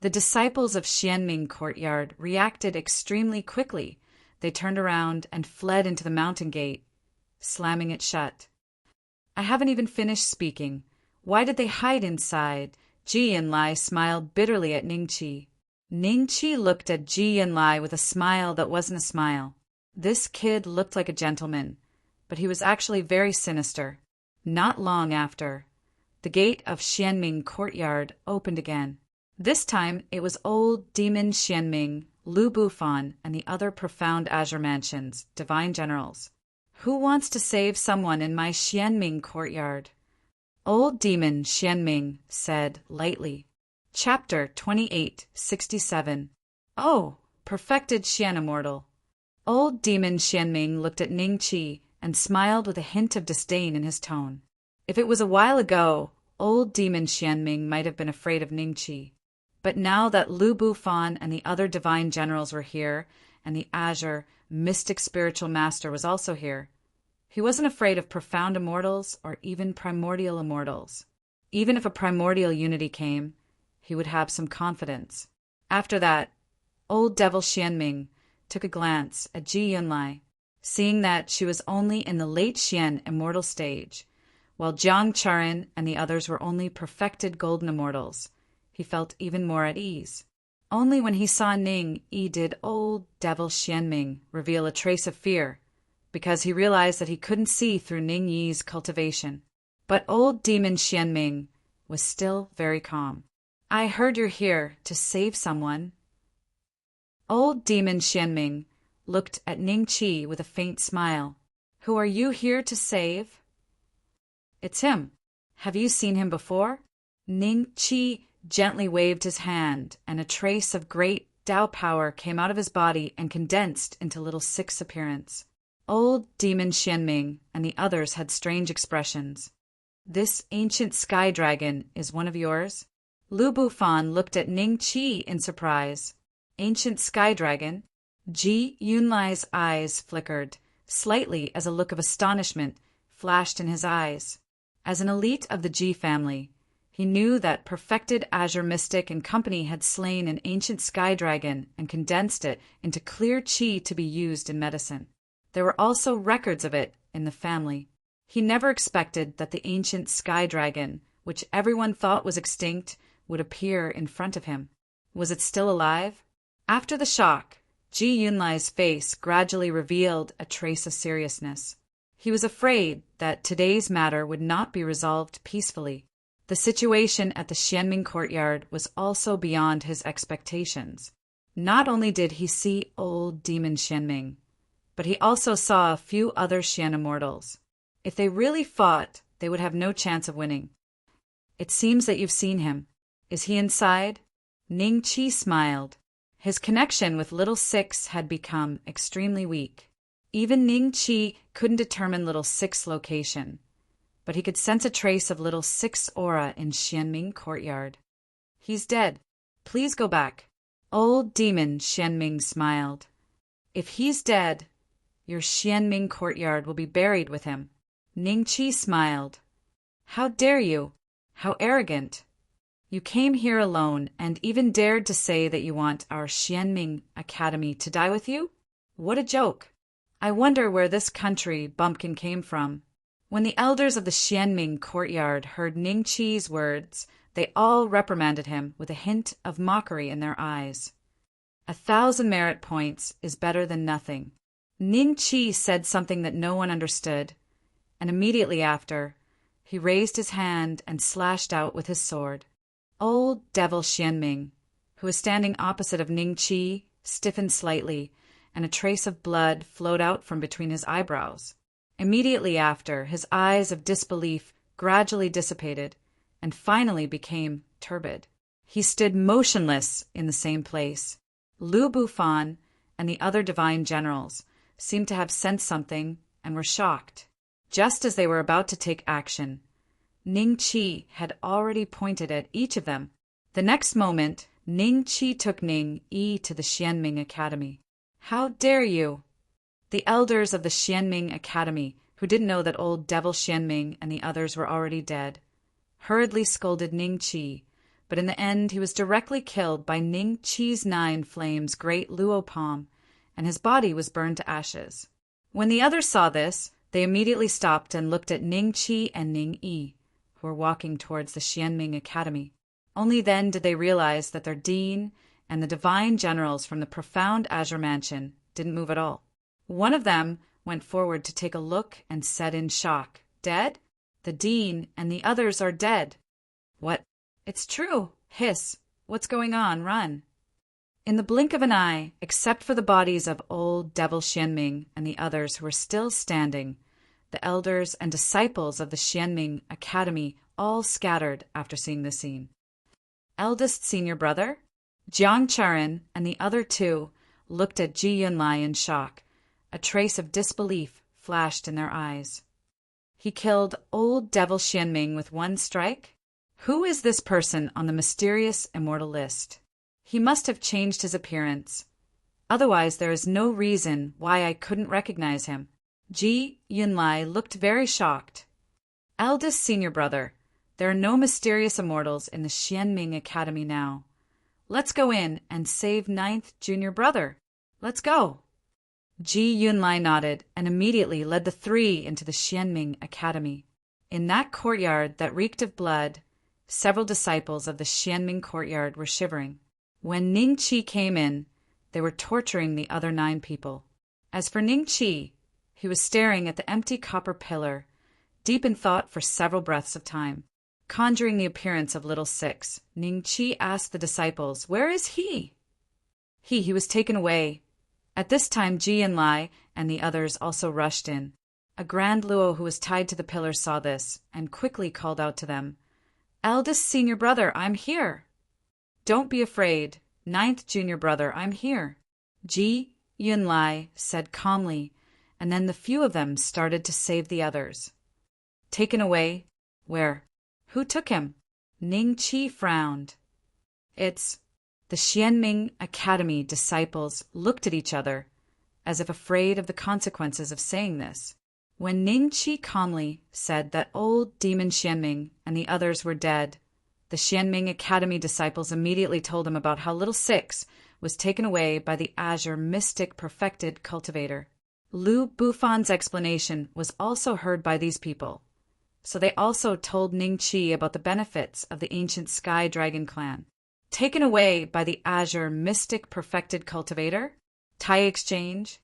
The disciples of Xianming Courtyard reacted extremely quickly. They turned around and fled into the mountain gate, slamming it shut. I haven't even finished speaking. Why did they hide inside? Ji Yunlai smiled bitterly at Ning Qi. Ning Qi looked at Ji Yunlai with a smile that wasn't a smile. This kid looked like a gentleman, but he was actually very sinister. Not long after, the gate of Xianming Courtyard opened again. This time it was old Demon Xianming, Lu Bufan, and the other profound Azure Mansion's divine generals. Who wants to save someone in my Xianming Courtyard? Old Demon Xianming said lightly. Chapter 2867. Oh, perfected Xian Immortal. Old Demon Xianming looked at Ning Qi and smiled with a hint of disdain in his tone. If it was a while ago, old Demon Xianming might have been afraid of Ning Qi. But now that Lu Bufan and the other divine generals were here, and the Azure, mystic spiritual master was also here, he wasn't afraid of profound immortals or even primordial immortals. Even if a primordial unity came, he would have some confidence. After that, old Devil Xianming took a glance at Ji Yunlai, seeing that she was only in the late Xian immortal stage, while Jiang Charan and the others were only perfected golden immortals. He felt even more at ease. Only when he saw Ning Yi did old Devil Xianming reveal a trace of fear, because he realized that he couldn't see through Ning Yi's cultivation. But old Demon Xianming was still very calm. I heard you're here to save someone. Old Demon Xianming looked at Ning Qi with a faint smile. Who are you here to save? It's him. Have you seen him before? Ning Qi gently waved his hand, and a trace of great Tao power came out of his body and condensed into little 6 appearance. Old Demon Xianming and the others had strange expressions. This ancient sky dragon is one of yours? Lu Bufan looked at Ning Qi in surprise. Ancient sky dragon? Ji Yunlai's eyes flickered slightly as a look of astonishment flashed in his eyes. As an elite of the Ji family, he knew that perfected Azure Mystic and company had slain an ancient sky dragon and condensed it into clear qi to be used in medicine. There were also records of it in the family. He never expected that the ancient sky dragon, which everyone thought was extinct, would appear in front of him. Was it still alive? After the shock, Ji Yunlai's face gradually revealed a trace of seriousness. He was afraid that today's matter would not be resolved peacefully. The situation at the Xianming courtyard was also beyond his expectations. Not only did he see old Demon Xianming, but he also saw a few other Xian immortals. If they really fought, they would have no chance of winning. It seems that you've seen him. Is he inside? Ning Qi smiled. His connection with Little Six had become extremely weak. Even Ning Qi couldn't determine Little Six's location, but he could sense a trace of Little Six's aura in Xianming courtyard. He's dead. Please go back. Old Demon Xianming smiled. If he's dead, your Xianming courtyard will be buried with him. Ning Qi smiled. How dare you? How arrogant. You came here alone and even dared to say that you want our Xianming Academy to die with you? What a joke. I wonder where this country bumpkin came from. When the elders of the Xianming courtyard heard Ning Qi's words, they all reprimanded him with a hint of mockery in their eyes. 1,000 merit points is better than nothing. Ning Qi said something that no one understood, and immediately after, he raised his hand and slashed out with his sword. Old Devil Xianming, who was standing opposite of Ning Qi, stiffened slightly, and a trace of blood flowed out from between his eyebrows. Immediately after, his eyes of disbelief gradually dissipated and finally became turbid. He stood motionless in the same place. Lu Bufan and the other divine generals seemed to have sensed something and were shocked. Just as they were about to take action, Ning Qi had already pointed at each of them. The next moment, Ning Qi took Ning Yi to the Xianming Academy. "How dare you?" The elders of the Xianming Academy, who didn't know that old Devil Xianming and the others were already dead, hurriedly scolded Ning Qi, but in the end he was directly killed by Ning Qi's 9 flames' great luo palm, and his body was burned to ashes. When the others saw this, they immediately stopped and looked at Ning Qi and Ning Yi, who were walking towards the Xianming Academy. Only then did they realize that their dean and the divine generals from the profound Azure Mansion didn't move at all. One of them went forward to take a look and said in shock, "Dead? The dean and the others are dead." "What?" "It's true." "Hiss. What's going on? Run." In the blink of an eye, except for the bodies of old Devil Xianming and the others who were still standing, the elders and disciples of the Xianming Academy all scattered after seeing the scene. Eldest senior brother? Jiang Charin and the other 2 looked at Ji Yunlai in shock. A trace of disbelief flashed in their eyes. He killed old Devil Xianming with 1 strike? Who is this person on the mysterious immortal list? He must have changed his appearance. Otherwise, there is no reason why I couldn't recognize him. Ji Yunlai looked very shocked. Eldest senior brother, there are no mysterious immortals in the Xianming Academy now. Let's go in and save 9th junior brother. Let's go. Ji Yunlai nodded and immediately led the 3 into the Xianming Academy. In that courtyard that reeked of blood, several disciples of the Xianming courtyard were shivering. When Ning Qi came in, they were torturing the other 9 people. As for Ning Qi, he was staring at the empty copper pillar, deep in thought for several breaths of time. Conjuring the appearance of little Six, Ning Qi asked the disciples, "Where is he?" He was taken away. At this time, Ji Yunlai and the others also rushed in. A grand luo who was tied to the pillar saw this and quickly called out to them, "Eldest senior brother, I'm here." "Don't be afraid. 9th junior brother, I'm here." Ji Yunlai said calmly, and then the few of them started to save the others. Taken away? Where? Who took him? Ning Qi frowned. "It's..." The Xianming Academy disciples looked at each other, as if afraid of the consequences of saying this. When Ning Qi calmly said that old demon Xianming and the others were dead, the Xianming Academy disciples immediately told him about how little Six was taken away by the Azure Mystic Perfected Cultivator. Lu Bufan's explanation was also heard by these people, so they also told Ning Qi about the benefits of the ancient Sky Dragon clan. Taken away by the Azure Mystic Perfected Cultivator? Tai exchange?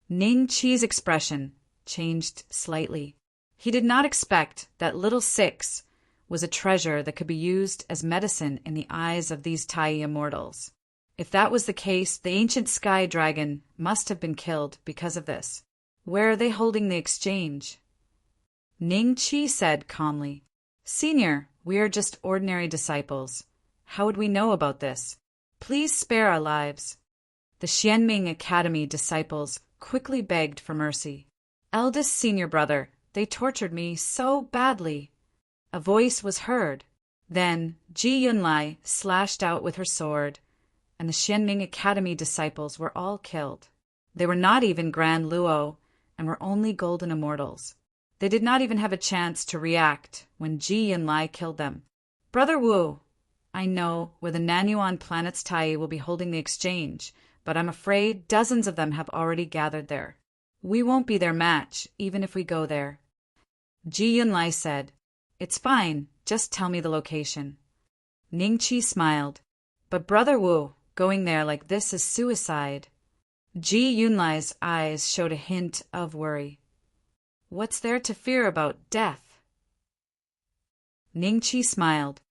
Ning Qi's expression changed slightly. He did not expect that little Six was a treasure that could be used as medicine in the eyes of these Tai immortals. If that was the case, the ancient Sky Dragon must have been killed because of this. Where are they holding the exchange? Ning Qi said calmly, "Senior, we are just ordinary disciples. How would we know about this? Please spare our lives." The Xianming Academy disciples quickly begged for mercy. "Eldest senior brother, they tortured me so badly." A voice was heard. Then Ji Yunlai slashed out with her sword, and the Xianming Academy disciples were all killed. They were not even Grand Luo, and were only golden immortals. They did not even have a chance to react when Ji Yunlai killed them. "Brother Wu, I know where the Nanyuan planet's Tai will be holding the exchange, but I'm afraid dozens of them have already gathered there." We won't be their match, even if we go there. Ji Yunlai said, It's fine, just tell me the location. Ningqi smiled. But Brother Wu, going there like this is suicide. Ji Yunlai's eyes showed a hint of worry. What's there to fear about death? Ningqi smiled.